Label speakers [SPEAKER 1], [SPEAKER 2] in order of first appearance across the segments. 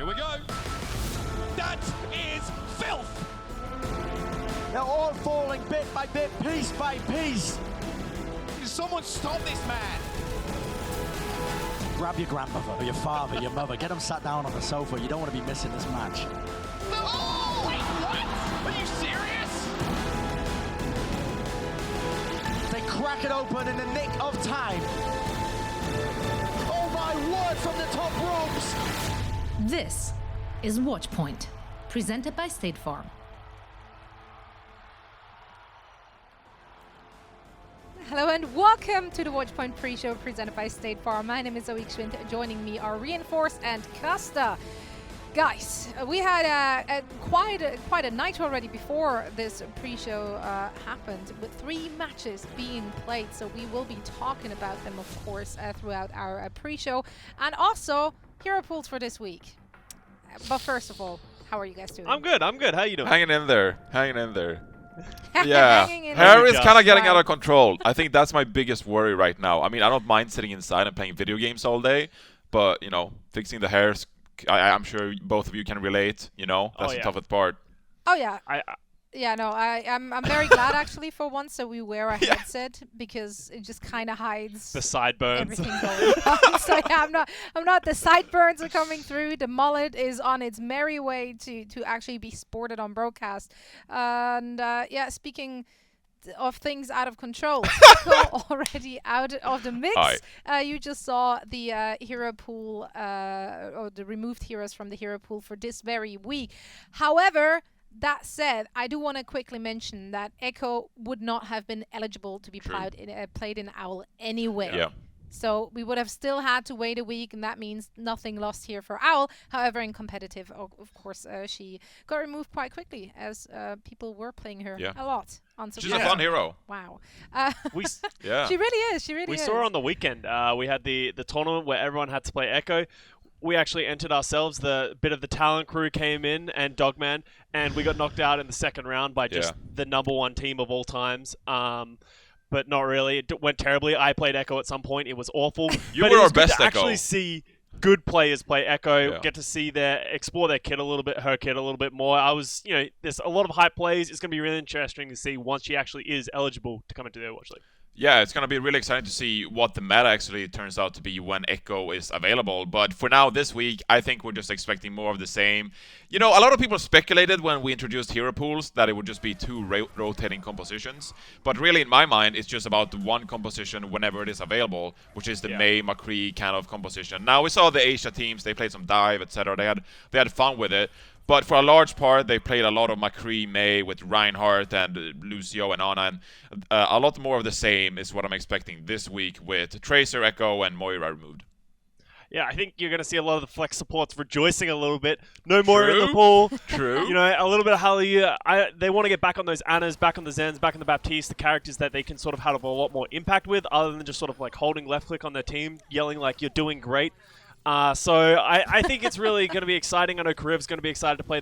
[SPEAKER 1] Here we go. That is filth.
[SPEAKER 2] They're all falling bit by bit, piece by piece.
[SPEAKER 1] Someone stop this man.
[SPEAKER 2] Grab your grandmother, or your father, your mother. Get them sat down on the sofa. You don't want to be missing this match.
[SPEAKER 1] Oh, wait, what? Are you serious?
[SPEAKER 2] They crack it open in the nick of time. Oh my word, from the top ropes.
[SPEAKER 3] This is Watchpoint, presented by State Farm.
[SPEAKER 4] Hello and welcome to the Watchpoint pre-show presented by State Farm. My name is Zoe Schwind. Joining me are Reinforce and Kasta. Guys, we had quite a night already before this pre-show happened, with 3 matches being played. So we will be talking about them, of course, throughout our pre-show, and also hero pools for this week. But first of all, how are you guys doing?
[SPEAKER 5] I'm good. How you doing?
[SPEAKER 6] Hanging in there. Yeah,
[SPEAKER 4] Hanging in
[SPEAKER 6] hair
[SPEAKER 4] there.
[SPEAKER 6] is kind of getting
[SPEAKER 4] Wow.
[SPEAKER 6] out of control. I think that's my biggest worry right now. I mean, I don't mind sitting inside and playing video games all day, but, you know, fixing the hairs, I'm sure both of you can relate, you know? That's the toughest part.
[SPEAKER 4] Oh yeah. I'm very glad actually for once that we wear a headset, because it just kind of hides
[SPEAKER 5] The sideburns.
[SPEAKER 4] everything going on. So yeah, I'm not. The sideburns are coming through. The mullet is on its merry way to actually be sported on broadcast. And speaking of things out of control, Echo already out of the mix. You just saw the hero pool, or the removed heroes from the hero pool for this very week. However, that said, I do want to quickly mention that Echo would not have been eligible to be played in Owl anyway.
[SPEAKER 6] Yeah.
[SPEAKER 4] So we would have still had to wait a week, and that means nothing lost here for Owl. However, in competitive, of course, she got removed quite quickly, as people were playing her a lot.
[SPEAKER 6] She's a fun hero.
[SPEAKER 4] Wow.
[SPEAKER 6] Yeah.
[SPEAKER 4] She really is.
[SPEAKER 5] We saw her on the weekend. We had the tournament where everyone had to play Echo. We actually entered ourselves. The bit of the talent crew came in, and Dogman, and we got knocked out in the second round by just the #1 team of all times. But not really. It went terribly. I played Echo at some point. It was awful.
[SPEAKER 6] You
[SPEAKER 5] but
[SPEAKER 6] were
[SPEAKER 5] it
[SPEAKER 6] our
[SPEAKER 5] was good
[SPEAKER 6] best
[SPEAKER 5] to
[SPEAKER 6] Echo.
[SPEAKER 5] actually see good players play Echo,
[SPEAKER 6] Yeah.
[SPEAKER 5] get to see explore their kit a little bit, her kit a little bit more. There's a lot of hype plays. It's going to be really interesting to see once she actually is eligible to come into the Overwatch League.
[SPEAKER 6] Yeah, it's going to be really exciting to see what the meta actually turns out to be when Echo is available. But for now, this week, I think we're just expecting more of the same. You know, a lot of people speculated when we introduced hero pools that it would just be 2 rotating compositions. But really, in my mind, it's just about the 1 composition whenever it is available, which is the May, McCree kind of composition. Now, we saw the Asia teams. They played some dive, etc. They had fun with it. But for a large part, they played a lot of McCree, May with Reinhardt and Lucio and Ana. And a lot more of the same is what I'm expecting this week with Tracer, Echo, and Moira removed.
[SPEAKER 5] Yeah, I think you're going to see a lot of the flex supports rejoicing a little bit. No more in the pool.
[SPEAKER 6] True.
[SPEAKER 5] You know, a little bit of Hallelujah. They want to get back on those Annas, back on the Zens, back on the Baptiste, the characters that they can sort of have a lot more impact with, other than just sort of like holding left click on their team, yelling like, you're doing great. So I think it's really going to be exciting. I know Kariv's going to be excited to play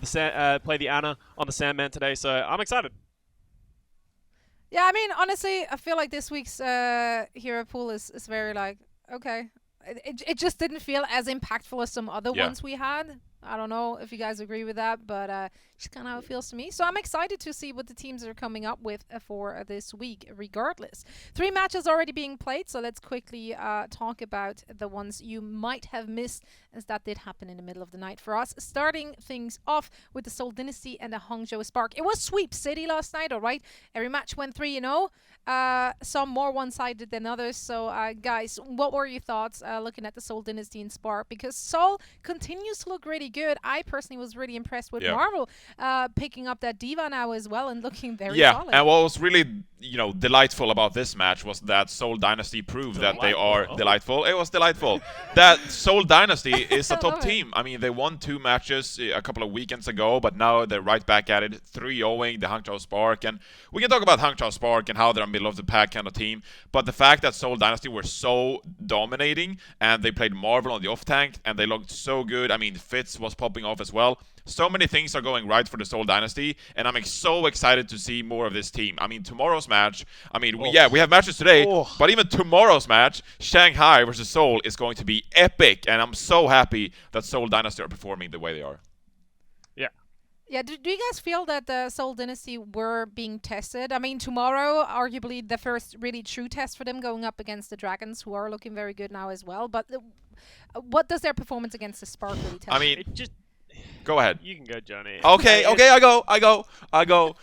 [SPEAKER 5] the Ana on the Sandman today, so I'm excited.
[SPEAKER 4] Yeah, I mean, honestly, I feel like this week's hero pool is very like, okay. It just didn't feel as impactful as some other ones we had. I don't know if you guys agree with that, but just kind of how it feels to me. So I'm excited to see what the teams are coming up with for this week, regardless. 3 matches already being played, so let's quickly talk about the ones you might have missed, as that did happen in the middle of the night for us. Starting things off with the Seoul Dynasty and the Hangzhou Spark. It was Sweep City last night, all right? Every match went 3-0. Some more one-sided than others. So, guys, what were your thoughts looking at the Seoul Dynasty and Spark? Because Seoul continues to look really good. I personally was really impressed with Marvel picking up that diva now as well and looking very solid.
[SPEAKER 6] And what was really, delightful about this match was that Seoul Dynasty proved that they are delightful. It was delightful. That Seoul Dynasty is a top team. I mean, they won 2 matches a couple of weekends ago, but now they're right back at it, 3-0ing the Hangzhou Spark. And we can talk about Hangzhou Spark and how they're a middle-of-the-pack kind of team, but the fact that Seoul Dynasty were so dominating and they played Marvel on the off-tank and they looked so good. I mean, Fitz was popping off as well. So many things are going right for the Seoul Dynasty, and I'm so excited to see more of this team. I mean, tomorrow's match, we have matches today, but even tomorrow's match, Shanghai versus Seoul, is going to be epic, and I'm so happy that Seoul Dynasty are performing the way they are.
[SPEAKER 4] Yeah, do you guys feel that the Seoul Dynasty were being tested? I mean, tomorrow, arguably the first really true test for them, going up against the Dragons, who are looking very good now as well. But what does their performance against the Spark really tell you?
[SPEAKER 6] I mean, go ahead.
[SPEAKER 5] You can go, Johnny.
[SPEAKER 6] Okay, I go.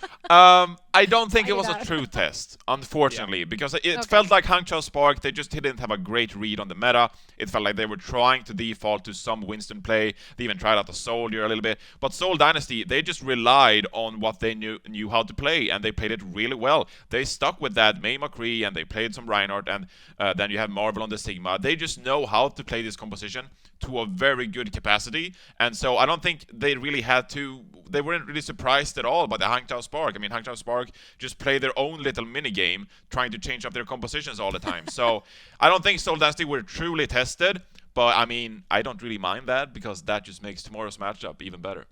[SPEAKER 6] I don't think it was a true test, unfortunately, because it felt like Hangzhou Spark, they just didn't have a great read on the meta. It felt like they were trying to default to some Winston play. They even tried out the Soldier a little bit. But Seoul Dynasty, they just relied on what they knew how to play, and they played it really well. They stuck with that May McCree, and they played some Reinhardt, and then you have Marvel on the Sigma. They just know how to play this composition to a very good capacity, and so I don't think they really had to. They weren't really surprised at all by the Hangzhou Spark. I mean, Hangzhou Spark just play their own little mini game, trying to change up their compositions all the time. So I don't think Seoul Dynasty were truly tested, but I mean, I don't really mind that because that just makes tomorrow's matchup even better.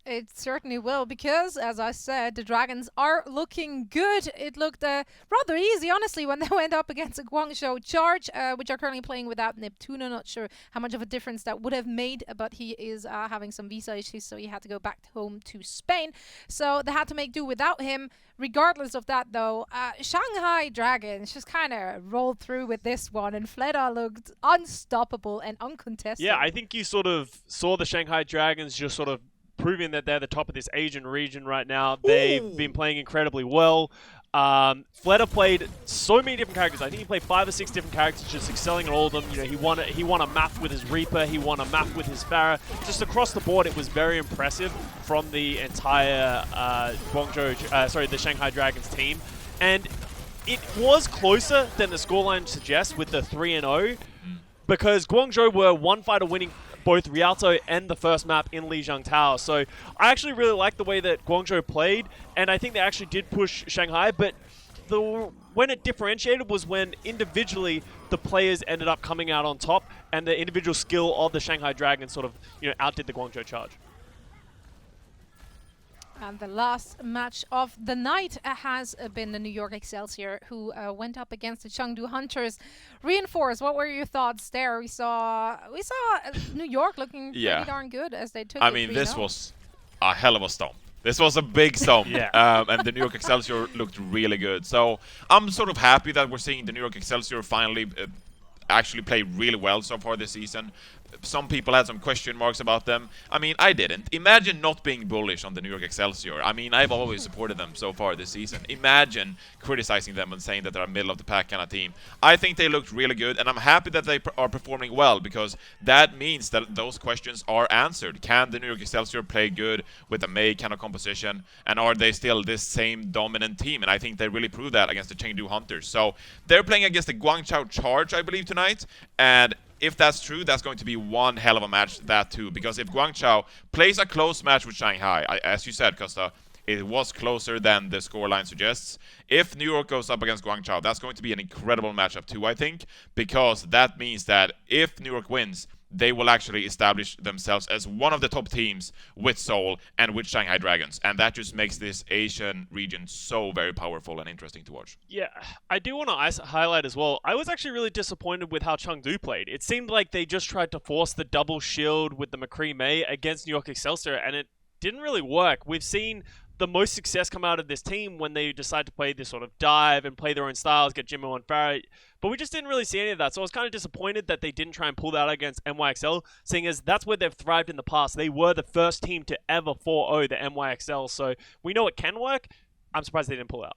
[SPEAKER 4] It certainly will, because, as I said, the Dragons are looking good. It looked rather easy, honestly, when they went up against the Guangzhou Charge, which are currently playing without Neptuna. Not sure how much of a difference that would have made, but he is having some visa issues, so he had to go back home to Spain. So they had to make do without him. Regardless of that, though, Shanghai Dragons just kind of rolled through with this one, and Fleda looked unstoppable and uncontested.
[SPEAKER 5] Yeah, I think you sort of saw the Shanghai Dragons just sort of proving that they're the top of this Asian region right now. They've been playing incredibly well. Fleta played so many different characters. I think he played 5 or 6 different characters, just excelling at all of them. You know, he won a map with his Reaper. He won a map with his Pharah. Just across the board, it was very impressive from the entire the Shanghai Dragons team. And it was closer than the scoreline suggests with the 3-0, because Guangzhou were one fighter winning both Rialto and the first map in Lijiang Tower. So I actually really like the way that Guangzhou played, and I think they actually did push Shanghai, but when it differentiated was when individually the players ended up coming out on top, and the individual skill of the Shanghai Dragons sort of, you know, outdid the Guangzhou Charge.
[SPEAKER 4] And the last match of the night has been the New York Excelsior, who went up against the Chengdu Hunters. Reinforce, what were your thoughts there? We saw New York looking pretty darn good as they took it.
[SPEAKER 6] I mean, this was a hell of a stomp. This was a big stomp. And the New York Excelsior looked really good. So I'm sort of happy that we're seeing the New York Excelsior finally actually play really well so far this season. Some people had some question marks about them. I mean, I didn't. Imagine not being bullish on the New York Excelsior. I mean, I've always supported them so far this season. Imagine criticizing them and saying that they're a middle of the pack kind of team. I think they looked really good, and I'm happy that they are performing well, because that means that those questions are answered. Can the New York Excelsior play good with a May kind of composition, and are they still this same dominant team? And I think they really proved that against the Chengdu Hunters. So they're playing against the Guangzhou Charge, I believe, tonight, and if that's true, that's going to be one hell of a match, that too. Because if Guangzhou plays a close match with Shanghai, as you said, Costa, it was closer than the scoreline suggests. If New York goes up against Guangzhou, that's going to be an incredible matchup too, I think. Because that means that if New York wins, they will actually establish themselves as one of the top teams with Seoul and with Shanghai Dragons. And that just makes this Asian region so very powerful and interesting to watch.
[SPEAKER 5] Yeah, I do want to highlight as well, I was actually really disappointed with how Chengdu played. It seemed like they just tried to force the double shield with the McCree May against New York Excelsior, and it didn't really work. We've seen the most success come out of this team when they decide to play this sort of dive and play their own styles, get Jimmo and Farah. But we just didn't really see any of that. So I was kind of disappointed that they didn't try and pull that out against NYXL, seeing as that's where they've thrived in the past. They were the first team to ever 4-0 the NYXL. So we know it can work. I'm surprised they didn't pull out.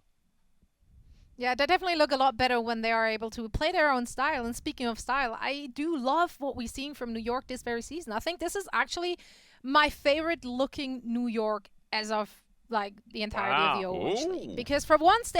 [SPEAKER 4] Yeah, they definitely look a lot better when they are able to play their own style. And speaking of style, I do love what we're seeing from New York this very season. I think this is actually my favorite looking New York as of like the entirety of the Overwatch
[SPEAKER 6] Ooh.
[SPEAKER 4] League, because for once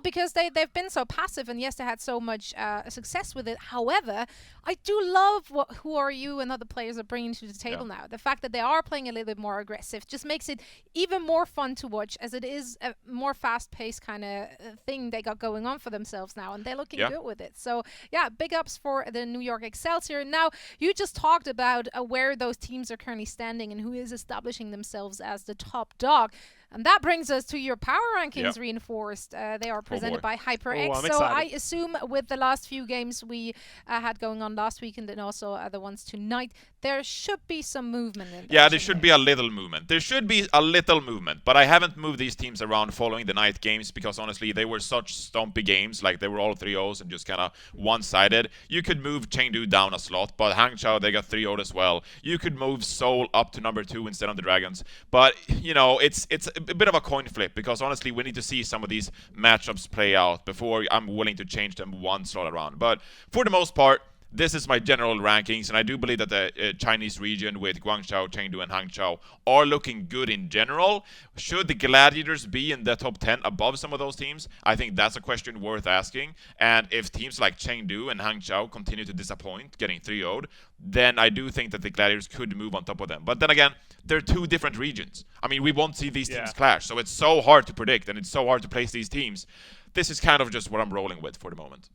[SPEAKER 4] because they've been so passive, and yes, they had so much success with it. However, I do love what Who Are You and other players are bringing to the table now. The fact that they are playing a little bit more aggressive just makes it even more fun to watch, as it is a more fast-paced kind of thing they got going on for themselves now, and they're looking good with it. So yeah, big ups for the New York Excelsior. Now, you just talked about where those teams are currently standing and who is establishing themselves as the top dog. And that brings us to your power rankings reinforced. They are presented by HyperX.
[SPEAKER 5] I'm
[SPEAKER 4] so I
[SPEAKER 5] excited.
[SPEAKER 4] assume with the last few games we had going on last week, and then also the ones tonight, there should be some movement in
[SPEAKER 6] Yeah, there should be a little movement. There should be a little movement, but I haven't moved these teams around following the night games because honestly, they were such stompy games. Like, they were all 3-0s and just kind of one-sided. You could move Chengdu down a slot, but Hangzhou, they got 3-0'd as well. You could move Seoul up to number 2 instead of the Dragons. But, you know, it's a bit of a coin flip because honestly, we need to see some of these matchups play out before I'm willing to change them one slot around. But for the most part, this is my general rankings, and I do believe that the Chinese region with Guangzhou, Chengdu, and Hangzhou are looking good in general. Should the Gladiators be in the top 10 above some of those teams? I think that's a question worth asking. And if teams like Chengdu and Hangzhou continue to disappoint, getting 3-0'd, then I do think that the Gladiators could move on top of them. But then again, they're two different regions. I mean, we won't see these teams clash, so it's so hard to predict, and it's so hard to place these teams. This is kind of just what I'm rolling with for the moment.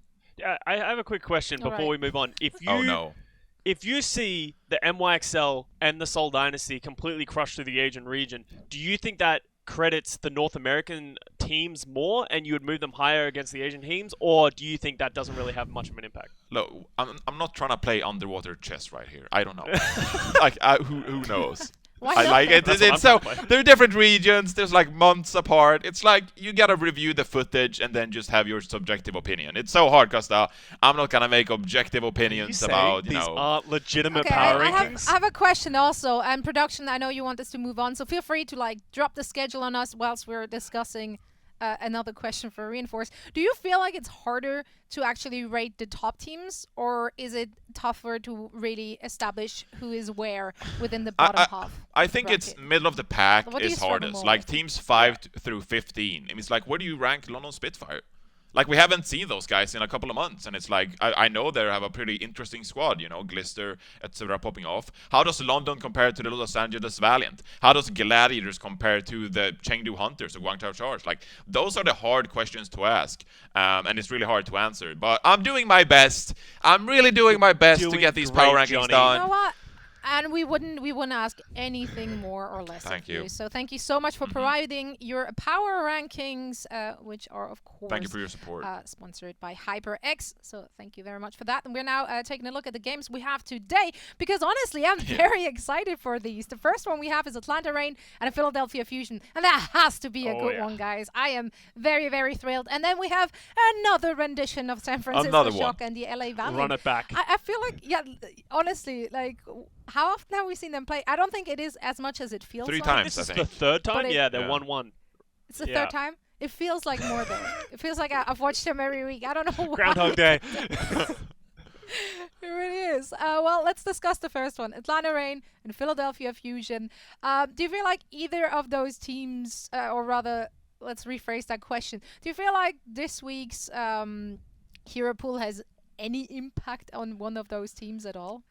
[SPEAKER 5] I have a quick question before we move on. If you see the NYXL and the Seoul Dynasty completely crushed through the Asian region, do you think that credits the North American teams more and you would move them higher against the Asian teams, or do you think that doesn't really have much of an impact?
[SPEAKER 6] Look, I'm not trying to play underwater chess right here. I don't know. Like, who knows? I like it. It's so there are different regions. There's like months apart. It's like you gotta review the footage and then just have your subjective opinion. It's so hard, Costa. I'm not gonna make objective opinions about
[SPEAKER 5] these are legitimate power rankings.
[SPEAKER 4] I have a question also, and production. I know you want us to move on, so feel free to like drop the schedule on us whilst we're discussing another question for Reinforce. Do you feel like it's harder to actually rate the top teams, or is it tougher to really establish who is where within the bottom half?
[SPEAKER 6] I think
[SPEAKER 4] bracket?
[SPEAKER 6] it's middle of the pack
[SPEAKER 4] What do you
[SPEAKER 6] is
[SPEAKER 4] struggle
[SPEAKER 6] hardest.
[SPEAKER 4] more
[SPEAKER 6] Like
[SPEAKER 4] with?
[SPEAKER 6] teams 5 through 15. I mean, it's like, where do you rank London Spitfire? Like, we haven't seen those guys in a couple of months, and it's like, I know they have a pretty interesting squad, you know, Glister, etc. popping off. How does London compare to the Los Angeles Valiant? How does Gladiators compare to the Chengdu Hunters or Guangzhou Charge? Like, those are the hard questions to ask, and it's really hard to answer. But I'm doing my best. I'm really doing my best to get these power rankings
[SPEAKER 5] Johnny.
[SPEAKER 6] done.
[SPEAKER 4] You know what? And we wouldn't ask anything more or less
[SPEAKER 6] Thank
[SPEAKER 4] of you.
[SPEAKER 6] you.
[SPEAKER 4] So thank you so much for providing your power rankings, which are of course
[SPEAKER 6] Thank you for your support.
[SPEAKER 4] sponsored by HyperX. So thank you very much for that. And we're now taking a look at the games we have today, because honestly, I'm very excited for these. The first one we have is Atlanta Reign and a Philadelphia Fusion, and that has to be a good one, guys. I am very, very thrilled. And then we have another rendition of San Francisco Shock and the LA Valiant.
[SPEAKER 5] Run it back.
[SPEAKER 4] I feel like, honestly, like, how often have we seen them play? I don't think it is as much as it feels
[SPEAKER 6] 3
[SPEAKER 4] like.
[SPEAKER 6] times,
[SPEAKER 5] This
[SPEAKER 6] I
[SPEAKER 5] is
[SPEAKER 6] think.
[SPEAKER 5] the third time?
[SPEAKER 4] But
[SPEAKER 5] Yeah, they're
[SPEAKER 6] Yeah.
[SPEAKER 5] 1-1.
[SPEAKER 4] It's the third time? It feels like more though. It feels like I've watched them every week. I don't know why.
[SPEAKER 5] Groundhog Day.
[SPEAKER 4] It really is. Well, let's discuss the first one. Atlanta Reign and Philadelphia Fusion. Do you feel like either of those teams, or rather, let's rephrase that question. Do you feel like this week's hero pool has any impact on one of those teams at all?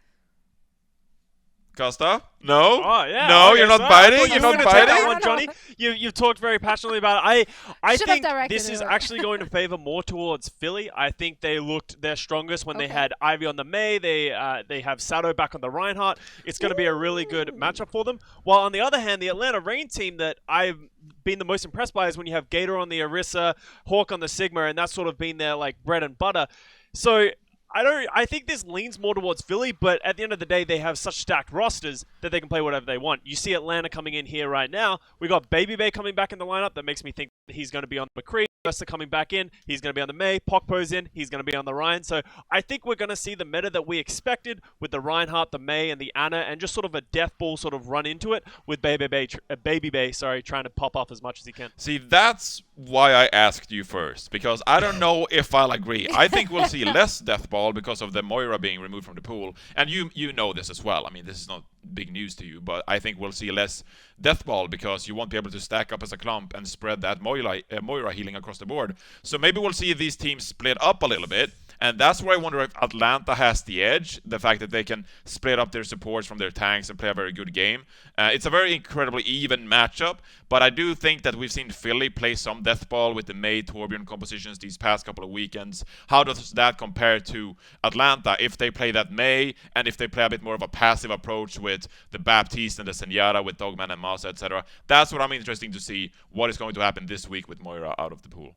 [SPEAKER 6] Costa? No?
[SPEAKER 5] Oh, yeah.
[SPEAKER 6] No,
[SPEAKER 5] Okay,
[SPEAKER 6] you're not
[SPEAKER 5] so I
[SPEAKER 6] biting?
[SPEAKER 5] thought
[SPEAKER 6] You're
[SPEAKER 5] you were
[SPEAKER 6] not
[SPEAKER 5] gonna take that
[SPEAKER 6] biting?
[SPEAKER 5] one, Johnny. You've talked very passionately about it. I
[SPEAKER 4] Should have
[SPEAKER 5] think
[SPEAKER 4] directed
[SPEAKER 5] this is
[SPEAKER 4] it.
[SPEAKER 5] actually going to favor more towards Philly. I think they looked their strongest when they had Ivy on the May. They have Sato back on the Reinhardt. It's going to be a really good matchup for them. While on the other hand, the Atlanta Reign team that I've been the most impressed by is when you have Gator on the Orisa, Hawk on the Sigma, and that's sort of been their like bread and butter. So I think this leans more towards Philly, but at the end of the day, they have such stacked rosters that they can play whatever they want. You see Atlanta coming in here right now. We got Baby Bay coming back in the lineup. That makes me think he's going to be on McCree. Lester coming back in. He's going to be on the May. Pokpo's in. He's going to be on the Ryan. So I think we're going to see the meta that we expected with the Reinhardt, the May, and the Anna, and just sort of a death ball sort of run into it with Baby Bay trying to pop off as much as he can.
[SPEAKER 6] See, that's why I asked you first, because I don't know if I'll agree. I think we'll see less death ball because of the Moira being removed from the pool, and you know this as well. I mean, this is not big news to you, but I think we'll see less death ball because you won't be able to stack up as a clump and spread that Moira healing across the board. So maybe we'll see these teams split up a little bit. And that's where I wonder if Atlanta has the edge, the fact that they can split up their supports from their tanks and play a very good game. It's a very incredibly even matchup, but I do think that we've seen Philly play some death ball with the May Torbjorn compositions these past couple of weekends. How does that compare to Atlanta if they play that May, and if they play a bit more of a passive approach with the Baptiste and the Zenyatta with Dogman and Masa, etc.? That's what I'm interested to see what is going to happen this week with Moira out of the pool.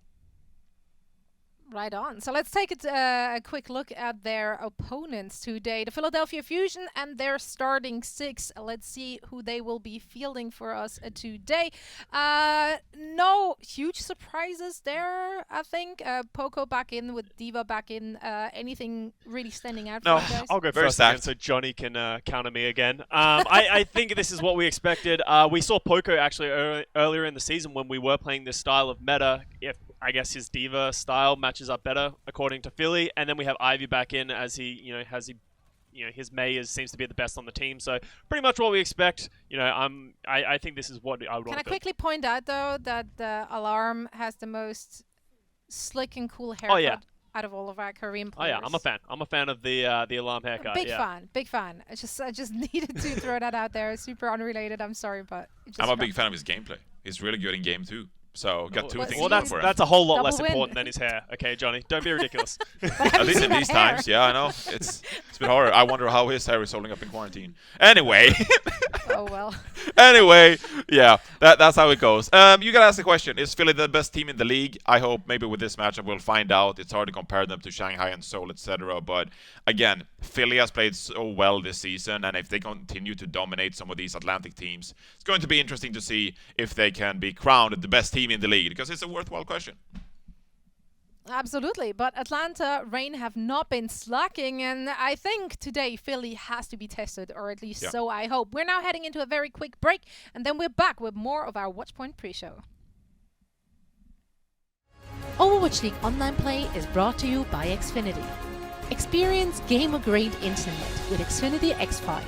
[SPEAKER 4] Right on. So let's take a quick look at their opponents today. The Philadelphia Fusion and their starting 6. Let's see who they will be fielding for us today. No huge surprises there, I think. Poco back in with Diva back in. Anything really standing out for you guys?
[SPEAKER 5] I'll go
[SPEAKER 6] Very
[SPEAKER 5] first again
[SPEAKER 6] stacked.
[SPEAKER 5] so Johnny can counter me again. I think this is what we expected. We saw Poco actually earlier in the season when we were playing this style of meta. If I guess his Diva style matches up better according to Philly, and then we have Ivy back in as his May seems to be the best on the team. So pretty much what we expect. I think this is what I would want.
[SPEAKER 4] Can I quickly point out though that the Alarm has the most slick and cool haircut out of all of our Korean players?
[SPEAKER 5] Oh yeah, I'm a fan. I'm a fan of the Alarm haircut.
[SPEAKER 4] Big fan. I just needed to throw that out there. Super unrelated. I'm sorry, but
[SPEAKER 6] I'm a big fan of his gameplay. He's really good in game too. So got two things
[SPEAKER 5] well,
[SPEAKER 6] for him.
[SPEAKER 5] that's a whole lot
[SPEAKER 4] Double
[SPEAKER 5] less
[SPEAKER 4] win.
[SPEAKER 5] important than his hair. Okay, Johnny, don't be ridiculous.
[SPEAKER 6] At least in these times, yeah, I know. It's been horror. I wonder how his hair is holding up in quarantine. Anyway.
[SPEAKER 4] Oh well.
[SPEAKER 6] Anyway, yeah, that's how it goes. You gotta ask the question: is Philly the best team in the league? I hope maybe with this matchup we'll find out. It's hard to compare them to Shanghai and Seoul, etc. But again, Philly has played so well this season, and if they continue to dominate some of these Atlantic teams, it's going to be interesting to see if they can be crowned the best team in the league, because it's a worthwhile question.
[SPEAKER 4] Absolutely, but Atlanta, Rain have not been slacking, and I think today Philly has to be tested, or at least so I hope. We're now heading into a very quick break, and then we're back with more of our Watchpoint pre-show.
[SPEAKER 3] Overwatch League online play is brought to you by Xfinity. Experience gamer-grade internet with Xfinity X5.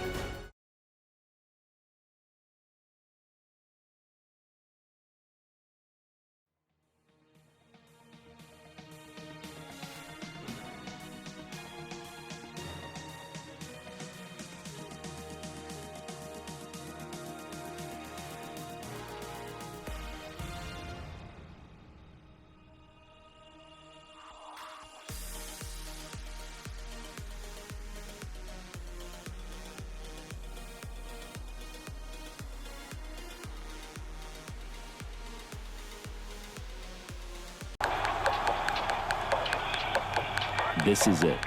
[SPEAKER 7] This is it,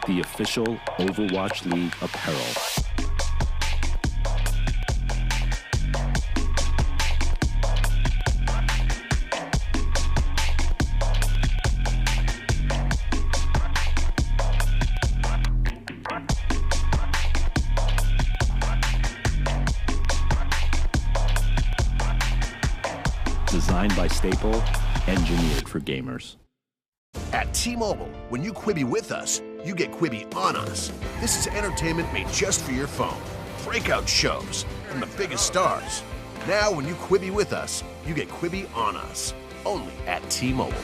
[SPEAKER 7] the official Overwatch League apparel. Designed by Staple, engineered for gamers.
[SPEAKER 8] At T-Mobile, when you Quibi with us, you get Quibi on us. This is entertainment made just for your phone. Breakout shows from the biggest stars. Now, when you Quibi with us, you get Quibi on us. Only at T-Mobile.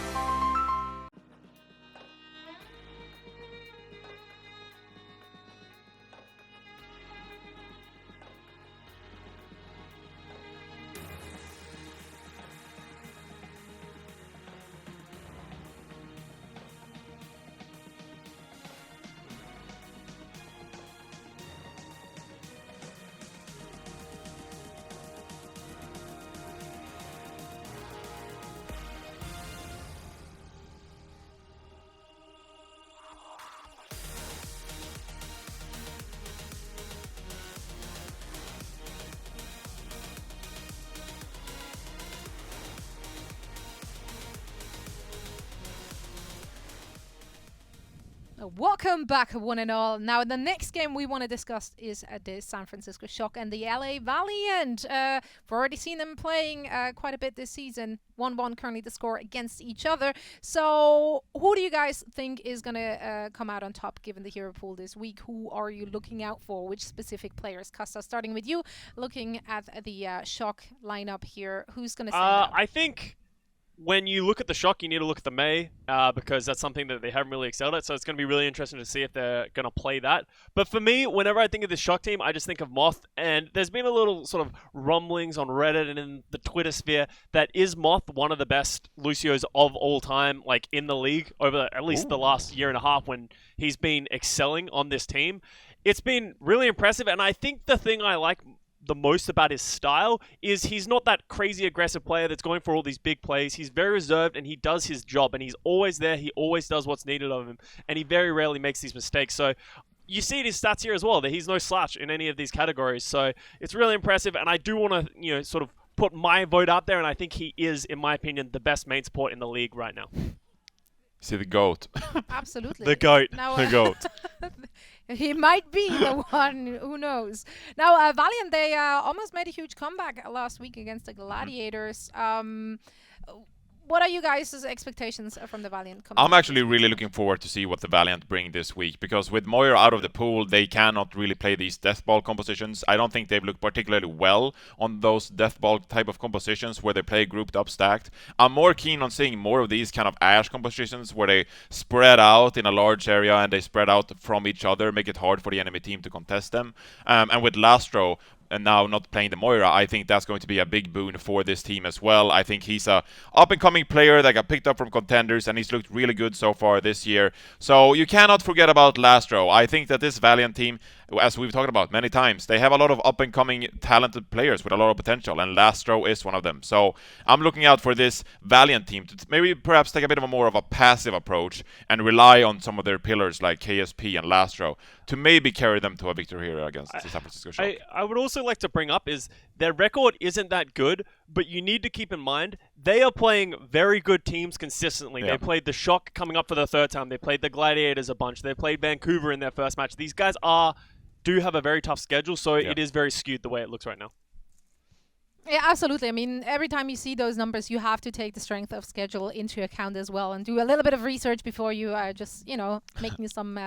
[SPEAKER 4] Welcome back, one and all. Now, the next game we want to discuss is the San Francisco Shock and the LA Valiant. We've already seen them playing quite a bit this season. 1-1 currently the score against each other. So, who do you guys think is going to come out on top given the hero pool this week? Who are you looking out for? Which specific players? Costa, starting with you, looking at the Shock lineup here. Who's going to stand out?
[SPEAKER 5] I think when you look at the Shock, you need to look at the May because that's something that they haven't really excelled at. So it's going to be really interesting to see if they're going to play that. But for me, whenever I think of the Shock team, I just think of Moth. And there's been a little sort of rumblings on Reddit and in the Twitter sphere that is Moth one of the best Lucios of all time, like in the league over at least the last year and a half when he's been excelling on this team. It's been really impressive. And I think the thing I like the most about his style is he's not that crazy aggressive player that's going for all these big plays. He's very reserved and he does his job and he's always there. He always does what's needed of him and he very rarely makes these mistakes. So you see in his stats here as well that he's no slouch in any of these categories. So it's really impressive and I do want to, sort of put my vote out there and I think he is, in my opinion, the best main support in the league right now.
[SPEAKER 6] See the GOAT.
[SPEAKER 4] Absolutely.
[SPEAKER 5] The GOAT.
[SPEAKER 4] Now,
[SPEAKER 6] The GOAT.
[SPEAKER 4] he might be the one, who knows. Now, Valiant, they almost made a huge comeback last week against the Gladiators. What are you guys' expectations from the Valiant comeback?
[SPEAKER 6] I'm actually really looking forward to see what the Valiant bring this week, because with Moira out of the pool, they cannot really play these death ball compositions. I don't think they've looked particularly well on those death ball type of compositions where they play grouped up stacked. I'm more keen on seeing more of these kind of Ashe compositions where they spread out in a large area and they spread out from each other, make it hard for the enemy team to contest them. And with Lastro, and now not playing the Moira, I think that's going to be a big boon for this team as well. I think he's a up-and-coming player that got picked up from contenders, and he's looked really good so far this year. So you cannot forget about Lastro. I think that this Valiant team, as we've talked about many times, they have a lot of up-and-coming talented players with a lot of potential, and Lastro is one of them. So I'm looking out for this Valiant team to maybe perhaps take a bit of a more of a passive approach and rely on some of their pillars like KSP and Lastro to maybe carry them to a victory here against the San Francisco Shock.
[SPEAKER 5] I would also like to bring up is their record isn't that good, but you need to keep in mind they are playing very good teams consistently.
[SPEAKER 6] Yeah.
[SPEAKER 5] They played the Shock coming up for the third time. They played the Gladiators a bunch. They played Vancouver in their first match. These guys do have a very tough schedule, so it is very skewed the way it looks right now.
[SPEAKER 4] Yeah, absolutely. I mean, every time you see those numbers, you have to take the strength of schedule into account as well and do a little bit of research before you are just, making some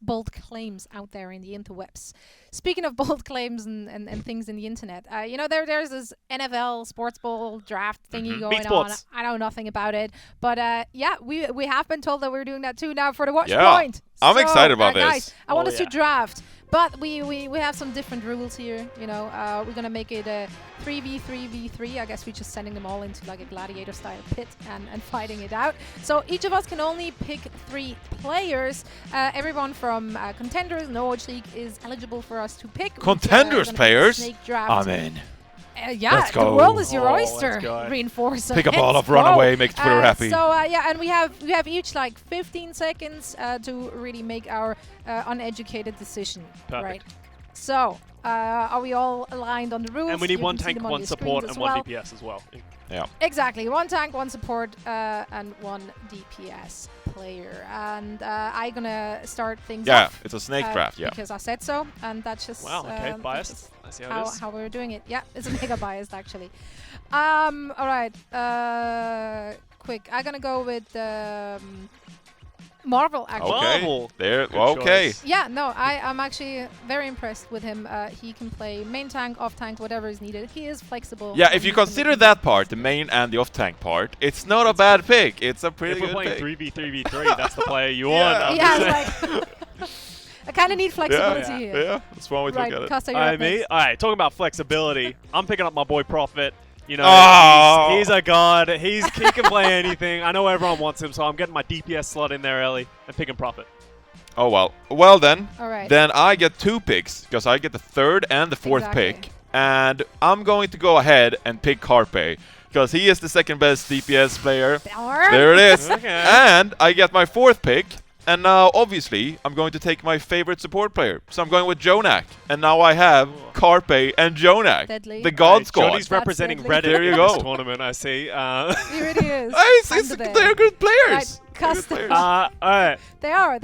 [SPEAKER 4] bold claims out there in the interwebs. Speaking of bold claims and things in the internet, there's this NFL sports ball draft thingy going on. I know nothing about it. But, we have been told that we're doing that too now for the watch point.
[SPEAKER 6] I'm excited about
[SPEAKER 4] guys,
[SPEAKER 6] this.
[SPEAKER 4] I want us to draft. But we have some different rules here, we're going to make it a 3v3v3. I guess we're just sending them all into like a gladiator style pit and fighting it out. So each of us can only pick 3 players. Everyone from contenders and Overwatch League is eligible for us to pick.
[SPEAKER 6] Contenders players?
[SPEAKER 4] Snake draft.
[SPEAKER 6] I'm in.
[SPEAKER 4] Let's go. The world is your oyster. Reinforce.
[SPEAKER 6] Pick a ball up, run away, make Twitter happy.
[SPEAKER 4] And we have each like 15 seconds to really make our uneducated decision.
[SPEAKER 5] Perfect.
[SPEAKER 4] Right. So, are we all aligned on the rules?
[SPEAKER 5] And we need
[SPEAKER 4] You
[SPEAKER 5] one
[SPEAKER 4] can see
[SPEAKER 5] tank,
[SPEAKER 4] them on
[SPEAKER 5] one
[SPEAKER 4] your
[SPEAKER 5] support,
[SPEAKER 4] screens
[SPEAKER 5] and
[SPEAKER 4] as
[SPEAKER 5] one
[SPEAKER 4] well.
[SPEAKER 5] DPS as well.
[SPEAKER 6] Yeah.
[SPEAKER 4] Exactly. 1 tank, 1 support, and 1 DPS player. And I'm gonna start things off.
[SPEAKER 6] Yeah, it's a snake draft,
[SPEAKER 4] Because I said so, and that's just...
[SPEAKER 5] Wow, okay, biased. I see how it is.
[SPEAKER 4] How we're doing it. Yeah, it's a mega biased, actually. All right. Quick. I'm gonna go with Marvel, actually.
[SPEAKER 6] Okay.
[SPEAKER 5] Marvel.
[SPEAKER 6] There.
[SPEAKER 5] Good
[SPEAKER 6] Okay.
[SPEAKER 5] choice.
[SPEAKER 4] Yeah, no, I'm actually very impressed with him. He can play main tank, off tank, whatever is needed. He is flexible.
[SPEAKER 6] Yeah, if you consider that part, the main and the off-tank part, it's not a bad pick. It's a pretty
[SPEAKER 5] If we're
[SPEAKER 6] good
[SPEAKER 5] playing
[SPEAKER 6] pick.
[SPEAKER 5] 3v3v3, that's the player you want. I'm
[SPEAKER 4] Yeah,
[SPEAKER 5] just saying.
[SPEAKER 4] it's like I kind of need flexibility here.
[SPEAKER 6] Yeah, that's one way to
[SPEAKER 4] Right,
[SPEAKER 6] look at it.
[SPEAKER 4] Costa, you're
[SPEAKER 5] All
[SPEAKER 4] up
[SPEAKER 5] right, me?
[SPEAKER 4] next.
[SPEAKER 5] All right, talking about flexibility, I'm picking up my boy Prophet.
[SPEAKER 6] Oh.
[SPEAKER 5] He's a god. He can play anything. I know everyone wants him, so I'm getting my DPS slot in there early and picking Prophet.
[SPEAKER 6] Oh, well. Well, then.
[SPEAKER 4] All right.
[SPEAKER 6] Then I get 2 picks, because I get the 3rd and the 4th
[SPEAKER 4] Exactly.
[SPEAKER 6] pick. And I'm going to go ahead and pick Carpe, because he is the 2nd best DPS player. There it is.
[SPEAKER 5] Okay.
[SPEAKER 6] And I get my 4th pick. And now, obviously, I'm going to take my favorite support player. So I'm going with Jonak. And now I have Carpe and Jonak.
[SPEAKER 4] Deadly.
[SPEAKER 6] The God
[SPEAKER 5] Right,
[SPEAKER 6] Squad.
[SPEAKER 5] Jody's representing
[SPEAKER 4] deadly.
[SPEAKER 5] Reddit
[SPEAKER 6] There you
[SPEAKER 5] in
[SPEAKER 6] go.
[SPEAKER 5] this tournament, I see.
[SPEAKER 4] He really is.
[SPEAKER 6] Hey,
[SPEAKER 4] Under there.
[SPEAKER 6] they're good players.
[SPEAKER 4] Right, customers.
[SPEAKER 5] All right.
[SPEAKER 4] They are.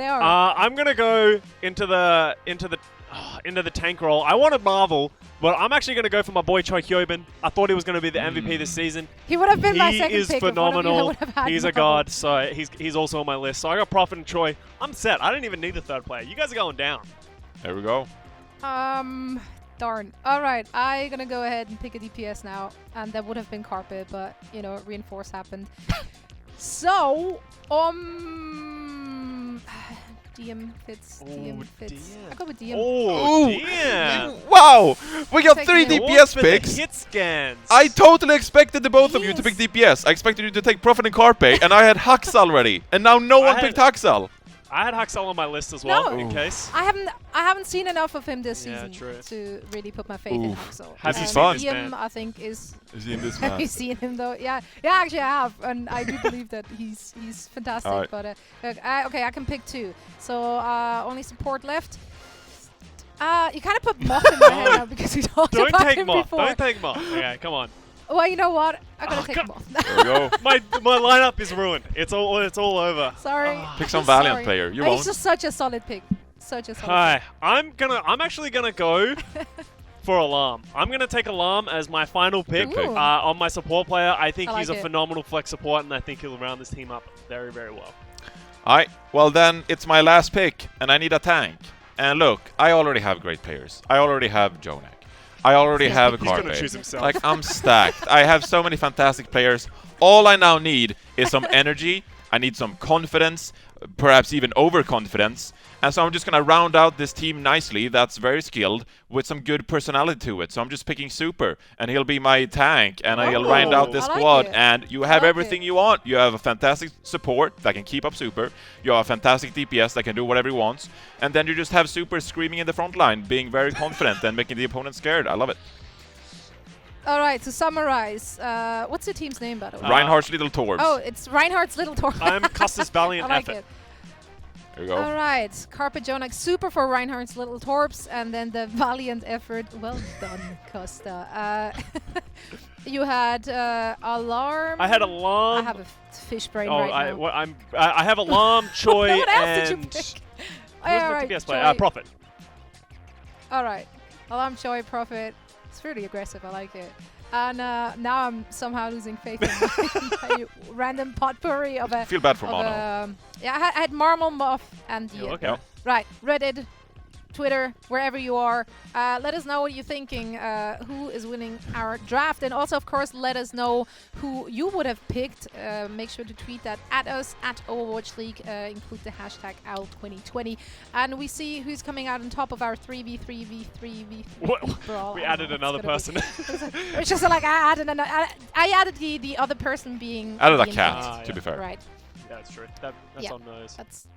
[SPEAKER 5] I'm gonna go into the tank role. I wanted Marvel, but I'm actually gonna go for my boy Choi Hyobin. I thought he was gonna be the MVP this season.
[SPEAKER 4] He would have been my second pick.
[SPEAKER 5] He is phenomenal. He's a
[SPEAKER 4] Marvel.
[SPEAKER 5] god, so he's also on my list. So I got Prophet and Choi. I'm set. I didn't even need a third player. You guys are going down.
[SPEAKER 6] There we go.
[SPEAKER 4] Darn. All right, I'm gonna go ahead and pick a DPS now, and that would have been Carpet, but you know, Reinforce happened. So, DM fits. DM fits.
[SPEAKER 5] DM.
[SPEAKER 4] I go with DM.
[SPEAKER 5] Oh, damn.
[SPEAKER 6] Wow! We got
[SPEAKER 4] Take
[SPEAKER 6] 3
[SPEAKER 4] me.
[SPEAKER 6] DPS
[SPEAKER 5] For the
[SPEAKER 6] picks.
[SPEAKER 5] hit scans.
[SPEAKER 6] I totally expected the both of you to
[SPEAKER 4] Yes.
[SPEAKER 6] pick DPS. I expected you to take Prophet and Carpe, and I had Hux already. And now no one picked Huxal.
[SPEAKER 5] I had Huxel on my list as well,
[SPEAKER 4] No.
[SPEAKER 5] in case.
[SPEAKER 4] I haven't seen enough of him this
[SPEAKER 5] Yeah,
[SPEAKER 4] season
[SPEAKER 5] true.
[SPEAKER 4] to really put my faith in Haxel.
[SPEAKER 5] Have
[SPEAKER 6] you
[SPEAKER 4] And
[SPEAKER 6] seen this
[SPEAKER 4] DM,
[SPEAKER 5] man?
[SPEAKER 4] I think is.
[SPEAKER 6] Is he in this
[SPEAKER 4] Have
[SPEAKER 6] match?
[SPEAKER 4] you seen him though? Yeah, actually I have, and I do believe that he's fantastic.
[SPEAKER 6] Alright.
[SPEAKER 4] But okay, I can pick 2. So only support left. You kind of put Moth in my head now because we talked
[SPEAKER 5] Don't
[SPEAKER 4] about
[SPEAKER 5] take
[SPEAKER 4] him
[SPEAKER 5] Moth.
[SPEAKER 4] before.
[SPEAKER 5] Don't take Moth. Okay, come on.
[SPEAKER 4] Well, you know what? I'm gonna
[SPEAKER 5] Oh,
[SPEAKER 4] take
[SPEAKER 5] God.
[SPEAKER 4] Moth.
[SPEAKER 6] There we go.
[SPEAKER 5] My lineup is ruined. It's all over.
[SPEAKER 4] Sorry.
[SPEAKER 6] Pick some
[SPEAKER 4] I'm
[SPEAKER 6] Valiant
[SPEAKER 4] sorry.
[SPEAKER 6] player. You
[SPEAKER 4] He's
[SPEAKER 6] won't.
[SPEAKER 4] just such a solid pick. Such a solid
[SPEAKER 5] Hi. I'm actually gonna go for Alarm. I'm gonna take Alarm as my final pick
[SPEAKER 6] Good pick.
[SPEAKER 5] on my support player. I think
[SPEAKER 4] I
[SPEAKER 5] he's
[SPEAKER 4] like
[SPEAKER 5] a
[SPEAKER 4] it.
[SPEAKER 5] phenomenal flex support, and I think he'll round this team up very, very well.
[SPEAKER 6] Alright, well then it's my last pick, and I need a tank. And look, I already have great players. I already have Jonak. I already have a
[SPEAKER 5] He's gonna
[SPEAKER 6] Carpe.
[SPEAKER 5] choose himself.
[SPEAKER 6] Like, I'm stacked. I have so many fantastic players. All I now need is some energy. I need some confidence, perhaps even overconfidence. And so I'm just going to round out this team nicely that's very skilled with some good personality to it. So I'm just picking Super, and he'll be my tank, and I'll round out this
[SPEAKER 4] I like
[SPEAKER 6] squad.
[SPEAKER 4] it.
[SPEAKER 6] And you have
[SPEAKER 4] like
[SPEAKER 6] everything
[SPEAKER 4] it.
[SPEAKER 6] you want. You have a fantastic support that can keep up Super. You have a fantastic DPS that can do whatever he wants. And then you just have Super screaming in the front line, being very confident and making the opponent scared. I love it.
[SPEAKER 4] All right, to summarize, what's your team's name, by the way?
[SPEAKER 6] Reinhardt's Little Torbs.
[SPEAKER 4] Oh, it's Reinhardt's Little Tor.
[SPEAKER 5] I'm Custis Valiant
[SPEAKER 4] I like
[SPEAKER 5] Effort.
[SPEAKER 4] it.
[SPEAKER 6] There we go.
[SPEAKER 4] All right, Carpet Jonak Super for Reinhardt's Little Torps, and then the Valiant Effort. Well done, Costa. You had Alarm.
[SPEAKER 5] I had Alarm.
[SPEAKER 4] I have a fish brain
[SPEAKER 5] Oh,
[SPEAKER 4] right now.
[SPEAKER 5] I have Alarm, Choi,
[SPEAKER 4] What else
[SPEAKER 5] and
[SPEAKER 4] did you pick?
[SPEAKER 5] who's my
[SPEAKER 4] All right,
[SPEAKER 5] DPS player?
[SPEAKER 4] Choi.
[SPEAKER 5] Prophet.
[SPEAKER 4] All right, Alarm, Choi, Prophet. It's really aggressive. I like it. And now I'm somehow losing faith in my random potpourri of a.
[SPEAKER 6] Feel bad for
[SPEAKER 4] of
[SPEAKER 6] Mono.
[SPEAKER 4] Yeah, I had Marmal, Moth, and Dia.
[SPEAKER 5] Okay.
[SPEAKER 6] Yep.
[SPEAKER 4] Right, Reddit, Twitter, wherever you are. Let us know what you're thinking, who is winning our draft. And also, of course, let us know who you would have picked. Make sure to tweet that at us, at Overwatch League. Include the hashtag OWL2020. And we see who's coming out on top of our 3v3v3v3
[SPEAKER 5] What?
[SPEAKER 4] brawl.
[SPEAKER 5] We
[SPEAKER 4] I don't
[SPEAKER 5] added
[SPEAKER 4] know what
[SPEAKER 5] another
[SPEAKER 4] it's gonna
[SPEAKER 5] person.
[SPEAKER 4] be. It's just like I added the other person being
[SPEAKER 6] Added a
[SPEAKER 4] the
[SPEAKER 6] cat,
[SPEAKER 4] intent.
[SPEAKER 6] to be fair.
[SPEAKER 4] Right.
[SPEAKER 5] Yeah, that's true. That's
[SPEAKER 4] Yeah.
[SPEAKER 5] on nose.
[SPEAKER 4] That's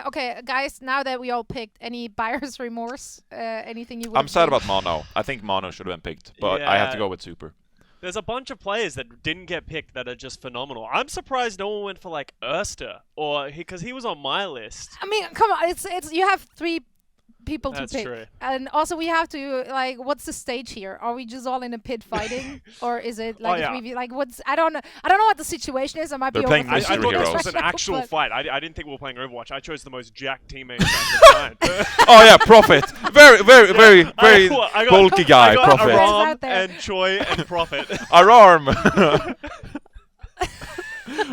[SPEAKER 4] okay, guys. Now that we all picked, any buyer's remorse? Anything you?
[SPEAKER 6] I'm sad about Mono. I think Mono should have been picked, but I have to go with Super.
[SPEAKER 5] There's a bunch of players that didn't get picked that are just phenomenal. I'm surprised no one went for like Erster or because he was on my list.
[SPEAKER 4] I mean, come on. It's you have 3 people
[SPEAKER 5] That's
[SPEAKER 4] to pick,
[SPEAKER 5] true.
[SPEAKER 4] and also we have to like. What's the stage here? Are we just all in a pit fighting, or is it like
[SPEAKER 5] yeah.
[SPEAKER 4] a 3v? Like what's? I don't know what the situation is. I might
[SPEAKER 6] They're
[SPEAKER 4] be
[SPEAKER 6] playing
[SPEAKER 5] I
[SPEAKER 6] Mystery
[SPEAKER 5] thought this
[SPEAKER 6] Heroes.
[SPEAKER 5] was an
[SPEAKER 4] right now,
[SPEAKER 5] actual
[SPEAKER 4] but-
[SPEAKER 5] fight. I didn't think we were playing Overwatch. I chose the most jacked teammate at the time.
[SPEAKER 6] Oh yeah, Prophet. Very
[SPEAKER 5] I got-
[SPEAKER 6] bulky guy,
[SPEAKER 5] I got
[SPEAKER 6] Prophet.
[SPEAKER 4] Aram.
[SPEAKER 5] Aram
[SPEAKER 4] Out there.
[SPEAKER 5] and Choi and Prophet.
[SPEAKER 6] Our arm.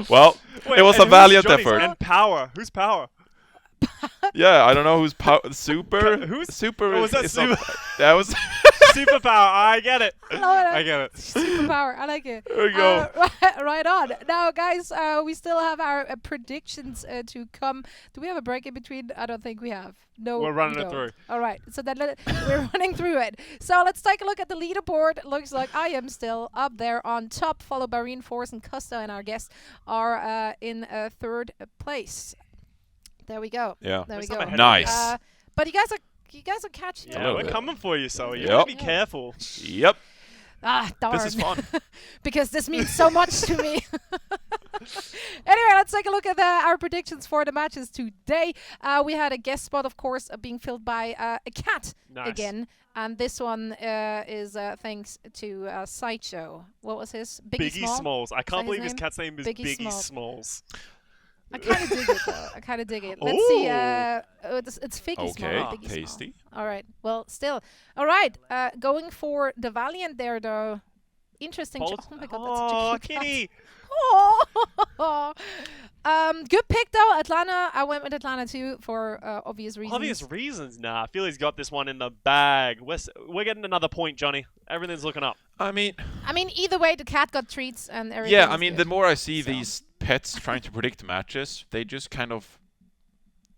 [SPEAKER 6] Well,
[SPEAKER 5] Wait,
[SPEAKER 6] it was
[SPEAKER 5] and
[SPEAKER 6] a
[SPEAKER 5] who's
[SPEAKER 6] valiant
[SPEAKER 5] Johnny's?
[SPEAKER 6] effort.
[SPEAKER 5] And Power. Who's Power?
[SPEAKER 6] Yeah, I don't know who's Super.
[SPEAKER 5] Who's-
[SPEAKER 6] Super?
[SPEAKER 5] Oh, was that
[SPEAKER 6] is not-
[SPEAKER 5] Super?
[SPEAKER 6] That was.
[SPEAKER 5] Superpower. I get it.
[SPEAKER 4] I
[SPEAKER 5] get it.
[SPEAKER 4] Superpower. I like it.
[SPEAKER 6] There we go.
[SPEAKER 4] Right on. Now, guys, we still have our predictions to come. Do we have a break in between? I don't think we have. No,
[SPEAKER 5] We're running
[SPEAKER 4] we
[SPEAKER 5] it
[SPEAKER 4] don't.
[SPEAKER 5] through.
[SPEAKER 4] All right. So then we're running through it. So let's take a look at the leaderboard. Looks like I am still up there on top, followed by Reinforce and Costa, and our guests are in 3rd place. There we go.
[SPEAKER 6] Yeah.
[SPEAKER 4] There we
[SPEAKER 5] Looks like
[SPEAKER 4] go.
[SPEAKER 5] my head
[SPEAKER 6] Nice.
[SPEAKER 4] But you guys are catching.
[SPEAKER 5] Yeah,
[SPEAKER 6] little
[SPEAKER 5] we're
[SPEAKER 6] bit.
[SPEAKER 5] coming for you, so you
[SPEAKER 6] Yep.
[SPEAKER 5] gotta be careful.
[SPEAKER 6] Yep.
[SPEAKER 4] Ah, darn.
[SPEAKER 6] This is fun.
[SPEAKER 4] Because this means so much to me. Anyway, let's take a look at our predictions for the matches today. We had a guest spot, of course, being filled by a cat
[SPEAKER 5] Nice.
[SPEAKER 4] again. And this one is thanks to Sideshow. What was his?
[SPEAKER 5] Biggie
[SPEAKER 4] Small?
[SPEAKER 5] Smalls. I can't
[SPEAKER 4] his
[SPEAKER 5] believe his
[SPEAKER 4] name?
[SPEAKER 5] cat's name is
[SPEAKER 4] Biggie
[SPEAKER 5] Biggie
[SPEAKER 4] Smalls.
[SPEAKER 5] Smalls.
[SPEAKER 4] I kind of dig it, though. I kind of dig it. Let's see. It's Figgy Small.
[SPEAKER 6] Okay,
[SPEAKER 4] Biggie
[SPEAKER 6] tasty.
[SPEAKER 4] Small. All right. Well, still. All right. Going for the Valiant there, though. Interesting. Oh my God, that's such a cute
[SPEAKER 5] Kitty.
[SPEAKER 4] cat. Oh. Good pick though, Atlanta. I went with Atlanta too for obvious reasons.
[SPEAKER 5] Obvious reasons? Nah, I feel he's got this one in the bag. We're getting another point, Johnny. Everything's looking up.
[SPEAKER 6] I mean,
[SPEAKER 4] either way, the cat got treats and everything.
[SPEAKER 6] yeah, I mean, the more I see these pets trying to predict matches, they just kind of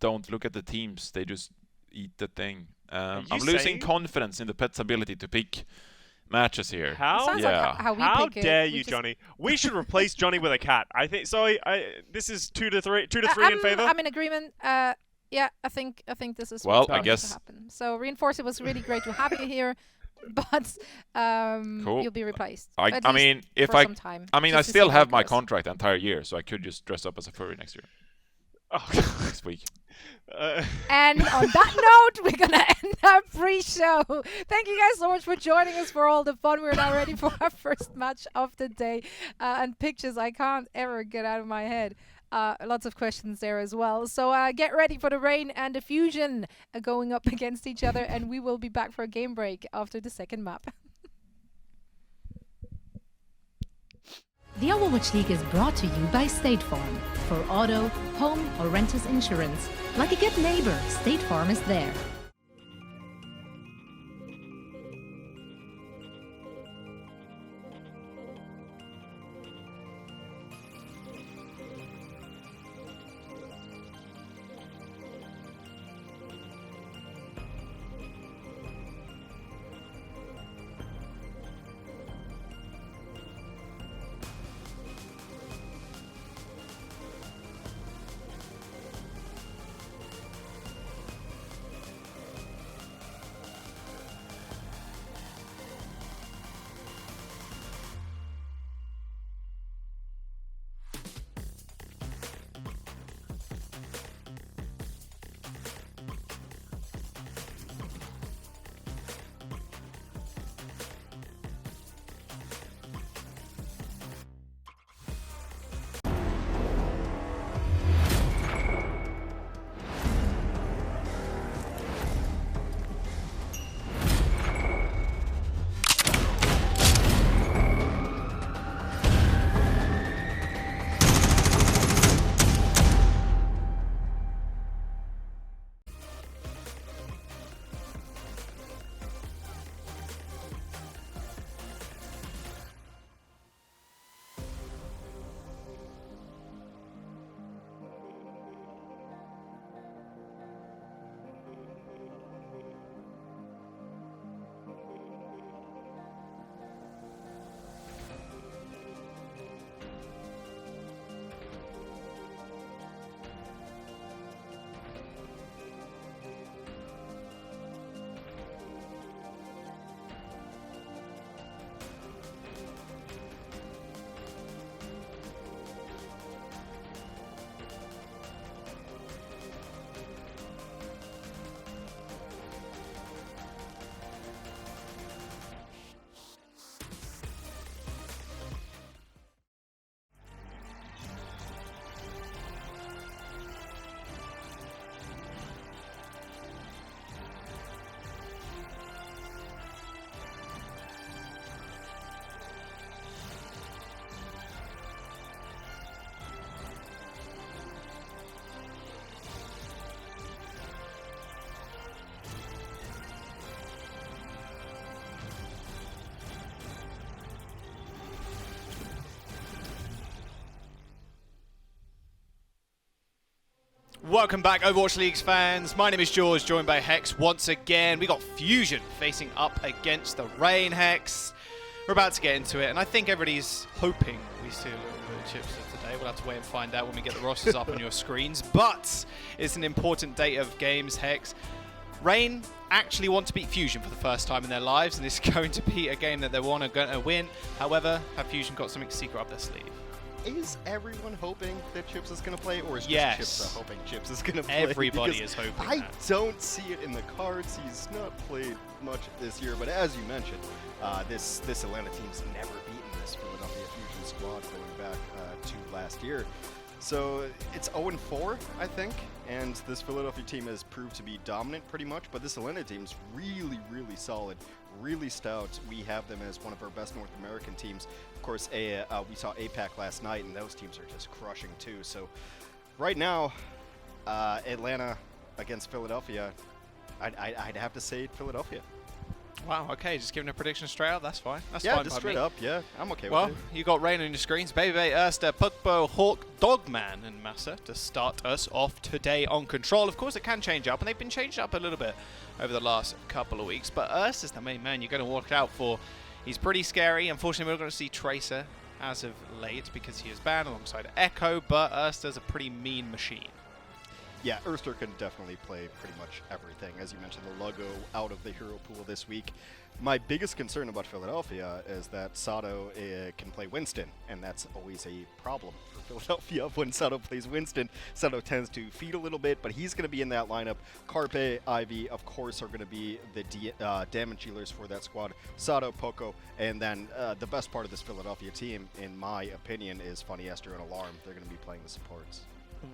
[SPEAKER 6] don't look at the teams. They just eat the thing. I'm losing confidence in the pet's ability to pick matches here.
[SPEAKER 5] How?
[SPEAKER 4] Sounds like how we
[SPEAKER 5] How
[SPEAKER 4] pick
[SPEAKER 5] dare
[SPEAKER 4] it.
[SPEAKER 5] you, Johnny? We should replace Johnny with a cat. I think so. This is 2-3 in favor.
[SPEAKER 4] I'm in agreement. Yeah, I think this is
[SPEAKER 6] Well,
[SPEAKER 4] what's
[SPEAKER 6] I
[SPEAKER 4] going
[SPEAKER 6] guess-
[SPEAKER 4] to happen. So Reinforce, it was really great to have you here, but you'll be replaced. At
[SPEAKER 6] I
[SPEAKER 4] least
[SPEAKER 6] mean, if
[SPEAKER 4] for
[SPEAKER 6] I
[SPEAKER 4] some time,
[SPEAKER 6] I mean, I
[SPEAKER 4] just to
[SPEAKER 6] still
[SPEAKER 4] see how
[SPEAKER 6] have
[SPEAKER 4] it
[SPEAKER 6] my
[SPEAKER 4] goes.
[SPEAKER 6] contract the entire year, so I could just dress up as a furry next year.
[SPEAKER 5] Oh,
[SPEAKER 6] Next week.
[SPEAKER 4] And on that note, we're going to end our pre-show. Thank you guys so much for joining us for all the fun. We're now ready for our first match of the day. And pictures I can't ever get out of my head. Lots of questions there as well. So get ready for the Rain and the Fusion going up against each other. And we will be back for a game break after the second map.
[SPEAKER 3] The Overwatch League is brought to you by State Farm. For auto, home, or renters insurance, like a good neighbor, State Farm is there.
[SPEAKER 9] Welcome back, Overwatch League's fans. My name is George, joined by Hex once again. We got Fusion facing up against the Rain. Hex. We're about to get into it, and I think everybody's hoping we see a little bit of chips today. We'll have to wait and find out when we get the rosters up on your screens. But it's an important day of games, Hex. Rain actually want to beat Fusion for the first time in their lives, and it's going to be a game that they want to win. However, have Fusion got something secret up their sleeve?
[SPEAKER 10] Is everyone hoping that Chips is going to play, or is
[SPEAKER 9] Yes.
[SPEAKER 10] just Chips hoping Chips is going to play?
[SPEAKER 9] Everybody
[SPEAKER 10] Because
[SPEAKER 9] is hoping
[SPEAKER 10] I
[SPEAKER 9] that.
[SPEAKER 10] don't see it in the cards. He's not played much this year, but as you mentioned, this Atlanta team's never beaten this Philadelphia Fusion squad going back to last year. So it's 0-4, I think, and this Philadelphia team has proved to be dominant pretty much, but this Atlanta team's really, really solid, really stout. We have them as one of our best North American teams. Of course, we saw APAC last night, and those teams are just crushing too. So right now, Atlanta against Philadelphia, I'd have to say Philadelphia.
[SPEAKER 9] Wow, okay, just giving a prediction straight up, that's fine. That's
[SPEAKER 10] yeah,
[SPEAKER 9] fine
[SPEAKER 10] just
[SPEAKER 9] by
[SPEAKER 10] straight
[SPEAKER 9] me.
[SPEAKER 10] up, yeah, I'm okay
[SPEAKER 9] Well,
[SPEAKER 10] with it.
[SPEAKER 9] you got rain on your screens. Baby, Erster, Pugbo, Hawk, Dogman, and Massa to start us off today on Control. Of course, it can change up, and they've been changed up a little bit over the last couple of weeks, but Erster's the main man you're going to walk out for. He's pretty scary. Unfortunately, we're not going to see Tracer as of late because he is banned alongside Echo, but Erster's a pretty mean machine.
[SPEAKER 10] Yeah, Erster can definitely play pretty much everything. As you mentioned, the logo out of the hero pool this week. My biggest concern about Philadelphia is that Sato can play Winston, and that's always a problem for Philadelphia. When Sato plays Winston, Sato tends to feed a little bit, but he's going to be in that lineup. Carpe, Ivy, of course, are going to be the damage dealers for that squad. Sato, Poco, and then the best part of this Philadelphia team, in my opinion, is Funny Esther and Alarm. They're going to be playing the supports.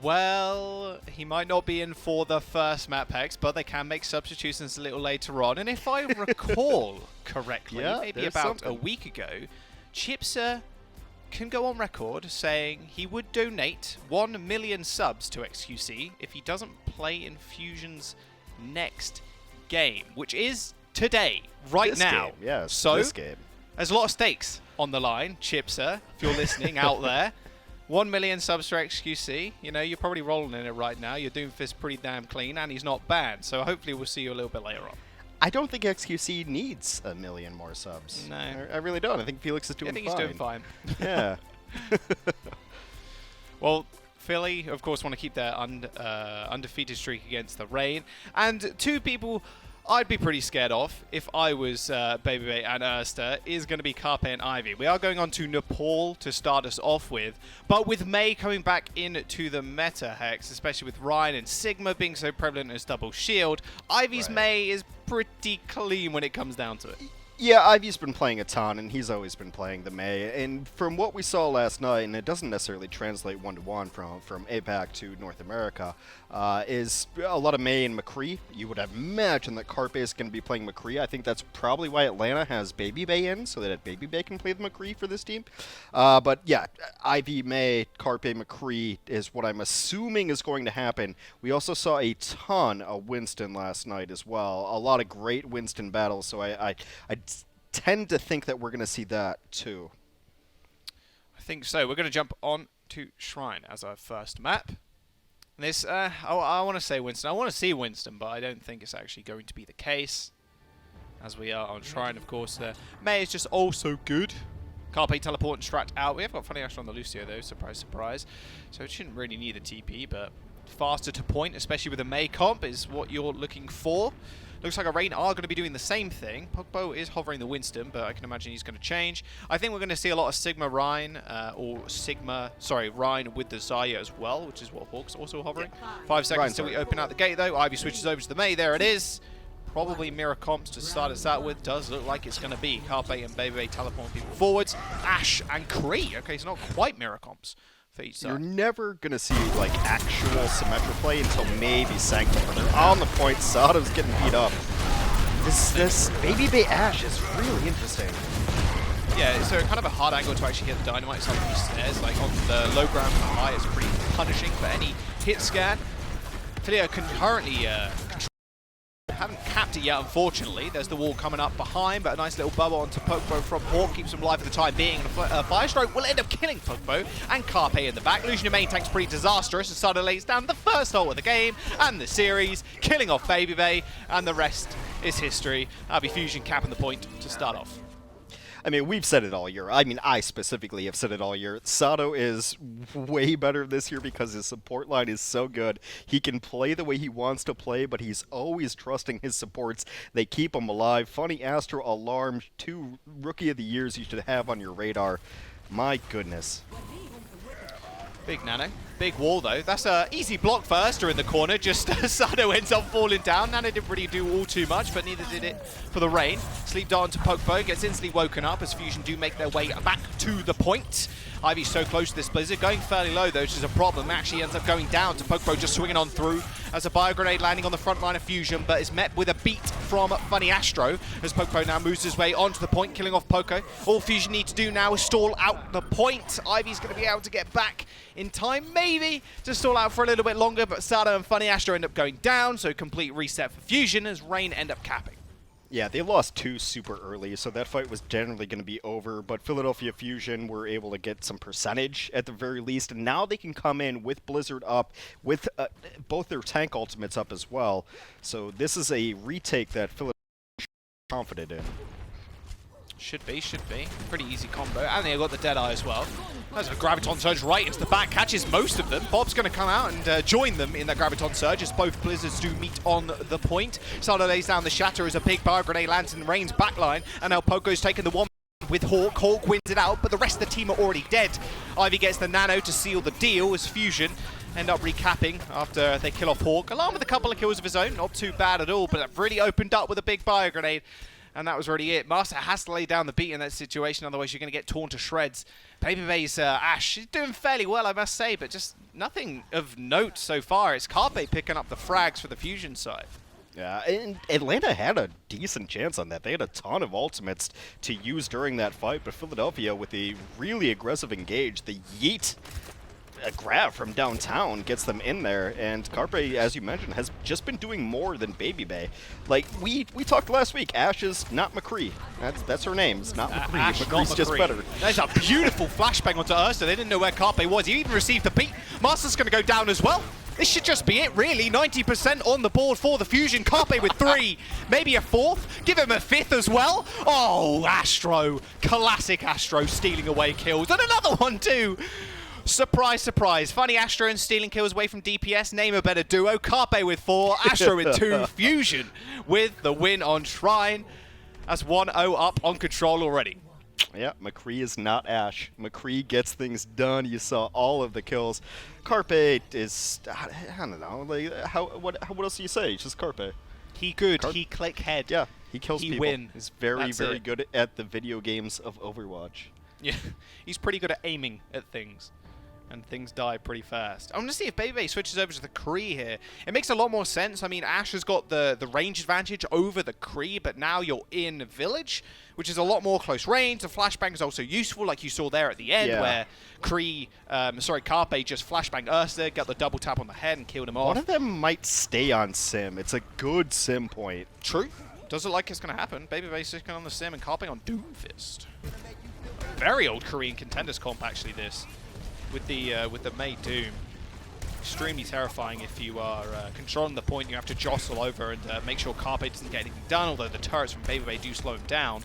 [SPEAKER 9] Well, he might not be in for the first map Hex, but they can make substitutions a little later on. And if I recall correctly,
[SPEAKER 10] yeah,
[SPEAKER 9] maybe about a week ago, Chipser can go on record saying he would donate 1 million subs to XQC if he doesn't play in Fusion's next game, which is today, right
[SPEAKER 10] this
[SPEAKER 9] now.
[SPEAKER 10] Game, yeah,
[SPEAKER 9] so
[SPEAKER 10] this game.
[SPEAKER 9] There's a lot of stakes on the line, Chipser, if you're listening out there. 1 million subs for XQC. You know, you're probably rolling in it right now. Your Doomfist pretty damn clean, and he's not banned. So hopefully we'll see you a little bit later on.
[SPEAKER 10] I don't think XQC needs 1 million more subs.
[SPEAKER 9] No.
[SPEAKER 10] I really don't. I think Felix is doing fine.
[SPEAKER 9] I think he's doing fine.
[SPEAKER 10] Yeah.
[SPEAKER 9] Well, Philly, of course, want to keep their undefeated streak against the Rain. And two people I'd be pretty scared of if I was Baby and Erster is going to be Carpe and Ivy. We are going on to Nepal to start us off with, but with May coming back into the meta Hex, especially with Ryan and Sigma being so prevalent as double shield, Ivy's May is pretty clean when it comes down to it.
[SPEAKER 10] Yeah, Ivy's been playing a ton, and he's always been playing the May. And from what we saw last night, and it doesn't necessarily translate one-to-one from APAC to North America, is a lot of May and McCree. You would imagine that Carpe is going to be playing McCree. I think that's probably why Atlanta has Baby Bay in, so that Baby Bay can play the McCree for this team. But yeah, Ivy, May, Carpe, McCree is what I'm assuming is going to happen. We also saw a ton of Winston last night as well. A lot of great Winston battles, so I tend to think that we're going to see that too.
[SPEAKER 9] I think so. We're going to jump on to Shrine as our first map. And this, I want to say Winston. I want to see Winston, but I don't think it's actually going to be the case. As we are on Shrine, of course. May is just also good. Carpe teleport and strat out. We have got Funny Astro on the Lucio though, surprise, surprise. So it shouldn't really need a TP, but faster to point, especially with a May comp, is what you're looking for. Looks like a Rain are going to be doing the same thing. Pugbo is hovering the Winston, but I can imagine he's going to change. I think we're going to see a lot of Sigma Rhine, Rhine with the Zaya as well, which is what Hawk's also hovering. 5 seconds till we open out the gate though. Ivy switches over to the May. There it is. Probably mirror comps to start us out with. Does look like it's going to be Carpe and Baby teleporting people forwards. Ash and Kree. Okay, it's not quite mirror comps.
[SPEAKER 10] You're never going to see like actual Symmetra play until maybe Sanctum. But they're on the point. Sato's getting beat up. This Baby Bay Ash is really interesting.
[SPEAKER 9] Yeah, so kind of a hard angle to actually get the Dynamite up these stairs. Like on the low ground and high is pretty punishing for any hit scan. Filio can currently haven't capped it yet, unfortunately. There's the wall coming up behind, but a nice little bubble onto Pugbo from Hawk keeps him alive for the time being. And a Fire Stroke will end up killing Pugbo and Carpe in the back. Losing your main tank's pretty disastrous, and Sada lays down the first ult of the game and the series, killing off Baby Bay, and the rest is history. That'll be Fusion capping the point to start off.
[SPEAKER 10] I mean, we've said it all year. I mean, I specifically have said it all year. Sato is way better this year because his support line is so good. He can play the way he wants to play, but he's always trusting his supports. They keep him alive. Funny Astro, Alarm, 2 Rookie of the Years you should have on your radar. My goodness.
[SPEAKER 9] Big Nano. Big wall, though. That's an easy block for Erster in the corner. Just Sado ends up falling down. Nano didn't really do all too much, but neither did it for the Rain. Sleep dart onto Pokebo. Gets instantly woken up as Fusion do make their way back to the point. Ivy's so close to this Blizzard, going fairly low though, which is a problem. Actually ends up going down to Pokepo, just swinging on through as a bio grenade landing on the front line of Fusion, but is met with a beat from Funny Astro as Pokepo now moves his way onto the point, killing off Poco. All Fusion need to do now is stall out the point. Ivy's going to be able to get back in time, maybe, to stall out for a little bit longer, but Sato and Funny Astro end up going down, so complete reset for Fusion as Rain end up capping.
[SPEAKER 10] Yeah, they lost 2 super early, so that fight was generally going to be over, but Philadelphia Fusion were able to get some percentage at the very least, and now they can come in with Blizzard up, with both their tank ultimates up as well. So this is a retake that Philadelphia is confident in.
[SPEAKER 9] Should be. Pretty easy combo. And they got the Deadeye as well. There's a Graviton Surge right into the back, catches most of them. Bob's going to come out and join them in that Graviton Surge as both Blizzards do meet on the point. Sada lays down the Shatter as a big bar grenade lands in Rain's backline, and now Poco's taking the one with Hawk. Hawk wins it out, but the rest of the team are already dead. Ivy gets the Nano to seal the deal as Fusion end up recapping after they kill off Hawk, along with a couple of kills of his own. Not too bad at all, but it really opened up with a big bio grenade. And that was really it. Master has to lay down the beat in that situation, otherwise you're going to get torn to shreds. Babyface Ash, she's doing fairly well, I must say, but just nothing of note so far. It's Carpe picking up the frags for the Fusion side.
[SPEAKER 10] Yeah, and Atlanta had a decent chance on that. They had a ton of ultimates to use during that fight, but Philadelphia, with a really aggressive engage, the yeet a grab from downtown gets them in there, and Carpe, as you mentioned, has just been doing more than Baby Bay. Like, we talked last week, Ash is not McCree. That's her name. It's not McCree.
[SPEAKER 9] Ash,
[SPEAKER 10] McCree's just better.
[SPEAKER 9] There's a beautiful flashbang onto Ursa. They didn't know where Carpe was. He even received the beat. Master's going to go down as well. This should just be it, really. 90% on the board for the Fusion. Carpe with 3, maybe a 4th. Give him a 5th as well. Oh, Astro. Classic Astro stealing away kills. And another one, too. Surprise, surprise. Funny Astro and stealing kills away from DPS. Name a better duo. Carpe with 4, Astro with 2. Fusion with the win on Shrine. That's 1-0 up on control already.
[SPEAKER 10] Yeah, McCree is not Ash. McCree gets things done. You saw all of the kills. Carpe is, I don't know, like, what else do you say? It's just Carpe.
[SPEAKER 9] He good. He click head.
[SPEAKER 10] Yeah, he kills people.
[SPEAKER 9] He win.
[SPEAKER 10] He's very good at the video games of Overwatch.
[SPEAKER 9] Yeah, he's pretty good at aiming at things. And things die pretty fast. I'm going to see if Baby switches over to the Kree here. It makes a lot more sense. I mean, Ash has got the range advantage over the Kree, but now you're in Village, which is a lot more close range. The flashbang is also useful, like you saw there at the end, where Carpe just flashbanged Ursa, got the double tap on the head and killed him off.
[SPEAKER 10] One of them might stay on Sim. It's a good Sim point.
[SPEAKER 9] True. Does it like it's going to happen. Babyface is on the Sim and Carpe on Doomfist. Very old Korean contenders comp, actually, this. With the May Doom. Extremely terrifying if you are controlling the point. You have to jostle over and make sure Carpe doesn't get anything done, although the turrets from Baby Bay do slow him down.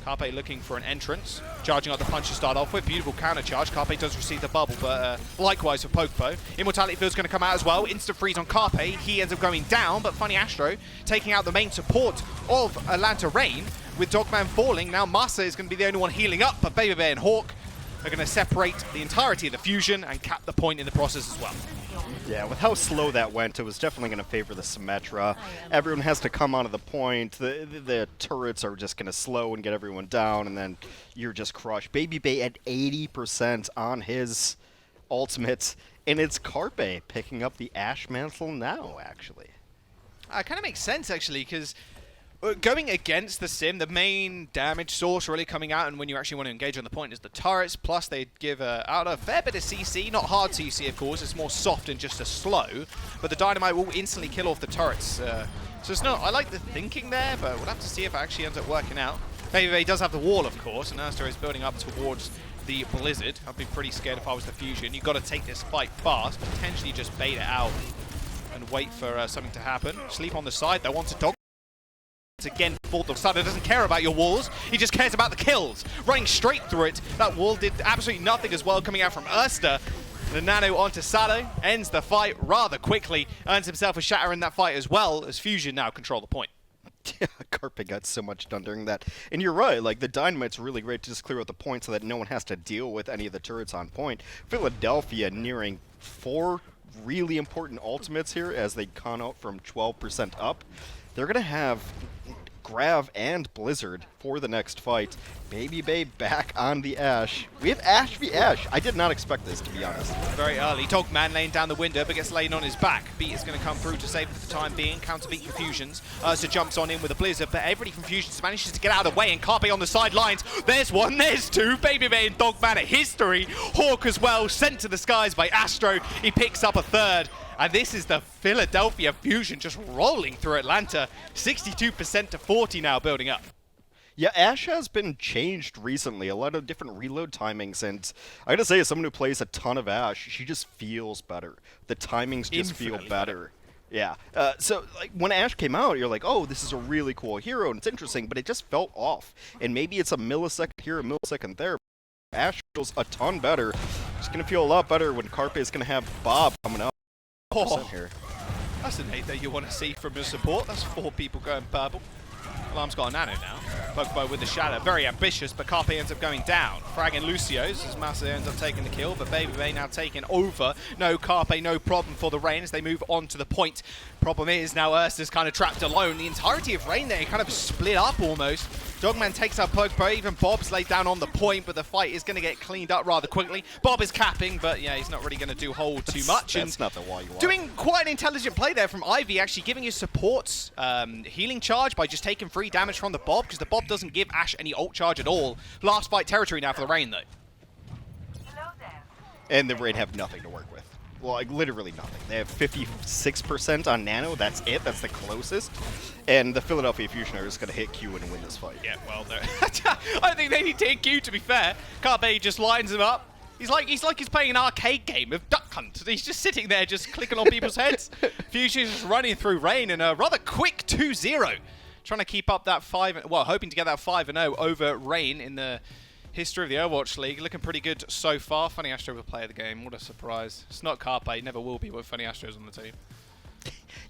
[SPEAKER 9] Carpe looking for an entrance, charging up the punch to start off with. Beautiful counter charge. Carpe does receive the bubble, but likewise for Pokepo. Immortality Field's going to come out as well. Instant freeze on Carpe. He ends up going down, but Funny Astro taking out the main support of Atlanta Rain. With Dogman falling, now Masa is going to be the only one healing up, but Baby Bay and Hawk are going to separate the entirety of the Fusion and cap the point in the process as well.
[SPEAKER 10] Yeah, with how slow that went, it was definitely going to favor the Symmetra. Everyone has to come onto the point. The turrets are just going to slow and get everyone down, and then you're just crushed. Baby Bay at 80% on his ultimate, and it's Carpe picking up the Ash Mantle now, actually.
[SPEAKER 9] It kind of makes sense, actually, because going against the Sim, the main damage source really coming out, and when you actually want to engage on the point, is the turrets. Plus, they give out a fair bit of CC. Not hard CC, of course. It's more soft and just a slow. But the Dynamite will instantly kill off the turrets. So it's not. I like the thinking there, but we'll have to see if it actually ends up working out. Baby does have the wall, of course, and Astor is building up towards the Blizzard. I'd be pretty scared if I was the Fusion. You've got to take this fight fast, potentially just bait it out and wait for something to happen. Sleep on the side. They want to dog. Again, Bulldog Sada doesn't care about your walls, he just cares about the kills. Running straight through it, that wall did absolutely nothing as well, coming out from Ursta. The Nano onto Sado, ends the fight rather quickly, earns himself a shatter in that fight as well, as Fusion now control the point.
[SPEAKER 10] Yeah, Carpe got so much done during that. And you're right, like, the Dynamite's really great to just clear out the point so that no one has to deal with any of the turrets on point. Philadelphia nearing 4 really important ultimates here as they con out from 12% up. They're going to have Grav and Blizzard for the next fight. Baby Bay back on the Ashe. We have Ashe v Ashe. I did not expect this, to be honest.
[SPEAKER 9] Very early. Dogman laying down the window, but gets laid on his back. Beat is going to come through to save it for the time being. Counter beat Confusions. Ursa jumps on in with a Blizzard, but everybody from Fusions manages to get out of the way, and Carpe on the sidelines. There's one, there's two. Baby Bay and Dogman at history. Hawk as well, sent to the skies by Astro. He picks up a third. And this is the Philadelphia Fusion just rolling through Atlanta. 62% to 40 now building up.
[SPEAKER 10] Yeah, Ashe has been changed recently. A lot of different reload timings, and I gotta say, as someone who plays a ton of Ashe, she just feels better. The timings just feel better. Yeah. So, like, when Ashe came out, you're like, oh, this is a really cool hero, and it's interesting, but it just felt off. And maybe it's a millisecond here, a millisecond there. Ashe feels a ton better. It's gonna feel a lot better when Carpe is gonna have Bob coming up. Here.
[SPEAKER 9] That's a nade that you want to see from your support. That's 4 people going purple. Alarm's got a nano now. Pokeball with the shadow. Very ambitious, but Carpe ends up going down. Fragging Lucio's as Massa ends up taking the kill, but Baby Bay now taking over. No Carpe, no problem for the Rain as they move on to the point. Problem is, now Ursa's kind of trapped alone. The entirety of Rain there kind of split up almost. Dogman takes out Pokeball. Even Bob's laid down on the point, but the fight is going to get cleaned up rather quickly. Bob is capping, but yeah, he's not really going to do hold too much.
[SPEAKER 10] That's not the wall you want.
[SPEAKER 9] Doing quite an intelligent play there from Ivy, actually giving his supports healing charge by just taking free damage from the Bob, because the Bob doesn't give Ashe any ult charge at all. Last fight territory now for the Rain, though.
[SPEAKER 10] And the Rain have nothing to work with. Well, like, literally nothing. They have 56% on Nano. That's it. That's the closest. And the Philadelphia Fusion are just going to hit Q and win this fight.
[SPEAKER 9] Yeah, well, I think they need to hit Q, to be fair. Carpe just lines him up. He's like he's playing an arcade game of Duck Hunt. He's just sitting there just clicking on people's heads. Fusion's just running through Rain in a rather quick 2-0. Trying to keep up that hoping to get that 5-0 over Rain in the history of the Overwatch League. Looking pretty good so far. Funny Astro will play of the game. What a surprise. It's not Carpe. Never will be with Funny Astros on the team.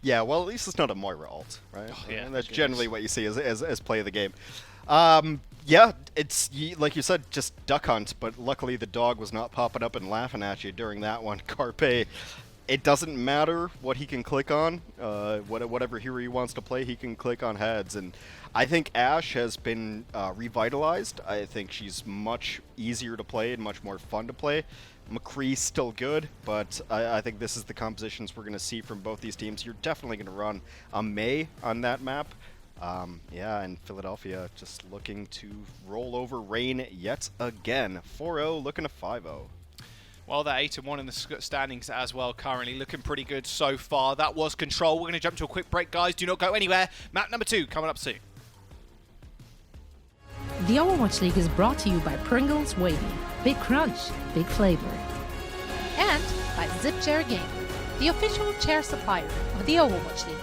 [SPEAKER 10] Yeah, well, at least it's not a Moira ult, right?
[SPEAKER 9] Oh, yeah,
[SPEAKER 10] and that's generally what you see as play of the game. Yeah, it's, like you said, just Duck Hunt, but luckily the dog was not popping up and laughing at you during that one. Carpe, it doesn't matter what he can click on, whatever hero he wants to play, he can click on heads. And I think Ashe has been revitalized. I think she's much easier to play and much more fun to play. McCree's still good, but I think this is the compositions we're going to see from both these teams. You're definitely going to run a May on that map. Yeah, and Philadelphia just looking to roll over Rain yet again. 4-0, looking to 5-0.
[SPEAKER 9] Well, they're 8-1 in the standings as well currently. Looking pretty good so far. That was Control. We're going to jump to a quick break, guys. Do not go anywhere. Map number 2 coming up soon.
[SPEAKER 3] The Overwatch League is brought to you by Pringles Wavy. Big crunch, big flavor. And by Zip Chair Gaming, the official chair supplier of the Overwatch League.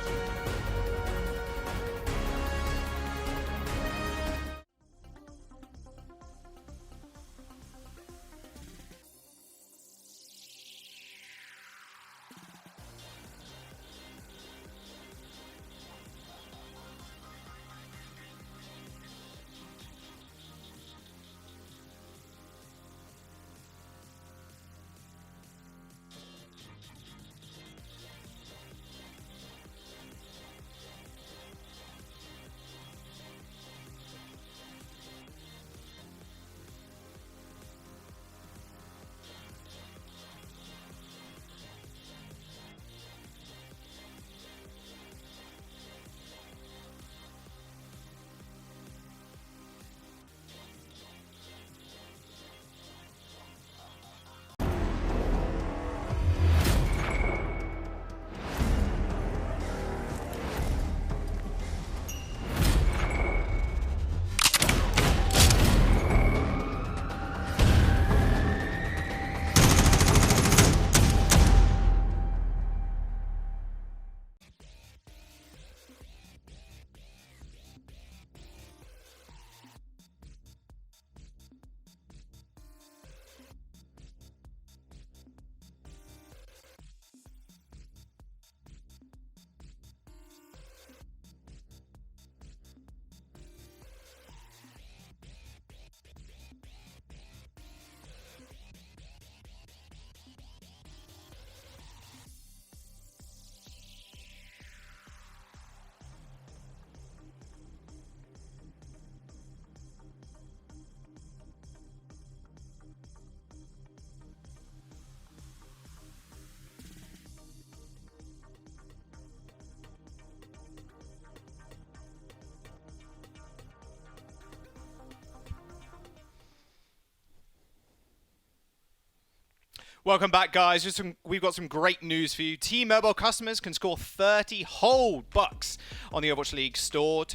[SPEAKER 9] Welcome back, guys. We've got some great news for you. T-Mobile customers can score 30 whole bucks on the Overwatch League store.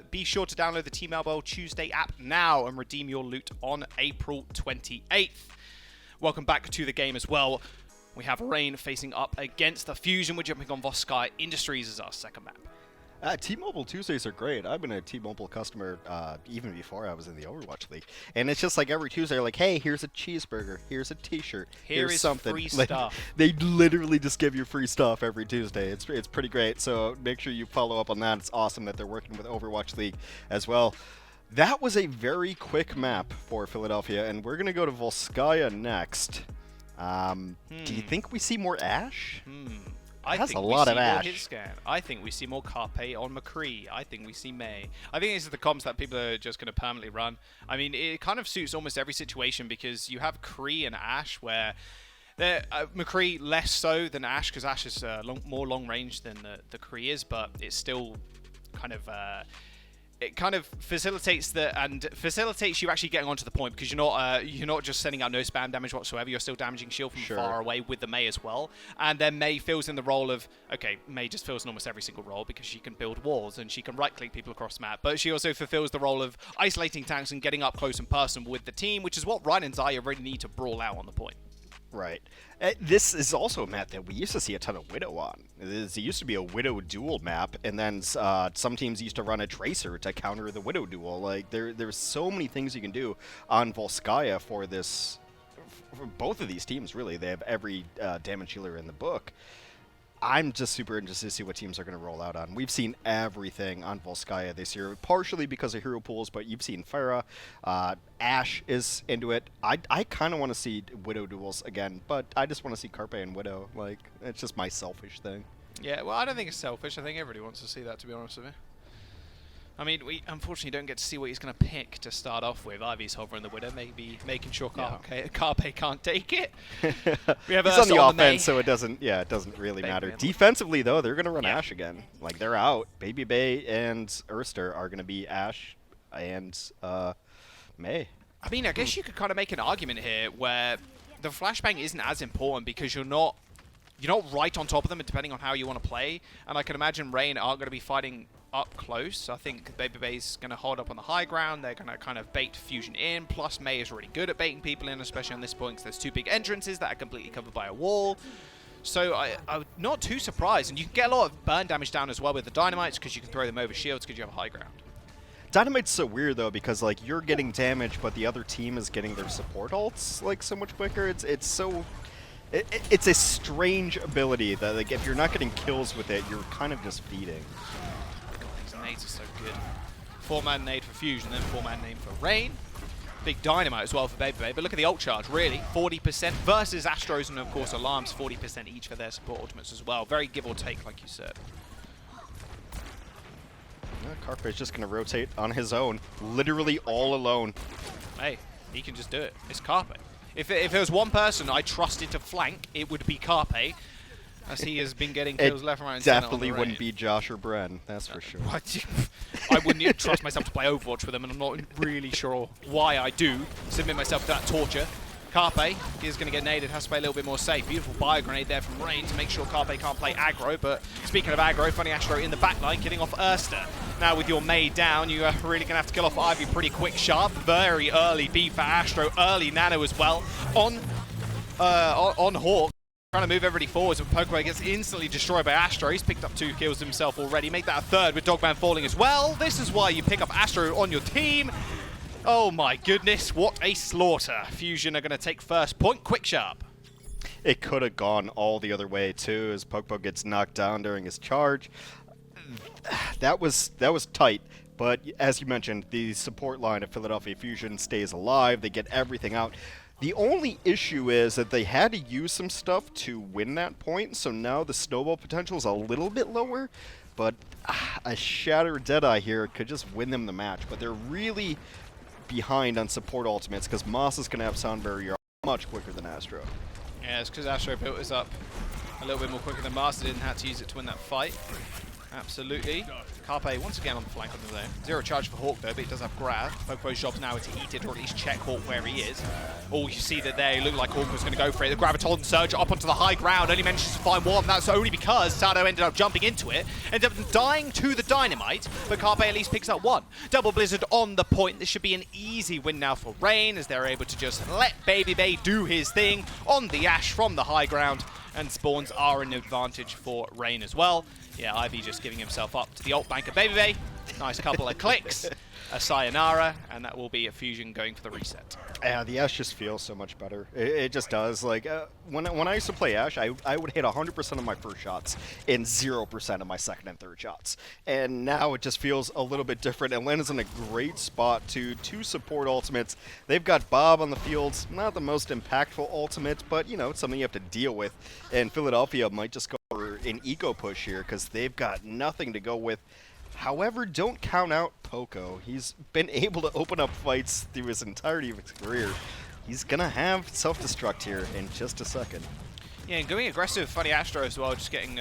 [SPEAKER 9] Be sure to download the T-Mobile Tuesday app now and redeem your loot on April 28th. Welcome back to the game as well. We have Rain facing up against the Fusion. We're jumping on Voskai Industries as our second map.
[SPEAKER 10] T-Mobile Tuesdays are great. I've been a T-Mobile customer even before I was in the Overwatch League. And it's just like every Tuesday, like, hey, here's a cheeseburger, here's a t-shirt, here's something.
[SPEAKER 9] Free
[SPEAKER 10] like,
[SPEAKER 9] stuff.
[SPEAKER 10] They literally just give you free stuff every Tuesday. It's pretty great. So make sure you follow up on that. It's awesome that they're working with Overwatch League as well. That was a very quick map for Philadelphia, and we're going to go to Volskaya next. Do you think we see more Ash?
[SPEAKER 9] I
[SPEAKER 10] That's
[SPEAKER 9] think
[SPEAKER 10] a lot
[SPEAKER 9] we
[SPEAKER 10] of
[SPEAKER 9] see more
[SPEAKER 10] Ash.
[SPEAKER 9] hit scan. I think we see more Carpe on McCree. I think we see May. I think these are the comps that people are just going to permanently run. I mean, it kind of suits almost every situation because you have Kree and Ash where McCree less so than Ash because Ash is more long range than the Kree is, but it's still kind of... it kind of facilitates you actually getting onto the point because you're not just sending out no spam damage whatsoever. You're still damaging shield from far away with the May as well. And then May fills in the role of May just fills in almost every single role because she can build walls and she can right click people across the map. But she also fulfills the role of isolating tanks and getting up close and personal with the team, which is what Ryan and Zaya really need to brawl out on the point.
[SPEAKER 10] Right. This is also a map that we used to see a ton of Widow on. It used to be a Widow duel map, and then some teams used to run a Tracer to counter the Widow duel. Like there's so many things you can do on Volskaya for this. For both of these teams, really, they have every damage healer in the book. I'm just super interested to see what teams are going to roll out on. We've seen everything on Volskaya this year, partially because of hero pools, but you've seen Pharah. Ash is into it. I kind of want to see Widow duels again, but I just want to see Carpe and Widow. Like, it's just my selfish thing.
[SPEAKER 9] Yeah, well, I don't think it's selfish. I think everybody wants to see that, to be honest with you. I mean, we unfortunately don't get to see what he's going to pick to start off with. Ivy's hovering the Widow, maybe making sure Carpe can't take it. We have
[SPEAKER 10] he's on the offense, so it doesn't really matter. Defensively, though, they're going to run Ash again. Like, they're out. Baby Bay and Erster are going to be Ash and May.
[SPEAKER 9] I mean, I guess you could kind of make an argument here where the flashbang isn't as important because you're not right on top of them, depending on how you want to play. And I can imagine Rain aren't going to be fighting up close. I think Baby Bay's going to hold up on the high ground. They're going to kind of bait Fusion in. Plus, May is really good at baiting people in, especially on this point because there's two big entrances that are completely covered by a wall. So I'm not too surprised. And you can get a lot of burn damage down as well with the Dynamites because you can throw them over shields because you have a high ground.
[SPEAKER 10] Dynamite's so weird, though, because, like, you're getting damage, but the other team is getting their support ults, like, so much quicker. It's so... It's a strange ability that, like, if you're not getting kills with it, you're kind of just feeding.
[SPEAKER 9] These nades are so good. 4-man nade for Fusion, then 4-man nade for Rain. Big dynamite as well for Baby Bay. But look at the ult charge, really. 40% versus Astros and, of course, Alarms, 40% each for their support ultimates as well. Very give or take, like you said.
[SPEAKER 10] Carpe is just going to rotate on his own, literally all alone.
[SPEAKER 9] Hey, he can just do it. It's Carpe. If there was one person I trusted to flank, it would be Carpe, as he has been getting kills left, right, and center.
[SPEAKER 10] Definitely wouldn't be Josh or Bren, that's for sure.
[SPEAKER 9] I wouldn't even trust myself to play Overwatch with them, and I'm not really sure why I do submit myself to that torture. Carpe is going to get naded, has to play a little bit more safe. Beautiful bio grenade there from Rain to make sure Carpe can't play aggro. But speaking of aggro, Funny Astro in the backline, getting off Erster. Now with your May down, you are really going to have to kill off Ivy pretty quick, sharp. Very early B for Astro, early Nano as well. On Hawk, trying to move everybody forwards, but Pokemon gets instantly destroyed by Astro. He's picked up 2 kills himself already. Make that a 3rd with Dogman falling as well. This is why you pick up Astro on your team. Oh my goodness, what a slaughter. Fusion are going to take first point, quick sharp.
[SPEAKER 10] It could have gone all the other way too, as Pokepo gets knocked down during his charge. That was tight, but as you mentioned, the support line of Philadelphia Fusion stays alive. They get everything out. The only issue is that they had to use some stuff to win that point, so now the snowball potential is a little bit lower, but a Shattered Deadeye here could just win them the match, but they're really behind on support ultimates because Moss is going to have Sound Barrier much quicker than Astro.
[SPEAKER 9] Yeah, it's because Astro built his up a little bit more quicker than Master didn't have to use it to win that fight. Absolutely. Carpe once again on the flank on the lane. Zero charge for Hawk though, but he does have grab. Popo's job's now to eat it, or at least check Hawk where he is. Oh, you see that there, it looked like Hawk was going to go for it. The Graviton Surge up onto the high ground, only manages to find one. That's only because Sado ended up jumping into it, ended up dying to the Dynamite, but Carpe at least picks up one. Double Blizzard on the point. This should be an easy win now for Rain, as they're able to just let Baby Bay do his thing on the Ashe from the high ground, and spawns are an advantage for Rain as well. Yeah, Ivy just giving himself up to the ult bank of Baby Bay. Nice couple of clicks, a sayonara, and that will be a Fusion going for the reset.
[SPEAKER 10] Yeah, the Ashe just feels so much better. It just does. Like, when I used to play Ashe, I would hit 100% of my first shots and 0% of my second and third shots. And now it just feels a little bit different. Atlanta's in a great spot to support ultimates. They've got Bob on the field. Not the most impactful ultimate, but, you know, it's something you have to deal with. And Philadelphia might just go for an eco push here because they've got nothing to go with. However, don't count out Poco. He's been able to open up fights through his entirety of his career. He's going to have self-destruct here in just a second.
[SPEAKER 9] Yeah, and going aggressive, Funny Astro as well, just getting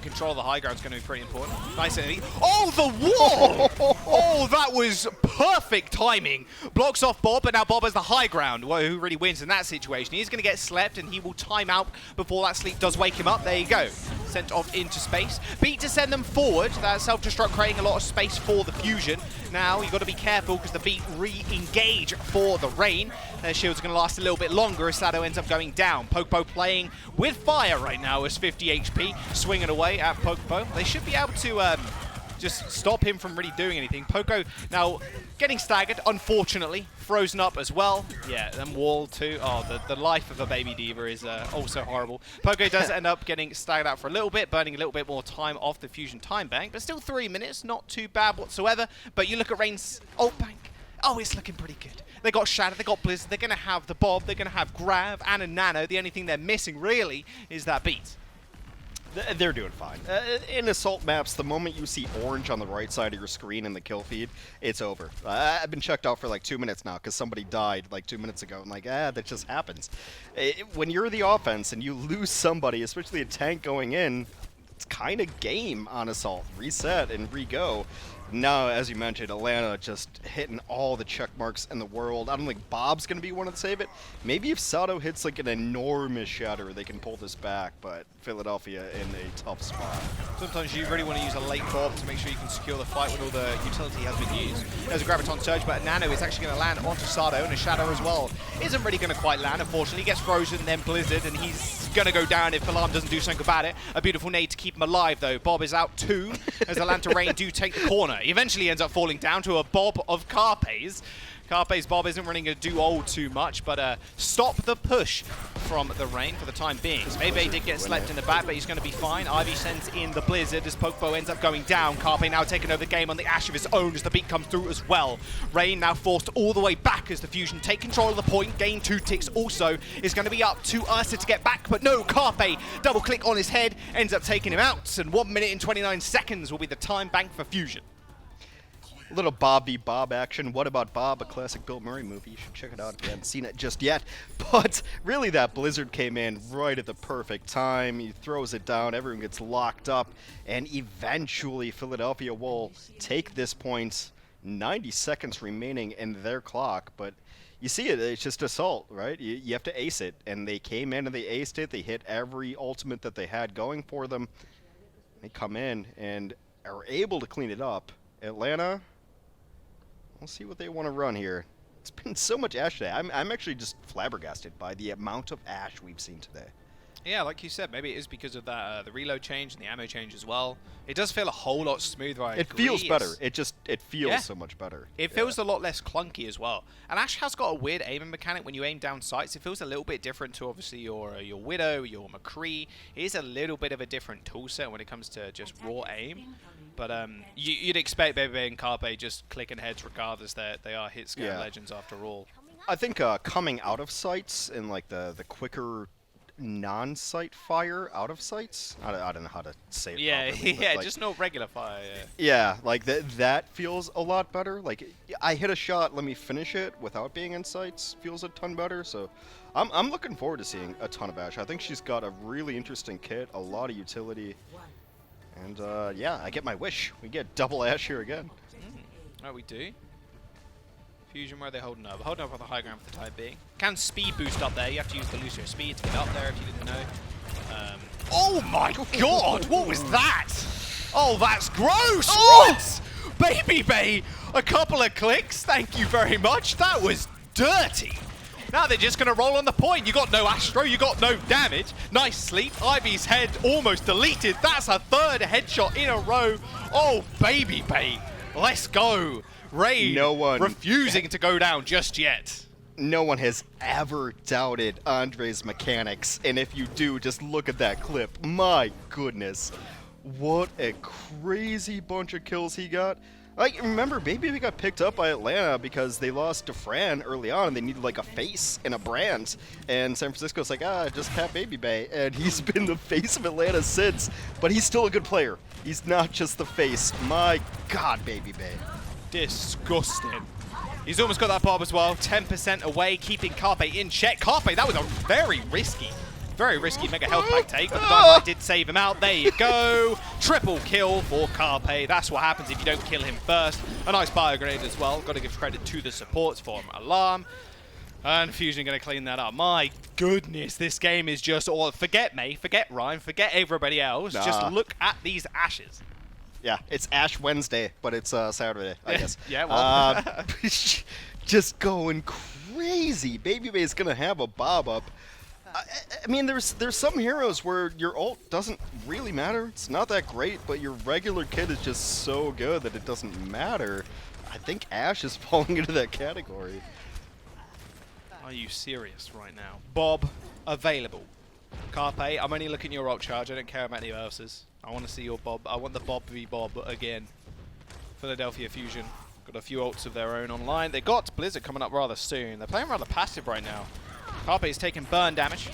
[SPEAKER 9] control of the high ground is going to be pretty important. Nice and oh, the wall! Oh, that was perfect timing. Blocks off Bob, but now Bob has the high ground. Well, who really wins in that situation? He's going to get slept, and he will time out before that sleep does wake him up. There you go. Sent off into space. Beat to send them forward. That self-destruct creating a lot of space for the Fusion. Now, you've got to be careful because the Beat re-engage for the Rain. Their shield's going to last a little bit longer as Sado ends up going down. Popo playing with fire right now as 50 HP, swinging away at Popo. They should be able to just stop him from really doing anything. Poco now getting staggered, unfortunately. Frozen up as well. Yeah, and wall too. Oh, the life of a baby diva is also horrible. Poco does end up getting staggered out for a little bit, burning a little bit more time off the Fusion time bank, but still 3 minutes, not too bad whatsoever. But you look at Rain's ult bank. Oh, it's looking pretty good. They got Shadow, they got Blizzard, they're going to have the Bob, they're going to have Grav and a Nano. The only thing they're missing, really, is that beat.
[SPEAKER 10] They're doing fine. In assault maps, the moment you see orange on the right side of your screen in the kill feed, it's over. I've been checked out for like 2 minutes now because somebody died like 2 minutes ago. I'm like, that just happens. When you're the offense and you lose somebody, especially a tank going in, it's kind of game on assault. Reset and re-go. Now, as you mentioned, Atlanta just hitting all the check marks in the world. I don't think Bob's going to be one to save it. Maybe if Sato hits like an enormous shatter, they can pull this back, but Philadelphia in a tough spot.
[SPEAKER 9] Sometimes you really want to use a late Bob to make sure you can secure the fight when all the utility has been used. There's a Graviton Surge, but Nano is actually going to land onto Sato, and a Shadow as well isn't really going to quite land, unfortunately. He gets frozen, then Blizzard, and he's going to go down if Alarm doesn't do something about it. A beautiful nade to keep him alive, though. Bob is out too, as Atlanta Rain do take the corner. He eventually ends up falling down to a Bob of Carpe's. Carpe's Bob isn't really going to do all too much, but stop the push from the Rain for the time being. Maybe did get slept in the back, but he's going to be fine. Ivy sends in the Blizzard as Pokepo ends up going down. Carpe now taking over the game on the Ashe of his own as the beat comes through as well. Rain now forced all the way back as the Fusion take control of the point. Gain 2 ticks also is going to be up to Ursa to get back, but no, Carpe double click on his head, ends up taking him out, and 1 minute and 29 seconds will be the time bank for Fusion.
[SPEAKER 10] A little Bob v. Bob action. What About Bob? A classic Bill Murray movie. You should check it out if you haven't seen it just yet. But really that Blizzard came in right at the perfect time. He throws it down. Everyone gets locked up. And eventually Philadelphia will take this point. 90 seconds remaining in their clock. But you see it. It's just assault, right? You have to ace it. And they came in and they aced it. They hit every ultimate that they had going for them. They come in and are able to clean it up. Atlanta... We'll see what they want to run here. It's been so much Ashe today. I'm actually just flabbergasted by the amount of Ashe we've seen today.
[SPEAKER 9] Yeah, like you said, maybe it is because of that the reload change and the ammo change as well. It does feel a whole lot smoother.
[SPEAKER 10] It feels better. It feels so much better.
[SPEAKER 9] It feels a lot less clunky as well. And Ashe has got a weird aiming mechanic when you aim down sights. It feels a little bit different to obviously your Widow, your McCree. It is a little bit of a different toolset when it comes to just raw aim. But you'd expect Baby and Carpe just clicking heads regardless. They are hit scan legends after all.
[SPEAKER 10] I think coming out of sights and like the quicker non-sight fire out of sights. I don't know how to say it.
[SPEAKER 9] Yeah,
[SPEAKER 10] properly,
[SPEAKER 9] yeah,
[SPEAKER 10] like,
[SPEAKER 9] just no regular fire.
[SPEAKER 10] Yeah, like that feels a lot better. Like I hit a shot, let me finish it without being in sights. Feels a ton better. So I'm looking forward to seeing a ton of Ashe. I think she's got a really interesting kit, a lot of utility. And yeah, I get my wish. We get double Ash here again.
[SPEAKER 9] Oh, we do. Fusion, where are they holding up? Holding up on the high ground for the time being. Can speed boost up there. You have to use the Lucio speed to get up there if you didn't know. Oh my god! What was that? Oh, that's gross! What? Baby Bay! A couple of clicks, thank you very much. That was dirty. Now they're just going to roll on the point. You got no Astro, you got no damage. Nice sleep. Ivy's head almost deleted. That's a third headshot in a row. Oh, Baby Bay. Let's go. Raid refusing to go down just yet.
[SPEAKER 10] No one has ever doubted Andre's mechanics, and if you do, just look at that clip. My goodness. What a crazy bunch of kills he got. Like, remember, Baby Bay got picked up by Atlanta because they lost to Fran early on, and they needed, like, a face and a brand. And San Francisco's like, just cap Baby Bay. And he's been the face of Atlanta since. But he's still a good player. He's not just the face. My God, Baby Bay.
[SPEAKER 9] Disgusting. He's almost got that bob as well. 10% away, keeping Carpe in check. Carpe, that was a very risky mega health pack take, but the Dynamite did save him out. There you go. Triple kill for Carpe. That's what happens if you don't kill him first. A nice bio grenade as well. Got to give credit to the supports for Alarm. And Fusion going to clean that up. My goodness, this game is just all... Forget May, forget Ryan, forget everybody else. Just look at these ashes.
[SPEAKER 10] Yeah, it's Ash Wednesday, but it's Saturday, I guess.
[SPEAKER 9] Yeah, well...
[SPEAKER 10] just going crazy. Baby Bay's going to have a bob up. I mean, there's some heroes where your ult doesn't really matter. It's not that great, but your regular kit is just so good that it doesn't matter. I think Ash is falling into that category.
[SPEAKER 9] Are you serious right now? Bob available. Carpe, I'm only looking at your ult charge. I don't care about anyone else's. I want to see your Bob. I want the Bob v Bob again. Philadelphia Fusion. Got a few ults of their own online. They got Blizzard coming up rather soon. They're playing rather passive right now. Carpe is taking burn damage.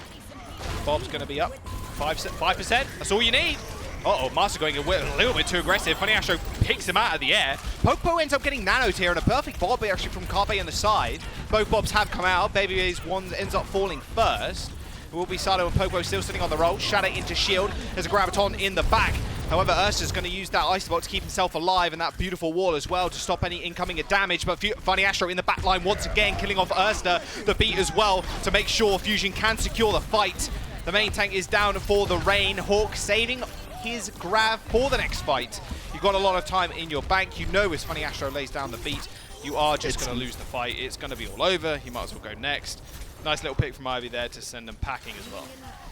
[SPEAKER 9] Bob's going to be up. 5%. That's all you need. Uh-oh, Master going a little bit too aggressive. Funny Astro picks him out of the air. Popo ends up getting nanoed here, and a perfect Bob actually from Carpe on the side. Both Bobs have come out. Baby Bay's one ends up falling first. It will be Sado and Popo still sitting on the roll. Shadow into shield. There's a Graviton in the back. However, Ursa's going to use that Ice Bot to keep himself alive and that beautiful wall as well to stop any incoming damage. But Funny Astro in the back line once again, killing off Ursa, the beat as well, to make sure Fusion can secure the fight. The main tank is down for the Rain. Hawk saving his Grav for the next fight. You've got a lot of time in your bank. You know as Funny Astro lays down the beat, you are just going to lose the fight. It's going to be all over. You might as well go next. Nice little pick from Ivy there to send them packing as well.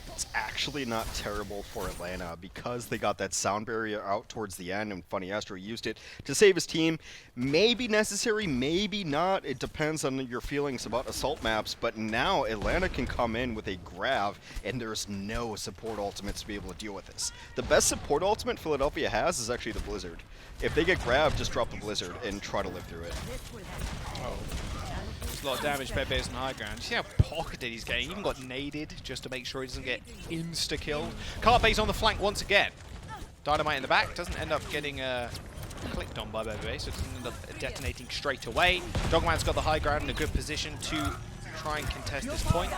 [SPEAKER 10] It's actually not terrible for Atlanta because they got that sound barrier out towards the end and Funny Astro used it to save his team. Maybe necessary, maybe not. It depends on your feelings about assault maps, but now Atlanta can come in with a Grav and there's no support ultimates to be able to deal with this. The best support ultimate Philadelphia has is actually the Blizzard. If they get Grav, just drop the Blizzard and try to live through it.
[SPEAKER 9] Oh. A lot of damage by base on high ground. You see how pocketed he's getting? He even got naded just to make sure he doesn't get insta-killed. Carpe's on the flank once again. Dynamite in the back. Doesn't end up getting clicked on by Baby, so it doesn't end up detonating straight away. Dogman's got the high ground in a good position to try and contest this point.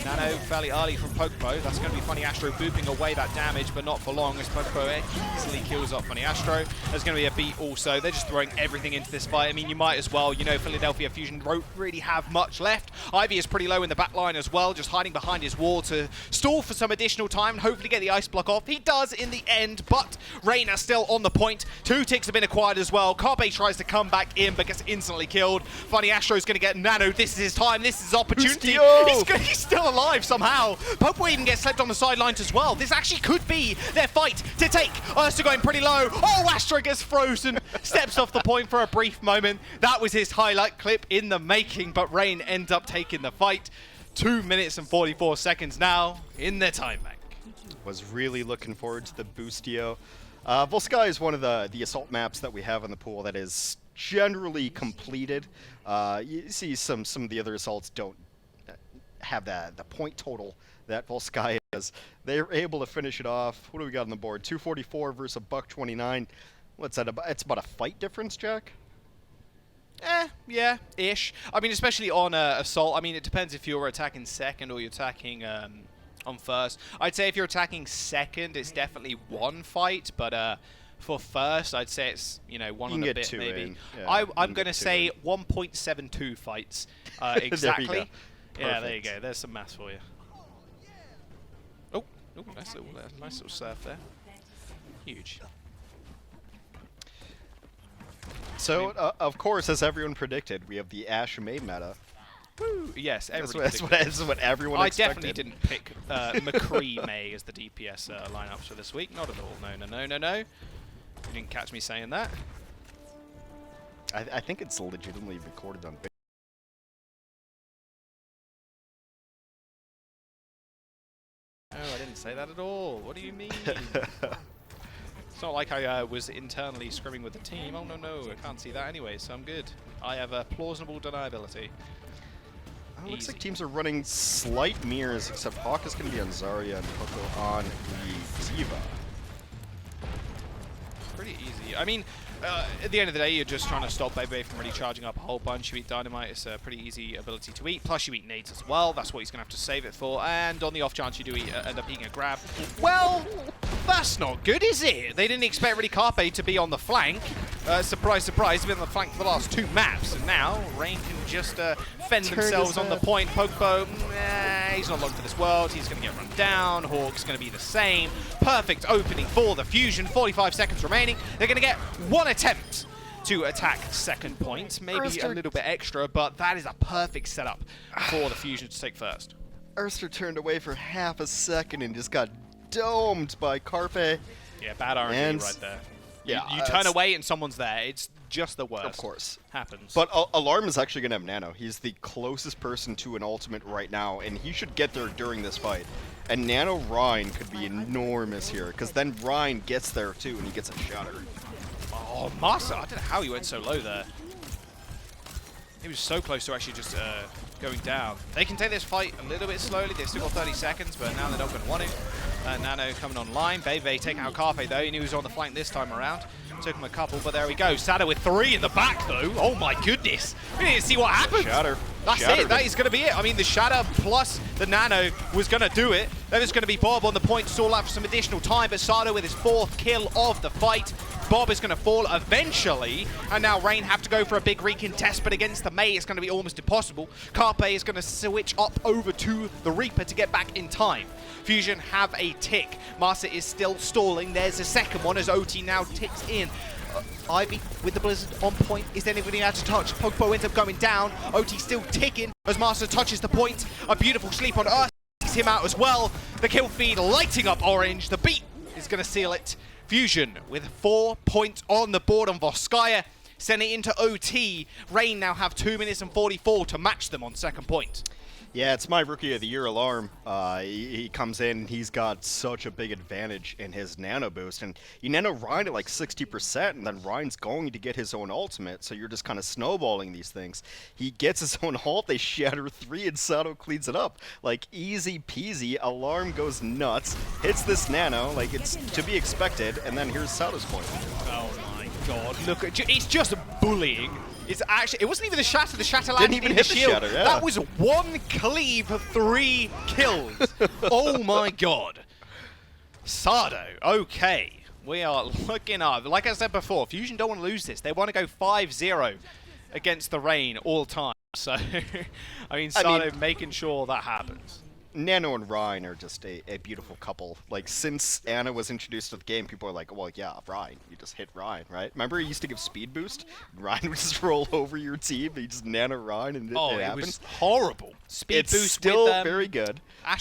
[SPEAKER 9] Nano fairly early from Pokepo. That's going to be Funny Astro booping away that damage, but not for long as Pokepo easily kills off Funny Astro. There's going to be a beat also. They're just throwing everything into this fight. I mean, you might as well. You know, Philadelphia Fusion don't really have much left. Ivy is pretty low in the back line as well, just hiding behind his wall to stall for some additional time and hopefully get the ice block off. He does in the end, but Reina still on the point. 2 ticks have been acquired as well. Carpe tries to come back in, but gets instantly killed. Funny Astro's going to get nanoed. This is his time. This is his opportunity. He's still alive somehow. Popo even gets slept on the sidelines as well. This actually could be their fight to take. Ursa going pretty low. Oh, Astro gets frozen. Steps off the point for a brief moment. That was his highlight clip in the making, but Rain ends up taking the fight. 2 minutes and 44 seconds now in their time bank.
[SPEAKER 10] Was really looking forward to the Boostio. Volsky is one of the assault maps that we have in the pool that is generally completed. You see some of the other assaults don't have the point total that Volsky has. They're able to finish it off. What do we got on the board? 244 versus a $129. What's that about? It's about a fight difference, Jack?
[SPEAKER 9] Yeah, ish. I mean, especially on assault. I mean, it depends if you're attacking second or you're attacking on first. I'd say if you're attacking second, it's definitely one fight, but for first, I'd say it's, you know, one and a bit maybe. Yeah, I'm going to say 1.72 fights exactly. Yeah, there you go. There's some maths for you. Oh, nice little surf there. Huge.
[SPEAKER 10] So, of course, as everyone predicted, we have the Ashe May meta.
[SPEAKER 9] Woo! Yes,
[SPEAKER 10] that's what everyone expected.
[SPEAKER 9] I definitely didn't pick McCree May as the DPS lineups for this week. Not at all. No. You didn't catch me saying that.
[SPEAKER 10] I think it's legitimately recorded on.
[SPEAKER 9] No, I didn't say that at all. What do you mean? It's not like I was internally scrimming with the team. Oh, no. I can't see that anyway, so I'm good. I have a plausible deniability.
[SPEAKER 10] It looks like teams are running slight mirrors, except Hawk is going to be on Zarya and Coco on the Diva.
[SPEAKER 9] Pretty easy. I mean, at the end of the day, you're just trying to stop Bebe from really charging up a whole bunch. You eat Dynamite, it's a pretty easy ability to eat. Plus, you eat nades as well. That's what he's going to have to save it for. And on the off chance you do end up eating a grab, well, that's not good, is it? They didn't expect really Carpe to be on the flank. Surprise, surprise, been on the flank for the last 2 maps. And now, Rain can just fend themselves on the point. Pokebo, he's not long for this world. He's going to get run down. Hawk's going to be the same. Perfect opening for the Fusion. 45 seconds remaining. They're going to get 1 attempt to attack second point. Maybe a little bit extra, but that is a perfect setup for the Fusion to take first.
[SPEAKER 10] Erster turned away for half a second and just got domed by Carpe.
[SPEAKER 9] Yeah, bad RNG right there. Yeah, you turn away and someone's there. It's just the worst.
[SPEAKER 10] Of course.
[SPEAKER 9] Happens.
[SPEAKER 10] But Alarm is actually going to have Nano. He's the closest person to an ultimate right now, and he should get there during this fight. And Nano Rhine could be enormous here, because then Rhine gets there too, and he gets a shatter.
[SPEAKER 9] Oh, Masa, I don't know how he went so low there. He was so close to actually just going down. They can take this fight a little bit slowly. They've still got 30 seconds, but now they're not going to want to. Nano coming online. Bebe taking out Carpe, though. He knew he was on the flank this time around. Took him a couple, but there we go. Sada with 3 in the back, though. Oh, my goodness. We didn't see what happened.
[SPEAKER 10] Shatter.
[SPEAKER 9] That's it. That is going to be it. I mean, the Shatter plus the Nano was going to do it. Then it's going to be Bob on the point, stall out for some additional time, but Sada with his 4th kill of the fight. Bob is going to fall eventually, and now Rain have to go for a big recontest, but against the May, it's going to be almost impossible. Carpe is going to switch up over to the Reaper to get back in time. Fusion have a tick. Masa is still stalling. There's a second one as OT now ticks in. Ivy with the Blizzard on point. Is there anybody out to touch? Pokebo ends up going down. OT still ticking as Masa touches the point. A beautiful sleep on Earth takes him out as well. The kill feed lighting up orange. The beat is going to seal it. Fusion with 4 points on the board on Voskaya. Sending it into OT. Rain now have 2 minutes and 44 to match them on second point.
[SPEAKER 10] Yeah, it's my Rookie of the Year Alarm. He comes in and he's got such a big advantage in his nano boost. And you nano Rhine at like 60%, and then Rhine's going to get his own ultimate, so you're just kind of snowballing these things. He gets his own ult, they shatter 3, and Sato cleans it up. Like, easy peasy, Alarm goes nuts, hits this nano, like it's to be expected, and then here's Sato's point.
[SPEAKER 9] Oh my god, look at it's just bullying. It's actually, it wasn't even the shatter landed
[SPEAKER 10] Didn't even
[SPEAKER 9] in
[SPEAKER 10] hit
[SPEAKER 9] the shield.
[SPEAKER 10] Shatter, yeah.
[SPEAKER 9] That was 1 cleave for 3 kills. Oh my god. Sado, okay. We are looking up. Like I said before, Fusion don't want to lose this. They want to go 5-0 against the Rain all time. So, I mean, Sado making sure that happens.
[SPEAKER 10] Nano and Rhine are just a beautiful couple. Like, since Anna was introduced to the game, people are like, well, yeah, Rhine. You just hit Rhine, right? Remember he used to give speed boost? Rhine would just roll over your team, but you just nano Rhine, and it happened.
[SPEAKER 9] Was horrible. Speed boost
[SPEAKER 10] still
[SPEAKER 9] with,
[SPEAKER 10] very good.
[SPEAKER 9] Not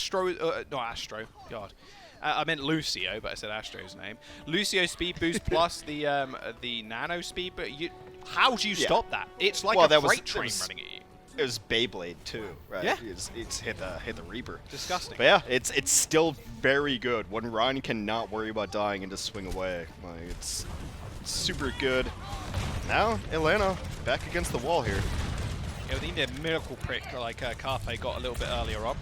[SPEAKER 9] Astro, God. I meant Lucio, but I said Astro's name. Lucio speed boost plus the nano speed, but how do you stop that? It's like a freight train running at you.
[SPEAKER 10] It was Beyblade too, right?
[SPEAKER 9] Yeah.
[SPEAKER 10] It's hit the Reaper.
[SPEAKER 9] Disgusting.
[SPEAKER 10] But yeah, it's still very good. When Ryan cannot worry about dying and just swing away. Like, it's super good. Now, Atlanta back against the wall here.
[SPEAKER 9] Yeah, we need a miracle prick like Carpe got a little bit earlier on.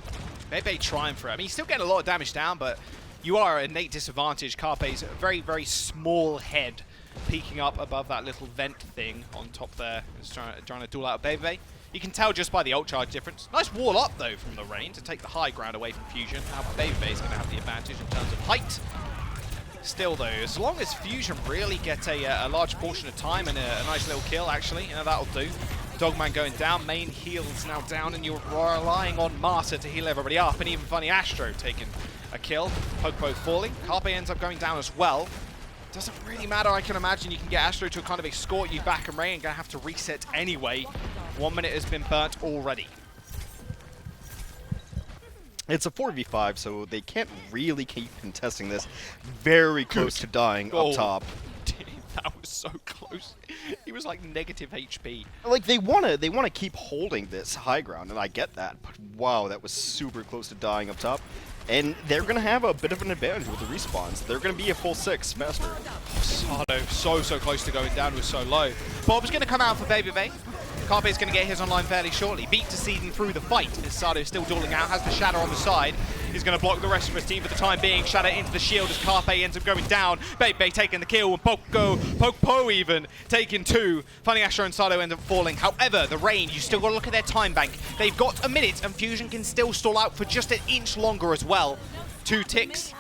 [SPEAKER 9] Maybe trying for it. I mean, he's still getting a lot of damage down, but you are at innate disadvantage. Carpe's very, very small head peeking up above that little vent thing on top there. He's trying to duel out Bebe. You can tell just by the ult charge difference. Nice wall up, though, from the Rain to take the high ground away from Fusion. Now Baby is going to have the advantage in terms of height. Still, though, as long as Fusion really get a large portion of time and a nice little kill, actually, that'll do. Dogman going down, main heals now down, and you're relying on Martyr to heal everybody up, and even Funny Astro taking a kill. Pokepo falling. Carpe ends up going down as well. Doesn't really matter, I can imagine you can get Astro to kind of escort you back, and Rain going to have to reset anyway. 1 minute has been burnt already.
[SPEAKER 10] It's a 4v5, so they can't really keep contesting this. Very close to dying up top.
[SPEAKER 9] That was so close. He was like negative HP.
[SPEAKER 10] Like they wanna keep holding this high ground, and I get that. But wow, that was super close to dying up top. And they're gonna have a bit of an advantage with the respawns. They're gonna be a full 6 master.
[SPEAKER 9] Sado so close to going down, was so low. Bob's gonna come out for Baby Bay. Carpe's going to get his online fairly shortly. Beat to Seeding through the fight as Sado still dueling out, has the Shadow on the side. He's going to block the rest of his team for the time being. Shadow into the shield as Carpe ends up going down. Baby taking the kill, and Pokepo even taking 2. Funny Astro and Sado end up falling. However, the Rain, you still got to look at their time bank. They've got a minute, and Fusion can still stall out for just an inch longer as well. 2 ticks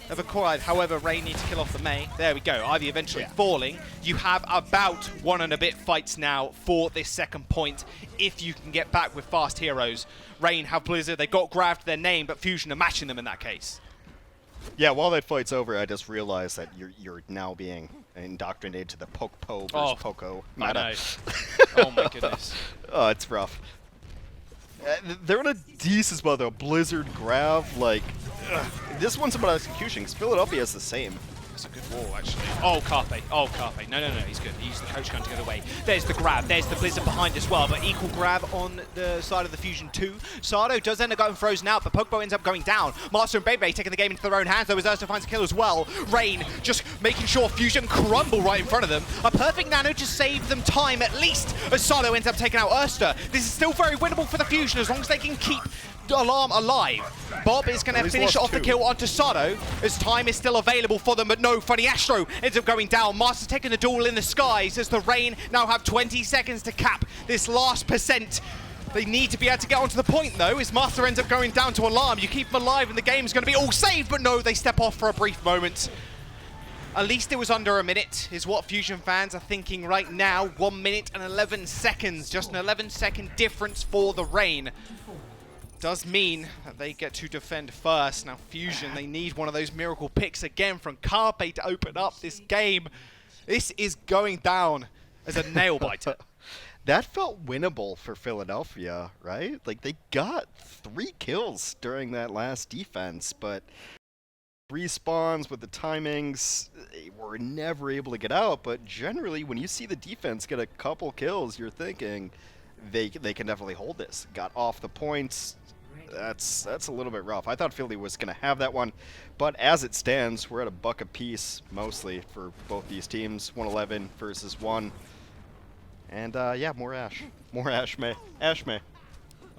[SPEAKER 9] have acquired. However, Rain needs to kill off the May. There we go. Ivy eventually falling. You have about 1 and a bit fights now for this second point if you can get back with fast heroes. Rain have Blizzard. They got grabbed their name, but Fusion are matching them in that case.
[SPEAKER 10] Yeah, while that fight's over, I just realized that you're now being indoctrinated to the Pokepo versus Poco meta.
[SPEAKER 9] Oh my goodness.
[SPEAKER 10] Oh, it's rough. They're in a decent spot though. Blizzard, Grav, like... This one's about execution, because Philadelphia is the same.
[SPEAKER 9] That's a good wall, actually. Oh, Carpe. Oh, Carpe. No, he's good. He's the coach gun to get away. There's the grab. There's the Blizzard behind as well, but equal grab on the side of the Fusion 2. Sado does end up getting frozen out, but Pokebo ends up going down. Master and Bebe taking the game into their own hands, though, as Ursa finds a kill as well. Rain just making sure Fusion crumble right in front of them. A perfect nano to save them time, at least, as Sado ends up taking out Ursa. This is still very winnable for the Fusion, as long as they can keep Alarm alive. Bob is going to finish off the kill onto Sado as time is still available for them, but no, Funny Astro ends up going down. Master's taking the duel in the skies as the Rain now have 20 seconds to cap this last percent. They need to be able to get onto the point though, as Master ends up going down to Alarm. You keep them alive and the game's going to be all saved, but no, they step off for a brief moment. At least it was under a minute, is what Fusion fans are thinking right now. 1 minute and 11 seconds, just an 11-second difference for the Rain. Does mean that they get to defend first. Now Fusion, they need one of those miracle picks again from Carpe to open up this game. This is going down as a nail biter.
[SPEAKER 10] That felt winnable for Philadelphia, right? Like they got 3 kills during that last defense, but respawns with the timings, they were never able to get out. But generally, when you see the defense get a couple kills, you're thinking they can definitely hold this. Got off the points. That's a little bit rough. I thought Philly was going to have that one, but as it stands, we're at a buck apiece mostly for both these teams. 111 versus 1. And yeah, more Ash. More Ash May. Ash May.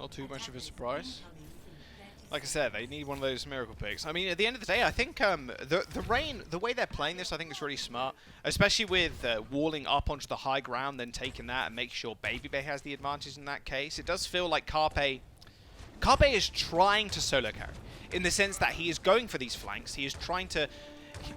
[SPEAKER 9] Not too much of a surprise. Like I said, they need one of those miracle picks. I mean, at the end of the day, I think the Rain, the way they're playing this, I think is really smart. Especially with walling up onto the high ground, then taking that and make sure Baby Bay has the advantage in that case. It does feel like Carpe is trying to solo carry, in the sense that he is going for these flanks. He is trying to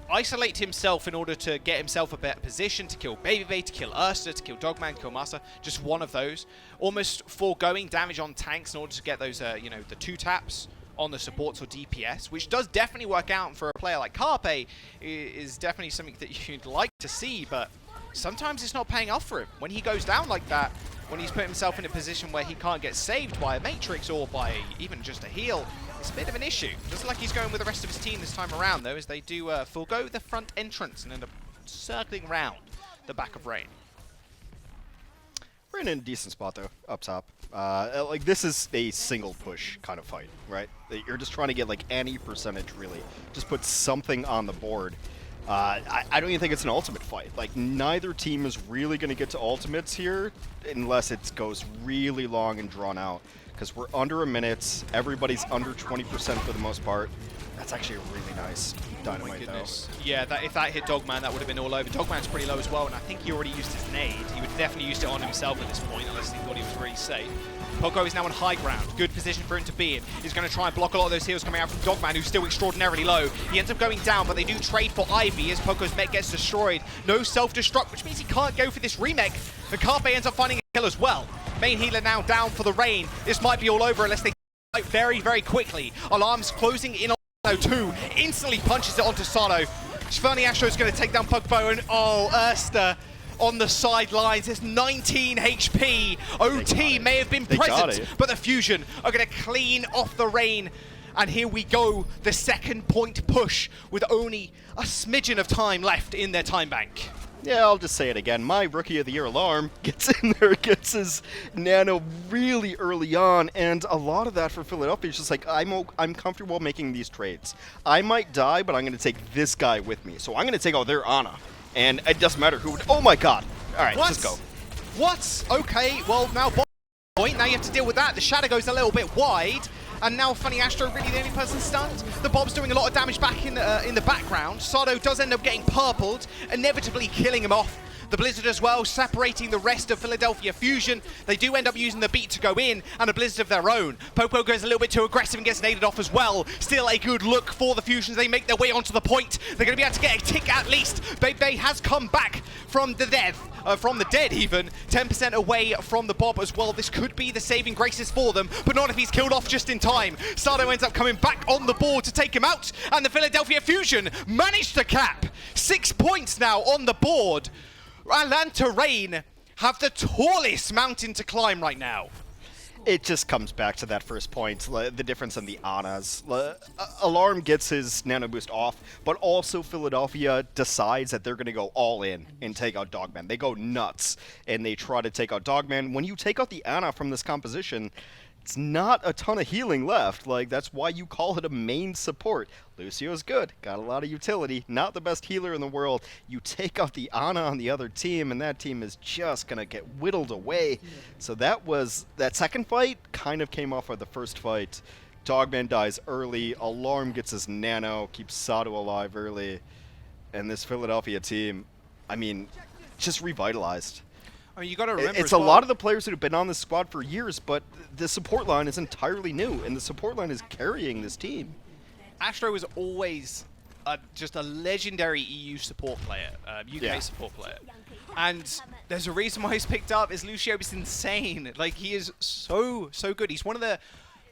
[SPEAKER 9] isolate himself in order to get himself a better position, to kill Baby Bay, to kill Ursa, to kill Dogman, kill Master. Just one of those. Almost foregoing damage on tanks in order to get those, you know, the 2 taps on the supports or DPS, which does definitely work out for a player like Carpe. Is definitely something that you'd like to see, but sometimes it's not paying off for him. When he goes down like that, when he's put himself in a position where he can't get saved by a Matrix or by even just a heal, it's a bit of an issue. Just like he's going with the rest of his team this time around, though, as they do forego the front entrance and end up circling round the back of Rain.
[SPEAKER 10] We're in a decent spot, though, up top. Like, this is a single push kind of fight, right? You're just trying to get, like, any percentage, really. Just put something on the board. I don't even think it's an ultimate fight. Like, neither team is really going to get to ultimates here unless it goes really long and drawn out. Because we're under a minute. Everybody's under 20% for the most part. That's actually a really nice dynamite, though.
[SPEAKER 9] Yeah, if that hit Dogman, that would have been all over. Dogman's pretty low as well, and I think he already used his nade. He would have definitely used it on himself at this point, unless he thought he was really safe. Poco is now on high ground. Good position for him to be in. He's going to try and block a lot of those heals coming out from Dogman, who's still extraordinarily low. He ends up going down, but they do trade for Ivy as Poco's mech gets destroyed. No self-destruct, which means he can't go for this remake. And Carpe ends up finding a kill as well. Main healer now down for the Rain. This might be all over unless they fight very, very quickly. Alarm's closing in on Sado 2. Instantly punches it onto Sado. Shivani Astro's going to take down Pugbo, and Erster on the sidelines. There's 19 HP. OT may have been present, but the Fusion are going to clean off the Rain. And here we go, the second point push with only a smidgen of time left in their time bank.
[SPEAKER 10] Yeah, I'll just say it again. My Rookie of the Year Alarm gets in there, gets his nano really early on, and a lot of that for Philadelphia is just like, I'm comfortable making these trades. I might die, but I'm going to take this guy with me. So I'm going to take out their Ana, and it doesn't matter who. Oh my god. All right, just go.
[SPEAKER 9] What? Okay, well, now point. Now you have to deal with that. The shadow goes a little bit wide. And now Funny Astro really the only person stunned. The Bob's doing a lot of damage back in the background. Sado does end up getting purpled, inevitably killing him off. The Blizzard as well, separating the rest of Philadelphia Fusion. They do end up using the beat to go in, and a Blizzard of their own. Popo goes a little bit too aggressive and gets naded off as well. Still a good look for the Fusions. They make their way onto the point. They're going to be able to get a tick at least. Bebe has come back from the dead. From the dead even, 10% away from the Bob as well. This could be the saving graces for them, but not if he's killed off just in time. Sado ends up coming back on the board to take him out, and the Philadelphia Fusion managed to cap 6 points now on the board. Atlanta Rain have the tallest mountain to climb right now.
[SPEAKER 10] It just comes back to that first point, the difference in the Anas. Alarm gets his nano boost off, but also Philadelphia decides that they're going to go all in and take out Dogman. They go nuts, and they try to take out Dogman. When you take out the Ana from this composition, it's not a ton of healing left. Like, that's why you call it a main support. Lucio's good, got a lot of utility, not the best healer in the world. You take out the Ana on the other team, and that team is just gonna get whittled away. So that second fight kind of came off of the first fight. Dogman dies early, Alarm gets his nano, keeps Sado alive early, and this Philadelphia team, I mean, just revitalized.
[SPEAKER 9] I mean, you got to remember,
[SPEAKER 10] it's a lot of the players that have been on this squad for years, but the support line is entirely new, and the support line is carrying this team.
[SPEAKER 9] Astro was always just a legendary EU support player, UK support player. And there's a reason why he's picked up, is Lucio is insane. Like, he is so good. He's one of the,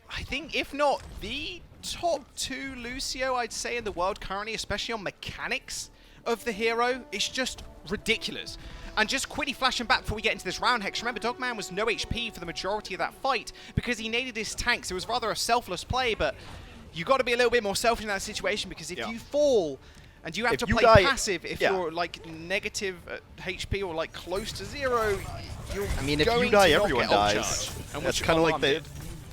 [SPEAKER 9] I think, if not the top 2 Lucio, I'd say, in the world currently, especially on mechanics of the hero. It's just ridiculous. And just quickly flashing back before we get into this round, Hex, remember Dogman was no HP for the majority of that fight because he naded his tanks. It was rather a selfless play, but you got to be a little bit more selfish in that situation, because if you fall and you have to play passive, if you're like negative HP or like close to 0, you're
[SPEAKER 10] I mean, if you die, everyone dies. And that's kind of like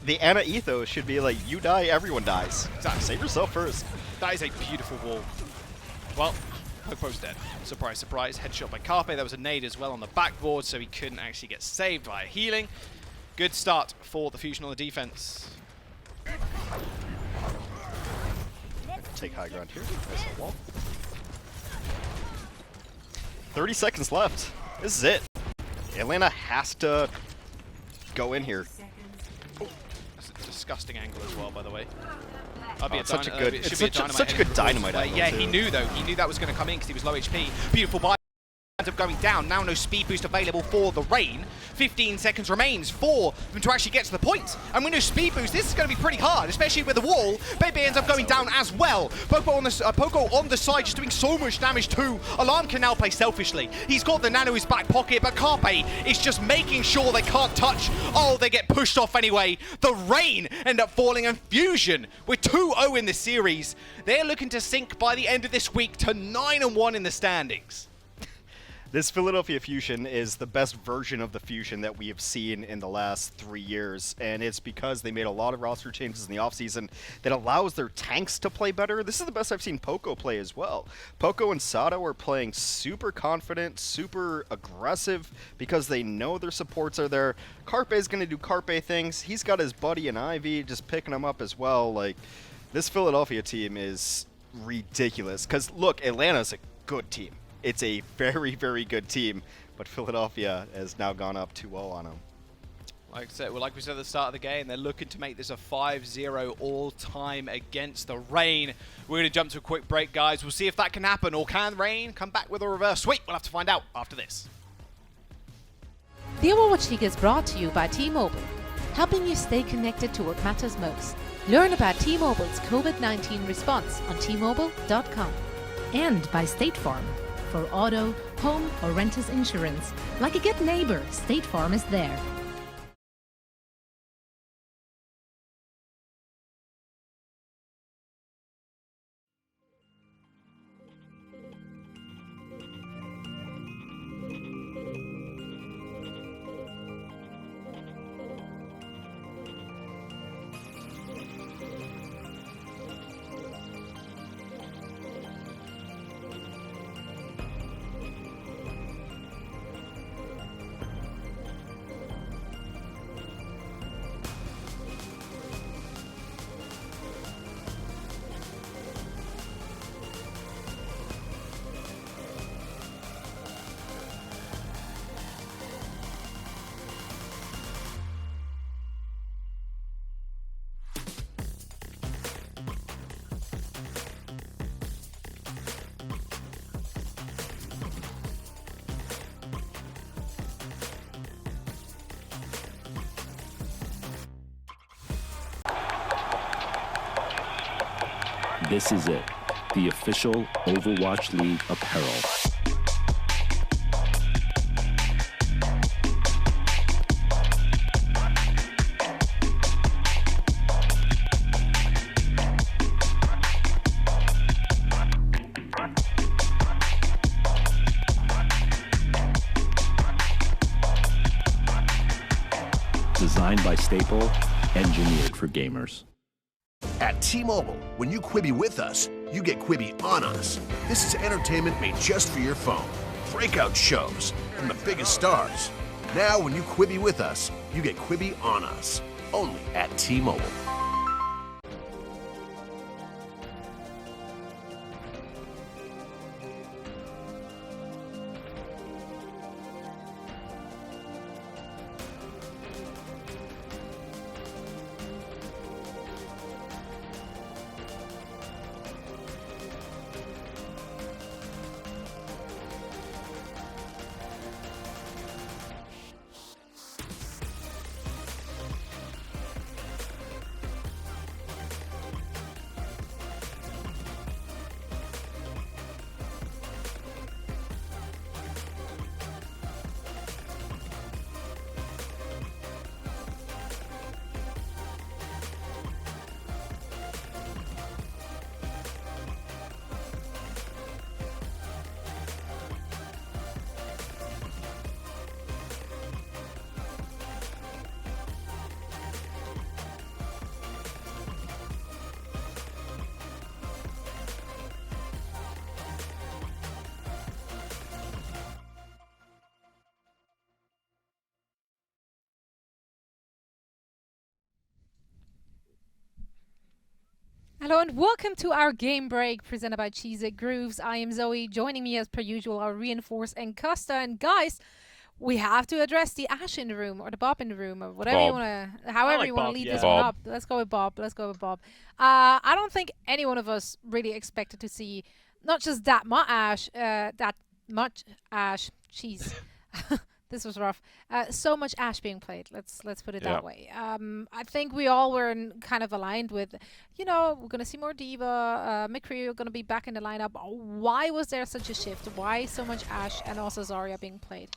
[SPEAKER 10] the Ana ethos should be like, you die, everyone dies.
[SPEAKER 9] Exactly.
[SPEAKER 10] Save yourself first.
[SPEAKER 9] That is a beautiful wall. Well, Popo's dead. Surprise, surprise. Headshot by Carpe. There was a nade as well on the backboard, so he couldn't actually get saved via healing. Good start for the Fusion on the defense.
[SPEAKER 10] Take high ground here. There's a wall. 30 seconds left. This is it. Atlanta has to go in here.
[SPEAKER 9] Oh, that's a disgusting angle as well, by the way.
[SPEAKER 10] It's such a good dynamite angle.
[SPEAKER 9] Yeah, he knew though. He knew that was going to come in because he was low HP. Beautiful buy. Ends up going down. Now no speed boost available for the Rain. 15 seconds remains for them to actually get to the point. And with no speed boost, this is going to be pretty hard, especially with the wall. Bebe ends up going down as well. Poco on the side, just doing so much damage too. Alarm can now play selfishly. He's got the nano in his back pocket, but Carpe is just making sure they can't touch. Oh, they get pushed off anyway. The Rain end up falling, and Fusion, with 2-0 in the series, they're looking to sink by the end of this week to 9-1 in the standings.
[SPEAKER 10] This Philadelphia Fusion is the best version of the Fusion that we have seen in the last 3 years, and it's because they made a lot of roster changes in the offseason that allows their tanks to play better. This is the best I've seen Poco play as well. Poco and Sado are playing super confident, super aggressive, because they know their supports are there. Carpe's going to do Carpe things. He's got his buddy and Ivy just picking him up as well. Like, This Philadelphia team is ridiculous. Because, look, Atlanta's a good team. It's a very, very good team. But Philadelphia has now gone up 2-0 on them.
[SPEAKER 9] Like we said at the start of the game, they're looking to make this a 5-0 all-time against the Reign. We're going to jump to a quick break, guys. We'll see if that can happen, or can Reign come back with a reverse sweep? We'll have to find out after this.
[SPEAKER 3] The Overwatch League is brought to you by T-Mobile, helping you stay connected to what matters most. Learn about T-Mobile's COVID-19 response on T-Mobile.com. And by State Farm. For auto, home, or renter's insurance. Like a good neighbor, State Farm is there.
[SPEAKER 7] This is it, the official Overwatch League apparel. Designed by Staple, engineered for gamers.
[SPEAKER 8] At T-Mobile, when you Quibi with us, you get Quibi on us. This is entertainment made just for your phone. Breakout shows from the biggest stars. Now, when you Quibi with us, you get Quibi on us. Only at T-Mobile.
[SPEAKER 4] Hello and welcome to our game break presented by Cheese It Grooves. I am Zoe. Joining me as per usual are Reinforce and Costa. And guys, we have to address the Ash in the room or the Bob in the room or whatever you want to, however you want to lead this one up. Let's go with Bob. I don't think any one of us really expected to see not just that much Ash. Jeez. This was rough. So much Ash being played. Let's put it that way. I think we all were kind of aligned with, we're going to see more D.Va. McCree are going to be back in the lineup. Why was there such a shift? Why so much Ash and also Zarya being played?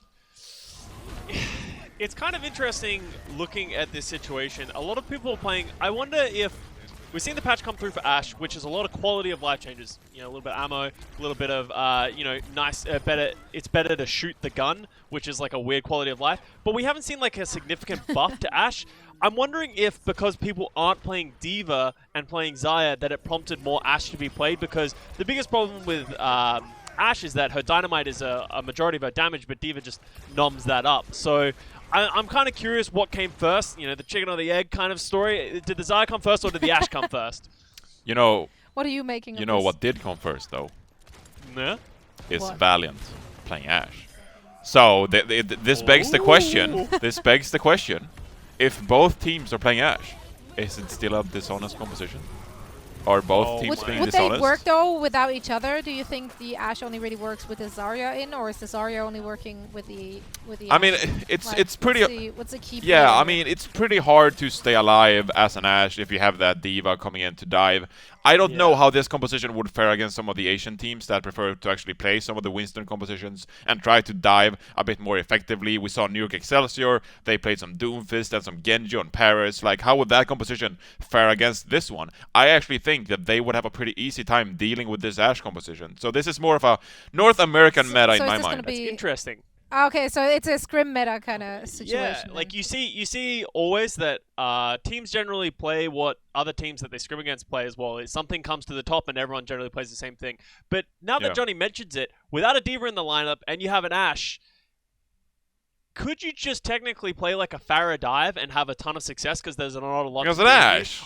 [SPEAKER 5] It's kind of interesting looking at this situation. A lot of people are playing. I wonder if we've seen the patch come through for Ash, which is a lot of quality of life changes. A little bit of ammo, a little bit of, nice, better. It's better to shoot the gun, which is like a weird quality of life. But we haven't seen like a significant buff to Ash. I'm wondering if because people aren't playing D.Va and playing Zarya, that it prompted more Ash to be played. Because the biggest problem with Ash is that her dynamite is a majority of her damage, but D.Va just noms that up. So I'm kind of curious what came first, the chicken or the egg kind of story. Did the Zarya come first or did the Ash come first?
[SPEAKER 6] You know,
[SPEAKER 4] What are you making
[SPEAKER 6] you
[SPEAKER 4] of
[SPEAKER 6] know
[SPEAKER 4] this?
[SPEAKER 6] what did come first though?
[SPEAKER 5] Yeah.
[SPEAKER 6] Is
[SPEAKER 4] What?
[SPEAKER 6] Valiant playing Ashe. So this begs the question. This begs the question: if both teams are playing Ashe, is it still a dishonest composition? Are both teams being
[SPEAKER 4] Would
[SPEAKER 6] dishonest?
[SPEAKER 4] they work though without each other? Do you think the Ashe only really works with the Zarya in, or is the Zarya only working with the
[SPEAKER 6] I mean,
[SPEAKER 4] Ashe?
[SPEAKER 6] it's
[SPEAKER 4] Like,
[SPEAKER 6] it's pretty.
[SPEAKER 4] What's the key?
[SPEAKER 6] Yeah,
[SPEAKER 4] player
[SPEAKER 6] I
[SPEAKER 4] here?
[SPEAKER 6] mean, it's pretty hard to stay alive as an Ashe if you have that diva coming in to dive. I don't know how this composition would fare against some of the Asian teams that prefer to actually play some of the Winston compositions and try to dive a bit more effectively. We saw New York Excelsior, they played some Doomfist and some Genji on Paris. Like, how would that composition fare against this one? I actually think that they would have a pretty easy time dealing with this Ashe composition. So this is more of a North American meta in my mind.
[SPEAKER 5] That's interesting.
[SPEAKER 4] Okay, so it's a scrim meta kind of situation.
[SPEAKER 5] Yeah, like you see always that teams generally play what other teams that they scrim against play as well. Something comes to the top and everyone generally plays the same thing. But now that Johnny mentions it, without a diva in the lineup and you have an Ashe, could you just technically play like a Pharah dive and have a ton of success because there's not a lot
[SPEAKER 6] Because
[SPEAKER 5] of
[SPEAKER 6] an Ashe.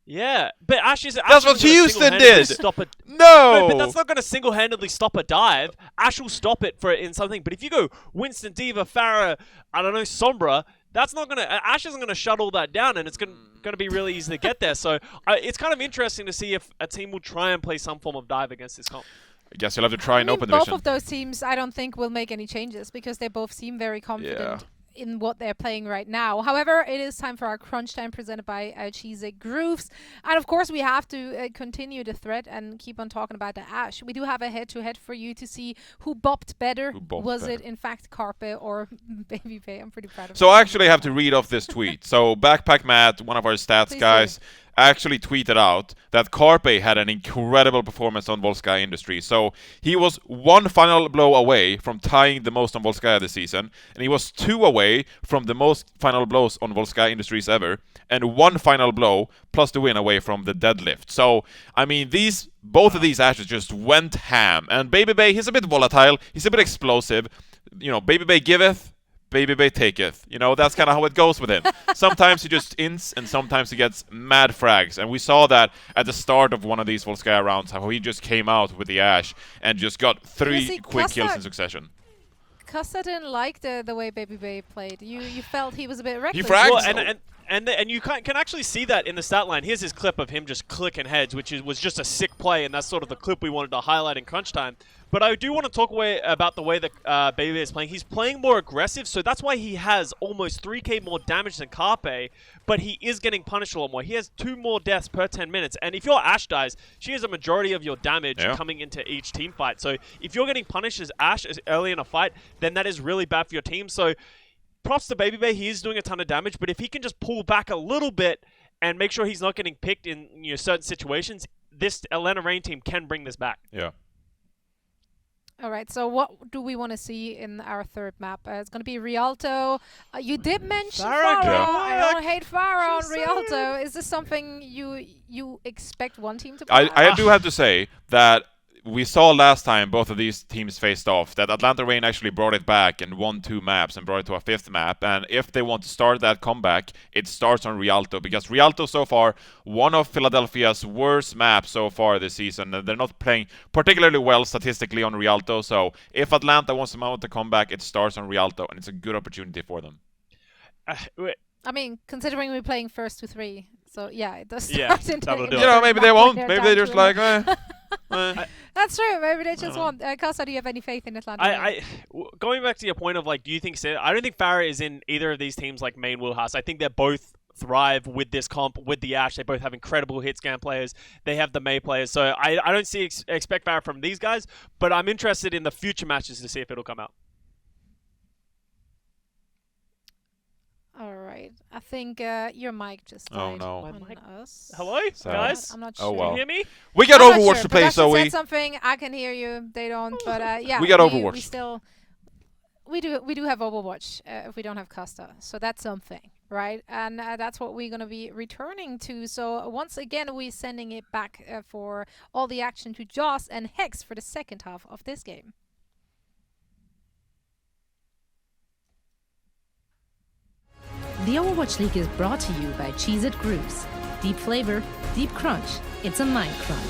[SPEAKER 5] Yeah, but Ashe is.
[SPEAKER 6] That's what Houston did!
[SPEAKER 5] Stop it.
[SPEAKER 6] No!
[SPEAKER 5] But that's not going to single-handedly stop a dive. Ashe will stop it for in something. But if you go Winston, Diva, Pharah, I don't know, Sombra, that's not going to. Ashe isn't going to shut all that down, and it's going to be really easy to get there. So it's kind of interesting to see if a team will try and play some form of dive against this comp.
[SPEAKER 6] I guess you'll have to try an open
[SPEAKER 4] both
[SPEAKER 6] division.
[SPEAKER 4] of those teams, I don't think will make any changes because they both seem very confident in what they're playing right now. However, it is time for our crunch time presented by Cheese Grooves. And of course, we have to continue the thread and keep on talking about the Ashe. We do have a head-to-head for you to see who bopped better. Was it, in fact, Carpe or Baby Bay? I'm pretty proud of
[SPEAKER 6] So I actually have to read off this tweet. So Backpack Matt, one of our stats
[SPEAKER 4] Please
[SPEAKER 6] guys, actually tweeted out that Carpe had an incredible performance on Volskaya Industries. So he was one final blow away from tying the most on Volskaya this season, and he was 2 away from the most final blows on Volskaya Industries ever, and 1 final blow plus the win away from the deadlift. So, I mean, both of these Ashes just went ham. And Baby Bay, he's a bit volatile, he's a bit explosive. You know, Baby Bay giveth, Baby Bay taketh. You know, that's kind of how it goes with him. Sometimes he just ints, and sometimes he gets mad frags. And we saw that at the start of one of these Volskaya rounds, how he just came out with the Ashe and just got 3 quick kills in succession.
[SPEAKER 4] Kassa didn't like the way Baby Bay played. You felt he was a bit reckless.
[SPEAKER 6] He frags.
[SPEAKER 5] Well, and you can actually see that in the stat line. Here's his clip of him just clicking heads, which was just a sick play, and that's sort of the clip we wanted to highlight in crunch time. But I do want to talk about the way that Baby is playing. He's playing more aggressive, so that's why he has almost 3k more damage than Carpe, but he is getting punished a lot more. He has 2 more deaths per 10 minutes, and if your Ashe dies, she has a majority of your damage coming into each team fight. So if you're getting punished as Ashe early in a fight, then that is really bad for your team. So props to Baby Bay, he is doing a ton of damage, but if he can just pull back a little bit and make sure he's not getting picked in certain situations, this Atlanta Reign team can bring this back.
[SPEAKER 6] Yeah.
[SPEAKER 4] All right, so what do we want to see in our third map? It's going to be Rialto. You did mention Pharah. I don't hate Pharah on Rialto. Is this something you expect one team to play?
[SPEAKER 6] I do have to say that we saw last time both of these teams faced off that Atlanta Reign actually brought it back and won 2 maps and brought it to a 5th map. And if they want to start that comeback, it starts on Rialto, because Rialto so far, one of Philadelphia's worst maps so far this season. They're not playing particularly well statistically on Rialto, so if Atlanta wants to mount a comeback, it starts on Rialto, and it's a good opportunity for them.
[SPEAKER 4] I mean, considering we're playing first to 3, so yeah, it does start in
[SPEAKER 6] You know, maybe they won't. Maybe they just like,
[SPEAKER 4] That's true. Maybe they just won't. Kassa, do you have any faith in Atlanta?
[SPEAKER 5] Going back to your point of, like, do you think... I don't think Pharah is in either of these teams, like, main wheelhouse. I think they're both thrive with this comp, with the Ashe. They both have incredible hit scan players. They have the Mei players. So I don't expect Pharah from these guys, but I'm interested in the future matches to see if it'll come out.
[SPEAKER 4] All right. I think your mic just died on us.
[SPEAKER 5] Hello, guys?
[SPEAKER 4] I'm not sure.
[SPEAKER 6] Oh, well.
[SPEAKER 5] Can you hear me?
[SPEAKER 6] We got Overwatch to play, so
[SPEAKER 4] said something. I can hear you. They don't. But yeah,
[SPEAKER 6] we got Overwatch.
[SPEAKER 4] We do have Overwatch if we don't have Costa. So that's something, right? And that's what we're going to be returning to. So once again, we're sending it back for all the action to Joss and Hex for the second half of this game.
[SPEAKER 3] The Overwatch League is brought to you by Cheez-It Grooves,
[SPEAKER 11] Deep flavor, deep crunch. It's a mind crunch.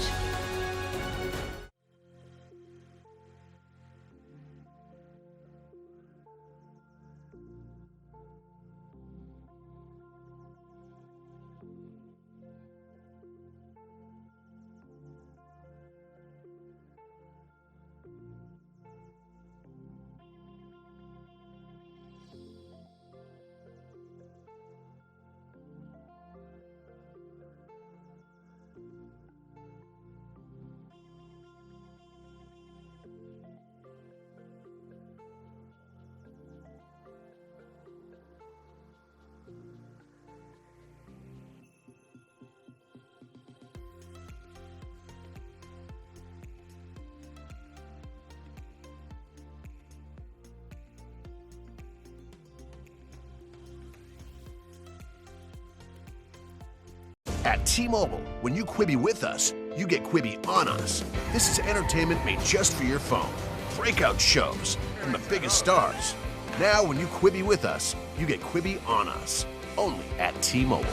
[SPEAKER 8] At T-Mobile, when you Quibi with us, you get Quibi on us. This is entertainment made just for your phone. Breakout shows from the biggest stars. Now, when you Quibi with us, you get Quibi on us. Only at T-Mobile.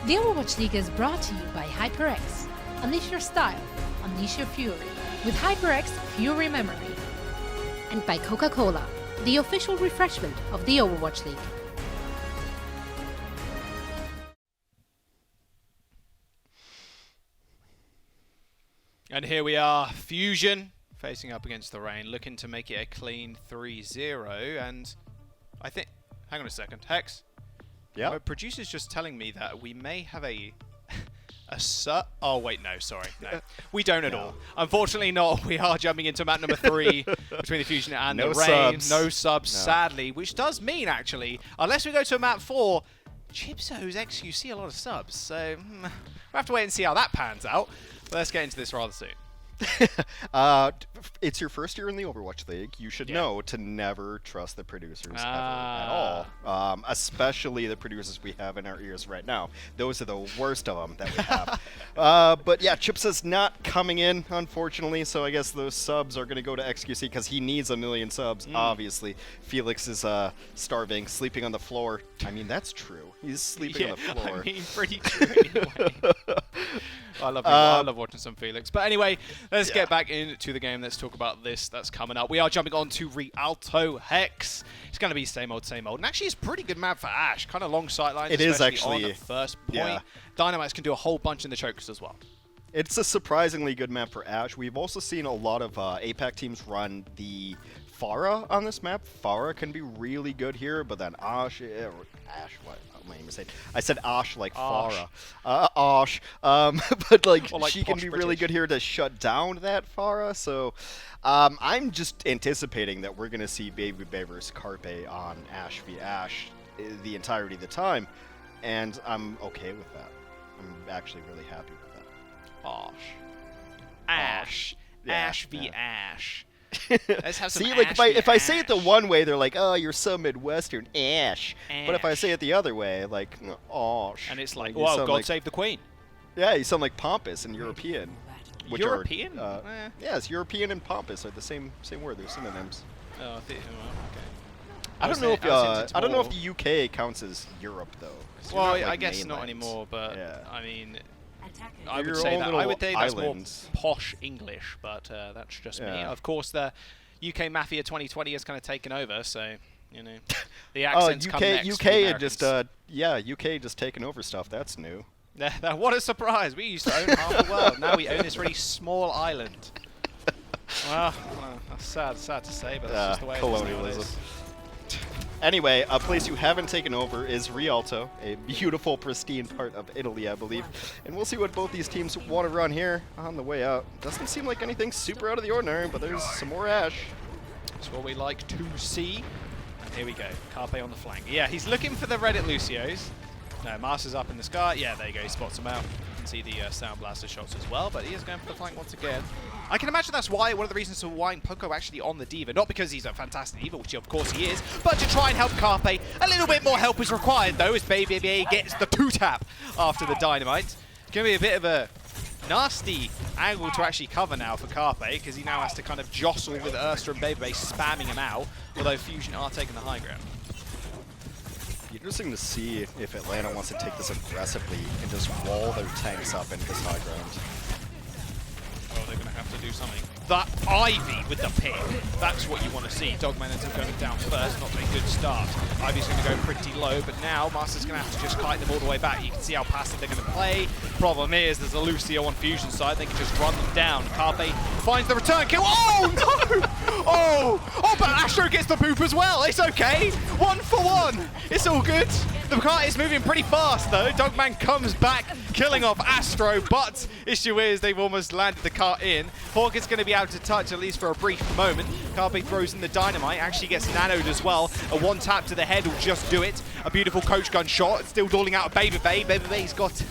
[SPEAKER 3] The Overwatch League is brought to you by HyperX. Unleash your style, unleash your fury with HyperX Fury Memory. And by Coca-Cola, the official refreshment of the Overwatch League.
[SPEAKER 9] And here we are, Fusion, facing up against the Rain, looking to make it a clean 3-0. And I think, hang on a second, Hex.
[SPEAKER 10] Yeah.
[SPEAKER 9] My producer's just telling me that we may have a oh wait, no, sorry, no, we don't at all. Unfortunately, not. We are jumping into map number 3 between the Fusion and the Rain. No subs, sadly, which does mean actually, unless we go to map 4, Chipso's XQC a lot of subs. So we'll have to wait and see how that pans out. But let's get into this rather soon.
[SPEAKER 10] It's your first year in the Overwatch League. You should know to never trust the producers ever at all. Especially the producers we have in our ears right now. Those are the worst of them that we have. But yeah, Chips is not coming in, unfortunately, so I guess those subs are going to go to XQC because he needs 1 million subs, obviously. Felix is starving, sleeping on the floor. I mean, that's true. He's sleeping on the floor.
[SPEAKER 9] I mean, pretty true anyway. I love watching some Felix. But anyway, let's get back into the game. Let's talk about this that's coming up. We are jumping on to Rialto Hex. It's going to be same old, same old. And actually, it's a pretty good map for Ashe. Kind of long sight lines.
[SPEAKER 10] It is actually.
[SPEAKER 9] On the first point. Dynamites can do a whole bunch in the chokers as well.
[SPEAKER 10] It's a surprisingly good map for Ashe. We've also seen a lot of APAC teams run the Pharah on this map. Pharah can be really good here, but then Ashe, what? My name is I said Ashe like Farah. Ashe. But like she can be really good here to shut down that Farah. So I'm just anticipating that we're going to see Baby Bavers Carpe on Ashe v Ashe the entirety of the time. And I'm okay with that. I'm actually really happy with that.
[SPEAKER 9] Ashe. Ashe v Ashe. Let's have some
[SPEAKER 10] See, like if I say it the one way, they're like, "Oh, you're so Midwestern, Ashe." But if I say it the other way, like, "Ashe,"
[SPEAKER 9] and it's like, "Well, God save the Queen."
[SPEAKER 10] Yeah, you sound like pompous and European.
[SPEAKER 9] Which European?
[SPEAKER 10] Yes, European and pompous are the same word. They're synonyms.
[SPEAKER 9] Oh, okay.
[SPEAKER 10] I don't know if the UK counts as Europe though.
[SPEAKER 9] Well,
[SPEAKER 10] like
[SPEAKER 9] I guess not anymore. But I mean. I would say that's more posh English, but that's just me. Of course, the UK Mafia 2020 has kind of taken over, so you know. The accents come next.
[SPEAKER 10] UK just UK just taking over stuff. That's new.
[SPEAKER 9] What a surprise! We used to own half the world. Now we own this really small island. Well, that's sad to say, but that's just the way
[SPEAKER 10] colonialism.
[SPEAKER 9] it is.
[SPEAKER 10] Anyway, a place you haven't taken over is Rialto, a beautiful, pristine part of Italy, I believe. And we'll see what both these teams want to run here on the way out. Doesn't seem like anything super out of the ordinary, but there's some more Ash.
[SPEAKER 9] That's what we like to see. And here we go, Carpe on the flank. Yeah, he's looking for the Reddit Lucios. No, Master's up in the sky. Yeah, there you go, he spots him out. You can see the Sound Blaster shots as well, but he is going for the flank once again. I can imagine that's why one of the reasons for why Poco actually on the D.Va, not because he's a fantastic D.Va, which of course he is, but to try and help Carpe. A little bit more help is required though, as Baby gets the 2-tap after the Dynamite. It's going to be a bit of a nasty angle to actually cover now for Carpe, because he now has to kind of jostle with Ursta and Baby spamming him out, although Fusion are taking the high ground.
[SPEAKER 10] Interesting to see if Atlanta wants to take this aggressively and just wall their tanks up into this high ground.
[SPEAKER 9] Oh, they're going to have to do something. That Ivy with the pick. That's what you want to see. Dogman ends up going down first. Not a good start. Ivy's going to go pretty low, but now Master's going to have to just kite them all the way back. You can see how passive they're going to play. Problem is, there's a Lucio on Fusion side. They can just run them down. Carpe finds the return kill. Oh, no! Oh, but Astro gets the poop as well. It's okay. 1 for 1. It's all good. The cart is moving pretty fast, though. Dogman comes back, killing off Astro, but issue is they've almost landed the cart in. Hawk is going to be out to touch, at least for a brief moment. Carpe throws in the Dynamite, actually gets nanoed as well. A 1-tap to the head will just do it. A beautiful coach gun shot, still dueling out of Baby Bay. Baby Bay's got...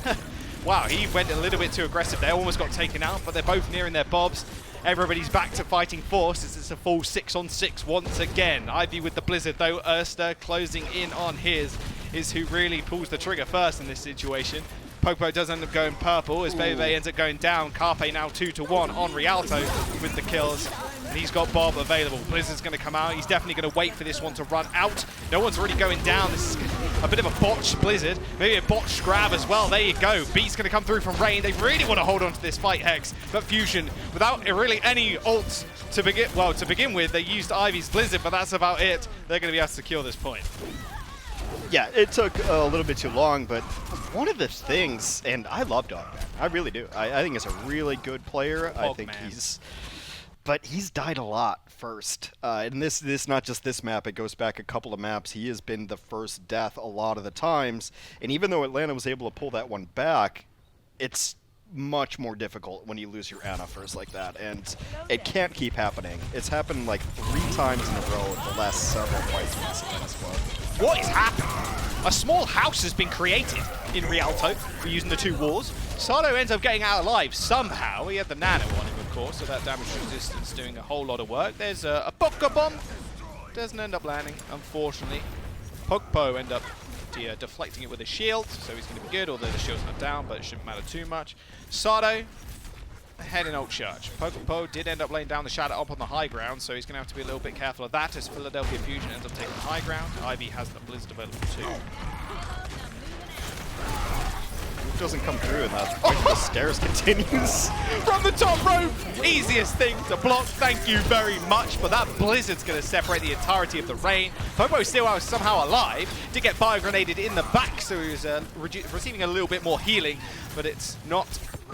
[SPEAKER 9] wow, he went a little bit too aggressive there, almost got taken out, but they're both nearing their bobs. Everybody's back to fighting force as it's a full 6-on-6 once again. Ivy with the Blizzard though, Ursta closing in on his is who really pulls the trigger first in this situation. Popo does end up going purple as Bebe ends up going down. Carpe now 2-1 on Rialto with the kills. And he's got Bob available. Blizzard's going to come out. He's definitely going to wait for this one to run out. No one's really going down. This is a bit of a botched Blizzard. Maybe a botched grab as well. There you go. Beat's going to come through from Rain. They really want to hold on to this fight, Hex. But Fusion, without really any ults to begin with, they used Ivy's Blizzard, but that's about it. They're going to be able to secure this point.
[SPEAKER 10] Yeah, it took a little bit too long, but one of the things, and I love Dogman, I really do. I think he's a really good player. I think he's died a lot first. And this not just this map, it goes back a couple of maps. He has been the first death a lot of the times. And even though Atlanta was able to pull that one back, it's much more difficult when you lose your Ana first like that. And it can't keep happening. It's happened like 3 times in a row the last several fights we've seen in this club.
[SPEAKER 9] What is happening? A small house has been created in Rialto for using the 2 walls. Sado ends up getting out alive somehow. He had the nano on him, of course, so that damage resistance doing a whole lot of work. There's a Poker Bomb. Doesn't end up landing, unfortunately. Pokpo end up deflecting it with a shield, so he's going to be good, although the shield's not down, but it shouldn't matter too much. Sado ahead in ult charge. Pokemon did end up laying down the shadow up on the high ground, so he's going to have to be a little bit careful of that as Philadelphia Fusion ends up taking the high ground. Ivy has the Blizzard available too.
[SPEAKER 10] It doesn't come through and the stairs continues.
[SPEAKER 9] From the top rope, easiest thing to block, thank you very much, but that Blizzard's going to separate the entirety of the Rain. Popo still somehow alive, did get bio-grenaded in the back, so he was receiving a little bit more healing, but it's not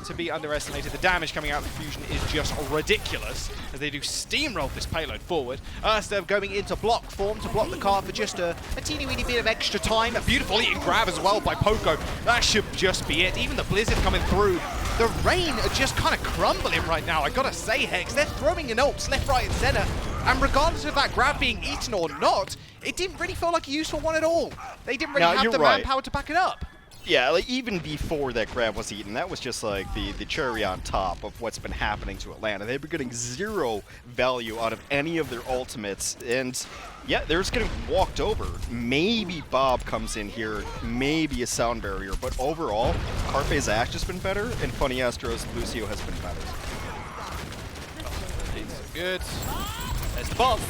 [SPEAKER 9] to be underestimated. The damage coming out of the Fusion is just ridiculous as they do steamroll this payload forward. Ursta going into block form to block the car for just a teeny weeny bit of extra time. A beautiful eating grab as well by Poco. That should just be it. Even the Blizzard coming through. The Rain are just kind of crumbling right now. I gotta say, Hex, they're throwing in ults left, right, and center. And regardless of that grab being eaten or not, it didn't really feel like a useful one at all. They didn't really have the manpower to back it up.
[SPEAKER 10] Yeah, like even before that grab was eaten, that was just like the cherry on top of what's been happening to Atlanta. They've been getting 0 value out of any of their ultimates, and yeah, they're just getting walked over. Maybe Bob comes in here, maybe a sound barrier, but overall, Carpe's Ash has been better, and Funny Astro's Lucio has been better.
[SPEAKER 9] Good. There's the bomb.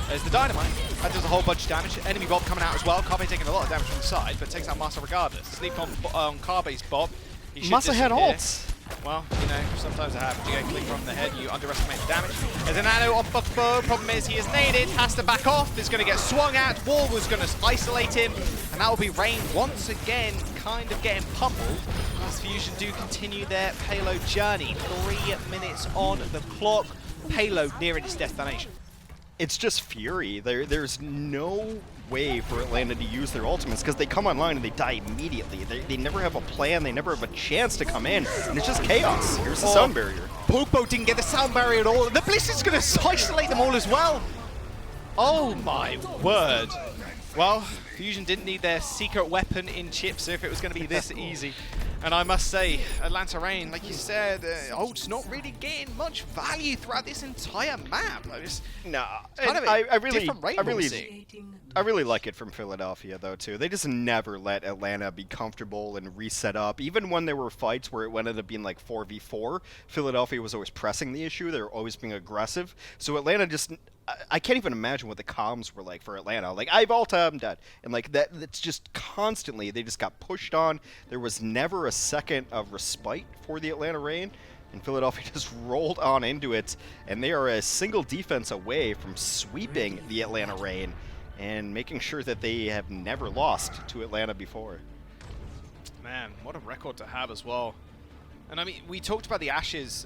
[SPEAKER 9] There's the Dynamite. That does a whole bunch of damage. Enemy Bob coming out as well. Carpe taking a lot of damage from the side, but takes out Masa regardless. Sleep on Carpe's Bob.
[SPEAKER 10] Masa had ults.
[SPEAKER 9] Well, you know, sometimes it happens. You get clicked from the head, you underestimate the damage. There's a nano on Buckbo. Problem is, he is naded, has to back off. Is going to get swung at. Wall was going to isolate him. And that will be Rain once again, kind of getting pummeled. As Fusion do continue their payload journey. 3 minutes on the clock. Payload nearing its destination.
[SPEAKER 10] It's just Fury. There's no way for Atlanta to use their ultimates because they come online and they die immediately. They never have a plan. They never have a chance to come in. And it's just chaos. Here's the sound barrier.
[SPEAKER 9] Pogbo didn't get the sound barrier at all. The Blizzard's going to isolate them all as well. Oh my word. Well, Fusion didn't need their secret weapon in chips if it was going to be this easy. And I must say, Atlanta Reign, like you said, Ult's not really getting much value throughout this entire map.
[SPEAKER 10] I really like it from Philadelphia though too. They just never let Atlanta be comfortable and reset up. Even when there were fights where it ended up being like 4v4, Philadelphia was always pressing the issue. They were always being aggressive. So Atlanta just, I can't even imagine what the comms were like for Atlanta. Like, I've Alta, I'm dead. And like that's just constantly, they just got pushed on. There was never a second of respite for the Atlanta Reign. And Philadelphia just rolled on into it. And they are a single defense away from sweeping the Atlanta Reign and making sure that they have never lost to Atlanta before.
[SPEAKER 9] Man, what a record to have as well. And I mean, we talked about the Ashes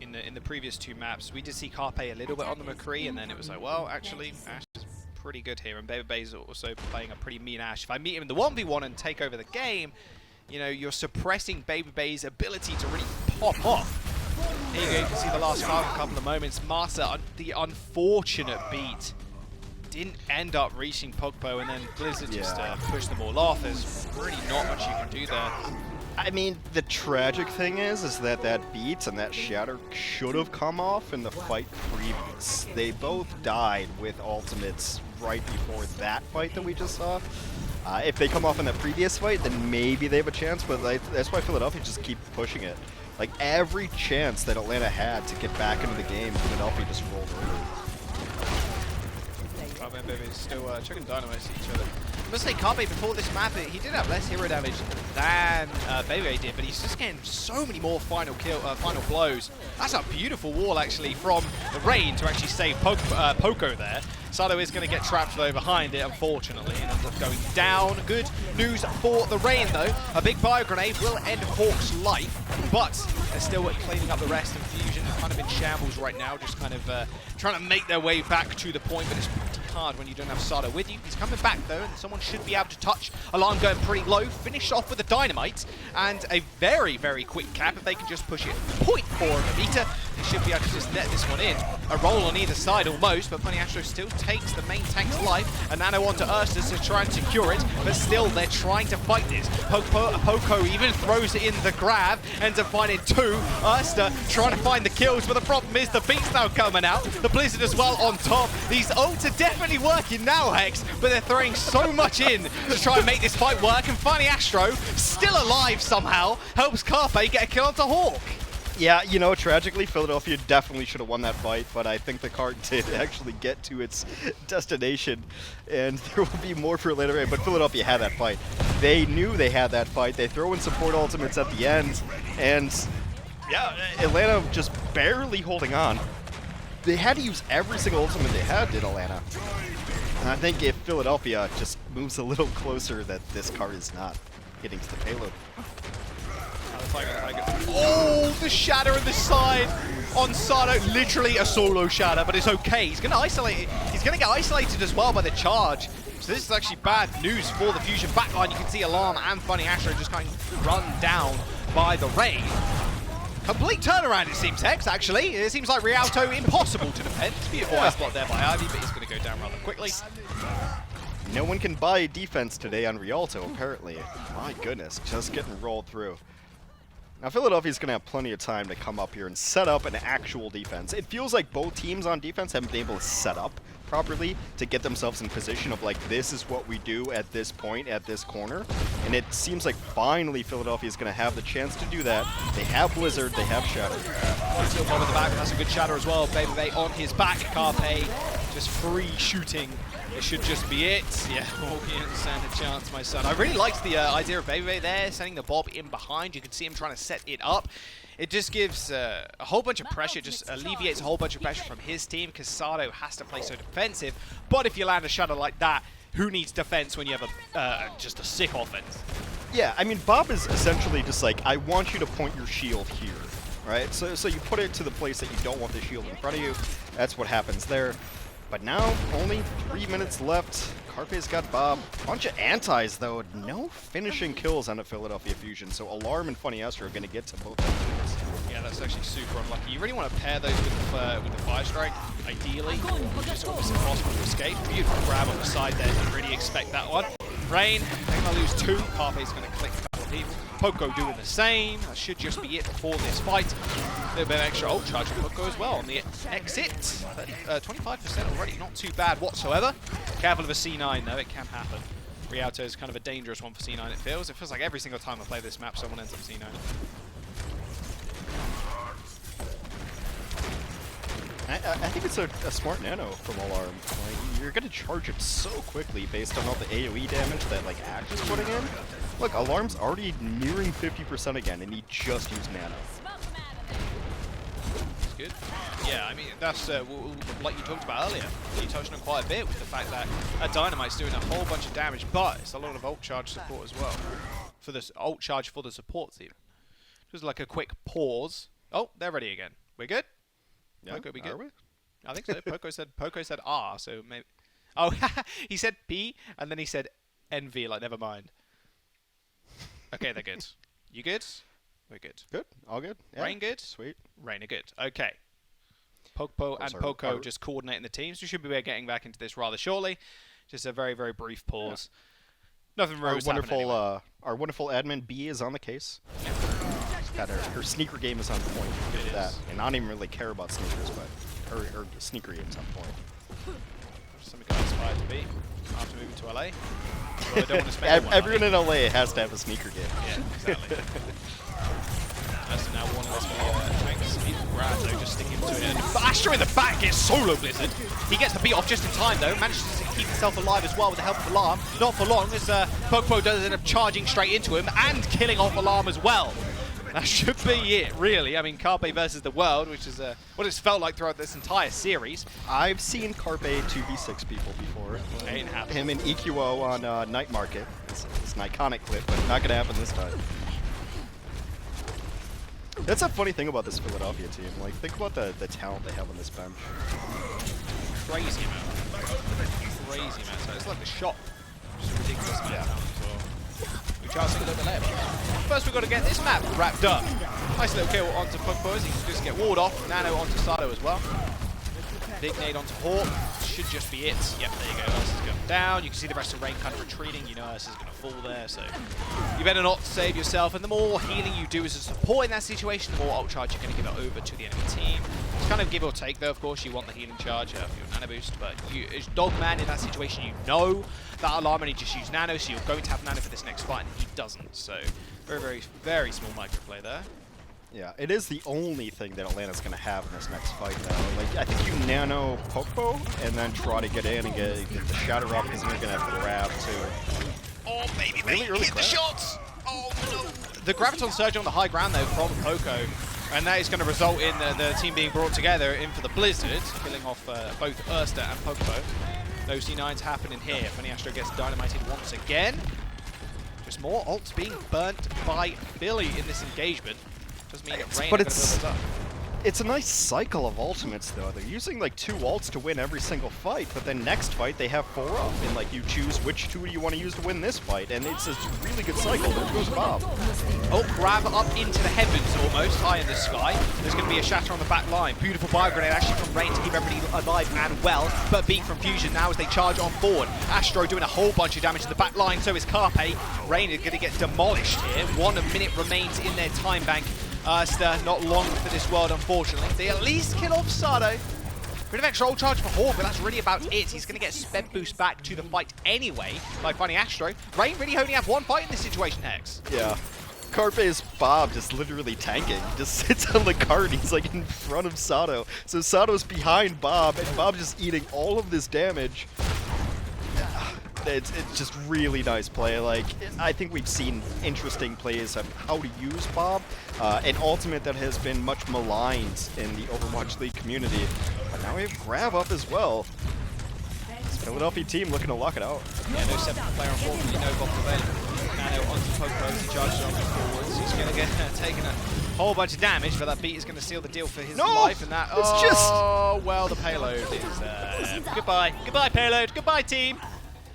[SPEAKER 9] in the previous 2 maps. We did see Carpe a little bit on the McCree, and then it was like, well, actually, Ash is pretty good here, and Baby is also playing a pretty mean Ash. If I meet him in the 1v1 and take over the game, you know, you're suppressing Baby Bay's ability to really pop off. Here you go, you can see the last five in a couple of moments. Masa, the unfortunate beat, didn't end up reaching Pogbo, and then Blizzard just pushed them all off. There's really not much you can do there.
[SPEAKER 10] I mean, the tragic thing is that that beat and that shatter should have come off in the fight previous. They both died with ultimates right before that fight that we just saw. If they come off in that previous fight, then maybe they have a chance, but that's why Philadelphia just keep pushing it. Like, every chance that Atlanta had to get back into the game, Philadelphia just rolled over.
[SPEAKER 9] Carpe Baby is still chucking dynamites at each other. I must say, Carpe before this map, he did have less hero damage than Baby did, but he's just getting so many more final blows. That's a beautiful wall, actually, from the Reign to actually save Poco there. Sado is going to get trapped though behind it, unfortunately, and ends up going down. Good news for the Reign though. A big bio grenade will end Hawk's life, but they're still cleaning up the rest, and Fusion are kind of in shambles right now, just kind of trying to make their way back to the point, but it's pretty hard when you don't have Sado with you. He's coming back though, and someone should be able to touch. Alarm going pretty low, finish off with a dynamite, and a very, very quick cap if they can just push it 0.4 of a meter. They should be able to just net this one in. A roll on either side almost, but Funny Astro still takes the main tank's life. A nano onto Urstus to try and secure it, but still they're trying to fight this. Poco even throws it in the grab, ends up finding 2. Ursta trying to find the kills, but the problem is the beat's now coming out. The Blizzard as well on top. These ults are definitely working now, Hex, but they're throwing so much in to try and make this fight work, and Funny Astro, still alive somehow, helps Carpe get a kill onto Hawk.
[SPEAKER 10] Yeah, you know, tragically, Philadelphia definitely should have won that fight, but I think the card did actually get to its destination, and there will be more for later. But Philadelphia had that fight. They knew they had that fight. They throw in support ultimates at the end, and yeah, Atlanta just barely holding on. They had to use every single ultimate they had, did Atlanta. And I think if Philadelphia just moves a little closer, that this card is not getting to the payload.
[SPEAKER 9] Oh, the shatter on the side on Sado. Literally a solo shatter, but it's okay. He's going to isolate it. He's going to get isolated as well by the charge. So this is actually bad news for the Fusion backline. You can see Alarm and Funny Astro just kind of run down by the Reign. Complete turnaround, it seems, Hex, actually. It seems like Rialto impossible to defend. Beautiful ice spot there by Ivy, but he's going to go down rather quickly.
[SPEAKER 10] No one can buy defense today on Rialto, apparently. My goodness, just getting rolled through. Now, Philadelphia's going to have plenty of time to come up here and set up an actual defense. It feels like both teams on defense haven't been able to set up properly to get themselves in position of, like, this is what we do at this point, at this corner. And it seems like finally Philadelphia's going to have the chance to do that. They have Blizzard, they have Shatter.
[SPEAKER 9] Still bomb at the back, that's a good Shatter as well. Baby Bay on his back. Carpe just free shooting It should just be it. Yeah, Morgan, stand a chance, my son. I really liked the idea of Baby there, sending the Bob in behind. You can see him trying to set it up. It just gives a whole bunch of pressure, just alleviates a whole bunch of pressure from his team, because Sado has to play so defensive. But if you land a shadow like that, who needs defense when you have just a sick offense?
[SPEAKER 10] Yeah, I mean, Bob is essentially just like, I want you to point your shield here, right? So you put it to the place that you don't want the shield in front of you. That's what happens there. But now, only 3 minutes left. Carpe's got Bob. Bunch of antis, though. No finishing kills on a Philadelphia Fusion, so Alarm and Funny Astro are going to get to both teams.
[SPEAKER 9] Yeah, that's actually super unlucky. You really want to pair those with the Fire Strike, ideally, which is almost impossible to escape. Beautiful grab on the side there. Didn't really expect that one. Rain, they're going to lose 2. Carpe's going to click a couple of people. Poco doing the same. That should just be it for this fight. A little bit of extra ult charge for Poco as well on the exit. 25% already, not too bad whatsoever. Careful of a C9 though, it can happen. Rialto is kind of a dangerous one for C9, it feels. It feels like every single time I play this map, someone ends up C9.
[SPEAKER 10] I think it's a smart nano from Alarm. Like, you're going to charge it so quickly based on all the AoE damage that like Act is putting in. Look, Alarm's already nearing 50% again, and he just used nano.
[SPEAKER 9] That's good. Yeah, I mean, that's like you talked about earlier. You touched on quite a bit with the fact that Dynamite's doing a whole bunch of damage, but it's a lot of ult charge support as well. For this ult charge for the supports even. Just like a quick pause. Oh, they're ready again. We're good?
[SPEAKER 10] Yeah,
[SPEAKER 9] Poco, we good?
[SPEAKER 10] Are we?
[SPEAKER 9] I think so. Poco said R, so maybe. Oh, he said P, and then he said NV, like never mind. Okay, they're good. You good? We're good.
[SPEAKER 10] Good. All good. Yeah.
[SPEAKER 9] Rain good?
[SPEAKER 10] Sweet.
[SPEAKER 9] Rain are good. Okay. Pogpo and Poco just coordinating the teams. We should be getting back into this rather shortly. Just a very, very brief pause. Yeah. Nothing really
[SPEAKER 10] Our wonderful admin B is on the case.
[SPEAKER 9] Yeah.
[SPEAKER 10] God, her sneaker game is on point. Good at that. And I don't even really care about sneakers, but her sneaker game's on point.
[SPEAKER 9] Something I aspire to be after moving to LA. I don't want to spend
[SPEAKER 10] everyone in LA has to have a sneaker game.
[SPEAKER 9] Yeah, exactly. That's now one less tanks. Grab though, just sticking to it. But Astro in the back gets solo blizzard. He gets the beat off just in time though. Manages to keep himself alive as well with the help of Alarm. Not for long as Pokpo does end up charging straight into him and killing off Alarm as well. That should be it, really. I mean, Carpe versus the world, which is what it's felt like throughout this entire series.
[SPEAKER 10] I've seen Carpe 2v6 people before.
[SPEAKER 9] Ain't happened.
[SPEAKER 10] Him and EQO on Night Market. It's an iconic clip, but not going to happen this time. That's a funny thing about this Philadelphia team. Like, think about the talent they have on this bench.
[SPEAKER 9] Crazy amount. Crazy amount. So it's like the shot. Just ridiculous amount of talent as well. Charging a little bit later. First we've got to get this map wrapped up. Nice little kill onto Pugpo as he can just get walled off. Nano onto Sado as well. Big nade onto Hawk. Should just be it. Yep, there you go. Ursa's going down. You can see the rest of Rain kind of retreating. You know Ursa's going to fall there, so you better not save yourself. And the more healing you do as a support in that situation, the more ult charge you're going to give it over to the enemy team. It's kind of give or take, though. Of course, you want the healing charge for your nano boost, but you, as Dogman in that situation, you know that Alarm only just used nano, so you're going to have nano for this next fight, and he doesn't. So very, very, very small microplay there.
[SPEAKER 10] Yeah, it is the only thing that Atlanta's going to have in this next fight, though. Like, I think you nano Pokpo and then try to get in and get the shatter up because you're going to have to grab, too.
[SPEAKER 9] Oh, baby, really hit the shots! Oh, no! The Graviton Surge on the high ground, though, from Poco, and that is going to result in the team being brought together in for the Blizzard, killing off both Ursta and Pokpo. No C9s happen in here. Funny Astro gets dynamited once again. Just more ults being burnt by Philly in this engagement. Does mean
[SPEAKER 10] it's a nice cycle of ultimates, though. They're using like 2 ults to win every single fight, but then next fight they have 4 up, and like you choose which 2 you want to use to win this fight, and it's a really good cycle. There goes Bob.
[SPEAKER 9] Oh, grab up into the heavens almost, high in the sky. There's going to be a shatter on the back line. Beautiful bio grenade actually from Rain to keep everybody alive and well, but being from Fusion now as they charge on forward. Astro doing a whole bunch of damage to the back line, so is Carpe. Rain is going to get demolished here. 1 minute remains in their time bank. Ursta, not long for this world, unfortunately. They at least kill off Sado. Bit of extra ult charge for Hawk, but that's really about it. He's going to get sped boost back to the fight anyway, by finding Astro. Rain really only have 1 fight in this situation, Hex.
[SPEAKER 10] Yeah. Carpe's Bob just literally tanking. He just sits on the cart. He's like in front of Sado. So Sado's behind Bob, and Bob's just eating all of this damage. It's just really nice play. Like, I think we've seen interesting plays of how to use Bob, an ultimate that has been much maligned in the Overwatch League community. But now we have Grab up as well. This Philadelphia team looking to lock it out.
[SPEAKER 9] Yeah, no 7th player unfortunately, no box available. Nano onto Poco as he charges on forwards. He's going to get taken a whole bunch of damage, but that beat is going to seal the deal for his life. And that, well, the payload is goodbye. Goodbye, payload. Goodbye, team.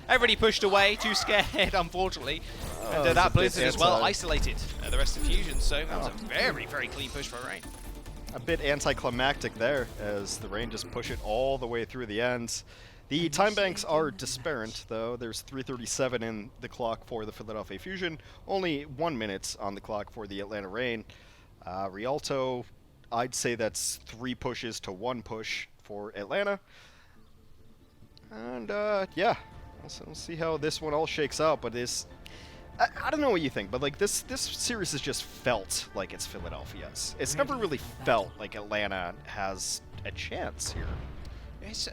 [SPEAKER 9] Everybody pushed away, too scared, unfortunately. And that Blizzard as well isolated the rest of Fusion, so that was a very, very clean push for Rain.
[SPEAKER 10] A bit anticlimactic there, as the Rain just push it all the way through the ends. The time banks are disparate, though. There's 3:37 in the clock for the Philadelphia Fusion, only 1 minute on the clock for the Atlanta Rain. Rialto, I'd say that's 3 pushes to 1 push for Atlanta. And, yeah. So we'll see how this one all shakes out, but I don't know what you think, but like this series has just felt like it's Philadelphia's. It's never really felt like Atlanta has a chance here.
[SPEAKER 9] It's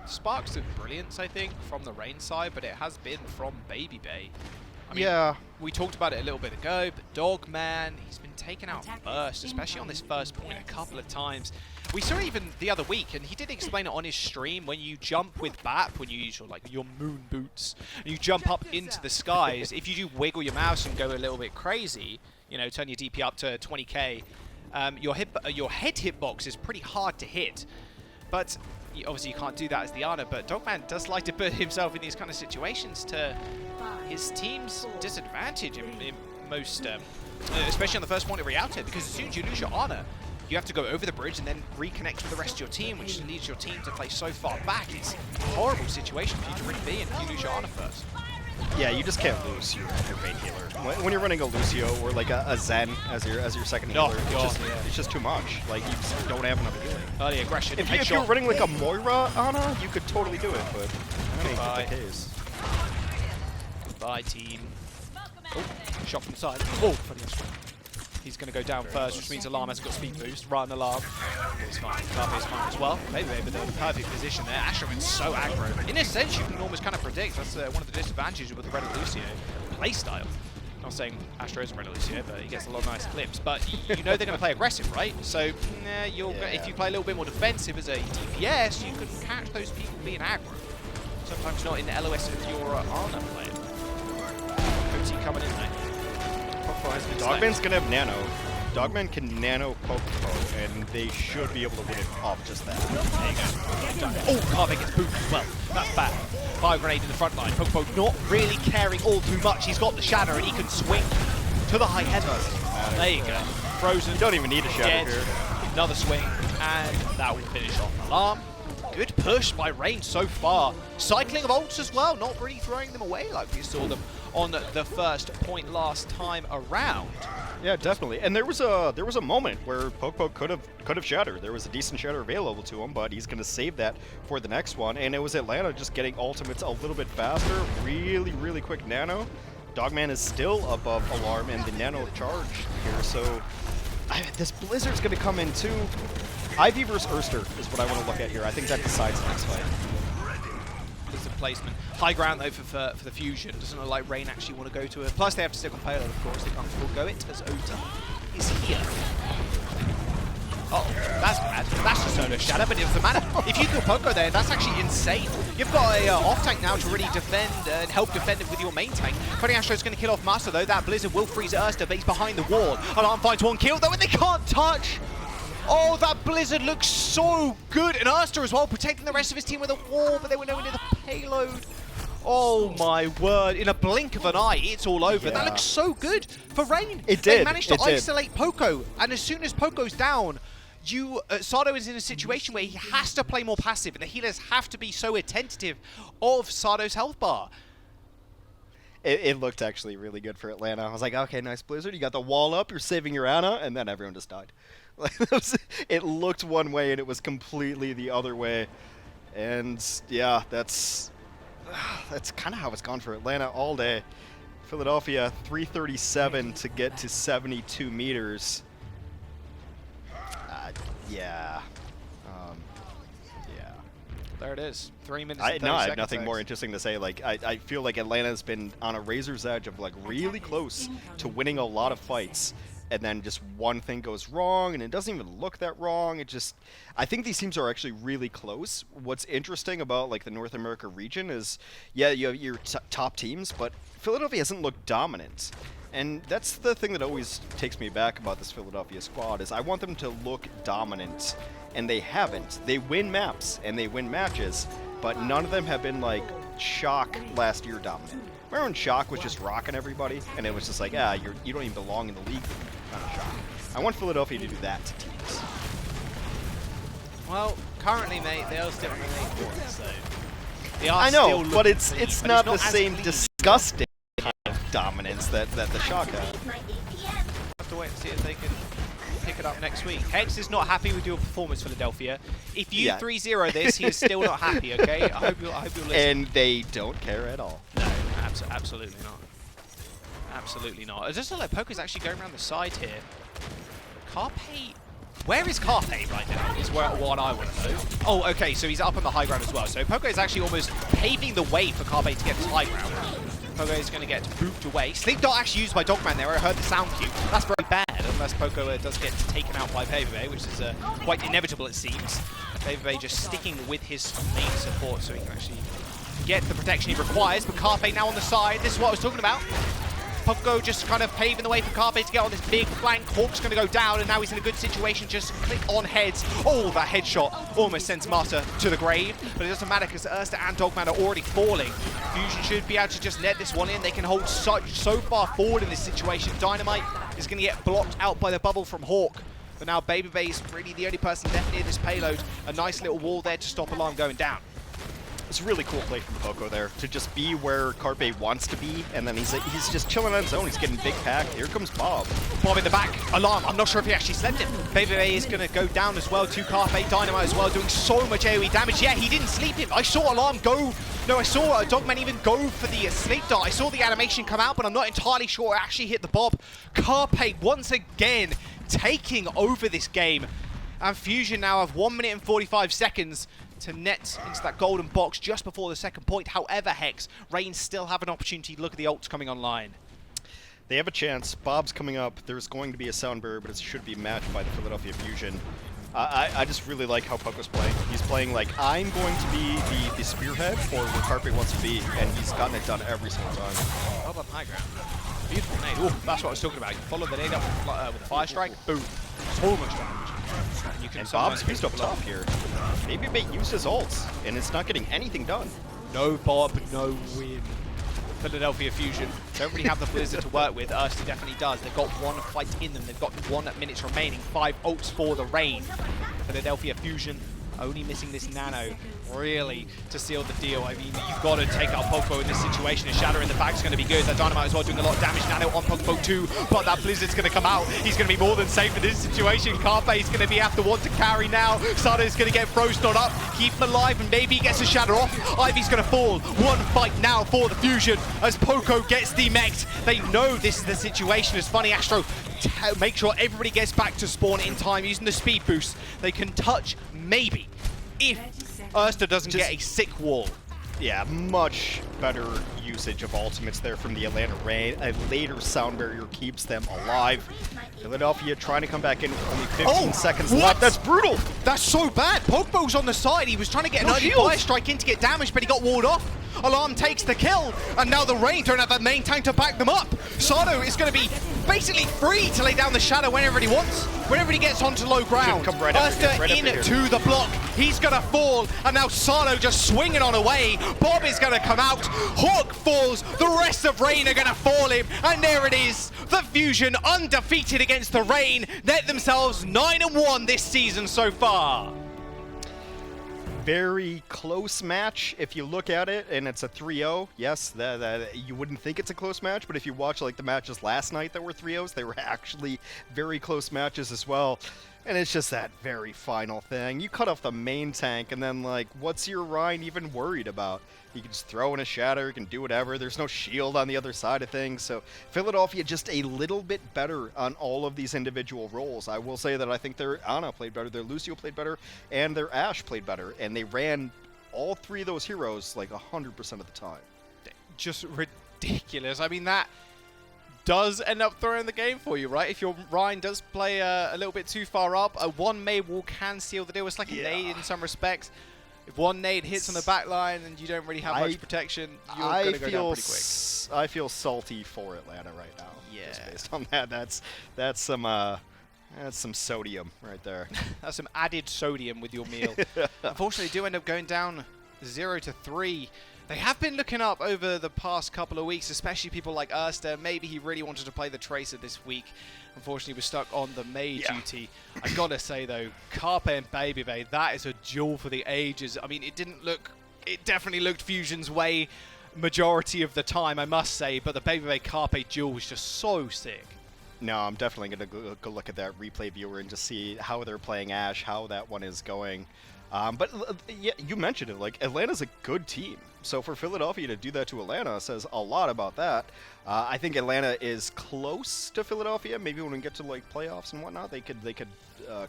[SPEAKER 9] sparks of brilliance, I think, from the Rain side, but it has been from Baby Bay. I mean, we talked about it a little bit ago, but Dogman, he's been taken out first, especially on this first point a couple of times. We saw it even the other week, and he did explain it on his stream. When you jump with BAP, when you use your moon boots, and you jump up into the skies, if you do wiggle your mouse and go a little bit crazy, you know, turn your DP up to 20k, your head hitbox is pretty hard to hit. But obviously you can't do that as the Ana, but Dogman does like to put himself in these kind of situations to his team's disadvantage in most, especially on the first point of Rialto, because as soon as you lose your Ana, you have to go over the bridge and then reconnect with the rest of your team, which leads your team to play so far back. It's a horrible situation for you to really be in if you lose your Ana first.
[SPEAKER 10] Yeah, you just can't lose your main healer. When you're running a Lucio or like a Zen as your second healer, it's just too much. Like, you just don't have enough healing.
[SPEAKER 9] Early aggression.
[SPEAKER 10] If you're running like a Moira Ana, you could totally do it, but that ain't the case.
[SPEAKER 9] Goodbye, team. Oh, shot from the side. Oh, funny extra. He's going to go down first, which means Alarm hasn't got speed boost. Run Alarm. It's fine. Carpe is fine as well. Maybe they're in a perfect position there. Astra is so aggro. In a sense, you can almost kind of predict. That's one of the disadvantages with the Red Lucio playstyle. Not saying Astra is a Red Lucio, but he gets a lot of nice clips. But you know they're going to play aggressive, right? So if you play a little bit more defensive as a DPS, you can catch those people being aggro. Sometimes not in the LOS if you're Ana player. OT coming in there.
[SPEAKER 10] Dogman's gonna have Nano. Dogman can Nano Poco, and they should be able to win it off just that.
[SPEAKER 9] There you go. Oh, Carpe gets booted as well. That's bad. Fire grenade in the front line. Poco not really caring all too much. He's got the shatter and he can swing to the high header. There you go. Frozen.
[SPEAKER 10] You don't even need a shatter here.
[SPEAKER 9] Another swing, and that will finish off Alarm. Good push by Rain so far. Cycling of ults as well, not really throwing them away like we saw them on the first point last time around.
[SPEAKER 10] Yeah, definitely. And there was a moment where Poke could have shattered. There was a decent shatter available to him, but he's going to save that for the next one. And it was Atlanta just getting ultimates a little bit faster. Really, really quick nano. Dogman is still above Alarm and the nano charge here, so this Blizzard's going to come in too. Ivy versus Erster is what I want to look at here. I think that decides the next fight.
[SPEAKER 9] Blizzard placement. High ground though for the Fusion. Doesn't look like Rain actually want to go to it. Plus they have to stick on payload, of course. They can't forego it as Ota is here. Oh, that's bad. That's a solo shatter, but it doesn't matter. If you kill Poco there, that's actually insane. You've got a off tank now to really defend and help defend it with your main tank. Funny Astro's going to kill off Master though. That Blizzard will freeze Erster, but he's behind the wall. Alarm finds one kill though, and they can't touch. Oh, that Blizzard looks so good. And Erster as well, protecting the rest of his team with a wall, but they were nowhere near the payload. Oh my word, in a blink of an eye, it's all over. Yeah. That looks so good for Rain.
[SPEAKER 10] It did.
[SPEAKER 9] They managed to isolate Poco, and as soon as Poco's down, Sado is in a situation where he has to play more passive, and the healers have to be so attentive of Sado's health bar.
[SPEAKER 10] It looked actually really good for Atlanta. I was like, okay, nice Blizzard. You got the wall up, you're saving your Ana, and then everyone just died. It looked one way, and it was completely the other way. And yeah, that's kind of how it's gone for Atlanta all day. Philadelphia, 337 to get to 72 meters. Yeah.
[SPEAKER 9] there it is. 3 minutes and 30
[SPEAKER 10] No, I have
[SPEAKER 9] seconds,
[SPEAKER 10] nothing
[SPEAKER 9] Hex.
[SPEAKER 10] more interesting to say. Like, I feel like Atlanta's been on a razor's edge of like really close to winning a lot of fights, and then just one thing goes wrong, and it doesn't even look that wrong. It just, I think these teams are actually really close. What's interesting about like the North America region is, yeah, you have your top teams, but Philadelphia hasn't looked dominant. And that's the thing that always takes me back about this Philadelphia squad, is I want them to look dominant, and they haven't. They win maps and they win matches, but none of them have been like Shock last year dominant. Remember when Shock was just rocking everybody, and it was just like, you don't even belong in the league, kind of Shock. I want Philadelphia to do that to teams.
[SPEAKER 9] Well, currently, mate, they are still in the league, so they are
[SPEAKER 10] I know,
[SPEAKER 9] still
[SPEAKER 10] but it's
[SPEAKER 9] looking to lead,
[SPEAKER 10] not
[SPEAKER 9] but
[SPEAKER 10] the
[SPEAKER 9] as
[SPEAKER 10] same
[SPEAKER 9] clean.
[SPEAKER 10] disgusting kind of dominance that the Shock had.
[SPEAKER 9] Have to wait and see if they can pick it up next week. Hex is not happy with your performance, Philadelphia. If you 3-0 this, he is still not happy, okay? I hope you'll listen.
[SPEAKER 10] And they don't care at all.
[SPEAKER 9] No, absolutely not. Absolutely not. It just looks like Poco's actually going around the side here. Carpe... Where is Carpe right now is what I want to know. Oh, okay, so he's up on the high ground as well. So Poco is actually almost paving the way for Carpe to get to high ground. Poco is going to get booped away. Sleep Dart actually used by Dogman there. I heard the sound cue. That's very bad, unless Poco does get taken out by Pavebe, which is quite inevitable, it seems. Pavebe just sticking with his main support so he can actually get the protection he requires. But Carpe now on the side. This is what I was talking about. Poco just kind of paving the way for Carpe to get on this big flank. Hawk's going to go down, and now he's in a good situation. Just click on heads. Oh, that headshot almost sends Master to the grave. But it doesn't matter because Erster and Dogman are already falling. Fusion should be able to just net this one in. They can hold so far forward in this situation. Dynamite is going to get blocked out by the bubble from Hawk. But now Babybay is really the only person left near this payload. A nice little wall there to stop Alarm going down.
[SPEAKER 10] It's a really cool play from Poco there, to just be where Carpe wants to be, and then he's just chilling on his own. He's getting big packed. Here comes Bob.
[SPEAKER 9] Bob in the back. Alarm. I'm not sure if he actually slept him. Babybay is going to go down as well to Carpe. Dynamite as well, doing so much AoE damage. Yeah, he didn't sleep him. I saw Alarm go. No, I saw Dogman even go for the Sleep Dart. I saw the animation come out, but I'm not entirely sure it actually hit the Bob. Carpe once again taking over this game. And Fusion now have 1 minute and 45 seconds to net into that golden box just before the second point. However, Hex, Reigns still have an opportunity to look at the ults coming online.
[SPEAKER 10] They have a chance. Bob's coming up. There's going to be a sound barrier, but it should be matched by the Philadelphia Fusion. I just really like how Poco's playing. He's playing like, I'm going to be the spearhead for where Carpe wants to be, and he's gotten it done every single time.
[SPEAKER 9] Up on high ground. Beautiful nade. Ooh, that's what I was talking about. You follow the nade up with a fire strike. Boom. So much damage.
[SPEAKER 10] And Bob's used up top here. Babybay used his ults, and it's not getting anything done.
[SPEAKER 9] No Bob, no win. Philadelphia Fusion don't really have the Blizzard to work with. Erster definitely does. They've got one fight in them. They've got 1 minute remaining. 5 ults for the Reign. Philadelphia Fusion only missing this nano, really, to seal the deal. I mean, you've got to take out Poco in this situation. A Shatter in the back is going to be good. That Dynamite as well doing a lot of damage. Nano on Poco too, but that Blizzard's going to come out. He's going to be more than safe in this situation. Carpe is going to be after one to carry now. Sada is going to get frozen on up, keep him alive, and maybe he gets a Shatter off. Ivy's going to fall. One fight now for the Fusion as Poco gets demeched. They know this is the situation as Funny Astro make sure everybody gets back to spawn in time using the speed boost. They can touch maybe if Erster doesn't get a sick wall.
[SPEAKER 10] Yeah, much better usage of ultimates there from the Atlanta Reign. A later sound barrier keeps them alive. Philadelphia trying to come back in with only 15 seconds left. That's brutal.
[SPEAKER 9] That's so bad. Pogbo's on the side. He was trying to get an early fire strike in to get damage, but he got walled off. Alarm takes the kill, and now the Reign don't have that main tank to back them up. Sado is going to be basically free to lay down the shadow whenever he wants, whenever he gets onto low ground. Erster into the block. He's going to fall, and now Sado just swinging on away. Bob is going to come out. Hawk falls. The rest of Reign are going to fall him, and there it is. The Fusion undefeated against the Reign. Net themselves 9-1 this season so far.
[SPEAKER 10] Very close match if you look at it, and it's a 3-0. Yes, that you wouldn't think it's a close match, but if you watch like the matches last night that were 3-0s, they were actually very close matches as well. And it's just that very final thing. You cut off the main tank, and then like, what's your Rhine even worried about? He can just throw in a Shatter, he can do whatever. There's no shield on the other side of things. So Philadelphia just a little bit better on all of these individual roles. I will say that I think their Ana played better, their Lucio played better, and their Ashe played better. And they ran all 3 of those heroes like 100% of the time.
[SPEAKER 9] Just ridiculous. I mean, that does end up throwing the game for you, right? If your Ryan does play a little bit too far up, a 1 Mei wall can seal the deal. It's like a nade in some respects. If 1 nade hits on the back line and you don't really have much protection, you're going to go down pretty quick.
[SPEAKER 10] I feel salty for Atlanta right now.
[SPEAKER 9] Yeah.
[SPEAKER 10] Just based on that. That's some sodium right there.
[SPEAKER 9] That's some added sodium with your meal. Unfortunately, they do end up going down 0-3. They have been looking up over the past couple of weeks, especially people like Erster. Maybe he really wanted to play the Tracer this week. Unfortunately, we're stuck on the Mei duty. I gotta say though, Carpe and Baby Bay, that is a duel for the ages. I mean, it definitely looked Fusion's way majority of the time, I must say, but the Baby Bay Carpe duel was just so sick.
[SPEAKER 10] No, I'm definitely gonna go look at that replay viewer and just see how they're playing Ashe, how that one is going. But yeah, you mentioned it, like Atlanta's a good team. So for Philadelphia to do that to Atlanta says a lot about that. I think Atlanta is close to Philadelphia. Maybe when we get to like playoffs and whatnot, they could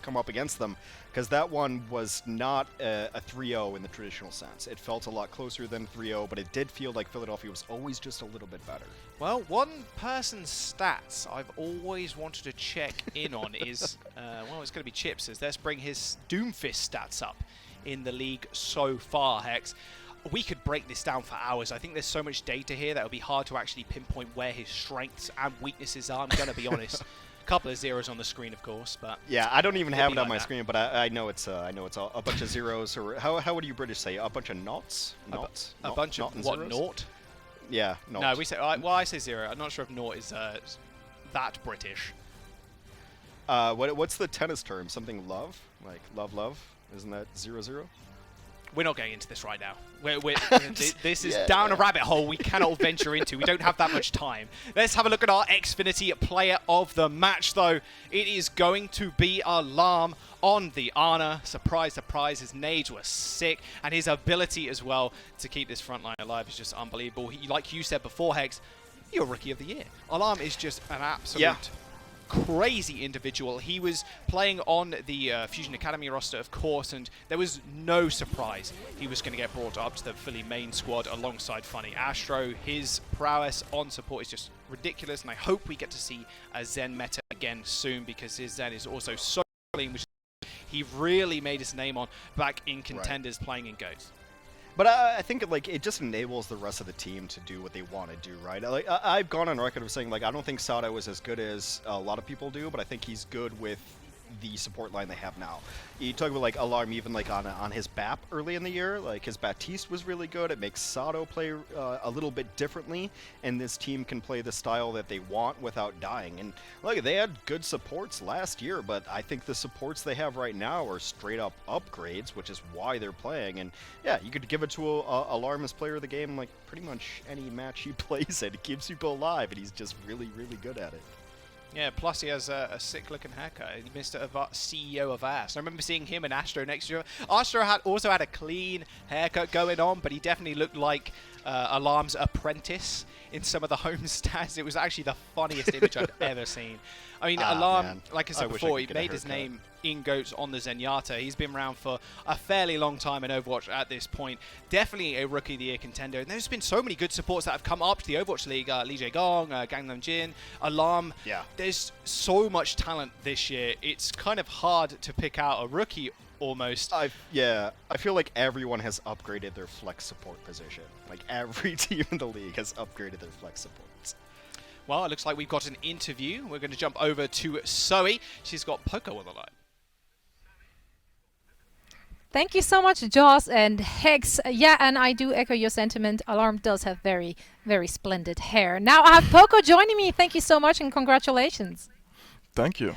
[SPEAKER 10] come up against them, because that one was not a 3-0 in the traditional sense. It felt a lot closer than 3-0, but it did feel like Philadelphia was always just a little bit better.
[SPEAKER 9] Well, one person's stats I've always wanted to check in on is, well, it's going to be Chips. Let's bring his Doomfist stats up in the league so far, Hex. We could break this down for hours. I think there's so much data here that it'll be hard to actually pinpoint where his strengths and weaknesses are. I'm going to be honest. A couple of zeros on the screen, of course, but
[SPEAKER 10] yeah, I don't even have it on my screen, but I know it's a bunch of zeros, or how would you British say a bunch of noughts?
[SPEAKER 9] A bunch of what? Naught?
[SPEAKER 10] Yeah, naught.
[SPEAKER 9] No, we say I say zero. I'm not sure if naught is that British.
[SPEAKER 10] What's the tennis term? Something love, like love. Isn't that 0-0?
[SPEAKER 9] We're not getting into this right now. This is down a rabbit hole we cannot venture into. We don't have that much time. Let's have a look at our Xfinity player of the match, though. It is going to be Alarm on the Ana. Surprise, surprise. His nades were sick, and his ability as well to keep this front line alive is just unbelievable. Like you said before, Hex, you're Rookie of the Year. Alarm is just an absolute crazy individual. He was playing on the Fusion Academy roster, of course, and there was no surprise he was going to get brought up to the Philly main squad alongside Funny Astro. His prowess on support is just ridiculous, and I hope we get to see a Zen meta again soon, because his Zen is also so clean, which he really made his name on back in Contenders playing in GOAT.
[SPEAKER 10] But I think like it just enables the rest of the team to do what they want to do, right? Like I've gone on record of saying like I don't think Sato is as good as a lot of people do, but I think he's good with the support line they have now. You talk about like Alarm, even like on his BAP early in the year, like his Baptiste was really good. It makes Sato play a little bit differently, and this team can play the style that they want without dying. And look, they had good supports last year, but I think the supports they have right now are straight up upgrades, which is why they're playing. And yeah, you could give it to Alarm as player of the game, like pretty much any match he plays it. It keeps people alive, and he's just really, really good at it.
[SPEAKER 9] Yeah, plus he has a sick-looking haircut. Mr. CEO of Ass. I remember seeing him and Astro next to him. Astro also had a clean haircut going on, but he definitely looked like Alarm's apprentice in some of the home stats. It was actually the funniest image I've ever seen. I mean, Alarm, like I said before, he made his name in GOATs on the Zenyatta. He's been around for a fairly long time in Overwatch at this point. Definitely a Rookie of the Year contender. And there's been so many good supports that have come up to the Overwatch League. Lee Jae-gong, Gangnam Jin, Alarm.
[SPEAKER 10] Yeah.
[SPEAKER 9] There's so much talent this year. It's kind of hard to pick out a rookie almost.
[SPEAKER 10] I feel like everyone has upgraded their flex support position. Like every team in the league has upgraded their flex supports.
[SPEAKER 9] Well, it looks like we've got an interview. We're going to jump over to Zoe. She's got Poco on the line.
[SPEAKER 4] Thank you so much, Joss and Hex. Yeah, and I do echo your sentiment. Alarm does have very, very splendid hair. Now I have Poco joining me. Thank you so much and congratulations.
[SPEAKER 12] Thank you.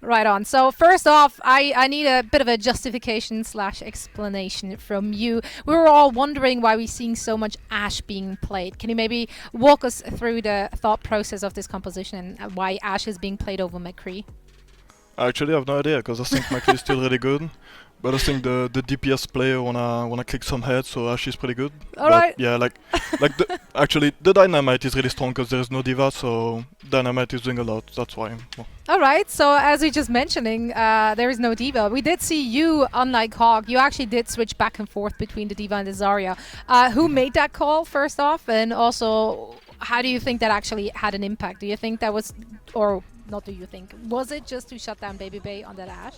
[SPEAKER 4] Right on. So first off, I need a bit of a justification / explanation from you. We were all wondering why we're seeing so much Ashe being played. Can you maybe walk us through the thought process of this composition and why Ashe is being played over McCree?
[SPEAKER 12] I actually have no idea because I think Macri is still really good. But I think the DPS player wanna kick some heads, so Ash is pretty good.
[SPEAKER 4] Alright.
[SPEAKER 12] Yeah, actually the Dynamite is really strong because there is no Diva, so Dynamite is doing a lot. That's why. Well.
[SPEAKER 4] Alright, so as we just mentioning, there is no Diva. We did see you, unlike Hog, you actually did switch back and forth between the Diva and the Zarya. Who made that call first off, and also how do you think that actually had an impact? Do you think that was, or not do you think, was it just to shut down Baby Bay on that Ashe?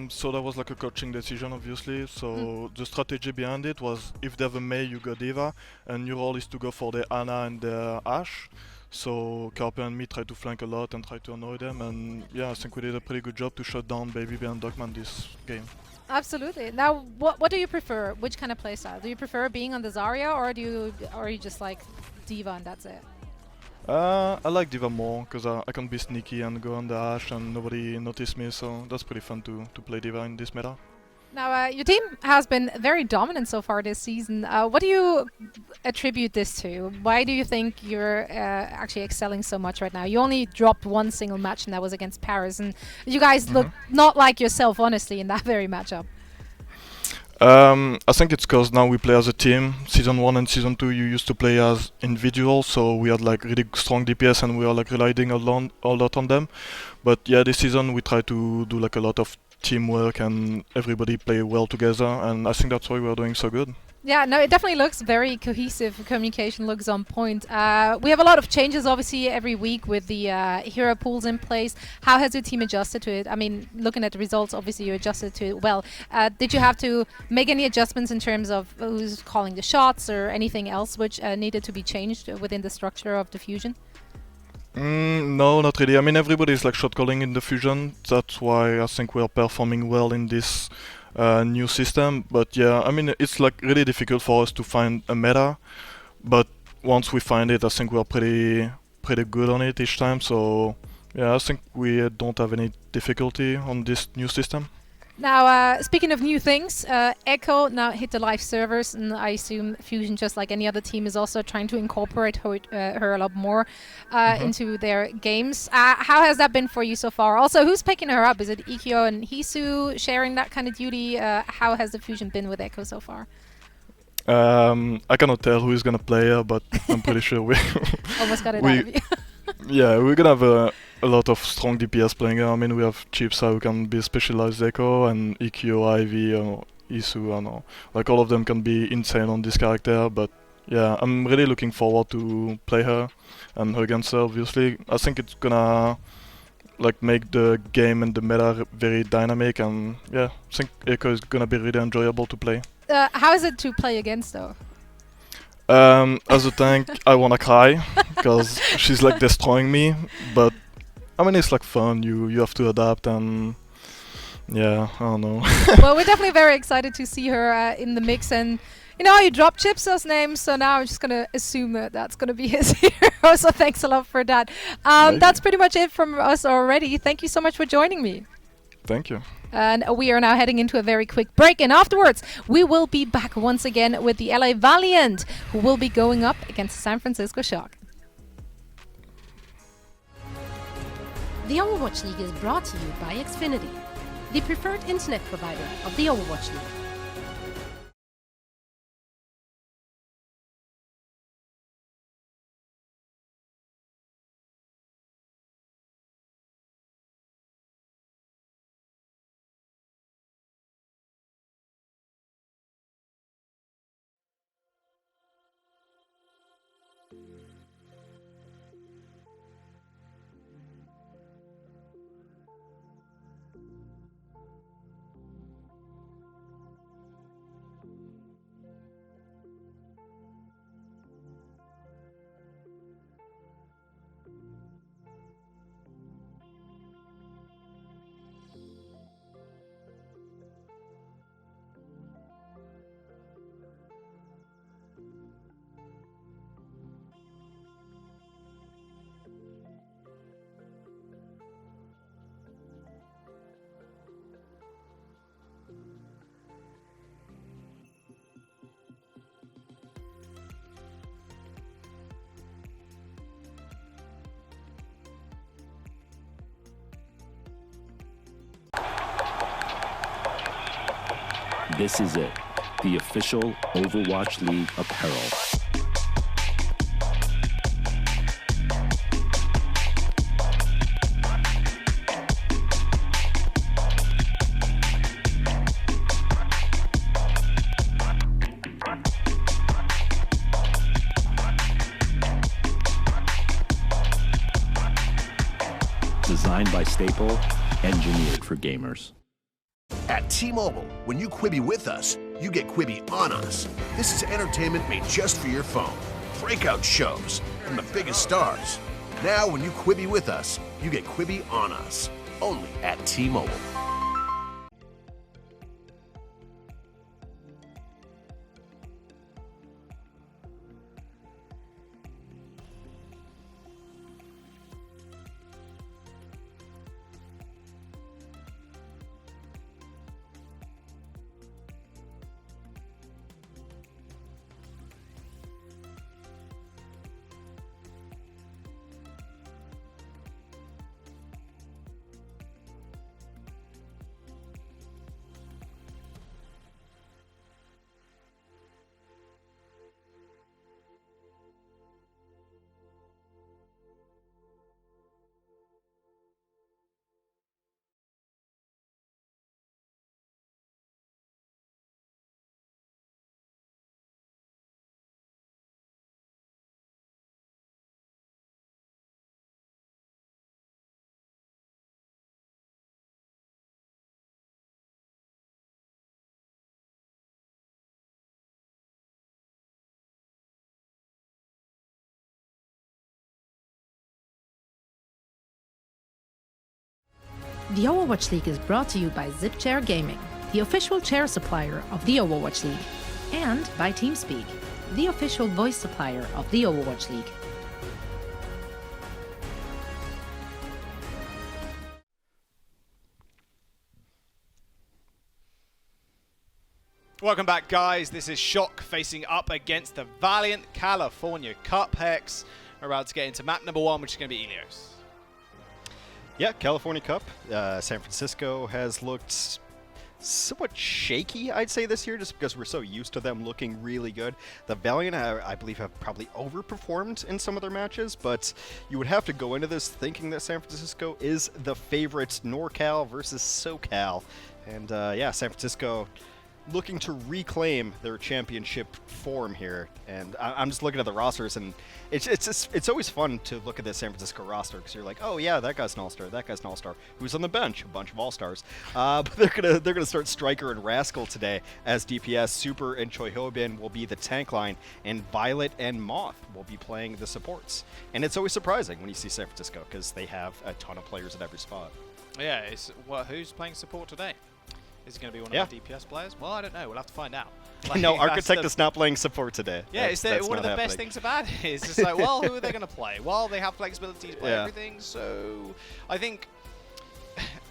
[SPEAKER 12] So that was like a coaching decision, obviously. So the strategy behind it was if they have a Mei, you go Diva, and your role is to go for the Ana and the Ashe. So Carpe and me try to flank a lot and try to annoy them, and yeah, I think we did a pretty good job to shut down Baby Bay and Dogman this game.
[SPEAKER 4] Absolutely. Now, what do you prefer? Which kind of playstyle? Do you prefer being on the Zarya, or are you just like Diva and that's it?
[SPEAKER 12] I like Diva more because I can be sneaky and go on the Ashe and nobody notice me, so that's pretty fun to play Diva in this meta.
[SPEAKER 4] Now, your team has been very dominant so far this season. What do you attribute this to? Why do you think you're actually excelling so much right now? You only dropped one single match, and that was against Paris, and you guys look not like yourself, honestly, in that very matchup.
[SPEAKER 12] I think it's because now we play as a team. Season 1 and Season 2 you used to play as individuals, so we had like really strong DPS and we are like relying a lot on them. But yeah, this season we try to do like a lot of teamwork and everybody play well together, and I think that's why we're doing so good.
[SPEAKER 4] Yeah, no, it definitely looks very cohesive. Communication looks on point. We have a lot of changes, obviously, every week with the hero pools in place. How has your team adjusted to it? I mean, looking at the results, obviously you adjusted to it well. Did you have to make any adjustments in terms of who's calling the shots or anything else which needed to be changed within the structure of the Fusion?
[SPEAKER 12] No, not really. I mean, everybody is like shot calling in the Fusion. That's why I think we're performing well in this new system. But yeah, I mean, it's like really difficult for us to find a meta. But once we find it, I think we're pretty good on it each time. So yeah, I think we don't have any difficulty on this new system.
[SPEAKER 4] Now, speaking of new things, Echo now hit the live servers, and I assume Fusion, just like any other team, is also trying to incorporate her a lot more into their games. How has that been for you so far? Also, who's picking her up? Is it Ikkyo and Hisu sharing that kind of duty? How has the Fusion been with Echo so far?
[SPEAKER 12] I cannot tell who is gonna play her, but I'm pretty sure we
[SPEAKER 4] almost got it out of you.
[SPEAKER 12] Yeah, we're gonna have a lot of strong DPS playing her. I mean, we have Chipsa who can be specialized Echo, and Ikkyo, Ivy, Isu, I don't know. Like all of them can be insane on this character, but yeah, I'm really looking forward to play her and her against her, obviously. I think it's gonna like make the game and the meta very dynamic, and yeah, I think Echo is gonna be really enjoyable to play.
[SPEAKER 4] How is it to play against, though?
[SPEAKER 12] As a tank, I wanna cry because she's like destroying me. But I mean, it's like fun. You have to adapt, and yeah, I don't know.
[SPEAKER 4] Well, we're definitely very excited to see her in the mix, and you know, you dropped Chipsa's name, so now I'm just gonna assume that that's gonna be his hero. So thanks a lot for that. That's pretty much it from us already. Thank you so much for joining me.
[SPEAKER 12] Thank you.
[SPEAKER 4] And we are now heading into a very quick break, and afterwards we will be back once again with the LA Valiant, who will be going up against the San Francisco Shock.
[SPEAKER 11] The Overwatch League is brought to you by Xfinity, the preferred internet provider of the Overwatch League.
[SPEAKER 7] This is it, the official Overwatch League apparel. Designed by Staple, engineered for gamers.
[SPEAKER 8] At T-Mobile, when you Quibi with us, you get Quibi on us. This is entertainment made just for your phone. Breakout shows from the biggest stars. Now, when you Quibi with us, you get Quibi on us. Only at T-Mobile.
[SPEAKER 11] The Overwatch League is brought to you by ZipChair Gaming, the official chair supplier of the Overwatch League, and by TeamSpeak, the official voice supplier of the Overwatch League.
[SPEAKER 9] Welcome back, guys. This is Shock facing up against the Valiant California Cup Hex. We're about to get into map number 1, which is going to be Ilios.
[SPEAKER 10] Yeah, California Cup. San Francisco has looked somewhat shaky, I'd say, this year, just because we're so used to them looking really good. The Valiant, I believe, have probably overperformed in some of their matches, but you would have to go into this thinking that San Francisco is the favorite NorCal versus SoCal. And yeah, San Francisco looking to reclaim their championship form here, and I'm just looking at the rosters, and it's always fun to look at the San Francisco roster because you're like, oh yeah, that guy's an all-star, that guy's an all-star. Who's on the bench? A bunch of all-stars. But they're gonna start Striker and Rascal today as DPS. Super and Choi Ho-bin will be the tank line, and Violet and Moth will be playing the supports. And it's always surprising when you see San Francisco because they have a ton of players at every spot.
[SPEAKER 9] Yeah, who's playing support today? Is it going to be one of the DPS players? Well, I don't know. We'll have to find out.
[SPEAKER 10] Like, no, Architect is not playing support today.
[SPEAKER 9] Yeah, it's one of the best things about it. It's just like, well, who are they going to play? Well, they have flexibility to play everything, so I think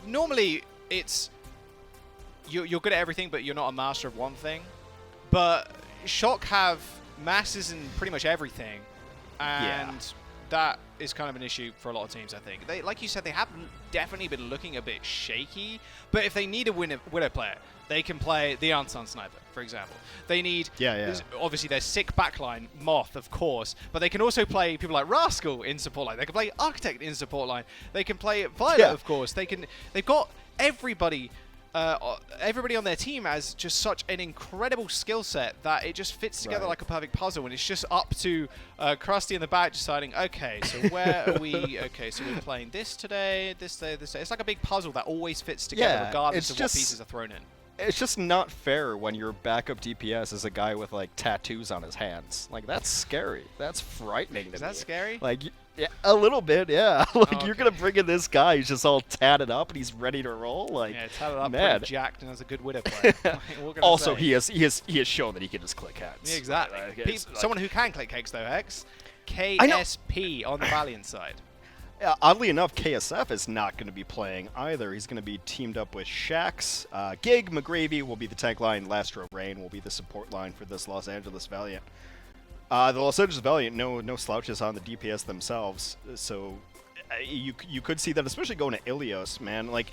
[SPEAKER 9] normally it's you're good at everything, but you're not a master of one thing. But Shock have masters in pretty much everything, and that is kind of an issue for a lot of teams, I think. They, like you said, they have definitely been looking a bit shaky, but if they need a Widow player, they can play the Unsung Sniper, for example. They need, obviously their sick backline, Moth, of course, but they can also play people like Rascal in support line. They can play Architect in support line. They can play Violet, of course. They've got everybody on their team has just such an incredible skill set that it just fits together like a perfect puzzle, and it's just up to Krusty in the back deciding, okay, so where are we? Okay, so we're playing this today, this day, this day. It's like a big puzzle that always fits together regardless of what pieces are thrown in.
[SPEAKER 10] It's just not fair when your backup DPS is a guy with like tattoos on his hands. Like, that's scary. That's frightening to me.
[SPEAKER 9] Is that scary?
[SPEAKER 10] Like, yeah, a little bit, yeah. Like, you're gonna bring in this guy who's just all tatted up and he's ready to roll. Like,
[SPEAKER 9] yeah, tatted up, pretty jacked, and has a good Widow player.
[SPEAKER 10] Also, he has shown that he can just click heads.
[SPEAKER 9] Yeah, exactly. Someone who can click heads though, Hex. KSP on the Valiant side.
[SPEAKER 10] Oddly enough, KSF is not going to be playing either. He's going to be teamed up with Shax. Gig McGravy will be the tank line. Lastro Rain will be the support line for this Los Angeles Valiant. The Los Angeles Valiant, no slouches on the DPS themselves. So you could see that, especially going to Ilios, man. Like,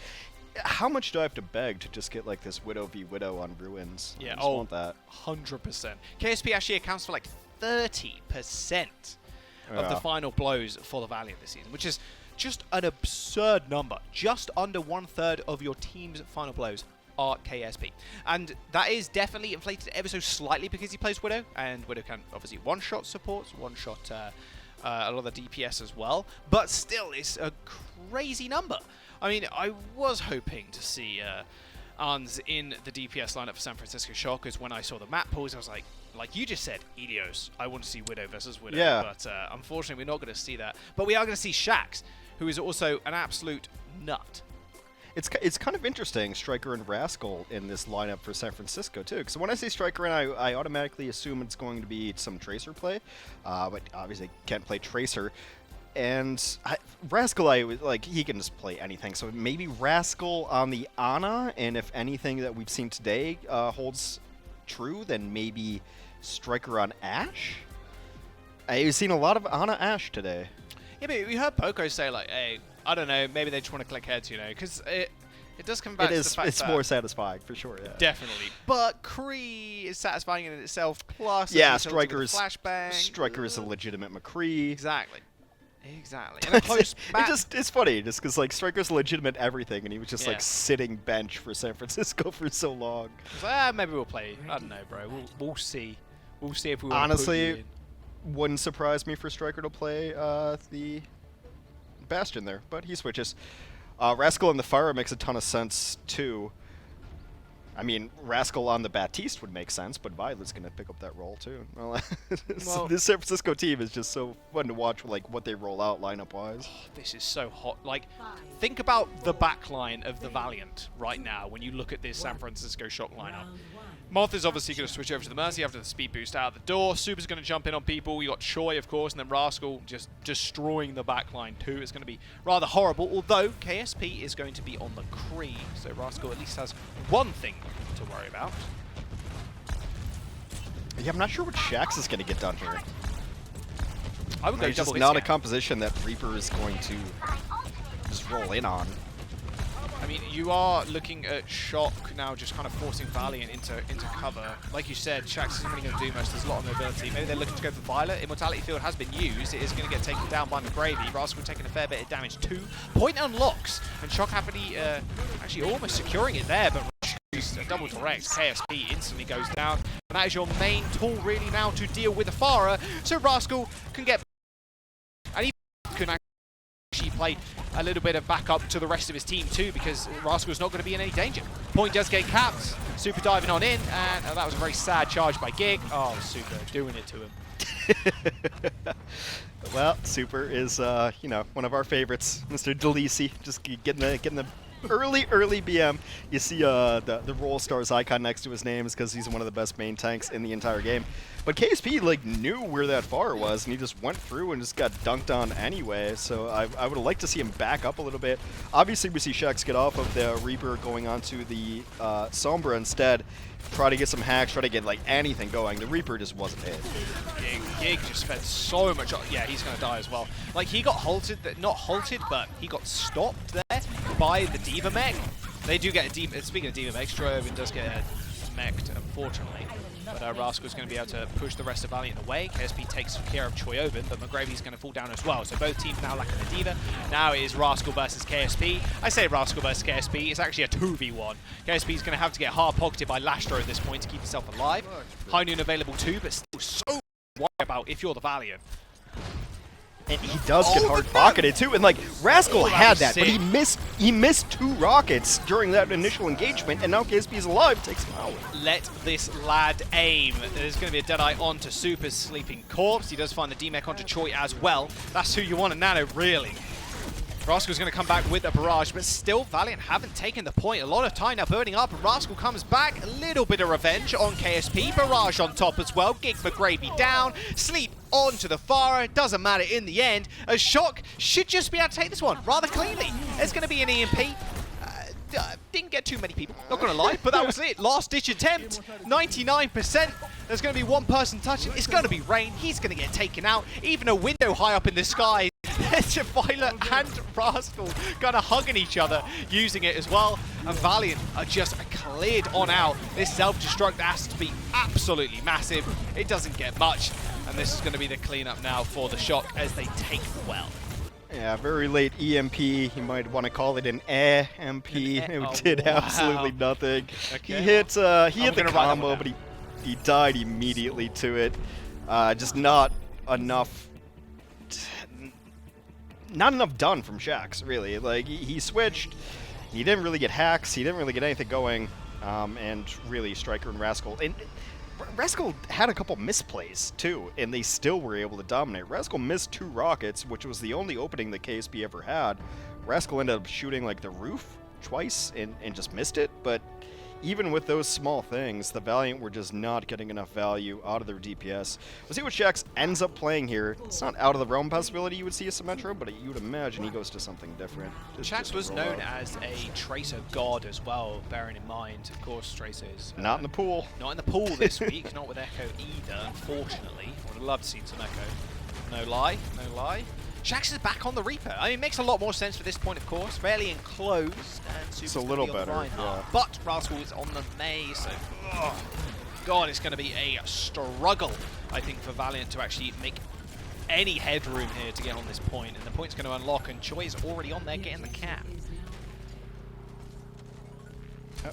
[SPEAKER 10] how much do I have to beg to just get like this Widow v Widow on Ruins?
[SPEAKER 9] Yeah,
[SPEAKER 10] I just want that.
[SPEAKER 9] 100%. KSP actually accounts for like 30% of the final blows for the Valiant this season, which is just an absurd number. Just under 1/3 of your team's final blows are KSP. And that is definitely inflated ever so slightly because he plays Widow, and Widow can obviously one-shot supports, one-shot a lot of the DPS as well, but still it's a crazy number. I mean, I was hoping to see Arns in the DPS lineup for San Francisco Shock, because when I saw the map pools, I was like you just said, Ilios, I want to see Widow versus Widow.
[SPEAKER 10] Yeah.
[SPEAKER 9] But unfortunately, we're not going to see that. But we are going to see Shax, who is also an absolute nut.
[SPEAKER 10] It's kind of interesting, Striker and Rascal in this lineup for San Francisco, too. Because when I say Striker, I automatically assume it's going to be some Tracer play. But obviously can't play Tracer. And Rascal, he can just play anything. So maybe Rascal on the Ana, and if anything that we've seen today holds true, then maybe Striker on Ashe? I've seen a lot of Ana Ashe today.
[SPEAKER 9] Yeah, but we heard Poco say, like, hey, I don't know, maybe they just want to click heads, you know, because it does come back to the fact
[SPEAKER 10] it's more satisfying, for sure, yeah.
[SPEAKER 9] Definitely. But Kree is satisfying in itself, plus...
[SPEAKER 10] Yeah, Striker is
[SPEAKER 9] flashbang.
[SPEAKER 10] a legitimate McCree.
[SPEAKER 9] Exactly. And a close
[SPEAKER 10] it's funny, just because, like, Striker's legitimate everything, and he was just, like, sitting bench for San Francisco for so long.
[SPEAKER 9] Maybe we'll play. I don't know, bro. We'll see. We'll see if we want
[SPEAKER 10] Honestly,
[SPEAKER 9] to put you in.
[SPEAKER 10] Wouldn't surprise me for Striker to play the Bastion there, but he switches. Rascal on the Fire makes a ton of sense, too. I mean, Rascal on the Baptiste would make sense, but Violet's going to pick up that role, too. Well, this San Francisco team is just so fun to watch, like, what they roll out lineup-wise.
[SPEAKER 9] Oh, this is so hot. Like, think about the backline of the Valiant right now when you look at this San Francisco Shock lineup. Martha's obviously going to switch over to the Mercy after the speed boost out the door. Super's going to jump in on people. You got Choi, of course, and then Rascal just destroying the backline too. It's going to be rather horrible, although KSP is going to be on the Kree, so Rascal at least has one thing to worry about.
[SPEAKER 10] Yeah, I'm not sure what Shax is going to get done here.
[SPEAKER 9] I would go
[SPEAKER 10] it's
[SPEAKER 9] double
[SPEAKER 10] just not a composition that Reaper is going to just roll in on.
[SPEAKER 9] I mean, you are looking at Shock now just kind of forcing Valiant into cover. Like you said, Shax isn't really going to do much. There's a lot of mobility. Maybe they're looking to go for Violet. Immortality Field has been used. It is going to get taken down by McGravy. Rascal taking a fair bit of damage too. Point unlocks. And Shock happily actually almost securing it there, but a double direct. KSP instantly goes down. And that is your main tool really now to deal with the Farah. So Rascal can get... And he can actually play a little bit of backup to the rest of his team too, because Rascal's not going to be in any danger. Point does get capped. Super diving on in, and that was a very sad charge by Gig. Oh, Super doing it to him.
[SPEAKER 10] Well, Super is, you know, one of our favorites, Mr. Delisi, just getting the early BM. You see the Roll Stars icon next to his name is because he's one of the best main tanks in the entire game. But KSP, like, knew where that far was, and he just went through and just got dunked on anyway, so I would have liked to see him back up a little bit. Obviously, we see Shax get off of the Reaper going onto the Sombra instead, try to get some hacks, try to get, like, anything going. The Reaper just wasn't hit.
[SPEAKER 9] Gig just spent so much... Yeah, he's going to die as well. Like, he got halted, not halted, but he got stopped there by the D.Va mech. They do get a D.Va... Speaking of D.Va mech, Stroven does get mech'd, unfortunately. But Rascal's going to be able to push the rest of Valiant away. KSP takes care of Choyobin, but McGravy's going to fall down as well. So both teams now lacking a D.Va. Now it is Rascal versus KSP. I say Rascal versus KSP. It's actually a 2v1. KSP's going to have to get hard-pocketed by Lastro at this point to keep himself alive. High Noon available too, but still so worried about if you're the Valiant.
[SPEAKER 10] And he does get hard-pocketed too, and like Rascal had that, but he missed 2 rockets during that initial engagement, and now KSP's alive, takes him out.
[SPEAKER 9] Let this lad aim. There's going to be a Deadeye onto Super's sleeping corpse. He does find the D-Mech onto Choi as well. That's who you want in Nano, really. Rascal's going to come back with a barrage, but still Valiant haven't taken the point. A lot of time now burning up, and Rascal comes back. A little bit of revenge on KSP. Barrage on top as well. Gig for Gravy down. Sleep onto the Farah. Doesn't matter in the end. A Shock should just be able to take this one rather cleanly. There's going to be an EMP. Didn't get too many people, not going to lie, but that was it. Last ditch attempt, 99%. There's going to be one person touching. It's going to be Rain. He's going to get taken out. Even a window high up in the sky Violet and Rascal kind of hugging each other, using it as well. And Valiant are just cleared on out. This self-destruct has to be absolutely massive. It doesn't get much. And this is going to be the cleanup now for the Shock as they take the well.
[SPEAKER 10] Yeah, very late EMP. You might want to call it an EMP. It did absolutely nothing.
[SPEAKER 9] Okay,
[SPEAKER 10] he hit the combo, but he died immediately to it. Just not enough. Not enough done from Shax, really. Like, he switched. He didn't really get hacks. He didn't really get anything going. And really, Striker and Rascal. And Rascal had a couple misplays, too, and they still were able to dominate. Rascal missed 2 rockets, which was the only opening that KSP ever had. Rascal ended up shooting, like, the roof twice and just missed it, but even with those small things, the Valiant were just not getting enough value out of their DPS. We'll see what Shax ends up playing here. It's not out of the realm possibility you would see a Symmetra, but you would imagine he goes to something different.
[SPEAKER 9] Shax was known as a Tracer god as well, bearing in mind, of course, Tracers.
[SPEAKER 10] Not in the pool.
[SPEAKER 9] Not in the pool this week, not with Echo either, unfortunately. I would have loved to see some Echo. No lie, no lie. Shax is back on the Reaper. I mean, it makes a lot more sense for this point, of course. Fairly enclosed, and Super's
[SPEAKER 10] a little better,
[SPEAKER 9] yeah. But Rascal is on the May, so God, it's going to be a struggle, I think, for Valiant to actually make any headroom here to get on this point. And the point's going to unlock, and Choi is already on there getting the cap.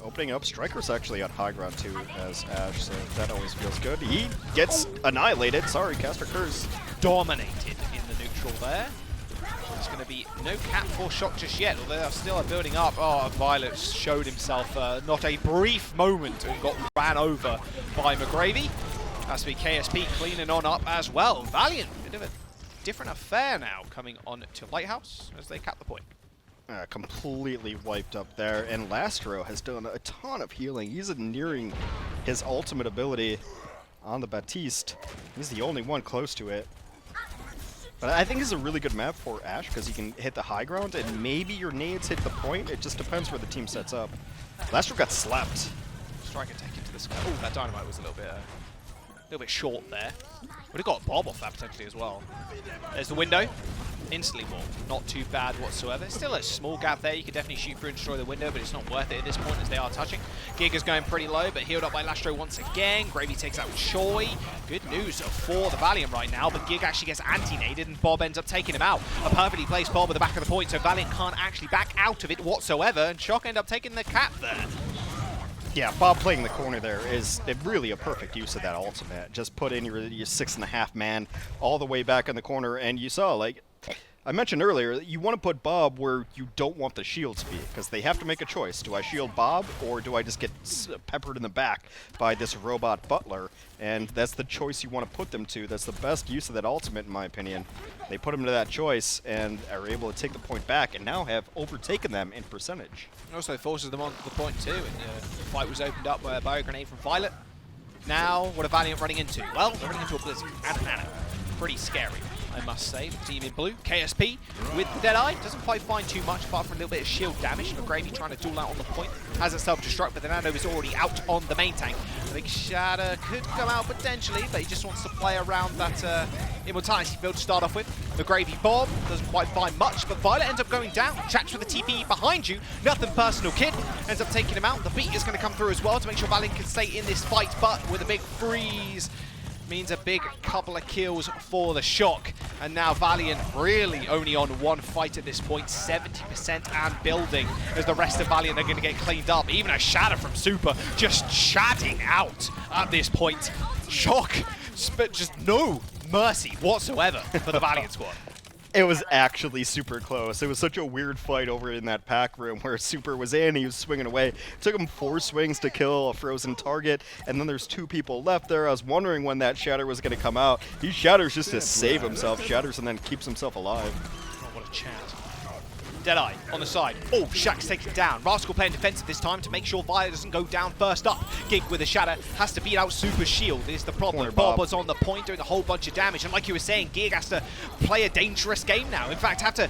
[SPEAKER 10] Opening up, Striker's actually on high ground too as Ash, so that always feels good. He gets annihilated. Sorry, Caster Curse.
[SPEAKER 9] Dominated in the neutral there. There's going to be no cap for Shock just yet, although they're still building up. Oh, Violet showed himself not a brief moment and got ran over by McGravy. Has to be KSP cleaning on up as well. Valiant, bit of a different affair now coming on to Lighthouse as they cap the point.
[SPEAKER 10] Completely wiped up there, and Lastro has done a ton of healing. He's nearing his ultimate ability on the Baptiste. He's the only one close to it. But I think this is a really good map for Ash because you can hit the high ground and maybe your nades hit the point. It just depends where the team sets up. Lastro got slept.
[SPEAKER 9] Striker taken to the sky. Oh, that dynamite was a little bit short there. Would have got a bomb off that potentially as well. There's the window. Instantly wall. Not too bad whatsoever. Still a small gap there. You could definitely shoot through and destroy the window, but it's not worth it at this point as they are touching. Giga's going pretty low, but healed up by Lastro once again. Gravy takes out Choi. Good news for the Valiant right now, but Gig actually gets anti-naded and Bob ends up taking him out. A perfectly placed Bob at the back of the point, so Valiant can't actually back out of it whatsoever, and Shock end up taking the cap there.
[SPEAKER 10] Yeah, Bob playing the corner there is really a perfect use of that ultimate. Just put in your 6.5 man all the way back in the corner, and you saw, like, I mentioned earlier, you want to put Bob where you don't want the shield to be, because they have to make a choice. Do I shield Bob, or do I just get peppered in the back by this robot butler? And that's the choice you want to put them to. That's the best use of that ultimate, in my opinion. They put them to that choice and are able to take the point back, and now have overtaken them in percentage.
[SPEAKER 9] Also forces them on the point too, and the fight was opened up by a bio grenade from Violet. Now, what are Valiant running into? Well, they're running into a Blizzard and a Nano. Pretty scary, I must say. The team in blue, KSP with the Deadeye. Doesn't quite find too much apart from a little bit of shield damage. McGravy trying to duel out on the point. Has it self-destruct, but the Nano is already out on the main tank. I think Shatter could come out potentially, but he just wants to play around that Immortality build to start off with. McGravy bomb doesn't quite find much, but Violet ends up going down. Chats with the TP behind you. Nothing personal, kid. Ends up taking him out. The beat is going to come through as well to make sure Valiant can stay in this fight, but with a big freeze means a big couple of kills for the Shock. And now Valiant really only on one fight at this point, 70% and building, as the rest of Valiant are going to get cleaned up. Even a Shatter from Super just chatting out at this point. Shock, but just no mercy whatsoever for the Valiant squad.
[SPEAKER 10] It was actually super close. It was such a weird fight over in that pack room where Super was in, he was swinging away. It took him 4 swings to kill a frozen target, and then there's 2 people left there. I was wondering when that Shatter was going to come out. He shatters just to save himself, shatters and then keeps himself alive.
[SPEAKER 9] Oh, what a chat. Deadeye on the side. Oh, Shax takes it down. Rascal playing defensive this time to make sure Violet doesn't go down first up. Gig with a Shatter has to beat out Super's shield is the problem. Bob was on the point doing a whole bunch of damage, and like you were saying, Gig has to play a dangerous game now. In fact, have to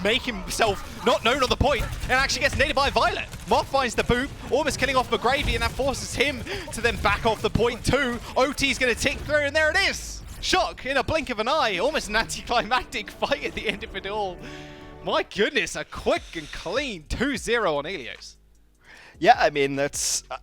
[SPEAKER 9] make himself not known on the point and actually gets naded by Violet. Moth finds the boop, almost killing off McGravy, and that forces him to then back off the point too. OT's going to tick through, and there it is. Shock in a blink of an eye. Almost an anticlimactic fight at the end of it all. My goodness, a quick and clean 2-0 on Helios.
[SPEAKER 10] Yeah, I mean,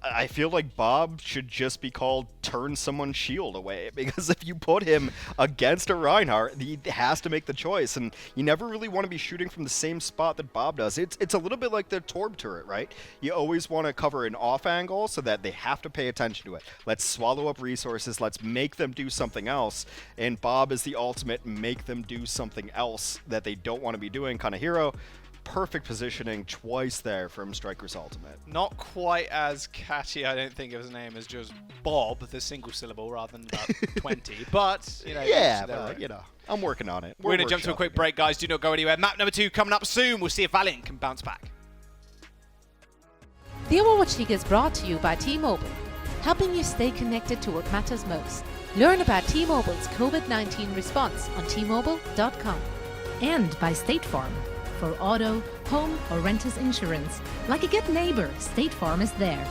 [SPEAKER 10] I feel like Bob should just be called turn someone's shield away, because if you put him against a Reinhardt, he has to make the choice, and you never really want to be shooting from the same spot that Bob does. It's a little bit like the Torb turret, right? You always want to cover an off angle so that they have to pay attention to it. Let's swallow up resources, let's make them do something else, and Bob is the ultimate make them do something else that they don't want to be doing kind of hero. Perfect positioning twice there from Striker's ultimate.
[SPEAKER 9] Not quite as catchy, I don't think, of his name as just Bob, the single syllable, rather than about 20. But, you know.
[SPEAKER 10] Yeah, but, you know, I'm working on it.
[SPEAKER 9] We're going to jump to a quick break, guys. Do not go anywhere. Map number 2 coming up soon. We'll see if Valiant can bounce back.
[SPEAKER 3] The Overwatch League is brought to you by T-Mobile, helping you stay connected to what matters most. Learn about T-Mobile's COVID-19 response on T-Mobile.com.
[SPEAKER 11] And by State Farm. For auto, home, or renters insurance, like a good neighbor, State Farm is there.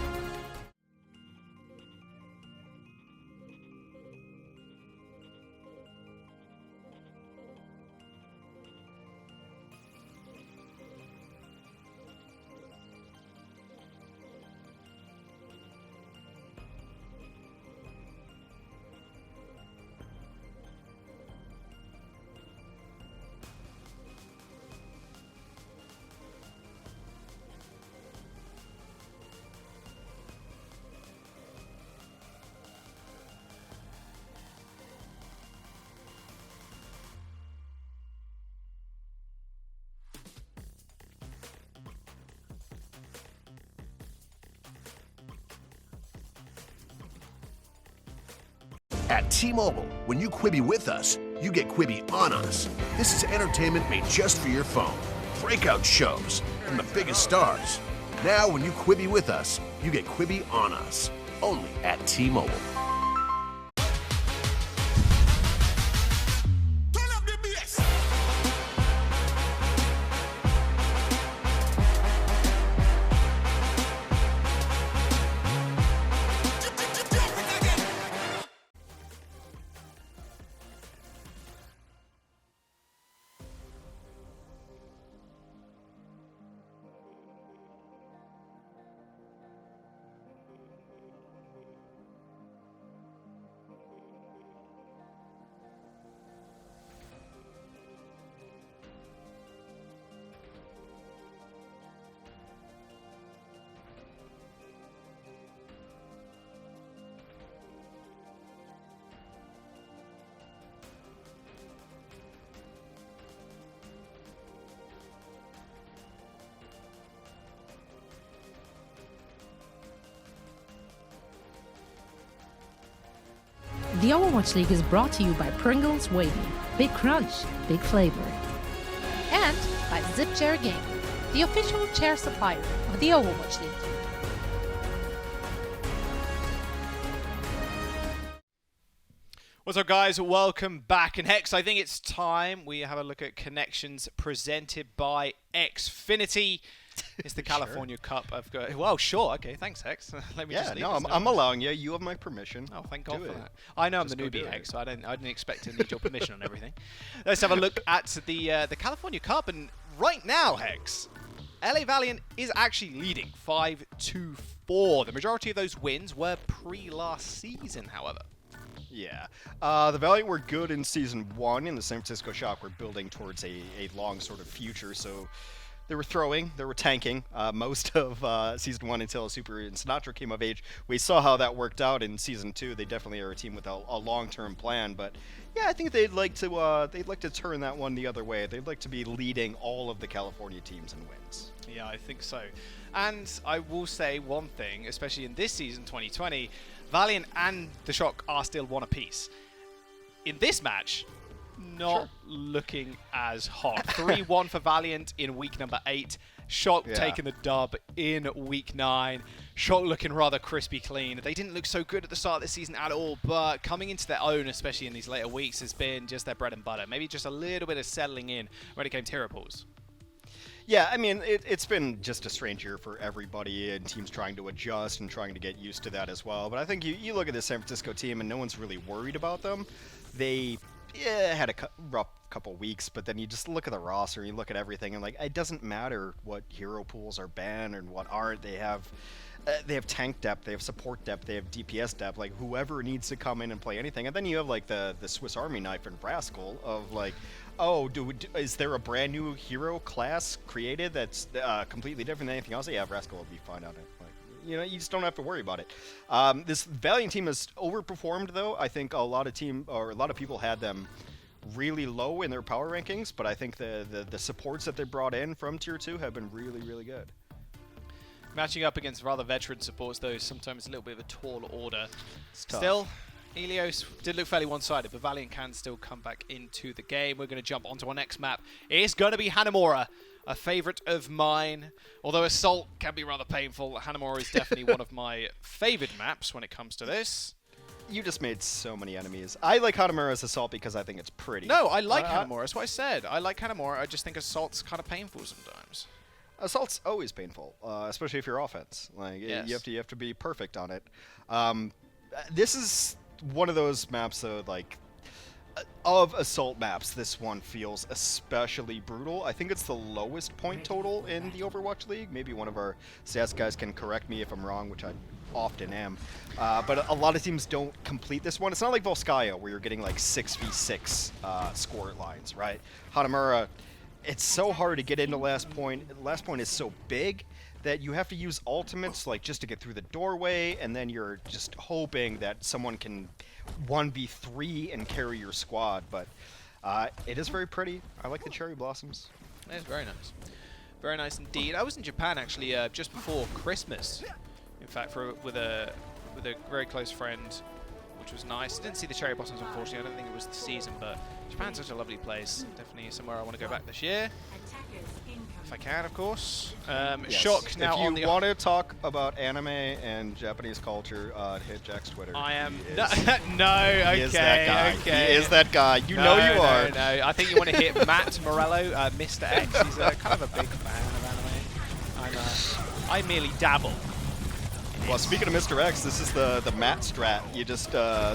[SPEAKER 8] At T-Mobile, when you Quibi with us, you get Quibi on us. This is entertainment made just for your phone. Breakout shows from the biggest stars. Now, when you Quibi with us, you get Quibi on us. Only at T-Mobile.
[SPEAKER 11] The Overwatch League is brought to you by Pringles Wavy. Big crunch, big flavor.
[SPEAKER 3] And by ZipChair Gaming, the official chair supplier of the Overwatch League.
[SPEAKER 9] What's up, guys? Welcome back. And Hex, I think it's time we have a look at connections presented by Xfinity. It's the California Cup. I've got. Well, sure. Okay, thanks, Hex. Let me just leave this
[SPEAKER 10] I'm allowing you. You have my permission.
[SPEAKER 9] Oh, thank God for that. I know I'm the newbie, Hex, so I didn't expect to need your permission on everything. Let's have a look at the California Cup, and right now, Hex, LA Valiant is actually leading 5-4. The majority of those wins were pre-last season, however.
[SPEAKER 10] Yeah. The Valiant were good in Season 1, and the San Francisco Shock were building towards a long sort of future, so they were throwing, they were tanking most of Season 1 until Super and Sinatra came of age. We saw how that worked out in Season 2. They definitely are a team with a long-term plan, but yeah, I think they'd like to turn that one the other way. They'd like to be leading all of the California teams in wins.
[SPEAKER 9] Yeah, I think so. And I will say one thing, especially in this season, 2020, Valiant and the Shock are still one apiece. In this match, not looking as hot. 3-1 for Valiant in week number 8. Shock taking the dub in week 9. Shock looking rather crispy clean. They didn't look so good at the start of the season at all, but coming into their own, especially in these later weeks, has been just their bread and butter. Maybe just a little bit of settling in when it came to hero pools.
[SPEAKER 10] Yeah, I mean, it's been just a strange year for everybody, and teams trying to adjust and trying to get used to that as well. But I think you look at the San Francisco team, and no one's really worried about them. they had a rough couple weeks, but then you just look at the roster, you look at everything, and like it doesn't matter what hero pools are banned and what aren't. They have tank depth, they have support depth, they have DPS depth. Like whoever needs to come in and play anything, and then you have like the Swiss Army knife and Rascal of like, oh, is there a brand new hero class created that's completely different than anything else? Yeah, Rascal will be fine on it. Like, you know, you just don't have to worry about it. This Valiant team has overperformed, though. I think a lot of people had them really low in their power rankings, but I think the supports that they brought in from Tier 2 have been really, really good.
[SPEAKER 9] Matching up against rather veteran supports, though, sometimes a little bit of a tall order. Still, Helios did look fairly one-sided, but Valiant can still come back into the game. We're going to jump onto our next map. It's going to be Hanamura, a favorite of mine. Although Assault can be rather painful, Hanamura is definitely one of my favorite maps when it comes to this.
[SPEAKER 10] You just made so many enemies. I like Hanamura's Assault because I think it's pretty.
[SPEAKER 9] No, I like Hanamura. That's what I said. I like Hanamura. I just think Assault's kind of painful sometimes.
[SPEAKER 10] Assault's always painful, especially if you're offense. Like
[SPEAKER 9] yes.
[SPEAKER 10] you have to be perfect on it. This is one of those maps, though, like of Assault maps. This one feels especially brutal. I think it's the lowest point total in the Overwatch League. Maybe one of our stats guys can correct me if I'm wrong, which I often am. But a lot of teams don't complete this one. It's not like Volskaya, where you're getting like 6v6 score lines, right? Hanamura, it's so hard to get into last point. Last point is so big that you have to use ultimates like just to get through the doorway, and then you're just hoping that someone can 1v3 and carry your squad. But it is very pretty. I like the cherry blossoms.
[SPEAKER 9] It's very nice. Very nice indeed. I was in Japan actually just before Christmas. In fact, with a very close friend, which was nice. I didn't see the cherry blossoms, unfortunately. I don't think it was the season, but Japan's such a lovely place. Definitely somewhere I want to go back this year. If I can, of course.
[SPEAKER 10] Yes.
[SPEAKER 9] Shock now on the...
[SPEAKER 10] If you want to talk about anime and Japanese culture, hit Jack's Twitter.
[SPEAKER 9] I am... No, okay,
[SPEAKER 10] he is that guy.
[SPEAKER 9] okay.
[SPEAKER 10] He is that guy. You know you are.
[SPEAKER 9] No, I think you want to hit Matt Morello, Mr. X. He's kind of a big fan of anime. I merely dabble.
[SPEAKER 10] Well, speaking of Mr. X, this is the Matt strat. You just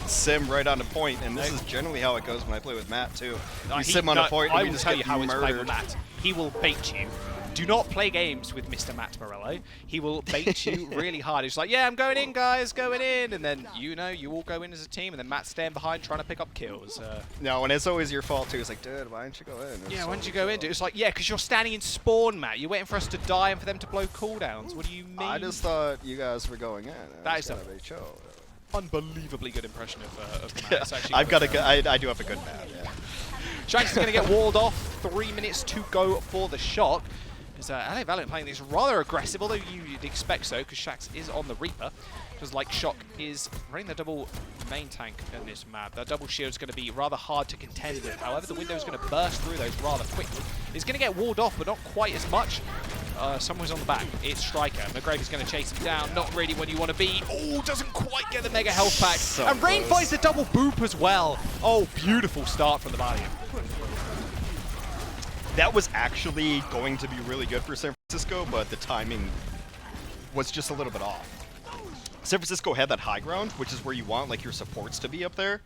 [SPEAKER 10] sim right on the point, and this is generally how it goes when I play with Matt, too. You sim on a point, and you just get murdered. I will tell you how it's played with Matt. He will bait you. Do not play games with Mr. Matt Morello. He will bait you really hard. He's like, yeah, I'm going in, guys, going in. And then, you all go in as a team, and then Matt's staying behind trying to pick up kills. No, and it's always your fault, too. It's like, dude, why didn't you go in?
[SPEAKER 9] Yeah, why didn't you go in, dude? It's like, yeah, because you're standing in spawn, Matt. You're waiting for us to die and for them to blow cooldowns. What do you mean?
[SPEAKER 10] I just thought you guys were going in.
[SPEAKER 9] That is a unbelievably good impression of Matt.
[SPEAKER 10] Yeah, I do have a good Matt, yeah.
[SPEAKER 9] Shanks is going to get walled off. 3 minutes to go for the Shock. Is LA Valiant playing this rather aggressive, although you'd expect so, because Shax is on the Reaper. Because like Shock is running the double main tank in this map. That double shield is going to be rather hard to contend with. However, the window is going to burst through those rather quickly. He's going to get walled off, but not quite as much. Someone's on the back. It's Striker. McGravy's going to chase him down. Not really where you want to be. Oh, doesn't quite get the mega health pack.
[SPEAKER 10] So
[SPEAKER 9] and Rain
[SPEAKER 10] close.
[SPEAKER 9] finds the double boop as well. Oh, beautiful start from the Valiant.
[SPEAKER 10] That was actually going to be really good for San Francisco, but the timing was just a little bit off. San Francisco had that high ground, which is where you want like your supports to be up there.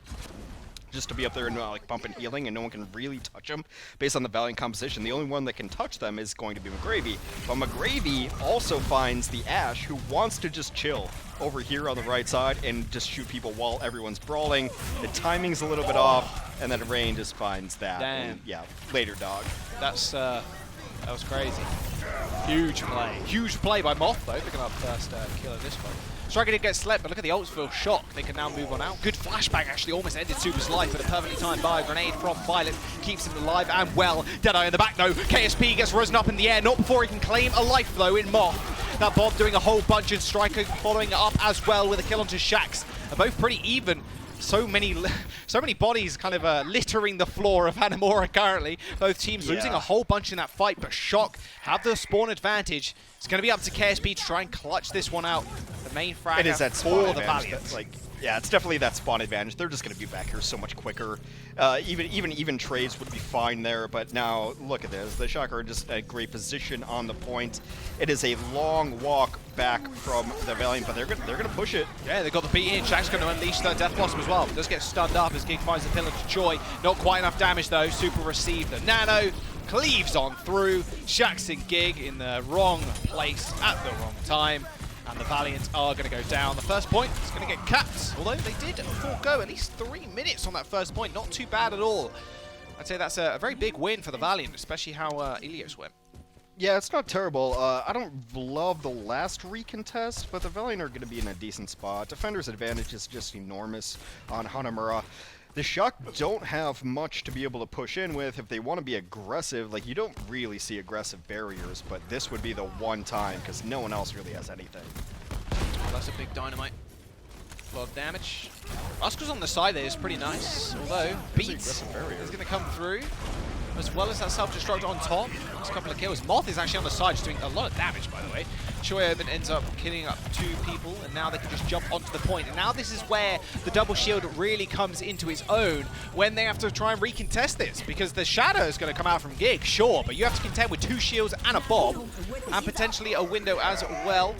[SPEAKER 10] Just to be up there and like bump and healing, and no one can really touch them based on the Valiant composition. The only one that can touch them is going to be McGravy. But McGravy also finds the Ashe, who wants to just chill over here on the right side and just shoot people while everyone's brawling. The timing's a little bit off, and then Rain just finds that.
[SPEAKER 9] Damn.
[SPEAKER 10] And, yeah, later, dog.
[SPEAKER 9] That was crazy. Huge play by Moth, though, picking up first kill of this one. Striker did get slept, but look at the ults for Shock. They can now move on out. Good flashbang, actually, almost ended Super's life, but a perfectly timed bio grenade from Violet keeps him alive and well. Deadeye in the back, though. KSP gets risen up in the air, not before he can claim a life, though, in Moth. Now Bob doing a whole bunch, and Striker following it up as well with a kill onto Shax. They're both pretty even. So many bodies kind of littering the floor of Hanamura currently. Both teams losing a whole bunch in that fight, but Shock have the spawn advantage. It's going to be up to KSP to try and clutch this one out. The main frag
[SPEAKER 10] it is that
[SPEAKER 9] for the
[SPEAKER 10] Valiant.
[SPEAKER 9] Valiant.
[SPEAKER 10] Like Yeah, it's definitely that spawn advantage. They're just going to be back here so much quicker. Even trades would be fine there, but now look at this. The Shocker are just a great position on the point. It is a long walk back from the Valiant, but they're gonna push it.
[SPEAKER 9] Yeah, they got the beat in. Shaq's going to unleash the Death Blossom as well. Does get stunned up as Gig finds the Pillar to Joy. Not quite enough damage though. Super received the Nano. Cleaves on through. Shax and Gig in the wrong place at the wrong time. And the Valiant are going to go down. The first point is going to get capped, although they did forego at least 3 minutes on that first point. Not too bad at all. I'd say that's a very big win for the Valiant, especially how Ilios went.
[SPEAKER 10] Yeah, it's not terrible. I don't love the last recontest, but the Valiant are going to be in a decent spot. Defender's advantage is just enormous on Hanamura. The Shock don't have much to be able to push in with if they want to be aggressive. Like, you don't really see aggressive barriers, but this would be the one time because no one else really has anything.
[SPEAKER 9] Oh, that's a big dynamite. A lot of damage. Oscar's on the side there is pretty nice, although Beats is going to come through, as well as that self-destruct on top. Last couple of kills. Moth is actually on the side, just doing a lot of damage, by the way. Choi Urban ends up killing up 2 people, and now they can just jump onto the point. And now this is where the double shield really comes into its own when they have to try and recontest this, because the shadow is going to come out from Gig, sure, but you have to contend with 2 shields and a bomb, and potentially a window as well.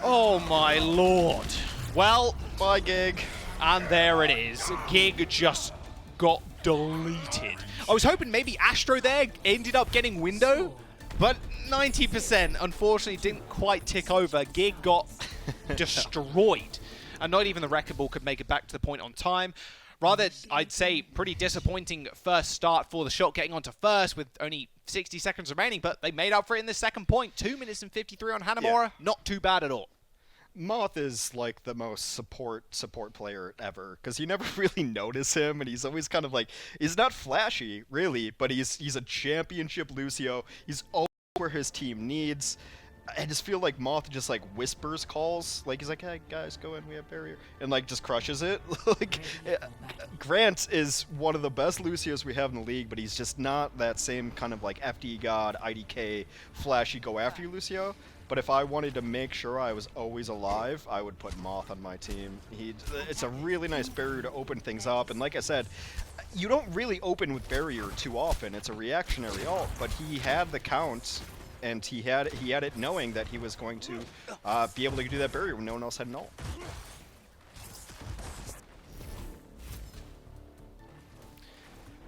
[SPEAKER 9] Oh my lord. Well,
[SPEAKER 10] bye Gig.
[SPEAKER 9] And there it is. Gig just got deleted. I was hoping maybe Astro there ended up getting window, but 90% unfortunately didn't quite tick over. Gig got destroyed, and not even the Wrecking Ball could make it back to the point on time. Rather, I'd say pretty disappointing first start for the Shock, getting onto first with only 60 seconds remaining, but they made up for it in the second point. 2 minutes and 53 on Hanamura. Yeah. Not too bad at all.
[SPEAKER 10] Moth is like the most support player ever, because you never really notice him, and he's always kind of like, he's not flashy really, but he's a championship Lucio. He's always where his team needs. I just feel like Moth just like whispers calls, like he's like, hey guys, go in, we have barrier, and like just crushes it. Like Grant is one of the best Lucios we have in the league, but he's just not that same kind of like FD God, IDK, flashy go after you Lucio. But if I wanted to make sure I was always alive, I would put Moth on my team. It's a really nice barrier to open things up, and like I said, you don't really open with barrier too often. It's a reactionary ult, but he had the count, and he had it knowing that he was going to be able to do that barrier when no one else had an ult.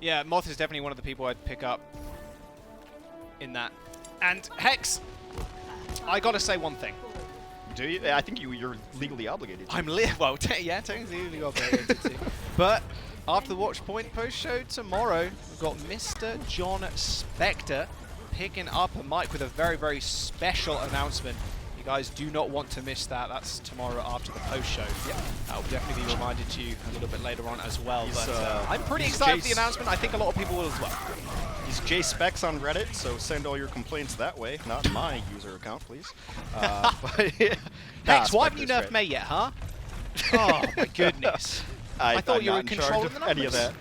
[SPEAKER 9] Yeah, Moth is definitely one of the people I'd pick up in that. And Hex, I gotta say one thing.
[SPEAKER 10] Do you? I think you're legally obligated to.
[SPEAKER 9] Well, yeah, technically legally obligated to. But after the Watch Point post-show tomorrow, we've got Mr. John Spector picking up a mic with a very, very special announcement. You guys do not want to miss that. That's tomorrow after the post-show. Yep. That will definitely be reminded to you a little bit later on as well. But I'm pretty excited for the announcement. I think a lot of people will as well.
[SPEAKER 10] He's JSpecs on Reddit, so send all your complaints that way, not my user account, please. But yeah.
[SPEAKER 9] Hex, why haven't you nerfed May yet, huh? Oh my goodness. I thought you were in control of the numbers.
[SPEAKER 10] Any of that.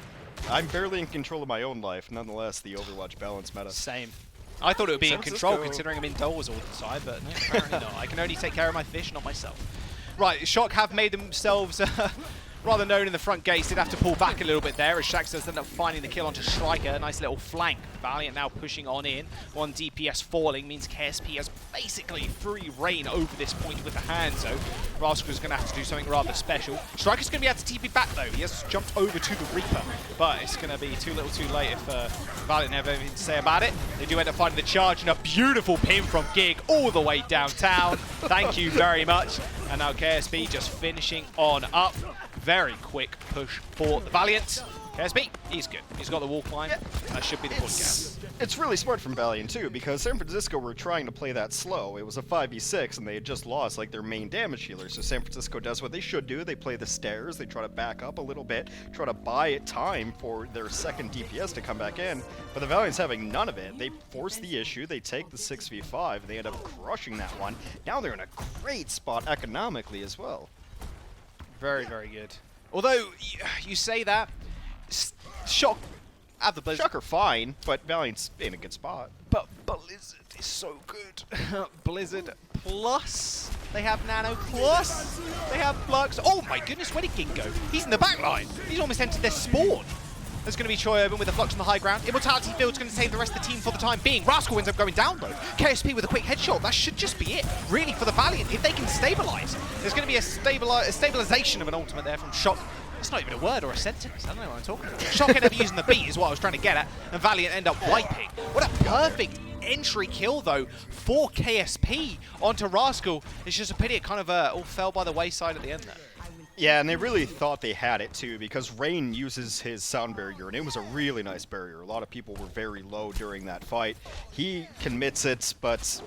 [SPEAKER 10] I'm barely in control of my own life, nonetheless, the Overwatch balance meta.
[SPEAKER 9] Same. I thought it would be in control considering I'm indoors all the time, but no, apparently not. I can only take care of my fish, not myself. Right, Shock have made themselves rather known in the front gates. Did have to pull back a little bit there as Shax does end up finding the kill onto Striker. A nice little flank. Valiant now pushing on in. 1 DPS falling means KSP has basically free reign over this point with the Hangzhou. Rascal's going to have to do something rather special. Striker's going to be able to TP back though. He has jumped over to the Reaper, but it's going to be too little too late if Valiant have anything to say about it. They do end up finding the charge and a beautiful pin from Gig all the way downtown. Thank you very much. And now KSP just finishing on up. Very quick push for the Valiant. KSP, he's good. He's got the wall climb. Yeah, that should be the point gap.
[SPEAKER 10] It's really smart from Valiant too, because San Francisco were trying to play that slow. It was a 5v6 and they had just lost like their main damage healer. So San Francisco does what they should do. They play the stairs, they try to back up a little bit, try to buy it time for their second DPS to come back in. But the Valiant's having none of it. They force the issue, they take the 6v5, and they end up crushing that one. Now they're in a great spot economically as well.
[SPEAKER 9] Very, very good. Although, you say that, Shock Have the Blizzard.
[SPEAKER 10] Shock are fine, but Valiant's in a good spot.
[SPEAKER 9] But Blizzard is so good. Blizzard plus, they have Nano plus, they have Flux. Oh my goodness, where did Ging go? He's in the back line. He's almost entered their spawn. There's going to be Choi open with a Flux on the high ground. Immortality Field's going to save the rest of the team for the time being. Rascal ends up going down though. KSP with a quick headshot. That should just be it, really, for the Valiant. If they can stabilize, there's going to be a stabilization of an ultimate there from Shock. It's not even a word or a sentence. I don't know what I'm talking about. Shock end up using the beat is what I was trying to get at, and Valiant end up wiping. What a perfect entry kill though for KSP onto Rascal. It's just a pity it kind of all fell by the wayside at the end there.
[SPEAKER 10] Yeah, and they really thought they had it too, because Rain uses his sound barrier, and it was a really nice barrier. A lot of people were very low during that fight. He commits it, but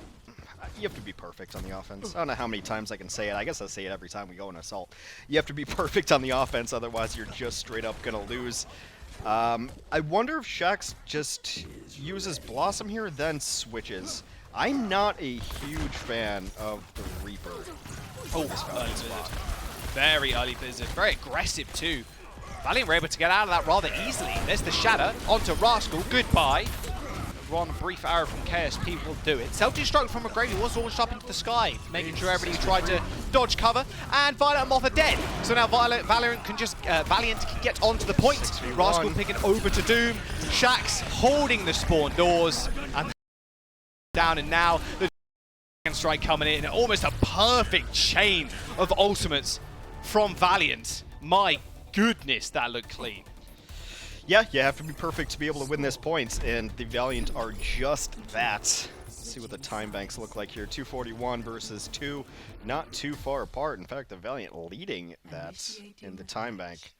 [SPEAKER 10] you have to be perfect on the offense. I don't know how many times I can say it. I guess I say it every time we go in Assault. You have to be perfect on the offense, otherwise you're just straight up gonna lose. I wonder if Shax just uses Blossom here, then switches. I'm not a huge fan of the Reaper.
[SPEAKER 9] Oh, early spot. Very early Blizzard. Very aggressive too. Valiant were able to get out of that rather easily. There's the Shatter onto Rascal. Goodbye. One brief arrow from KSP will do it. Self-destruct from McGrady was launched up into the sky, making sure everybody tried to dodge cover. And Violet and Moth are dead. So now Valiant can get onto the point. Rascal picking over to Doom. Shax holding the spawn doors. And down, and now the Dragon Strike coming in. Almost a perfect chain of ultimates from Valiant. My goodness, that looked clean.
[SPEAKER 10] Yeah, you have to be perfect to be able to win this point, and the Valiant are just that. Let's see what the time banks look like here. 241 versus 2, not too far apart. In fact, the Valiant leading that in the time bank.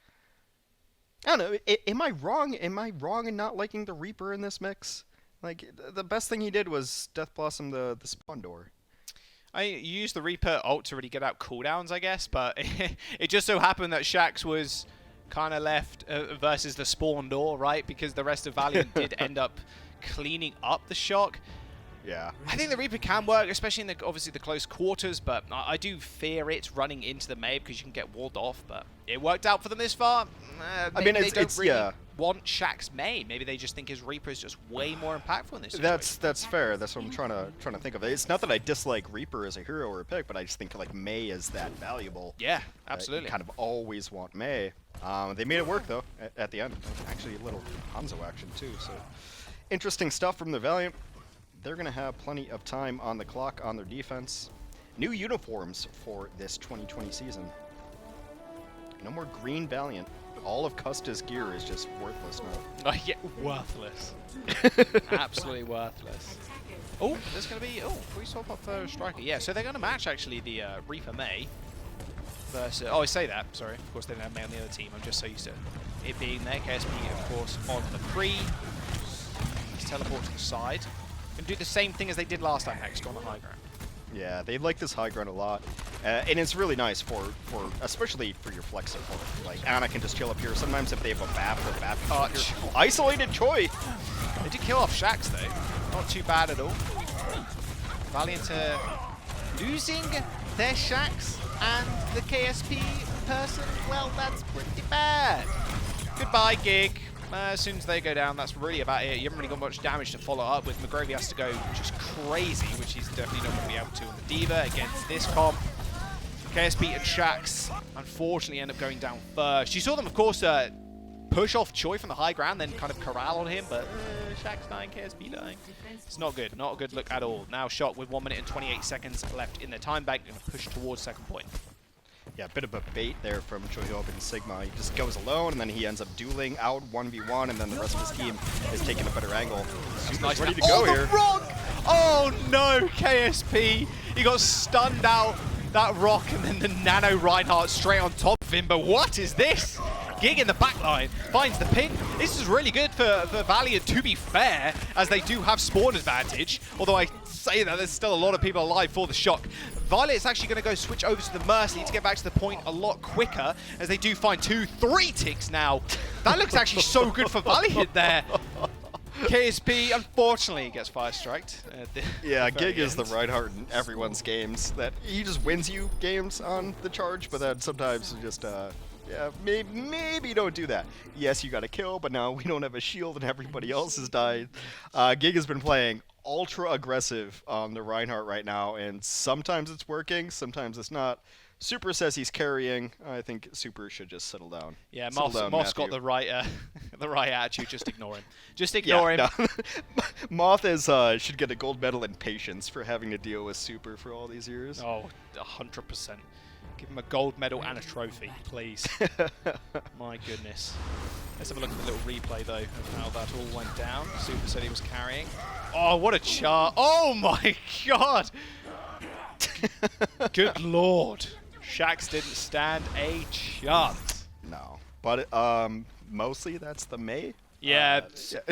[SPEAKER 10] I don't know, am I wrong? Am I wrong in not liking the Reaper in this mix? Like, the best thing he did was Death Blossom the spawn door.
[SPEAKER 9] I used the Reaper ult to really get out cooldowns, I guess, but it just so happened that Shax was kind of left versus the spawn door, right? Because the rest of Valiant did end up cleaning up the Shock.
[SPEAKER 10] Yeah.
[SPEAKER 9] I think the Reaper can work, especially in obviously the close quarters, but I do fear it running into the May because you can get walled off, but it worked out for them this far.
[SPEAKER 10] I mean,
[SPEAKER 9] they don't really
[SPEAKER 10] yeah.
[SPEAKER 9] want Shax's May. Maybe they just think his Reaper is just way more impactful in this situation.
[SPEAKER 10] That's fair. That's what I'm trying to think of. It's not that I dislike Reaper as a hero or a pick, but I just think like May is that valuable.
[SPEAKER 9] Yeah, absolutely.
[SPEAKER 10] You kind of always want May. They made it work though at the end. Actually, a little Hanzo action too. So interesting stuff from the Valiant. They're going to have plenty of time on the clock on their defense. New uniforms for this 2020 season. No more green Valiant. All of Custa's gear is just worthless now.
[SPEAKER 9] Oh, yeah, worthless. Absolutely worthless. Oh, there's going to be... Oh, can we swap up for Striker? Yeah, so they're going to match, actually, the Reaper May versus... Oh, I say that. Sorry. Of course, they don't have May on the other team. I'm just so used to it being there. KSP, of course, on the 3. Let's teleport to the side. And do the same thing as they did last time, Hex, go on the high ground.
[SPEAKER 10] Yeah, they like this high ground a lot, and it's really nice for especially for your flex support. Like Ana can just chill up here. Sometimes if they have a BAP or BAP touch, isolated Choi.
[SPEAKER 9] They did kill off Shax though, not too bad at all. Valiant losing their Shax and the KSP person. Well, that's pretty bad. Goodbye, Gig. As soon as they go down, that's really about it. You haven't really got much damage to follow up with. McGrovey has to go just crazy, which he's definitely not going to be able to on the D.Va against this comp. KSP and Shax, unfortunately, end up going down first. You saw them, of course, push off Choi from the high ground, then kind of corral on him, but Shax dying, KSP dying. It's not good. Not a good look at all. Now Shock with 1 minute and 28 seconds left in their time bank, going to push towards second point.
[SPEAKER 10] Yeah, a bit of a bait there from Chohyop and Sigma. He just goes alone, and then he ends up dueling out 1v1, and then the rest of his team is taking a better angle. He's
[SPEAKER 9] nice
[SPEAKER 10] ready to go here.
[SPEAKER 9] The rock! Oh no, KSP! He got stunned out that rock, and then the Nano Reinhardt straight on top of him. But what is this? Gig in the backline finds the pin. This is really good for Valiant, to be fair, as they do have spawn advantage. Although I say that there's still a lot of people alive for the Shock. Violet is actually going to go switch over to the Mercy to get back to the point a lot quicker, as they do find 2-3 ticks now. That looks actually so good for Valiant there. KSP, unfortunately, gets fire striked.
[SPEAKER 10] Yeah, Gig is the Reinhardt in everyone's games. That he just wins you games on the charge, but then sometimes just Yeah, maybe don't do that. Yes, you got a kill, but now we don't have a shield and everybody else has died. Gig has been playing ultra aggressive on the Reinhardt right now, and sometimes it's working, sometimes it's not. Super says he's carrying. I think Super should just settle down.
[SPEAKER 9] Yeah, Moth's got the right attitude. Just ignore him. Just ignore him.
[SPEAKER 10] No. Moth should get a gold medal in patience for having to deal with Super for all these years.
[SPEAKER 9] Oh, 100%. Give him a gold medal and a trophy, please. My goodness. Let's have a look at the little replay, though, of how that all went down. Super said he was carrying. Oh, what a chart. Oh, my God. Good Lord. Shax didn't stand a chance.
[SPEAKER 10] No. But mostly that's the May.
[SPEAKER 9] Yeah.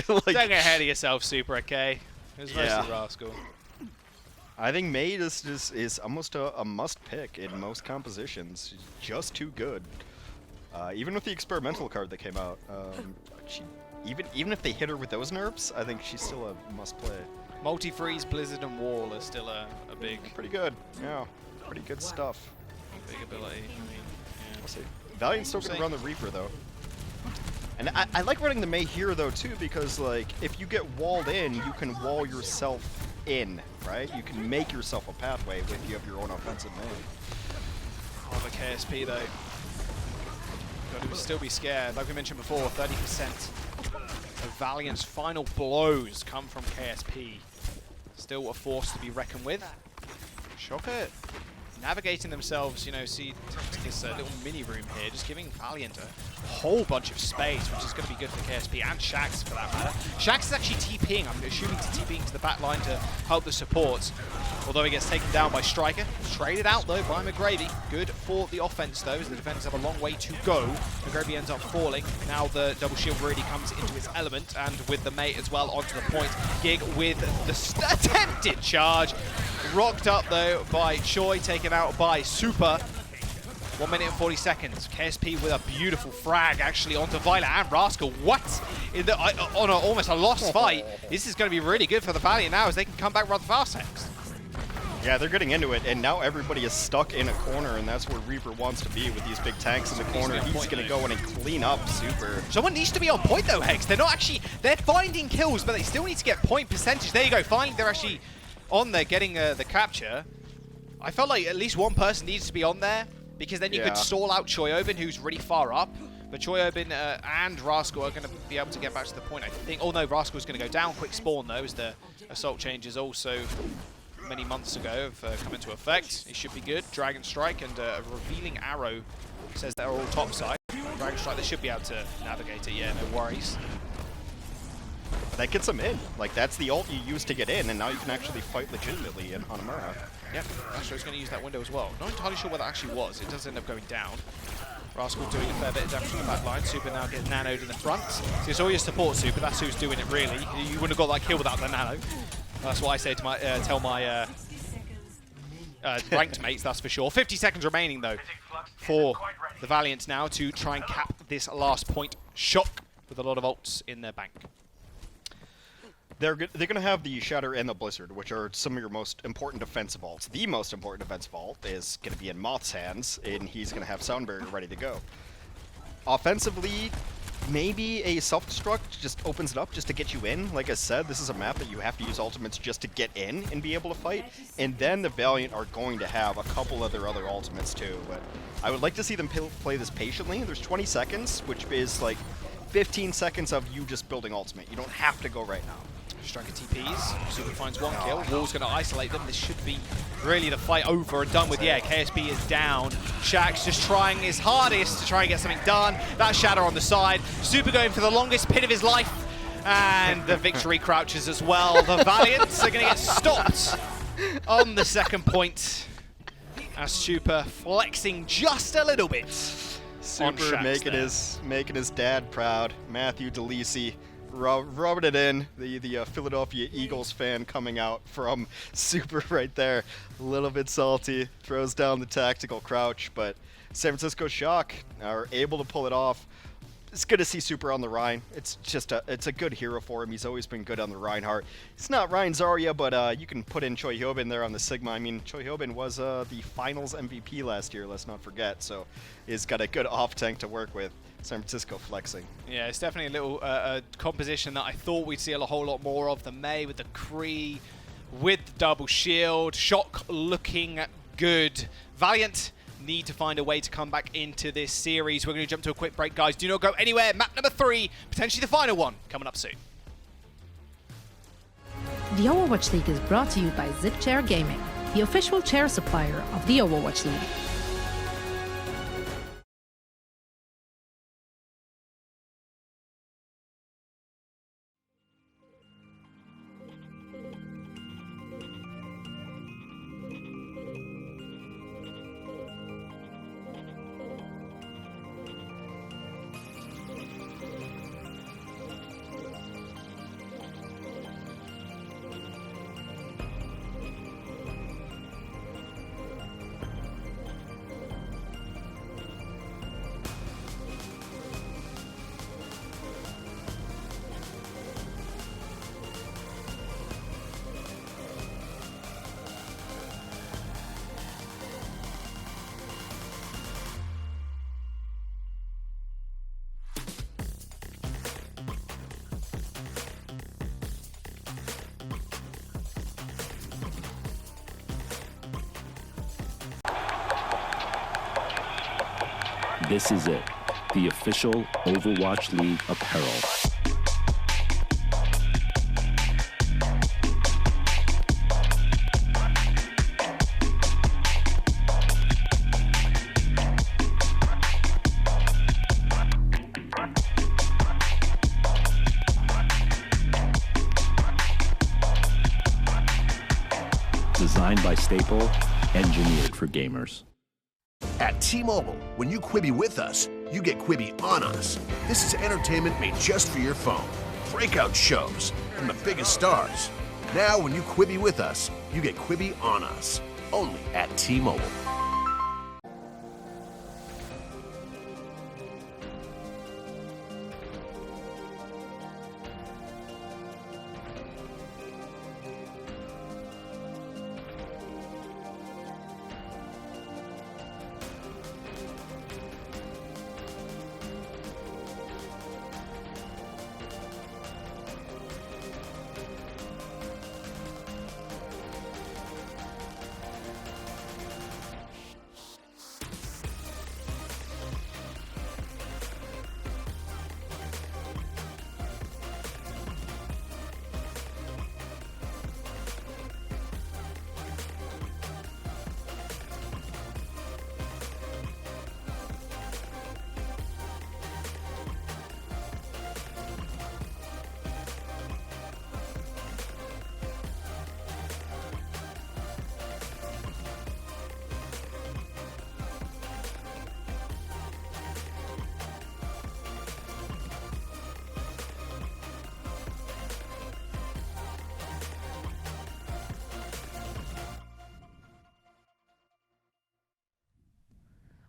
[SPEAKER 10] Like,
[SPEAKER 9] don't get ahead of yourself, Super, okay? It was mostly Rascal.
[SPEAKER 10] I think May is almost a must pick in most compositions. She's just too good. Even with the experimental card that came out, even if they hit her with those nerfs, I think she's still a must play.
[SPEAKER 9] Multi-freeze, Blizzard, and Wall are still a big...
[SPEAKER 10] Pretty good, yeah. Pretty good stuff.
[SPEAKER 9] Big ability. I mean, yeah.
[SPEAKER 10] We'll see. Valiant's still going to run the Reaper, though. And I like running the May here, though, too, because, like, if you get walled in, you can wall yourself in, right? You can make yourself a pathway if you have your own offensive May.
[SPEAKER 9] Oh, the KSP, though. Got to still be scared. Like we mentioned before, 30% of Valiant's final blows come from KSP. Still a force to be reckoned with. Shocker navigating themselves, you know, see this little mini room here, just giving Valiant a whole bunch of space, which is going to be good for KSP and Shax for that matter. Shax is actually TPing, I'm assuming to TPing to the back line to help the supports. Although he gets taken down by Striker. Traded out though by McGravy. Good for the offense though, as the defenders have a long way to go. McGravy ends up falling. Now the double shield really comes into its element, and with the mate as well onto the point. Gig with the attempted charge. Rocked up though by Choi, taken out by Super. 1 minute and 40 seconds. KSP with a beautiful frag actually onto Violet and Rascal. What? On almost a lost fight. This is going to be really good for the Valiant now as they can come back rather fast next.
[SPEAKER 10] Yeah, they're getting into it, and now everybody is stuck in a corner, and that's where Reaper wants to be with these big tanks in the corner. He's going to go in and clean up Super.
[SPEAKER 9] Someone needs to be on point though, Hex. They're not actually, they're finding kills, but they still need to get point percentage. There you go, finally they're actually on there getting the capture. I felt like at least one person needs to be on there, because then you could stall out Choyobin, who's really far up. But Choyobin and Rascal are going to be able to get back to the point, I think. Oh no, Rascal's going to go down. Quick spawn though, as the assault changes also many months ago have come into effect. It should be good. Dragon Strike and a revealing arrow says they're all topside. Dragon Strike, they should be able to navigate it, yeah, no worries.
[SPEAKER 10] That gets them in. Like, that's the ult you use to get in, and now you can actually fight legitimately in Hanamura.
[SPEAKER 9] Yep, Astro's going to use that window as well. Not entirely sure what that actually was. It does end up going down. Rascal doing a fair bit of damage from the back line. Super now getting nanoed in the front. So it's all your support Super. That's who's doing it, really. You wouldn't have got that kill without the nano. That's what I say to my tell my ranked mates, that's for sure. 50 seconds remaining, though, for the Valiant now to try and cap this last point. Shock with a lot of ults in their bank.
[SPEAKER 10] They're going to have the Shatter and the Blizzard, which are some of your most important defensive ults. The most important defensive ult is going to be in Moth's hands, and he's going to have Sound Barrier ready to go. Offensively, maybe a self-destruct just opens it up just to get you in. Like I said, this is a map that you have to use ultimates just to get in and be able to fight. And then the Valiant are going to have a couple of their other ultimates too. But I would like to see them play this patiently. There's 20 seconds, which is like 15 seconds of you just building ultimate. You don't have to go right now.
[SPEAKER 9] Striker TPs, Super finds one kill. Wall's going to isolate them. This should be really the fight over and done with. Yeah, KSP is down. Shax just trying his hardest to try and get something done. That Shatter on the side. Super going for the longest pit of his life. And the victory crouches as well. The Valiants are going to get stopped on the second point. As Super flexing just a little bit.
[SPEAKER 10] Super making his dad proud. Matthew DeLisi. Rubbing it in, the Philadelphia Eagles fan coming out from Super right there. A little bit salty, throws down the tactical crouch, but San Francisco Shock are able to pull it off. it's good to see Super on the Rhine. It's just it's a good hero for him. He's always been good on the Reinhardt. It's not Ryan Zarya, but you can put in Choi Hyobin there on the Sigma. I mean, Choi Hyobin was the finals MVP last year, let's not forget, so he's got a good off-tank to work with. San Francisco flexing.
[SPEAKER 9] Yeah, it's definitely a little composition that I thought we'd see a whole lot more of. The Mei with the Kree, with the double shield. Shock looking good. Valiant need to find a way to come back into this series. We're going to jump to a quick break, guys. Do not go anywhere. Map number 3, potentially the final one, coming up soon.
[SPEAKER 11] The Overwatch League is brought to you by ZipChair Gaming, the official chair supplier of the Overwatch League.
[SPEAKER 7] This is it, the official Overwatch League apparel. Designed by Staple, engineered for gamers.
[SPEAKER 8] At T-Mobile, when you Quibi with us, you get Quibi on us. This is entertainment made just for your phone. Breakout shows from the biggest stars. Now, when you Quibi with us, you get Quibi on us. Only at T-Mobile.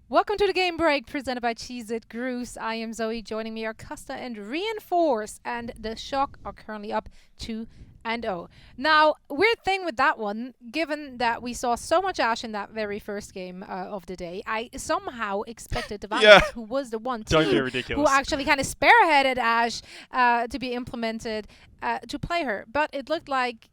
[SPEAKER 4] Welcome to the game break presented by Cheez-It Groose. I am Zoe. Joining me are Custa and Reinforce, and the Shock are currently up 2-0. Now, weird thing with that one, given that we saw so much Ashe in that very first game of the day, I somehow expected the Valiant, who was the one team who actually kind of spearheaded Ashe to be implemented, to play her. But it looked like,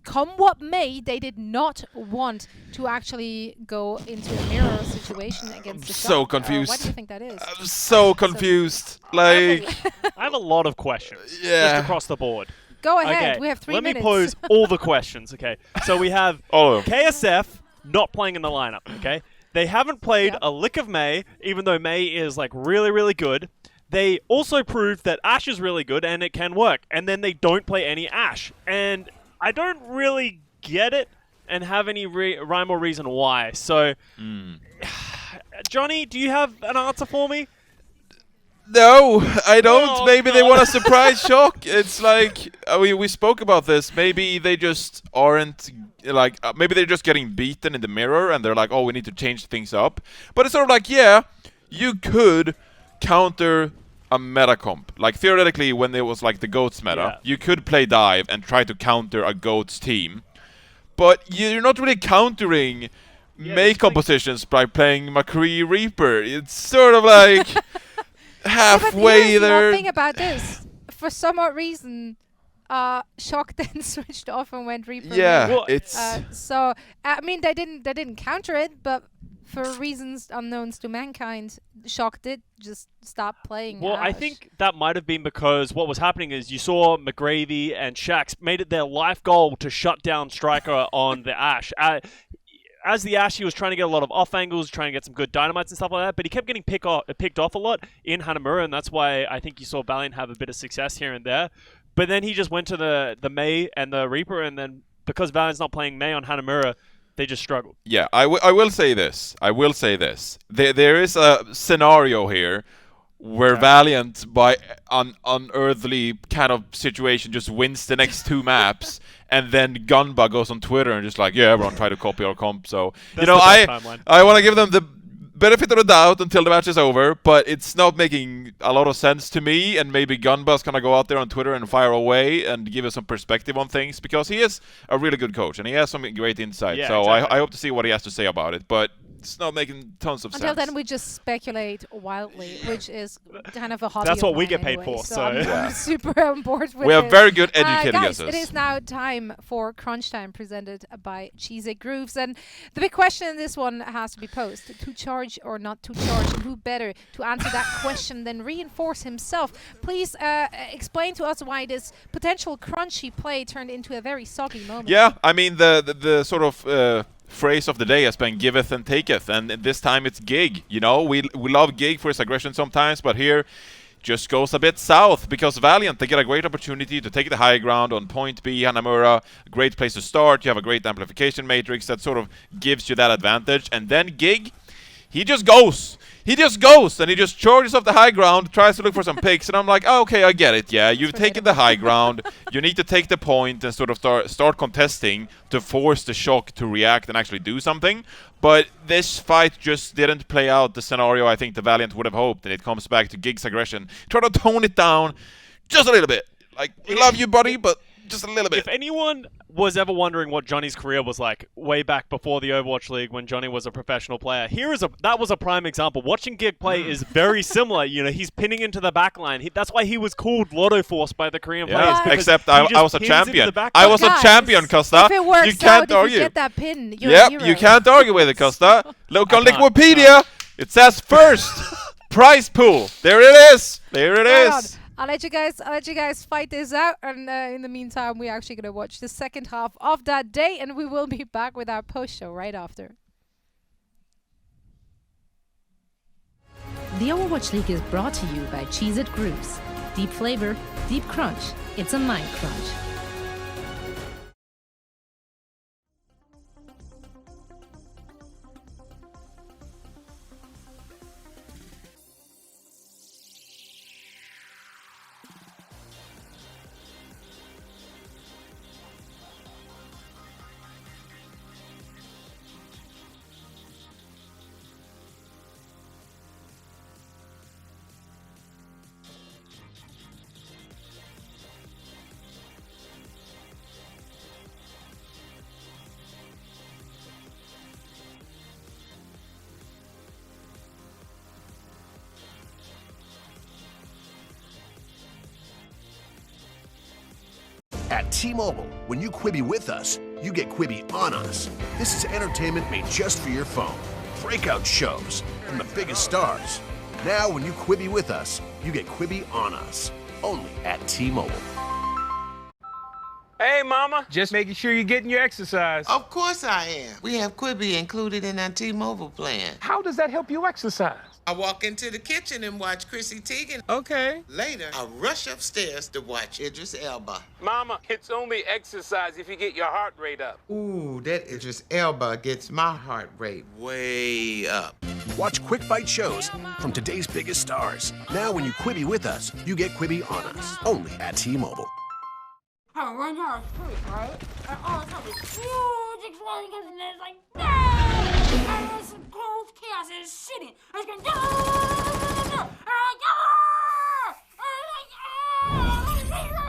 [SPEAKER 4] come what may, they did not want to actually go into a mirror situation against the Shock.
[SPEAKER 6] So confused.
[SPEAKER 4] Why do you think that is?
[SPEAKER 6] I'm so confused. Like,
[SPEAKER 5] I have a lot of questions just across the board.
[SPEAKER 4] Go ahead.
[SPEAKER 5] Okay,
[SPEAKER 4] We have 3
[SPEAKER 5] let
[SPEAKER 4] minutes.
[SPEAKER 5] me pose all the questions. Okay, so we have KSF not playing in the lineup. Okay, they haven't played a lick of Mei, even though Mei is like really, really good. They also proved that Ashe is really good and it can work, and then they don't play any Ashe, and I don't really get it and have any rhyme or reason why. So, Johnny, do you have an answer for me?
[SPEAKER 6] No, I don't. Oh, maybe they want a surprise Shock. It's like, we spoke about this. Maybe they just aren't, like, maybe they're just getting beaten in the mirror and they're like, oh, we need to change things up. But it's sort of like, yeah, you could counter a meta comp. Like theoretically, when there was like the GOATs meta, you could play dive and try to counter a GOATs team, but you're not really countering May compositions by playing McCree Reaper. It's sort of like halfway there.
[SPEAKER 4] The thing about this, for some odd reason, Shock then switched off and went Reaper.
[SPEAKER 6] Yeah, well, it's
[SPEAKER 4] so I mean they didn't counter it, but for reasons unknowns to mankind, Shock did just stop playing.
[SPEAKER 5] Well, I think that might have been because what was happening is you saw McGravy and Shax made it their life goal to shut down Striker on the Ashe. As the Ashe, he was trying to get a lot of off angles, trying to get some good dynamites and stuff like that, but he kept getting picked off a lot in Hanamura, and that's why I think you saw Valiant have a bit of success here and there. But then he just went to the May and the Reaper, and then because Valiant's not playing May on Hanamura, they just struggled.
[SPEAKER 6] Yeah, I will say this. There is a scenario here where Valiant, by an unearthly kind of situation, just wins the next 2 maps, and then Gunba goes on Twitter and just like, yeah, everyone try to copy our comp. So,
[SPEAKER 5] that's
[SPEAKER 6] I want to give them the benefit of the doubt until the match is over, but it's not making a lot of sense to me, and maybe Gunba's gonna go out there on Twitter and fire away and give us some perspective on things, because he is a really good coach and he has some great insight.
[SPEAKER 5] Yeah,
[SPEAKER 6] so
[SPEAKER 5] exactly.
[SPEAKER 6] I hope to see what he has to say about it, but it's not making tons of sense.
[SPEAKER 4] Until then, we just speculate wildly, which is kind of a hobby.
[SPEAKER 5] That's what
[SPEAKER 4] of
[SPEAKER 5] we
[SPEAKER 4] mine
[SPEAKER 5] get paid
[SPEAKER 4] anyway,
[SPEAKER 5] for.
[SPEAKER 4] So I'm super on board with
[SPEAKER 6] we have
[SPEAKER 4] this.
[SPEAKER 6] very good educated
[SPEAKER 4] guys,
[SPEAKER 6] guesses.
[SPEAKER 4] it is now time for Crunch Time, presented by Cheesy Grooves, and the big question in this one has to be posed: to charge or not to charge, and who better to answer that question than Reinforce himself? Please explain to us why this potential crunchy play turned into a very soggy moment.
[SPEAKER 6] Yeah, I mean the sort of phrase of the day has been giveth and taketh, and this time it's Gig. You know, we love Gig for his aggression sometimes, but here just goes a bit south, because Valiant, they get a great opportunity to take the high ground on point B, Hanamura, a great place to start. You have a great amplification matrix that sort of gives you that advantage, and then Gig, he just goes, and he just charges off the high ground, tries to look for some picks, and I'm like, oh, okay, I get it, yeah, you've taken the high ground, you need to take the point and sort of start contesting to force the Shock to react and actually do something. But this fight just didn't play out the scenario I think the Valiant would have hoped, and it comes back to Gig's aggression. Try to tone it down just a little bit. Like, we love you, buddy, but just a little bit.
[SPEAKER 5] If anyone was ever wondering what Johnny's career was like way back before the Overwatch League, when Johnny was a professional player, that was a prime example. Watching Gig play is very similar. You know, he's pinning into the back line. That's why he was called Lotto Force by the Korean players.
[SPEAKER 6] Except I was a champion. I was a champion, Costa.
[SPEAKER 4] If it works
[SPEAKER 6] you can't
[SPEAKER 4] out,
[SPEAKER 6] argue.
[SPEAKER 4] if you get that pin, you're a hero.
[SPEAKER 6] You can't argue with it, Costa. Look on Wikipedia. It says first prize pool. There it is.
[SPEAKER 4] I'll let you guys fight this out, and in the meantime, we're actually gonna watch the second half of that day, and we will be back with our post show right after.
[SPEAKER 11] The Overwatch League is brought to you by Cheez-It Grooves. Deep flavor, deep crunch. It's a mind crunch.
[SPEAKER 8] At T-Mobile, when you Quibi with us, you get Quibi on us. This is entertainment made just for your phone. Breakout shows from the biggest stars. Now, when you Quibi with us, you get Quibi on us. Only at T-Mobile.
[SPEAKER 13] Hey, Mama. Just making sure you're getting your exercise.
[SPEAKER 14] Of course I am. We have Quibi included in our T-Mobile plan.
[SPEAKER 13] How does that help you exercise?
[SPEAKER 14] I walk into the kitchen and watch Chrissy Teigen.
[SPEAKER 13] Okay.
[SPEAKER 14] Later, I rush upstairs to watch Idris Elba.
[SPEAKER 13] Mama, it's only exercise if you get your heart rate up.
[SPEAKER 14] Ooh, that Idris Elba gets my heart rate way up.
[SPEAKER 8] Watch quick bite shows from today's biggest stars. Now, when you Quibi with us, you get Quibi on us. Only at T-Mobile.
[SPEAKER 15] Right now it's free, right? And all of a sudden, huge explosion, and it's like, BAM! And there's some cold chaos, and it's shitting. And it's going, and I'm like,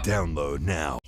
[SPEAKER 8] Download now.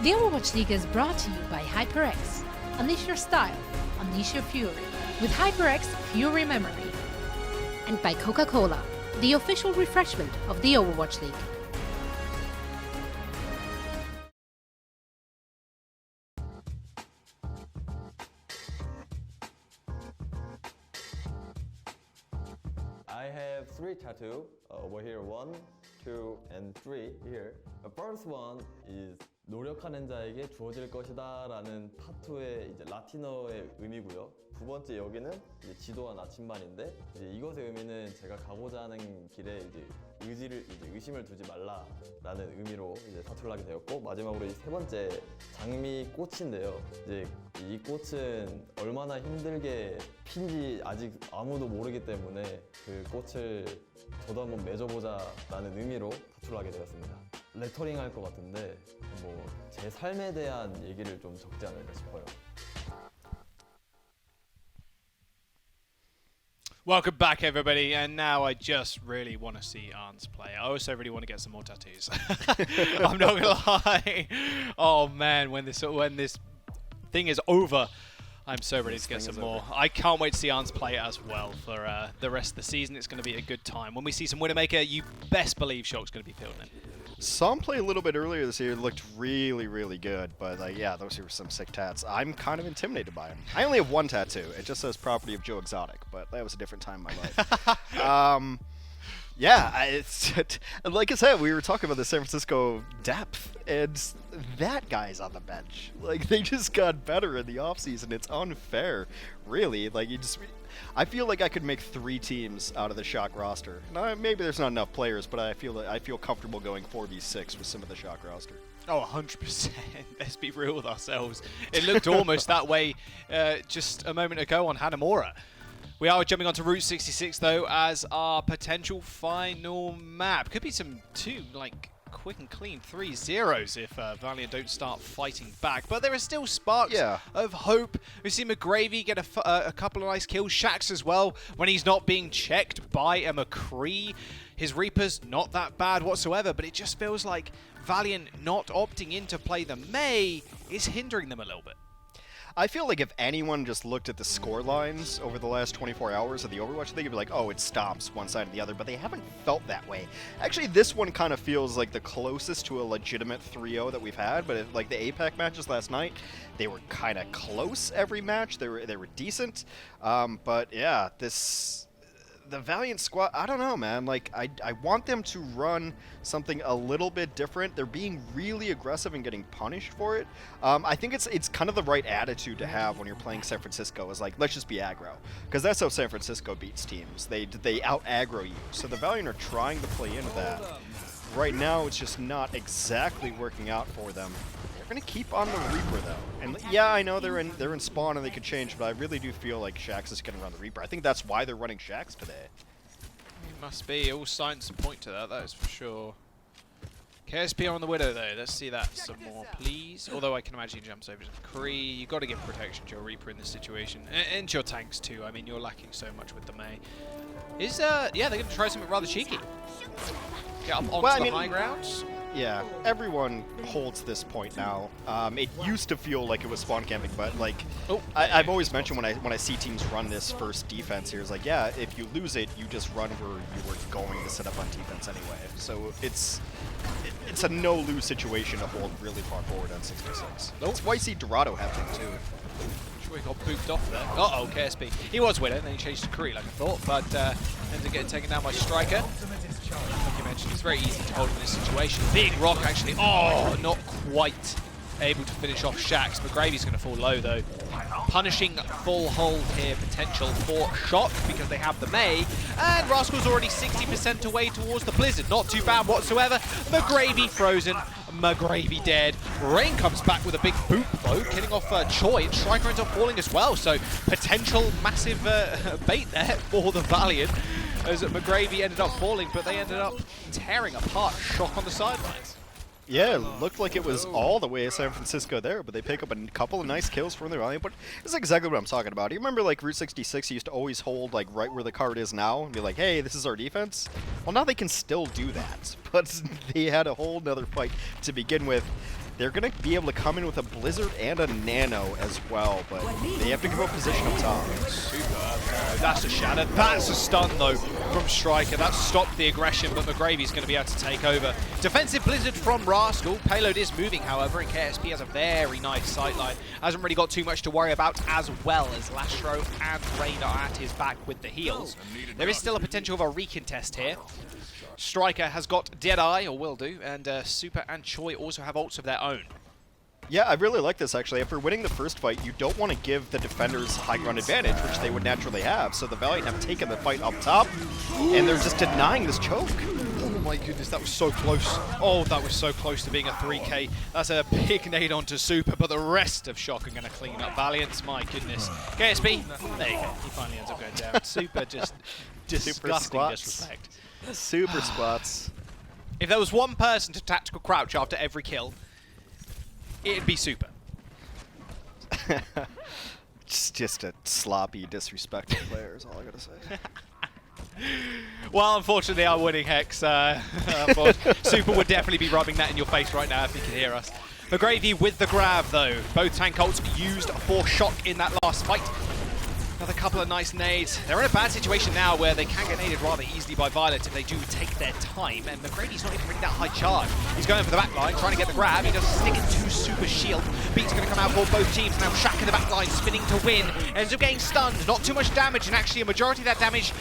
[SPEAKER 11] The Overwatch League is brought to you by HyperX. Unleash your style, unleash your fury with HyperX Fury Memory. And by Coca-Cola, the official refreshment of the Overwatch League.
[SPEAKER 16] I have 3 tattoos over here. 1, 2, and 3 here. The first one is 노력하는 자에게 주어질 것이다 라는 타투의 이제 라틴어의 의미고요. 두 번째 여기는 이제 지도와 나침반인데 이제 이것의 의미는 제가 가고자 하는 길에 이제 의심을 두지 말라라는 의미로 이제 타투를 하게 되었고, 마지막으로 이 세 번째 장미꽃인데요. 이제 이 꽃은 얼마나 힘들게 핀지 아직 아무도 모르기 때문에 그 꽃을 저도 한번 맺어보자라는 의미로 타투를 하게 되었습니다. 레터링 할 것 같은데 뭐 제 삶에 대한 얘기를 좀 적지 않을까 싶어요.
[SPEAKER 9] Welcome back, everybody, and now I just really want to see Arns play. I also really want to get some more tattoos. I'm not gonna lie. Oh man, when this thing is over, I'm so ready to get some more. I can't wait to see Arns play as well for the rest of the season. It's going to be a good time. When we see some Widowmaker, you best believe Shock's going to be feeling it.
[SPEAKER 10] Saw him play a little bit earlier this year. Looked really, really good. But yeah, those were some sick tats. I'm kind of intimidated by him. I only have 1 tattoo. It just says property of Joe Exotic, but that was a different time in my life. Yeah, it's like I said, we were talking about the San Francisco depth, and that guy's on the bench. Like, they just got better in the offseason. It's unfair, really. Like, I feel like I could make 3 teams out of the Shock roster. Now, maybe there's not enough players, but I feel comfortable going 4v6 with some of the Shock roster.
[SPEAKER 9] Oh, 100%. Let's be real with ourselves. It looked almost that way just a moment ago on Hanamura. We are jumping onto Route 66 though as our potential final map. Could be some 2 like quick and clean 3-0s if Valiant don't start fighting back. But there are still sparks of hope. We see McGravy get a couple of nice kills. Shax as well when he's not being checked by a McCree. His Reaper's not that bad whatsoever, but it just feels like Valiant not opting in to play the May is hindering them a little bit.
[SPEAKER 10] I feel like if anyone just looked at the score lines over the last 24 hours of the Overwatch League, it'd be like, oh, it stomps one side or the other, but they haven't felt that way. Actually, this one kind of feels like the closest to a legitimate 3-0 that we've had, but like the APAC matches last night, they were kind of close every match. They were decent, but yeah, the Valiant squad, I don't know, man. Like, I want them to run something a little bit different. They're being really aggressive and getting punished for it. I think it's kind of the right attitude to have when you're playing San Francisco, is like, let's just be aggro. Because that's how San Francisco beats teams. They out-aggro you. So the Valiant are trying to play into that. Right now, it's just not exactly working out for them. They're going to keep on the Reaper, though. And yeah, I know they're in spawn and they could change, but I really do feel like Shax is going to run the Reaper. I think that's why they're running Shax today.
[SPEAKER 9] It must be. All signs point to that is for sure. KSP on the Widow, though. Let's see that some more, please. Although I can imagine he jumps over to the Kree. You've got to give protection to your Reaper in this situation. And to your tanks, too. I mean, you're lacking so much with the May. Yeah, they're going to try something rather cheeky. Get up onto the high grounds.
[SPEAKER 10] Yeah, everyone holds this point now. It used to feel like it was spawn camping, but like I've always mentioned when I see teams run this first defense here, it's like, yeah, if you lose it, you just run where you were going to set up on defense anyway. So it's a no-lose situation to hold really far forward on 66. That's why you see Dorado happening too.
[SPEAKER 9] Sure, he got booped off there. Uh-oh, KSP. He was with it, and then he changed to Curry like I thought, but ended up getting taken down by Striker. Like you mentioned, it's very easy to hold in this situation. Big rock, actually. Oh, not quite able to finish off Shax. McGravy's going to fall low, though. Punishing full hold here, potential for Shock, because they have the May. And Rascal's already 60% away towards the Blizzard. Not too bad whatsoever. McGravy frozen McGravy dead. Rain comes back with a big boop though, killing off Choi, and Striker ends up falling as well, so potential massive bait there for the Valiant as McGravy ended up falling, but they ended up tearing apart Shock on the sidelines.
[SPEAKER 10] Yeah, it looked like it was all the way to San Francisco there, but they pick up a couple of nice kills from their Valiant. But this is exactly what I'm talking about. You remember like Route 66 used to always hold like right where the card is now and be like, hey, this is our defense? Well, now they can still do that, but they had a whole nother fight to begin with. They're going to be able to come in with a Blizzard and a Nano as well, but they have to give up position up top.
[SPEAKER 9] Super. That's a shatter. That's a stun, though, from Striker. That stopped the aggression, but McGravy's going to be able to take over. Defensive Blizzard from Rascal. Payload is moving, however, and KSP has a very nice sightline. Hasn't really got too much to worry about, as well as Lastro and Rain are at his back with the heals. There is still a potential of a recontest here. Striker has got Deadeye, or will do, and Super and Choi also have ults of their own.
[SPEAKER 10] Yeah, I really like this, actually. After winning the first fight, you don't want to give the defenders high ground advantage, which they would naturally have. So the Valiant have taken the fight up top, and they're just denying this choke.
[SPEAKER 9] Oh my goodness, that was so close. Oh, that was so close to being a 3K. That's a big nade onto Super, but the rest of Shock are going to clean up Valiant. My goodness. KSP, there you go. He finally ends up going down. Super just disgusting disrespect.
[SPEAKER 10] Super spots.
[SPEAKER 9] If there was one person to tactical crouch after every kill, it'd be Super.
[SPEAKER 10] Just a sloppy, disrespectful player is all I gotta say.
[SPEAKER 9] Well, unfortunately, our winning Hex. Super would definitely be rubbing that in your face right now if he could hear us. McGravy with the grab, though. Both tank ults used for Shock in that last fight. Another couple of nice nades. They're in a bad situation now where they can get naded rather easily by Violet if they do take their time. And McGrady's not even bringing that high charge. He's going for the back line, trying to get the grab. He doesn't stick into Super Shield. Beat's going to come out for both teams. Now Shaq in the back line, spinning to win. Ends up getting stunned. Not too much damage, and actually a majority of that damage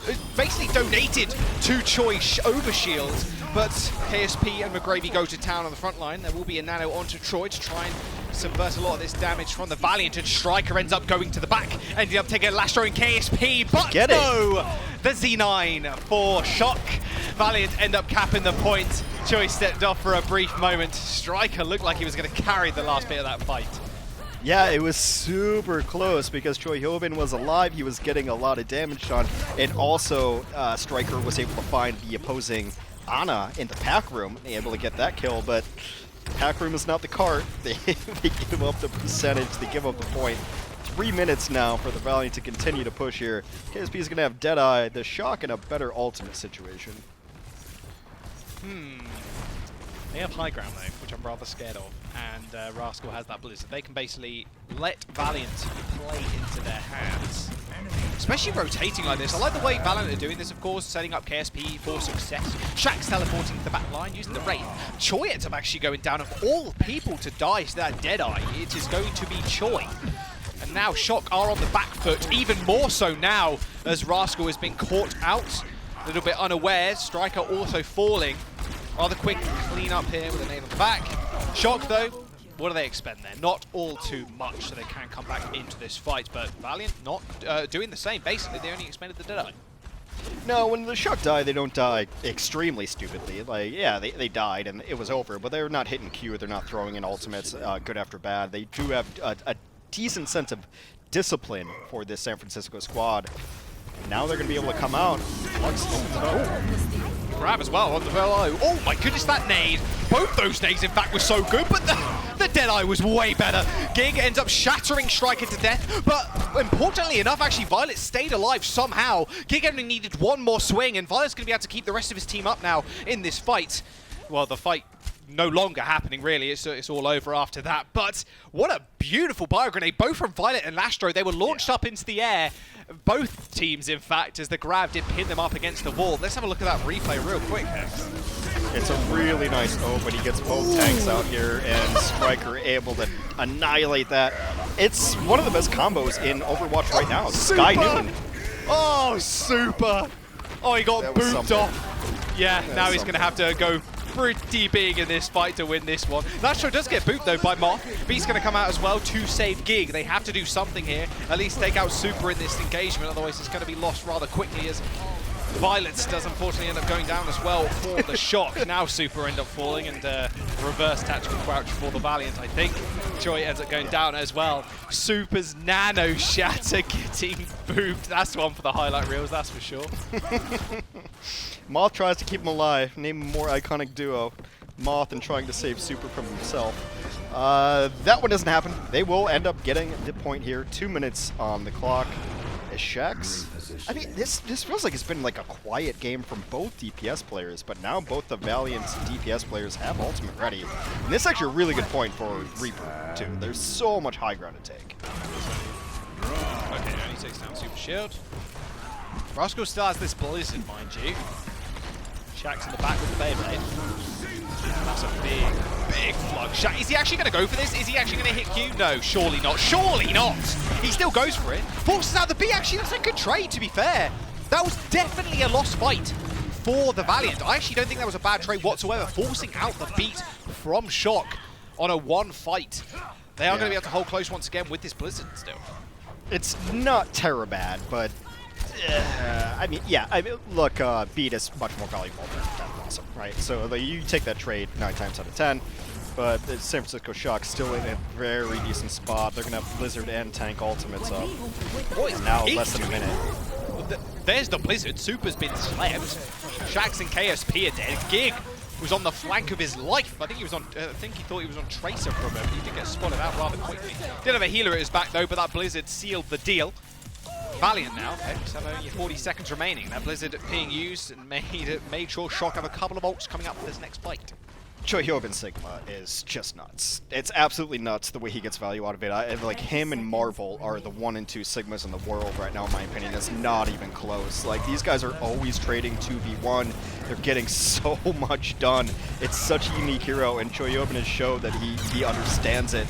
[SPEAKER 9] is basically donated to Choi over Shield. But KSP and McGravy go to town on the front line. There will be a nano onto Troy to try and subvert a lot of this damage from the Valiant, and Striker ends up going to the back, ending up taking a Lastro and KSP, but no! The Z9 for Shock. Valiant end up capping the point. Choi stepped off for a brief moment. Striker looked like he was going to carry the last bit of that fight.
[SPEAKER 10] Yeah, it was super close because Choi Hyobin was alive, he was getting a lot of damage done, and also Striker was able to find the opposing Ana in the pack room, able to get that kill, but pack room is not the cart. They give up the percentage, they give up the point. 3 minutes now for the Valiant to continue to push here. KSP is going to have Deadeye, the Shock in a better ultimate situation.
[SPEAKER 9] They have high ground though, which I'm rather scared of, and Rascal has that Blizzard. They can basically let Valiant play into their hands, especially rotating like this. I like the way Valiant are doing this, of course, setting up KSP for success. Shaq's teleporting to the back line, using the Wraith. Choi ends up actually going down. Of all people to die to that Deadeye, it is going to be Choi. And now Shock are on the back foot, even more so now as Rascal has been caught out, a little bit unaware. Striker also falling. Rather quick clean up here with a nade on the back. Shock, though, what do they expend there? Not all too much, so they can come back into this fight. But Valiant not doing the same. Basically, they only expended the Deadeye.
[SPEAKER 10] No, when the Shock die, they don't die extremely stupidly. Like, yeah, they died and it was over, but they're not hitting Q, they're not throwing in ultimates good after bad. They do have a decent sense of discipline for this San Francisco squad. Now they're going to be able to come out.
[SPEAKER 9] Grab as well on the below. Oh my goodness, that nade. Both those nades, in fact, were so good, but the Deadeye was way better. Gig ends up shattering Striker to death, but importantly enough, actually, Violet stayed alive somehow. Gig only needed one more swing, and Violet's going to be able to keep the rest of his team up now in this fight. Well, the fight no longer happening, really. It's all over after that. But what a beautiful bio grenade, both from Violet and Lastro. They were launched up into the air. Both teams, in fact, as the grab did pin them up against the wall. Let's have a look at that replay real quick.
[SPEAKER 10] It's a really nice open. He gets both tanks out here, and Striker able to annihilate that. It's one of the best combos in Overwatch right now. Sky Noon.
[SPEAKER 9] Oh, Super. Oh, he got booped off. Yeah, now he's going to have to go pretty big in this fight to win this one. Lastro does get booped though by Moth. Beat's going to come out as well to save Gig. They have to do something here, at least take out Super in this engagement, otherwise it's going to be lost rather quickly as Violence does unfortunately end up going down as well for the Shock. Now Super end up falling and reverse tactical crouch for the Valiant, I think. Choi ends up going down as well. Super's nano shatter getting booped. That's one for the highlight reels, that's for sure.
[SPEAKER 10] Moth tries to keep him alive. Name a more iconic duo. Moth and trying to save Super from himself. That one doesn't happen. They will end up getting the point here. 2 minutes on the clock. Shax. I mean, this feels like it's been like a quiet game from both DPS players, but now both the Valiant DPS players have ultimate ready. And this is actually a really good point for Reaper, too. There's so much high ground to take.
[SPEAKER 9] Okay, now he takes down Super Shield. Rascal still has this Blizzard, mind you. Shax in the back with the Beyblade. That's a big flug. Is he actually going to go for this? Is he actually going to hit Q? No, surely not. Surely not! He still goes for it. Forces out the B. Actually, that's a good trade, to be fair. That was definitely a lost fight for the Valiant. I actually don't think that was a bad trade whatsoever. Forcing out the beat from Shock on a one fight. They are going to be able to hold close once again with this Blizzard still.
[SPEAKER 10] It's not terror bad, but I mean, yeah. I mean, look, beat is much more valuable than awesome, right? So like, you take that trade 9 times out of 10, but the San Francisco Shock still in a very decent spot. They're gonna have Blizzard and tank ultimates up. Now less than a minute.
[SPEAKER 9] There's the Blizzard. Super's been slammed. Shax and KSP are dead. Gig was on the flank of his life. I think he was on. I think he thought he was on Tracer for a moment. He did get spotted out rather quickly. Did have a healer at his back though, but that Blizzard sealed the deal. Valiant now, Hex have only 40 seconds remaining. That Blizzard being used and made sure Shock have a couple of ults coming up for this next fight.
[SPEAKER 10] Choi Hyobin Sigma is just nuts. It's absolutely nuts the way he gets value out of it. Like, him and Marvel are the 1 and 2 Sigmas in the world right now, in my opinion. It's not even close. Like, these guys are always trading 2v1. They're getting so much done. It's such a unique hero, and Choi Hyobin has showed that he understands it.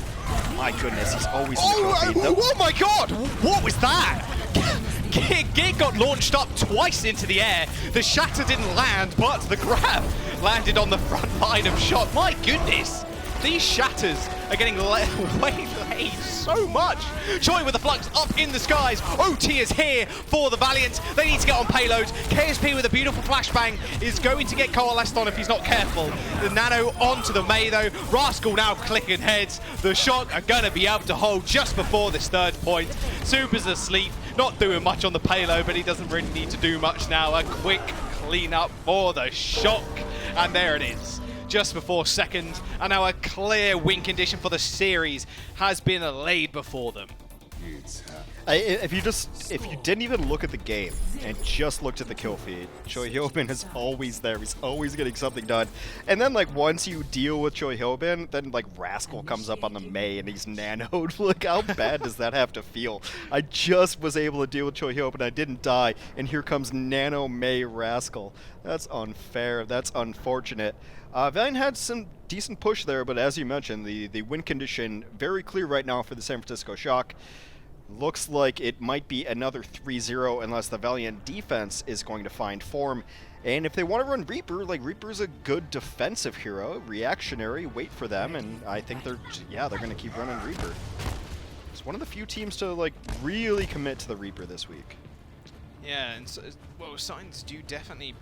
[SPEAKER 10] My goodness, he's always in the
[SPEAKER 9] oh my god! What was that? Gig got launched up twice into the air. The shatter didn't land, but the grab landed on the front line of Shock. My goodness! These shatters are getting waylaid so much. Choi with the flux up in the skies. OT is here for the Valiant. They need to get on payload. KSP with a beautiful flashbang is going to get coalesced on if he's not careful. The Nano onto the May though. Rascal now clicking heads. The Shock are going to be able to hold just before this third point. Super's asleep. Not doing much on the payload, but he doesn't really need to do much now. A quick cleanup for the Shock. And there it is. Just before second, and now a clear win condition for the series has been laid before them.
[SPEAKER 10] If you didn't even look at the game and just looked at the kill feed, Choi Hyobin is always there. He's always getting something done. And then like once you deal with Choi Hyobin, then like Rascal comes up on the May and he's nanoed. Look how bad does that have to feel? I just was able to deal with Choi Hyobin, I didn't die, and here comes Nano May Rascal. That's unfair. That's unfortunate. Valiant had some decent push there, but as you mentioned, the win condition very clear right now for the San Francisco Shock. Looks like it might be another 3-0 unless the Valiant defense is going to find form. And if they want to run Reaper, like Reaper's a good defensive hero, reactionary, wait for them, and I think they're going to keep running Reaper. It's one of the few teams to like really commit to the Reaper this week.
[SPEAKER 9] Yeah, and so, well, signs do definitely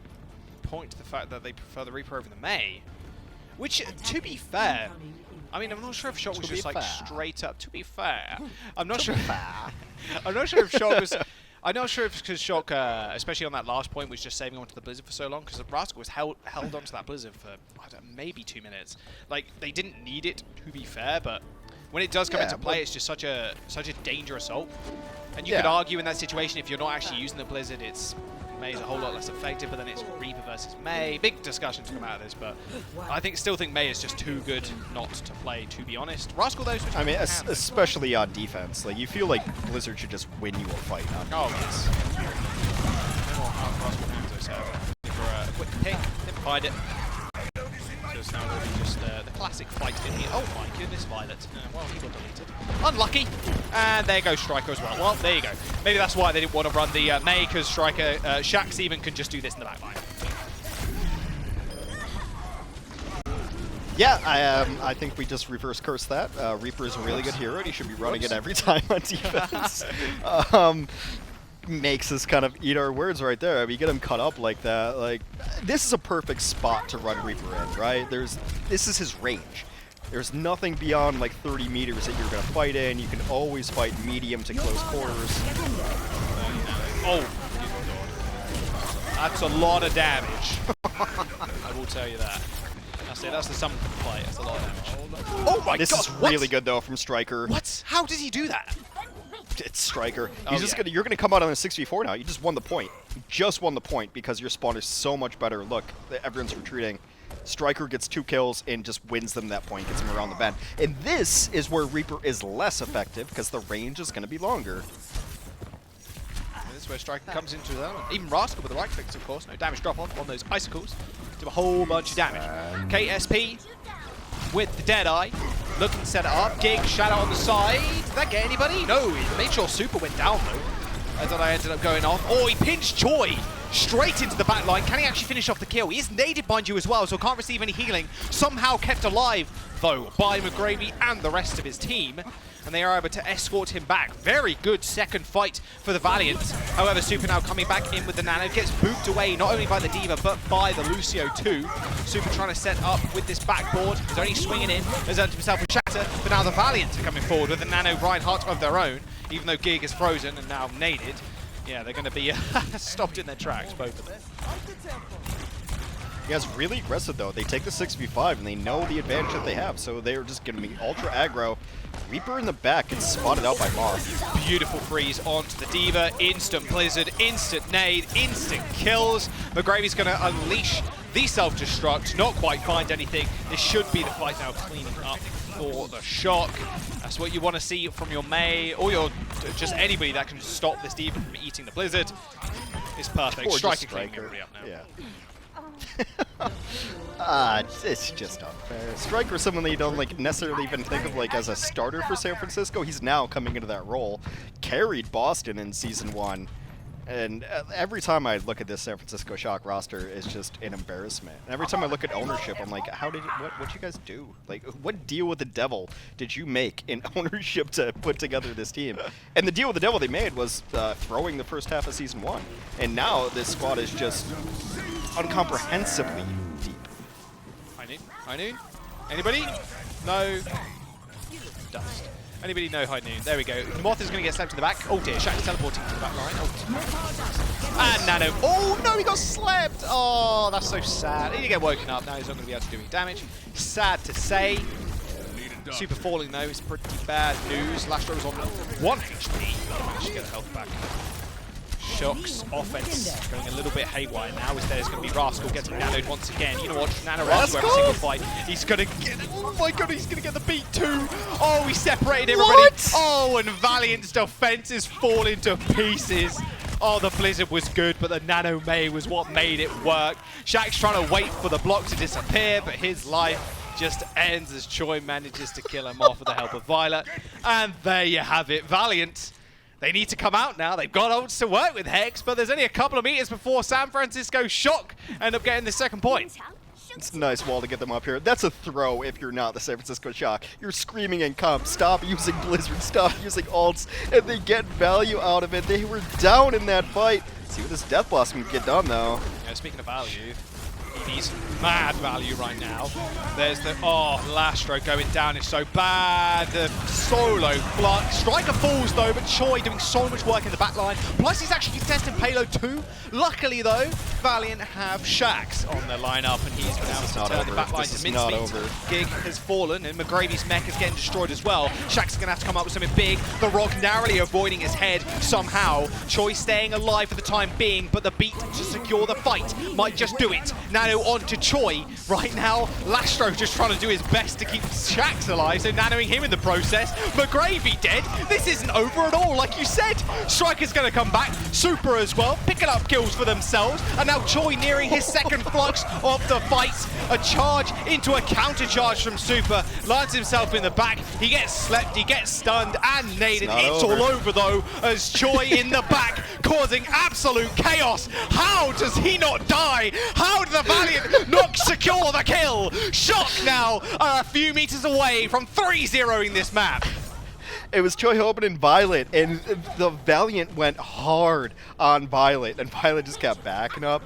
[SPEAKER 9] point to the fact that they prefer the Reaper over the May, which, to be fair, I mean, I'm not sure if Shock was just like straight up. To be fair, I'm not sure. I'm not sure if Shock was. I'm not sure if because Shock, especially on that last point, was just saving onto the Blizzard for so long, because Rascal was held onto that Blizzard for maybe 2 minutes. Like, they didn't need it, to be fair, but when it does come into play, it's just such a dangerous ult. And you could argue in that situation, if you're not actually using the Blizzard, it's May's a whole lot less effective, but then it's Reaper versus May. Big discussion to come out of this, but I still think May is just too good not to play, to be honest. Rascal, though,
[SPEAKER 10] I mean, especially on defense. Like, you feel like Blizzard should just win you a fight on defense.
[SPEAKER 9] For a quick pick, didn't find it. So it's now really just the classic fight in here. Oh my goodness, Violet. Well, he got deleted. Unlucky. And there goes Striker as well. Well, there you go. Maybe that's why they didn't want to run the May, because Striker, Shax even can just do this in the backline.
[SPEAKER 10] Yeah, I think we just reverse curse that. Reaper is a really good hero, and he should be running it every time on defense. makes us kind of eat our words right there. We get him cut up like that. Like, this is a perfect spot to run Reaper in, right? This is his range. There's nothing beyond like 30 meters that you're going to fight in. You can always fight medium to close quarters.
[SPEAKER 9] Oh, that's a lot of damage. I will tell you that. That's it. That's the sum fight. That's a lot of damage. Oh my god!
[SPEAKER 10] This is really good though from Striker.
[SPEAKER 9] What? How does he do that?
[SPEAKER 10] It's Striker. You're gonna come out on a 6v4 now. You just won the point. You just won the point because your spawn is so much better. Look, everyone's retreating. Striker gets 2 kills and just wins them that point, gets them around the bend. And this is where Reaper is less effective because the range is gonna be longer.
[SPEAKER 9] This is where Striker comes into his own. Even Rascal with the right clicks, of course. No damage drop off on those icicles. Do a whole bunch of damage. KSP with the Deadeye. Looking to set it up. Gig, Shadow on the side. Did that get anybody? No, he made sure Super went down though. Deadeye ended up going off. Oh, he pinched Choi straight into the back line. Can he actually finish off the kill? He is naded, mind you, as well, so can't receive any healing. Somehow kept alive, though, by McGravy and the rest of his team. And they are able to escort him back. Very good second fight for the Valiant. However, Super now coming back in with the Nano. Gets booped away not only by the Diva, but by the Lucio too. Super trying to set up with this backboard. He's only swinging in. Has earned himself a chatter. But now the Valiant are coming forward with the Nano Reinhardt of their own. Even though Gig is frozen and now naded. Yeah, they're going to be stopped in their tracks, both of them.
[SPEAKER 10] You guys really aggressive though. They take the 6v5 and they know the advantage that they have, so they're just going to be ultra aggro. Reaper in the back gets spotted out by Moth.
[SPEAKER 9] Beautiful freeze onto the Diva. Instant Blizzard, instant nade, instant kills. McGravy's going to unleash the self-destruct, not quite find anything. This should be the fight now cleaning up for the shock. That's what you want to see from your May, or your just anybody that can stop this Diva from eating the Blizzard. It's perfect. Striker cleaning everybody up now.
[SPEAKER 10] Yeah. It's just unfair. Striker is someone that you don't like necessarily even think of like as a starter for San Francisco. He's now coming into that role. Carried Boston in Season 1. And every time I look at this San Francisco Shock roster, it's just an embarrassment. And every time I look at ownership, I'm like, what'd you guys do? Like, what deal with the devil did you make in ownership to put together this team? And the deal with the devil they made was throwing the first half of Season 1. And now this squad is just uncomprehensibly deep.
[SPEAKER 9] High noon? Anybody? No. Dust. Anybody know High Noon? There we go. Moth is going to get slapped to the back. Oh dear, Shaq's teleporting to the back line. Oh. And Nano. Oh no, he got slapped. Oh, that's so sad. He didn't get woken up. Now he's not going to be able to do any damage. Sad to say. Super falling though is pretty bad news. Lastro was on 1 HP. Managed to get the health back. Shock's offense going a little bit haywire now as there's going to be Rascal getting nanoed once again. You know what? Nano Rascal every single fight. He's going to get, oh my god, he's going to get the beat too. Oh, he separated everybody. What? Oh, and Valiant's defense is falling to pieces. Oh, the Blizzard was good, but the Nano May was what made it work. Shaq's trying to wait for the block to disappear, but his life just ends as Choi manages to kill him off with the help of Violet. And there you have it, Valiant. They need to come out now. They've got ults to work with Hex, but there's only a couple of meters before San Francisco Shock end up getting the second point.
[SPEAKER 10] It's a nice wall to get them up here. That's a throw if you're not the San Francisco Shock. You're screaming and comp, stop using Blizzard, stop using ults, and they get value out of it. They were down in that fight. Let's see what this Death Blossom can get done though.
[SPEAKER 9] Yeah, speaking of value, he needs mad value right now. There's the, Lastro going down is so bad. The solo flux. Striker falls though, but Choi doing so much work in the back line. Plus he's actually contesting payload too. Luckily though, Valiant have Shax on their lineup and he's been able to turn the back line to mincemeat. Gig has fallen and McGravy's mech is getting destroyed as well. Shax is going to have to come up with something big. The Rock narrowly avoiding his head somehow. Choi staying alive for the time being, but the beat to secure the fight might just do it. Nano on to Choi. Right now, Lastro just trying to do his best to keep Shax alive, so nanoing him in the process. McGravy dead. This isn't over at all, like you said. Striker's going to come back. Super as well, picking up kills for themselves. And now Choi nearing his second flux of the fight. A charge into a counter charge from Super. Lands himself in the back. He gets slept, he gets stunned and naded. It's all over though, as Choi in the back causing absolute chaos. How does he not die? How did the Valiant not secure the kill? Shock now are a few meters away from 3-0ing this map.
[SPEAKER 10] It was Choi Hoban and Violet, and the Valiant went hard on Violet, and Violet just kept backing up,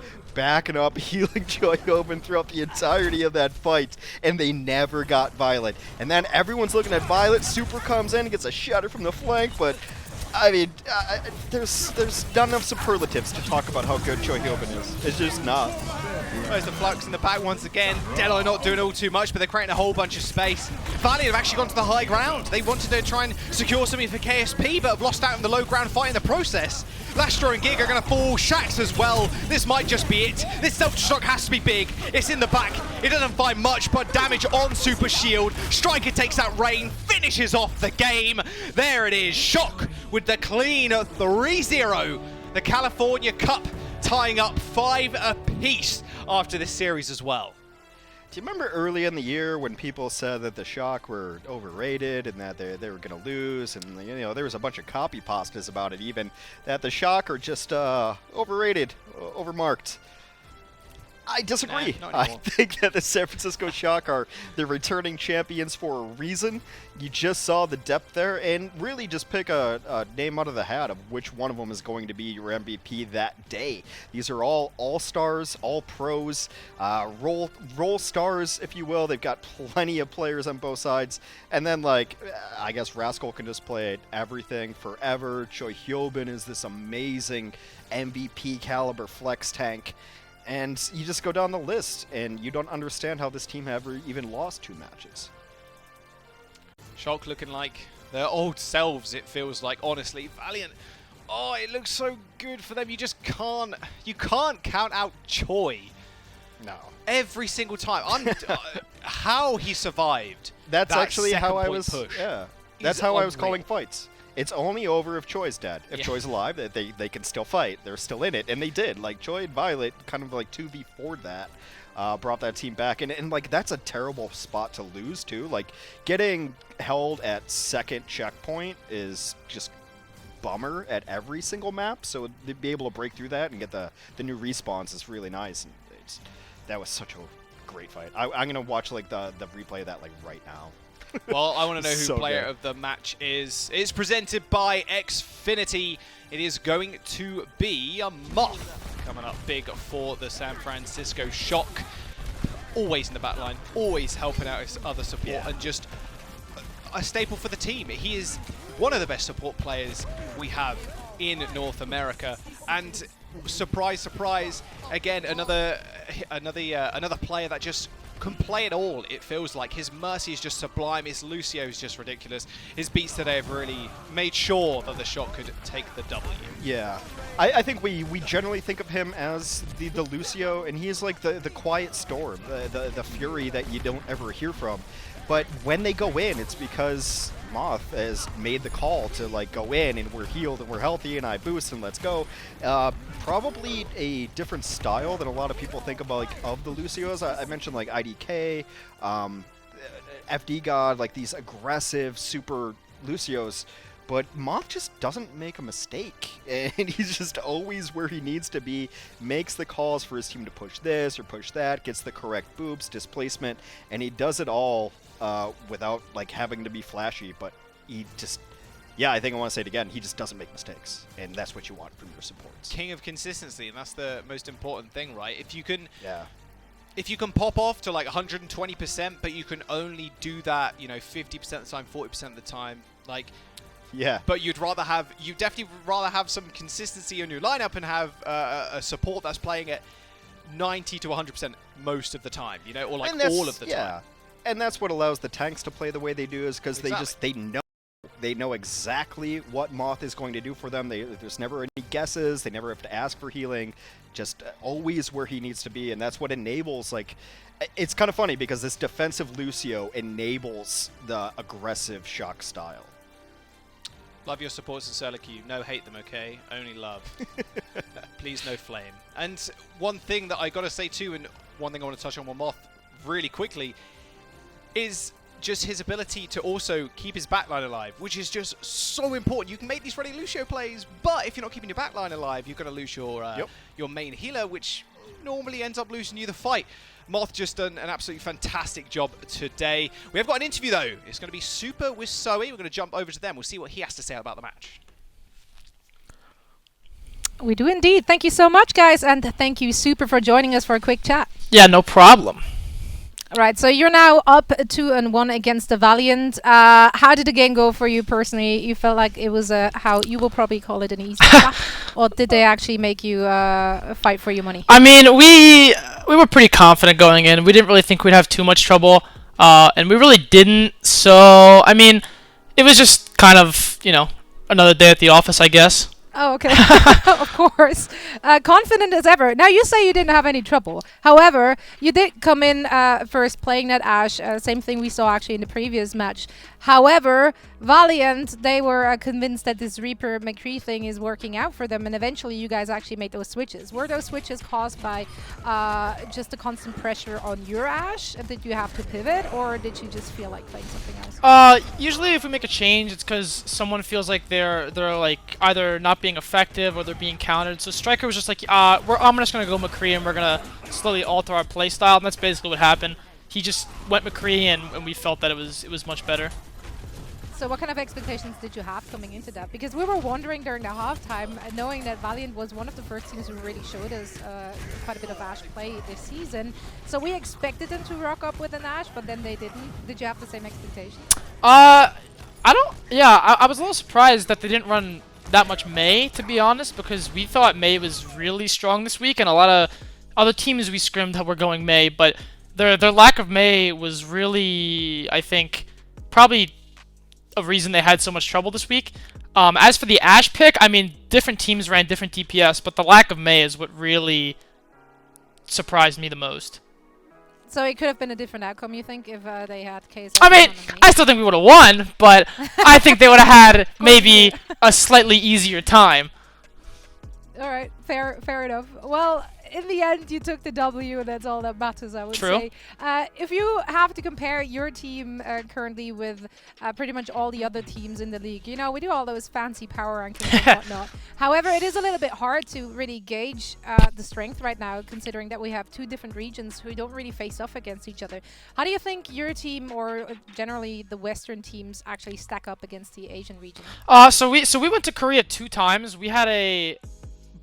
[SPEAKER 10] healing Choi Hoban throughout the entirety of that fight, and they never got Violet. And then everyone's looking at Violet, Super comes in, gets a shatter from the flank, but I mean, there's not enough superlatives to talk about how good Choi Hoban is. It's just not.
[SPEAKER 9] There's the Flux in the back once again. Deadeye not doing all too much, but they're creating a whole bunch of space. Valiant have actually gone to the high ground. They wanted to try and secure something for KSP, but have lost out in the low ground fight in the process. Lastro and Gig are going to fall. Shax as well. This might just be it. This self-destruct has to be big. It's in the back. It doesn't find much, but damage on Super Shield. Striker takes out Rain, finishes off the game. There it is. Shock with the clean 3-0. The California Cup tying up 5 apiece after this series as well.
[SPEAKER 10] Do you remember early in the year when people said that the Shock were overrated and that they were going to lose, and there was a bunch of copy pastas about it even, that the Shock are just overrated, overmarked? I disagree. I think that the San Francisco Shock are the returning champions for a reason. You just saw the depth there, and really just pick a name out of the hat of which one of them is going to be your MVP that day. These are all all-stars, all pros, role stars, if you will. They've got plenty of players on both sides. And then, like, I guess Rascal can just play everything forever. Choi Hoban is this amazing MVP caliber flex tank. And you just go down the list, and you don't understand how this team ever even lost 2 matches.
[SPEAKER 9] Shock looking like their old selves, it feels like, honestly. Valiant, oh, it looks so good for them. You just can't count out Choi.
[SPEAKER 10] No.
[SPEAKER 9] Every single time. How he survived.
[SPEAKER 10] That's
[SPEAKER 9] that
[SPEAKER 10] actually how I was.
[SPEAKER 9] Push.
[SPEAKER 10] Yeah. That's how I was calling fights. It's only over if Choi's dead. If Choi's alive, they can still fight. They're still in it, and they did. Like, Choi and Violet kind of like 2v4'd that, brought that team back. And like, that's a terrible spot to lose, too. Like, getting held at second checkpoint is just bummer at every single map. So to be able to break through that and get the new respawns is really nice. And that was such a great fight. I'm going to watch, like, the replay of that, like, right now.
[SPEAKER 9] Well, I want to know who
[SPEAKER 10] So
[SPEAKER 9] player
[SPEAKER 10] good.
[SPEAKER 9] of the match is. It's presented by Xfinity. It is going to be a Moth coming up big for the San Francisco Shock. Always in the back line, always helping out his other support, and just a staple for the team. He is one of the best support players we have in North America. And surprise, surprise, again, another player that just can play it all, it feels like. His Mercy is just sublime, his Lucio is just ridiculous. His beats today have really made sure that the Shock could take the W.
[SPEAKER 10] Yeah, I think we generally think of him as the Lucio, and he is like the quiet storm, the fury that you don't ever hear from. But when they go in, it's because Moth has made the call to like go in, and we're healed and we're healthy, and I boost and let's go. Probably a different style than a lot of people think about, like, of the Lucios. I mentioned like IDK, FD God, like these aggressive super Lucios. But Moth just doesn't make a mistake, and he's just always where he needs to be, makes the calls for his team to push this or push that, gets the correct boops, displacement, and he does it all without like having to be flashy, but he just, yeah, I think I want to say it again, he just doesn't make mistakes, and that's what you want from your supports.
[SPEAKER 9] King of consistency, and that's the most important thing, right? If you can pop off to like 120%, but you can only do that, 50% of the time, 40% of the time, like,
[SPEAKER 10] yeah.
[SPEAKER 9] But you'd definitely rather have some consistency in your lineup and have a support that's playing at 90 to 100% most of the time, or like all of the time.
[SPEAKER 10] And that's what allows the tanks to play the way they do, is because they know exactly what Moth is going to do for them. There's never any guesses. They never have to ask for healing. Just always where he needs to be, and that's what enables, like, it's kind of funny because this defensive Lucio enables the aggressive Shock style.
[SPEAKER 9] Love your supports in Solo Queue. No hate them, okay? Only love. Please, no flame. And one thing that I got to say too, and one thing I want to touch on with Moth really quickly, is just his ability to also keep his backline alive, which is just so important. You can make these ready Lucio plays, but if you're not keeping your backline alive, you're going to lose your main healer, which normally ends up losing you the fight. Moth just done an absolutely fantastic job today. We have got an interview though. It's going to be Super with Zoe. We're going to jump over to them. We'll see what he has to say about the match.
[SPEAKER 4] We do indeed. Thank you so much, guys, and thank you, Super, for joining us for a quick chat.
[SPEAKER 17] Yeah, no problem.
[SPEAKER 4] All right, so you're now up 2-1 against the Valiant. How did the game go for you personally? You felt like it was how you will probably call it an easy shot, or did they actually make you fight for your money?
[SPEAKER 17] I mean, we were pretty confident going in. We didn't really think we'd have too much trouble, and we really didn't. So, I mean, it was just kind of, you know, another day at the office, I guess.
[SPEAKER 4] Oh, okay. Of course. Confident as ever. Now, you say you didn't have any trouble. However, you did come in first playing that Ashe. Same thing we saw actually in the previous match. However, Valiant, they were convinced that this Reaper McCree thing is working out for them, and eventually you guys actually made those switches. Were those switches caused by just the constant pressure on your Ashe? Did you have to pivot, or did you just feel like playing something else?
[SPEAKER 17] Usually if we make a change, it's because someone feels like they're like either not being effective or they're being countered. So Striker was just like, I'm just gonna go McCree and we're gonna slowly alter our playstyle, and that's basically what happened. He just went McCree, and we felt that it was much better.
[SPEAKER 4] So what kind of expectations did you have coming into that? Because we were wondering during the halftime, knowing that Valiant was one of the first teams who really showed us quite a bit of Ashe play this season. So we expected them to rock up with an Ashe, but then they didn't. Did you have the same expectations?
[SPEAKER 17] I was a little surprised that they didn't run that much Mei, to be honest, because we thought Mei was really strong this week, and a lot of other teams we scrimmed were going Mei, but their lack of Mei was really, I think, probably a reason they had so much trouble this week. As for the Ashe pick, I mean, different teams ran different DPS, but the lack of Mei is what really surprised me the most.
[SPEAKER 4] So it could have been a different outcome, you think, if they had KSS?
[SPEAKER 17] I mean, I still think we would have won, but I think they would have had maybe a slightly easier time.
[SPEAKER 4] All right, fair enough. Well, in the end, you took the W, and that's all that matters, I would say. If you have to compare your team currently with pretty much all the other teams in the league, you know, we do all those fancy power rankings and whatnot. However, it is a little bit hard to really gauge the strength right now, considering that we have two different regions who don't really face off against each other. How do you think your team, or generally the Western teams, actually stack up against the Asian region?
[SPEAKER 17] So we went to Korea 2 times. We had a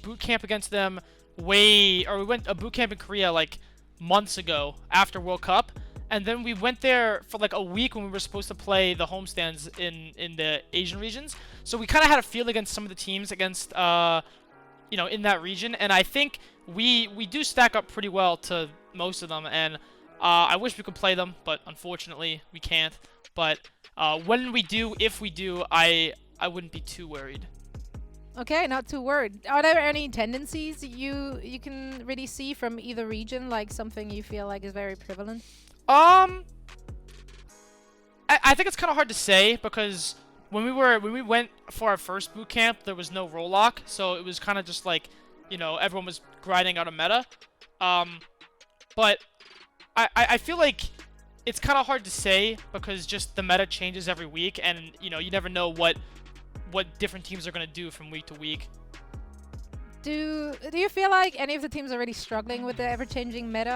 [SPEAKER 17] boot camp against them we went a boot camp in Korea like months ago after World Cup, and then we went there for like a week when we were supposed to play the homestands in the Asian regions. So we kind of had a feel against some of the teams against you know, in that region, and I think we do stack up pretty well to most of them, and I wish we could play them, but unfortunately we can't. But when we do, if we do, I wouldn't be too worried.
[SPEAKER 4] Okay, not too worried. Are there any tendencies you can really see from either region, like something you feel like is very prevalent?
[SPEAKER 17] I think it's kind of hard to say, because when we went for our first boot camp, there was no role lock, so it was kind of just like, you know, everyone was grinding out a meta. But I feel like it's kind of hard to say, because just the meta changes every week, and you know, you never know what different teams are going to do from week to week.
[SPEAKER 4] Do you feel like any of the teams are really struggling with the ever-changing meta,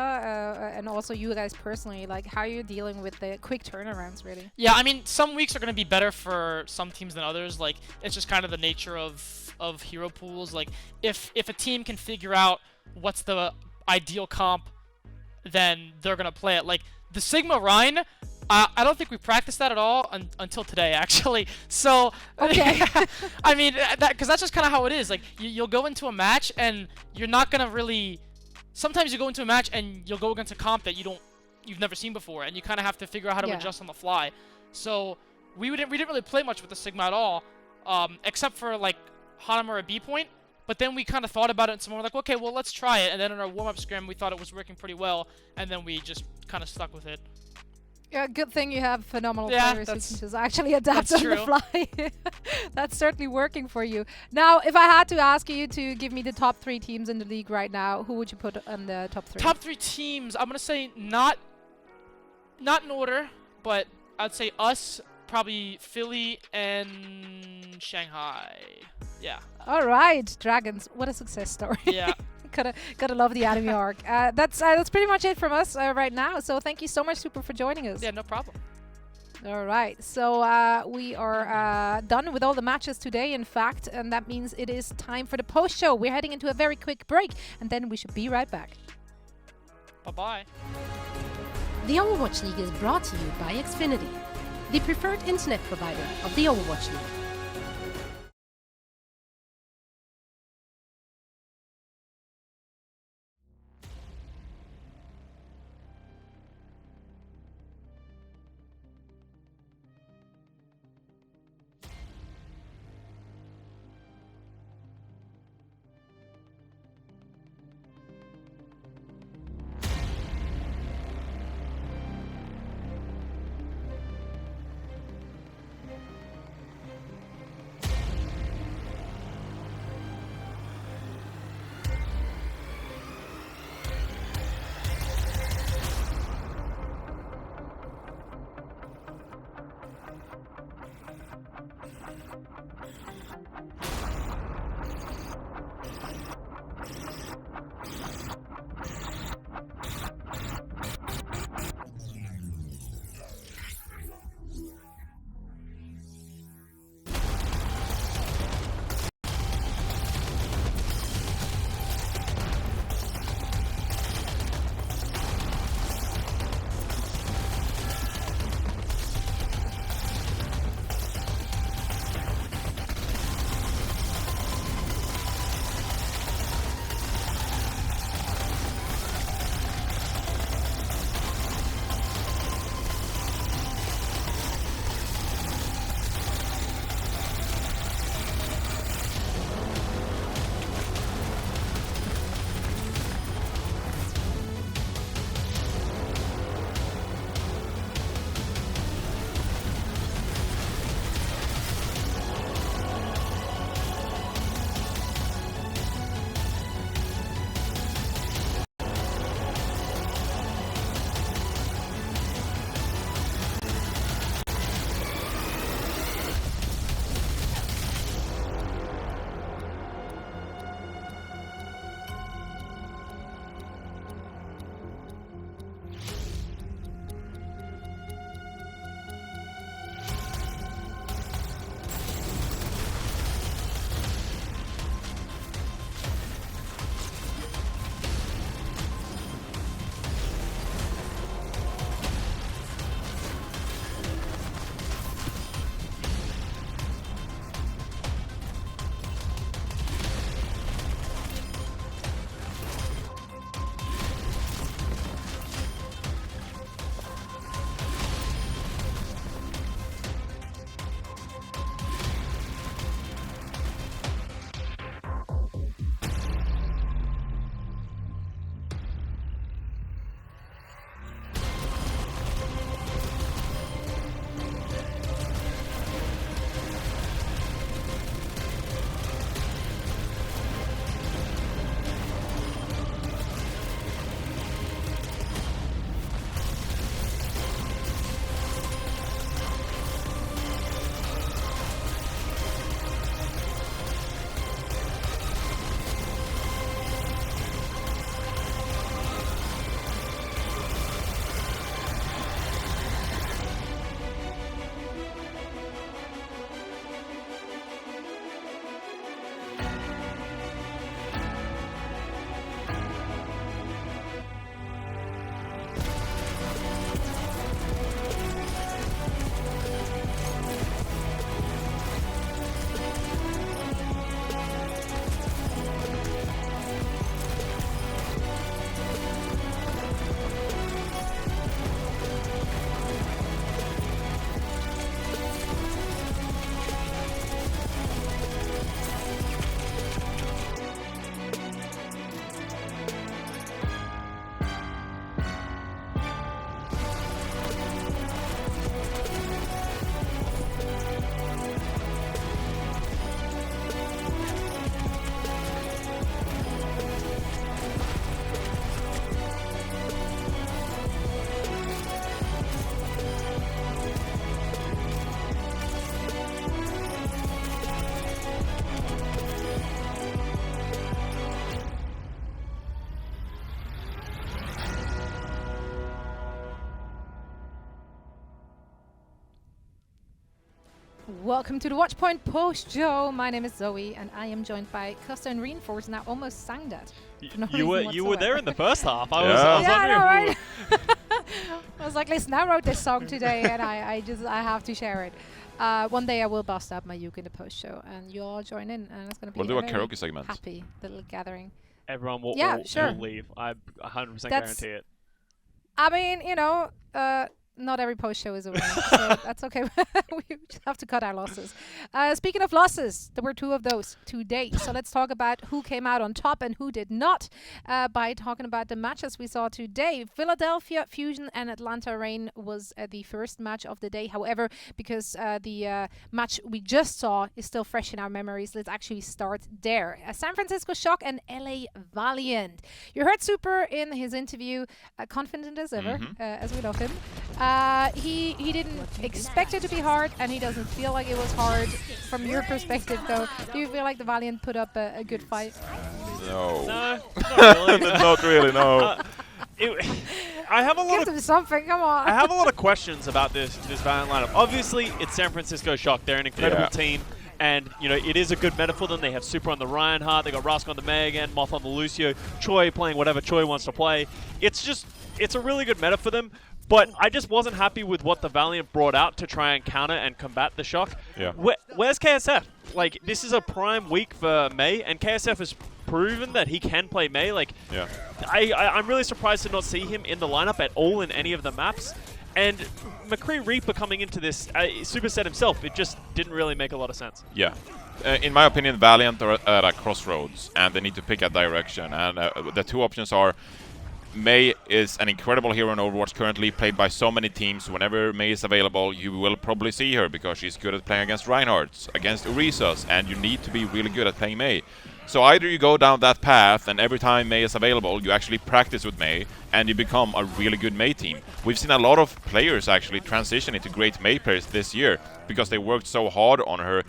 [SPEAKER 4] and also you guys personally, like how you're dealing with the quick turnarounds, really?
[SPEAKER 17] Yeah, I mean, some weeks are going to be better for some teams than others. Like, it's just kind of the nature of hero pools. Like, if a team can figure out what's the ideal comp, then they're going to play it. Like, the Sigma Rhine, I don't think we practiced that at all until today, actually. So,
[SPEAKER 4] okay.
[SPEAKER 17] I mean, because that's just kind of how it is. Like, you'll go into a match, and you're not going to really... Sometimes you go into a match, and you'll go against a comp that you've never seen before, and you kind of have to figure out how to adjust on the fly. So, we didn't really play much with the Sigma at all, except for, like, Hanamura B point. But then we kind of thought about it, and someone was like, okay, well, let's try it. And then in our warm-up scrim, we thought it was working pretty well, and then we just kind of stuck with it.
[SPEAKER 4] Yeah, good thing you have phenomenal players who can just actually adapt on the fly. That's certainly working for you. Now, if I had to ask you to give me the top 3 teams in the league right now, who would you put on the top 3?
[SPEAKER 17] Top 3 teams, I'm going to say not in order, but I'd say us, probably Philly, and Shanghai. Yeah.
[SPEAKER 4] All right, Dragons. What a success story.
[SPEAKER 17] Yeah.
[SPEAKER 4] gotta love the anime arc. That's pretty much it from us right now. So thank you so much, Super, for joining us.
[SPEAKER 17] Yeah, no problem.
[SPEAKER 4] All right, so we are done with all the matches today, in fact, and that means it is time for the post-show. We're heading into a very quick break, and then we should be right back.
[SPEAKER 17] Bye-bye.
[SPEAKER 11] The Overwatch League is brought to you by Xfinity, the preferred internet provider of the Overwatch League.
[SPEAKER 4] Welcome to the Watchpoint Post Show. My name is Zoe, and I am joined by Costa and Reinforce, and I almost sang that.
[SPEAKER 5] You were there in the first half. I
[SPEAKER 4] I know,
[SPEAKER 5] wondering
[SPEAKER 4] right? I was like, listen, I wrote this song today, and I have to share it. One day I will bust out my uke in the post show, and you all join in, and it's going to be
[SPEAKER 6] We'll do a karaoke segment.
[SPEAKER 4] Happy little gathering.
[SPEAKER 5] Everyone will,
[SPEAKER 4] sure.
[SPEAKER 5] will leave. I 100% guarantee it.
[SPEAKER 4] I mean, not every post show is a winner, so that's okay. We just have to cut our losses. Speaking of losses, there were 2 of those to date. So let's talk about who came out on top and who did not by talking about the matches we saw today. Philadelphia Fusion and Atlanta Reign was the first match of the day. However, because the match we just saw is still fresh in our memories, let's actually start there. San Francisco Shock and LA Valiant. You heard Super in his interview, confident as ever, as we love him. He didn't expect it to be hard, and he doesn't feel like it was hard. From your perspective, though, do you feel like the Valiant put up a good fight?
[SPEAKER 6] No.
[SPEAKER 5] No, not really.
[SPEAKER 6] Not really, no.
[SPEAKER 5] I have a lot
[SPEAKER 4] Give them something, come on.
[SPEAKER 5] I have a lot of questions about this Valiant lineup. Obviously, it's San Francisco Shock. They're an incredible team. And, it is a good meta for them. They have Super on the Reinhardt. They got Rask on the Megan, Moth on the Lucio, Choi playing whatever Choi wants to play. It's a really good meta for them. But I just wasn't happy with what the Valiant brought out to try and counter and combat the Shock.
[SPEAKER 6] Yeah.
[SPEAKER 5] Where's KSF? Like, this is a prime week for Mei, and KSF has proven that he can play Mei. Like, I'm really surprised to not see him in the lineup at all in any of the maps. And McCree Reaper coming into this, Super said himself, it just didn't really make a lot of sense.
[SPEAKER 6] Yeah. In my opinion, Valiant are at a crossroads, and they need to pick a direction. And the 2 options are, Mei is an incredible hero in Overwatch currently, played by so many teams. Whenever Mei is available, you will probably see her because she's good at playing against Reinhardts, against Orisas, and you need to be really good at playing Mei. So either you go down that path, and every time Mei is available, you actually practice with Mei, and you become a really good Mei team. We've seen a lot of players actually transition into great Mei players this year because they worked so hard on her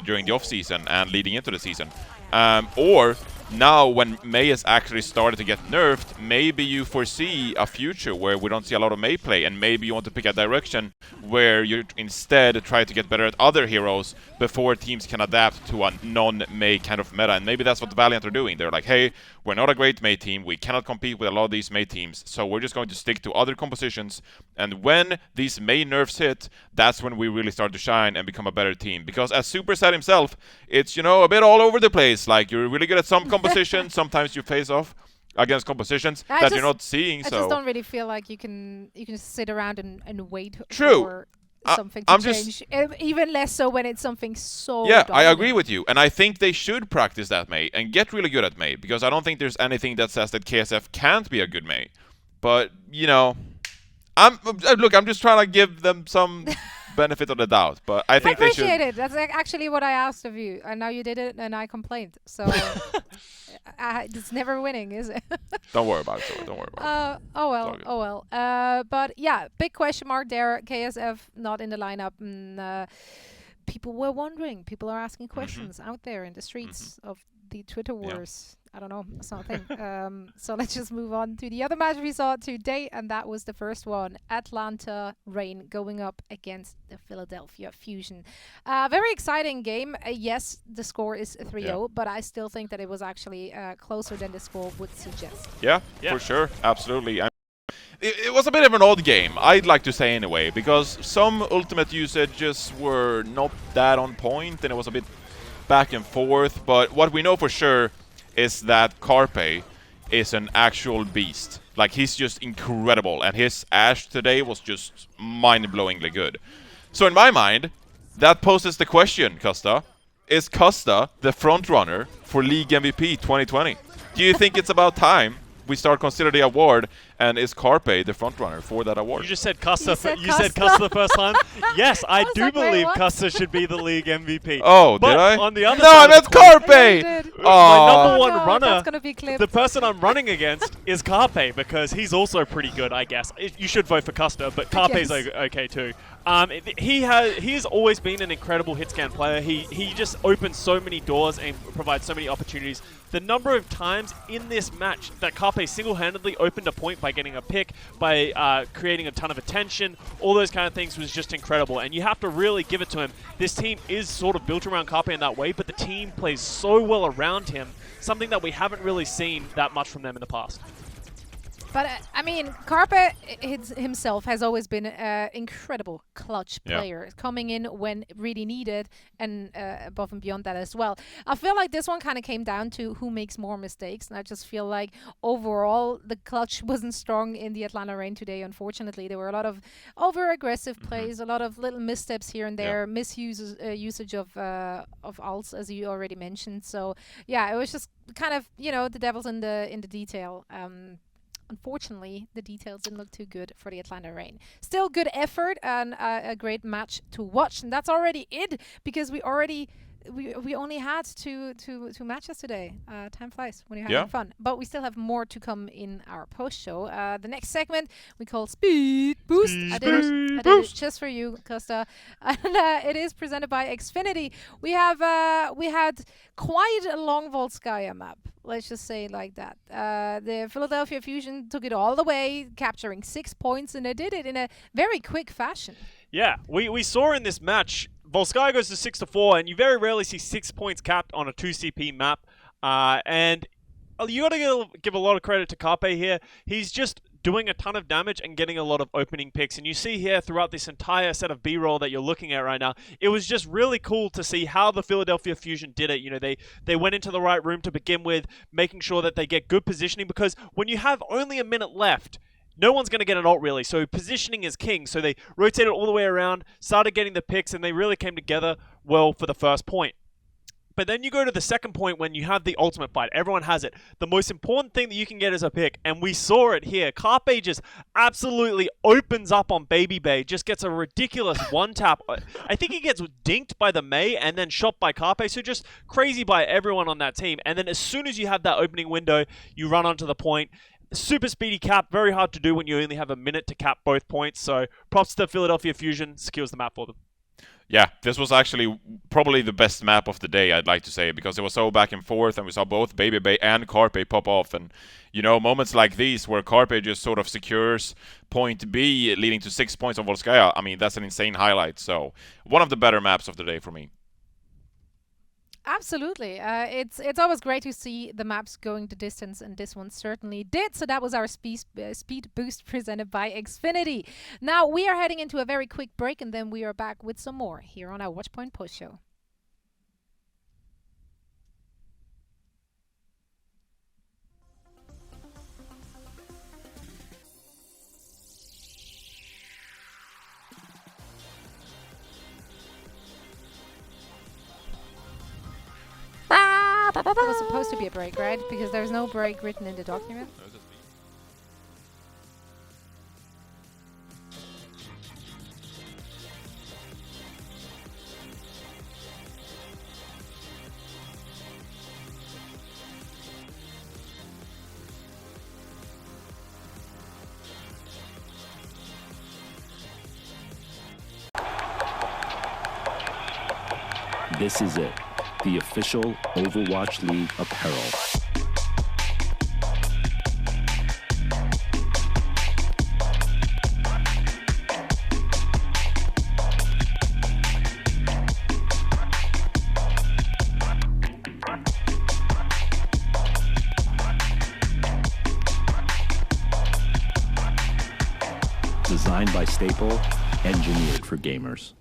[SPEAKER 6] during the off-season and leading into the season. Or now when Mei has actually started to get nerfed, maybe you foresee a future where we don't see a lot of Mei play, and maybe you want to pick a direction where you instead try to get better at other heroes before teams can adapt to a non-Mei kind of meta. And maybe that's what the Valiant are doing. They're like, hey, we're not a great Mei team, we cannot compete with a lot of these Mei teams, so we're just going to stick to other compositions, and when these Mei nerfs hit, that's when we really start to shine and become a better team. Because as Super said himself, it's, a bit all over the place. Like, you're really good at some compositions, sometimes you face off against compositions that you're not seeing.
[SPEAKER 4] I just don't really feel like you can sit around and wait
[SPEAKER 6] True.
[SPEAKER 4] for something to change. Even less so when it's something so dominant.
[SPEAKER 6] I agree with you. And I think they should practice that Mei and get really good at Mei, because I don't think there's anything that says that KSF can't be a good Mei. But, I'm just trying to give them some benefit of the doubt, but I think they should.
[SPEAKER 4] I appreciate it. That's actually what I asked of you, and now you did it, and I complained. So it's never winning, is it?
[SPEAKER 6] Don't worry about it. Don't worry about it.
[SPEAKER 4] Oh well. But yeah, big question mark there. KSF not in the lineup. And, people were wondering. People are asking questions out there in the streets of the Twitter wars. I don't know, something. So let's just move on to the other match we saw today, and that was the first one. Atlanta Reign going up against the Philadelphia Fusion. Very exciting game. Yes, the score is 3-0, but I still think that it was actually closer than the score would suggest.
[SPEAKER 6] Yeah, for sure. Absolutely. It was a bit of an odd game, I'd like to say anyway, because some ultimate usages were not that on point, and it was a bit back and forth. But what we know for sure is that Carpe is an actual beast. Like, he's just incredible, and his Ashe today was just mind-blowingly good. So in my mind, that poses the question, Costa. Is Costa the front-runner for League MVP 2020? Do you think it's about time we start considering the award, and is Carpe the front-runner for that award?
[SPEAKER 5] You just said Costa. You said Costa the first time. Yes, I do believe Costa should be the league MVP.
[SPEAKER 6] Oh,
[SPEAKER 5] but
[SPEAKER 6] did I?
[SPEAKER 5] On the other
[SPEAKER 6] no,
[SPEAKER 5] side
[SPEAKER 6] that's Carpe!
[SPEAKER 5] My number one runner,
[SPEAKER 4] that's gonna be clipped.
[SPEAKER 5] the person I'm running against, is Carpe, because he's also pretty good, I guess. You should vote for Costa, but Carpe's okay too. He has always been an incredible hit scan player. He just opens so many doors and provides so many opportunities. The number of times in this match that Carpe single-handedly opened a point by getting a pick, by creating a ton of attention, all those kind of things was just incredible. And you have to really give it to him. This team is sort of built around Carpe in that way, but the team plays so well around him, something that we haven't really seen that much from them in the past.
[SPEAKER 4] But, I mean, Carpe himself has always been an incredible clutch player, coming in when really needed and above and beyond that as well. I feel like this one kind of came down to who makes more mistakes, and I just feel like overall the clutch wasn't strong in the Atlanta Reign today, unfortunately. There were a lot of over-aggressive plays, a lot of little missteps here and there, usage of ults, as you already mentioned. So, yeah, it was just kind of, you know, the devil's in the detail. Unfortunately, the details didn't look too good for the Atlanta Reign. Still good effort and a great match to watch, and that's already it because we only had two matches today. Time flies when you're having fun, but we still have more to come in our post show. The next segment we call Speed Boost. I did it just for you, Costa, and it is presented by Xfinity. We had quite a long Volskaya map. Let's just say it like that. The Philadelphia Fusion took it all the way, capturing 6 points, and they did it in a very quick fashion.
[SPEAKER 5] Yeah, we saw in this match, Volskaya goes to 6-4, and you very rarely see 6 points capped on a 2CP map. And you got to give a lot of credit to Carpe here. He's just doing a ton of damage and getting a lot of opening picks. And you see here throughout this entire set of B-roll that you're looking at right now, it was just really cool to see how the Philadelphia Fusion did it. You know, they went into the right room to begin with, making sure that they get good positioning, because when you have only a minute left, no one's going to get an ult, really. So positioning is king. So they rotated all the way around, started getting the picks, and they really came together well for the first point. But then you go to the second point when you have the ultimate fight. Everyone has it. The most important thing that you can get is a pick. And we saw it here. Carpe just absolutely opens up on Baby Bay. Just gets a ridiculous one-tap. I think he gets dinked by the May and then shot by Carpe. So just crazy by everyone on that team. And then as soon as you have that opening window, you run onto the point. Super speedy cap. Very hard to do when you only have a minute to cap both points. So props to Philadelphia Fusion. Secures the map for them.
[SPEAKER 6] Yeah, this was actually probably the best map of the day, I'd like to say, because it was so back and forth, and we saw both Baby Bay and Carpe pop off. And, you know, moments like these where Carpe just sort of secures point B, leading to 6 points on Volskaya, I mean, that's an insane highlight. So, one of the better maps of the day for me.
[SPEAKER 4] Absolutely. It's always great to see the maps going the distance, and this one certainly did. So that was our speed boost presented by Xfinity. Now we are heading into a very quick break, and then we are back with some more here on our Watchpoint Post Show. That was supposed to be a break, right? Because there's no break written in the document.
[SPEAKER 7] This is it. The official Overwatch League apparel. Designed by Staple, engineered for gamers.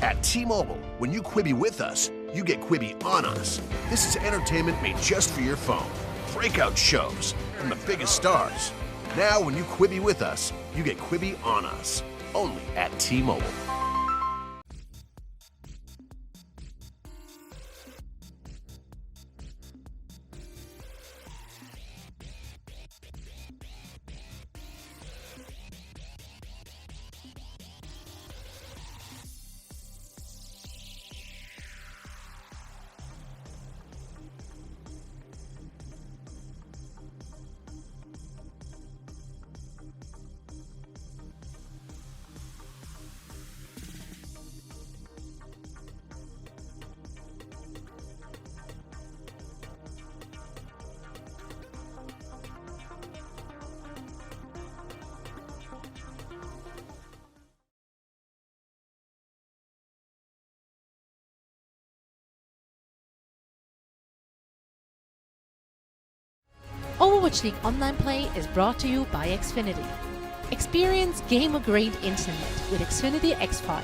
[SPEAKER 8] At T-Mobile, when you Quibi with us, you get Quibi on us. This is entertainment made just for your phone. Breakout shows from the biggest stars. Now, when you Quibi with us, you get Quibi on us. Only at T-Mobile.
[SPEAKER 3] Overwatch League online play is brought to you by Xfinity. Experience gamer-grade internet with Xfinity X5.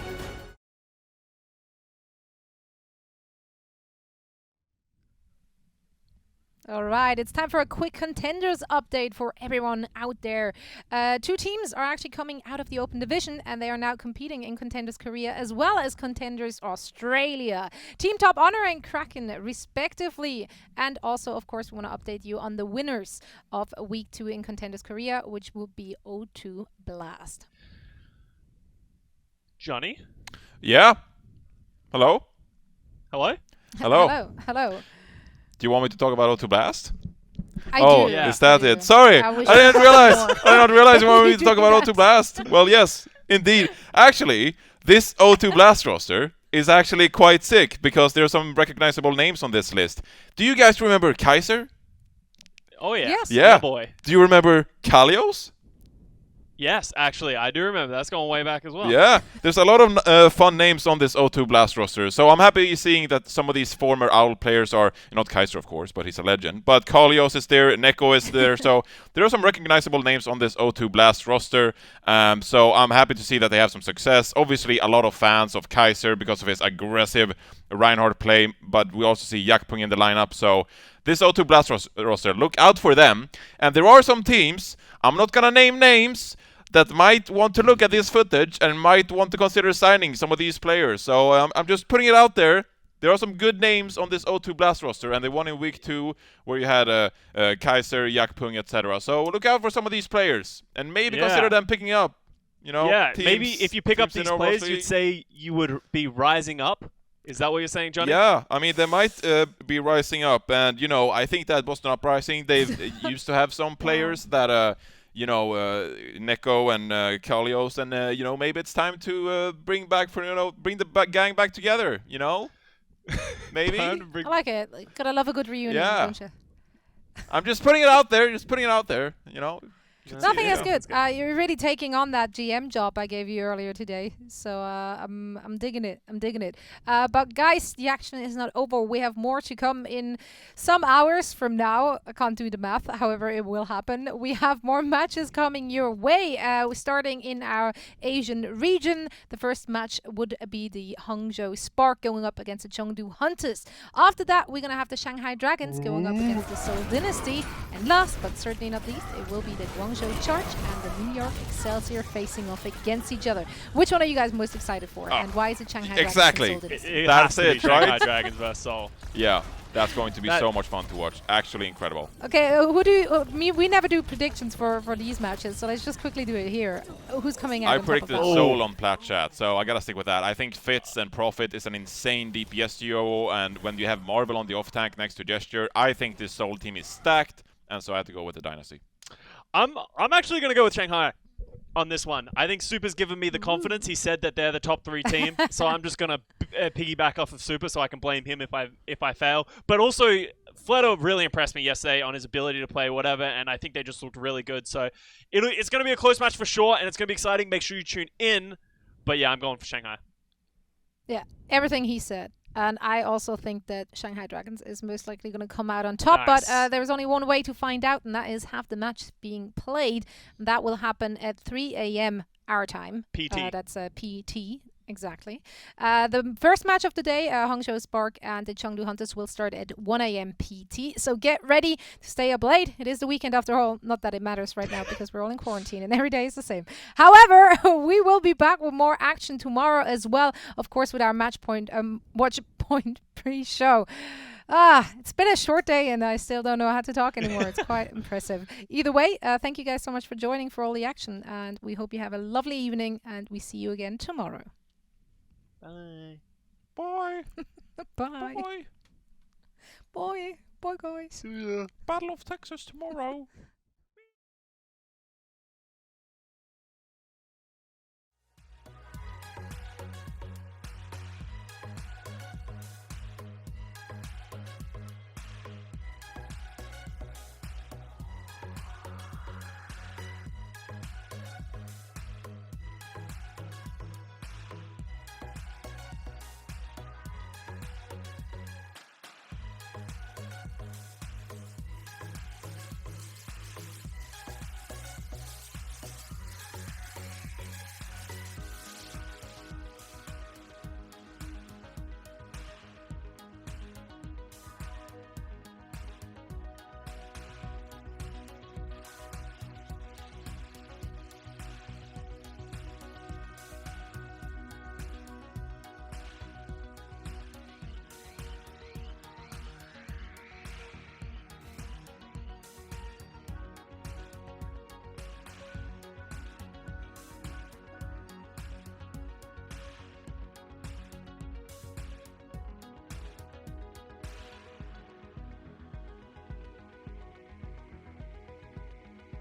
[SPEAKER 4] All right, it's time for a quick contenders update for everyone out there. Two teams are actually coming out of the open division, and they are now competing in Contenders Korea as well as Contenders Australia. Team Top Honor and Kraken, respectively. And also, of course, we want to update you on the winners of Week 2 in Contenders Korea, which will be O2 Blast.
[SPEAKER 5] Johnny?
[SPEAKER 6] Yeah? Hello?
[SPEAKER 5] Hello?
[SPEAKER 6] Hello?
[SPEAKER 4] Hello. Hello.
[SPEAKER 6] Do you want me to talk about O2 Blast?
[SPEAKER 4] I
[SPEAKER 6] do.
[SPEAKER 5] Yeah.
[SPEAKER 6] Is that it? Sorry, I didn't realize. I did not realize you wanted me to talk about O2 Blast. Well, yes, indeed. Actually, this O2 Blast roster is actually quite sick because there are some recognizable names on this list. Do you guys remember Kaiser?
[SPEAKER 5] Oh, yeah.
[SPEAKER 4] Yes.
[SPEAKER 6] Yeah.
[SPEAKER 5] Boy.
[SPEAKER 6] Do you remember Kalios?
[SPEAKER 5] Yes, actually, I do remember. That's going way back as well.
[SPEAKER 6] Yeah, there's a lot of fun names on this O2 Blast roster. So I'm happy seeing that some of these former Owl players are, not Kaiser of course, but he's a legend. But Kalios is there, Neko is there. So there are some recognizable names on this O2 Blast roster. So I'm happy to see that they have some success. Obviously, a lot of fans of Kaiser because of his aggressive Reinhardt play. But we also see Yakpung in the lineup. So this O2 Blast roster, look out for them. And there are some teams, I'm not going to name names, that might want to look at this footage and might want to consider signing some of these players. So I'm just putting it out there. There are some good names on this O2 Blast roster, and they won in Week 2, where you had Kaiser, Yakpung, etc. So look out for some of these players, and maybe consider them picking up. You know,
[SPEAKER 5] yeah,
[SPEAKER 6] teams,
[SPEAKER 5] maybe if you pick up these players,
[SPEAKER 6] Overwatch
[SPEAKER 5] you'd say you would be rising up. Is that what you're saying, Johnny?
[SPEAKER 6] Yeah, I mean, they might be rising up, and, you know, I think that Boston Uprising, they've used to have some players that... Neko and Kalios, and you know, maybe it's time to bring the gang back together. You know, maybe.
[SPEAKER 4] I like it. Gotta love a good reunion, don't you?
[SPEAKER 6] I'm just putting it out there. You know.
[SPEAKER 4] Nothing is good. You're really taking on that GM job I gave you earlier today, so I'm digging it. But guys, the action is not over. We have more to come in some hours from now. I can't do the math, however, it will happen. We have more matches coming your way. We're starting in our Asian region. The first match would be the Hangzhou Spark going up against the Chengdu Hunters. After that, we're gonna have the Shanghai Dragons going up against the Seoul Dynasty, and last but certainly not least, it will be the Guangzhou Charge and the New York Excelsior facing off against each other. Which one are you guys most excited for, and why is it Shanghai Dragons?
[SPEAKER 6] Exactly.
[SPEAKER 5] That's it, Shanghai Dragons versus Seoul.
[SPEAKER 6] Yeah, that's going to be so much fun to watch. Actually incredible.
[SPEAKER 4] Okay, we never do predictions for these matches, so let's just quickly do it here. Who's coming out?
[SPEAKER 6] I predicted Seoul on Plat Chat, so I gotta stick with that. I think Fitz and Profit is an insane DPS duo, and when you have Marvel on the off tank next to Gesture, I think this Seoul team is stacked, and so I have to go with the Dynasty.
[SPEAKER 5] I'm actually going to go with Shanghai on this one. I think Super's given me the confidence. He said that they're the top 3 team, so I'm just going to piggyback off of Super so I can blame him if I fail. But also, Fleto really impressed me yesterday on his ability to play whatever, and I think they just looked really good. So it's going to be a close match for sure, and it's going to be exciting. Make sure you tune in. But yeah, I'm going for Shanghai.
[SPEAKER 4] Yeah, everything he said. And I also think that Shanghai Dragons is most likely going to come out on top.
[SPEAKER 5] Nice.
[SPEAKER 4] But there's only one way to find out, and that is have the match being played. That will happen at 3 a.m. our time.
[SPEAKER 5] PT.
[SPEAKER 4] That's PT. Exactly. The first match of the day, Hangzhou Spark and the Chengdu Hunters will start at 1 a.m. PT. So get ready to stay up late. It is the weekend after all. Not that it matters right now because we're all in quarantine and every day is the same. However, we will be back with more action tomorrow as well. Of course, with our watch point pre-show. It's been a short day and I still don't know how to talk anymore. It's quite impressive. Either way, thank you guys so much for joining for all the action, and we hope you have a lovely evening, and we see you again tomorrow.
[SPEAKER 5] Bye.
[SPEAKER 6] Bye.
[SPEAKER 4] Bye.
[SPEAKER 6] Bye.
[SPEAKER 4] Bye. Bye, guys.
[SPEAKER 6] See ya. Battle of Texas tomorrow.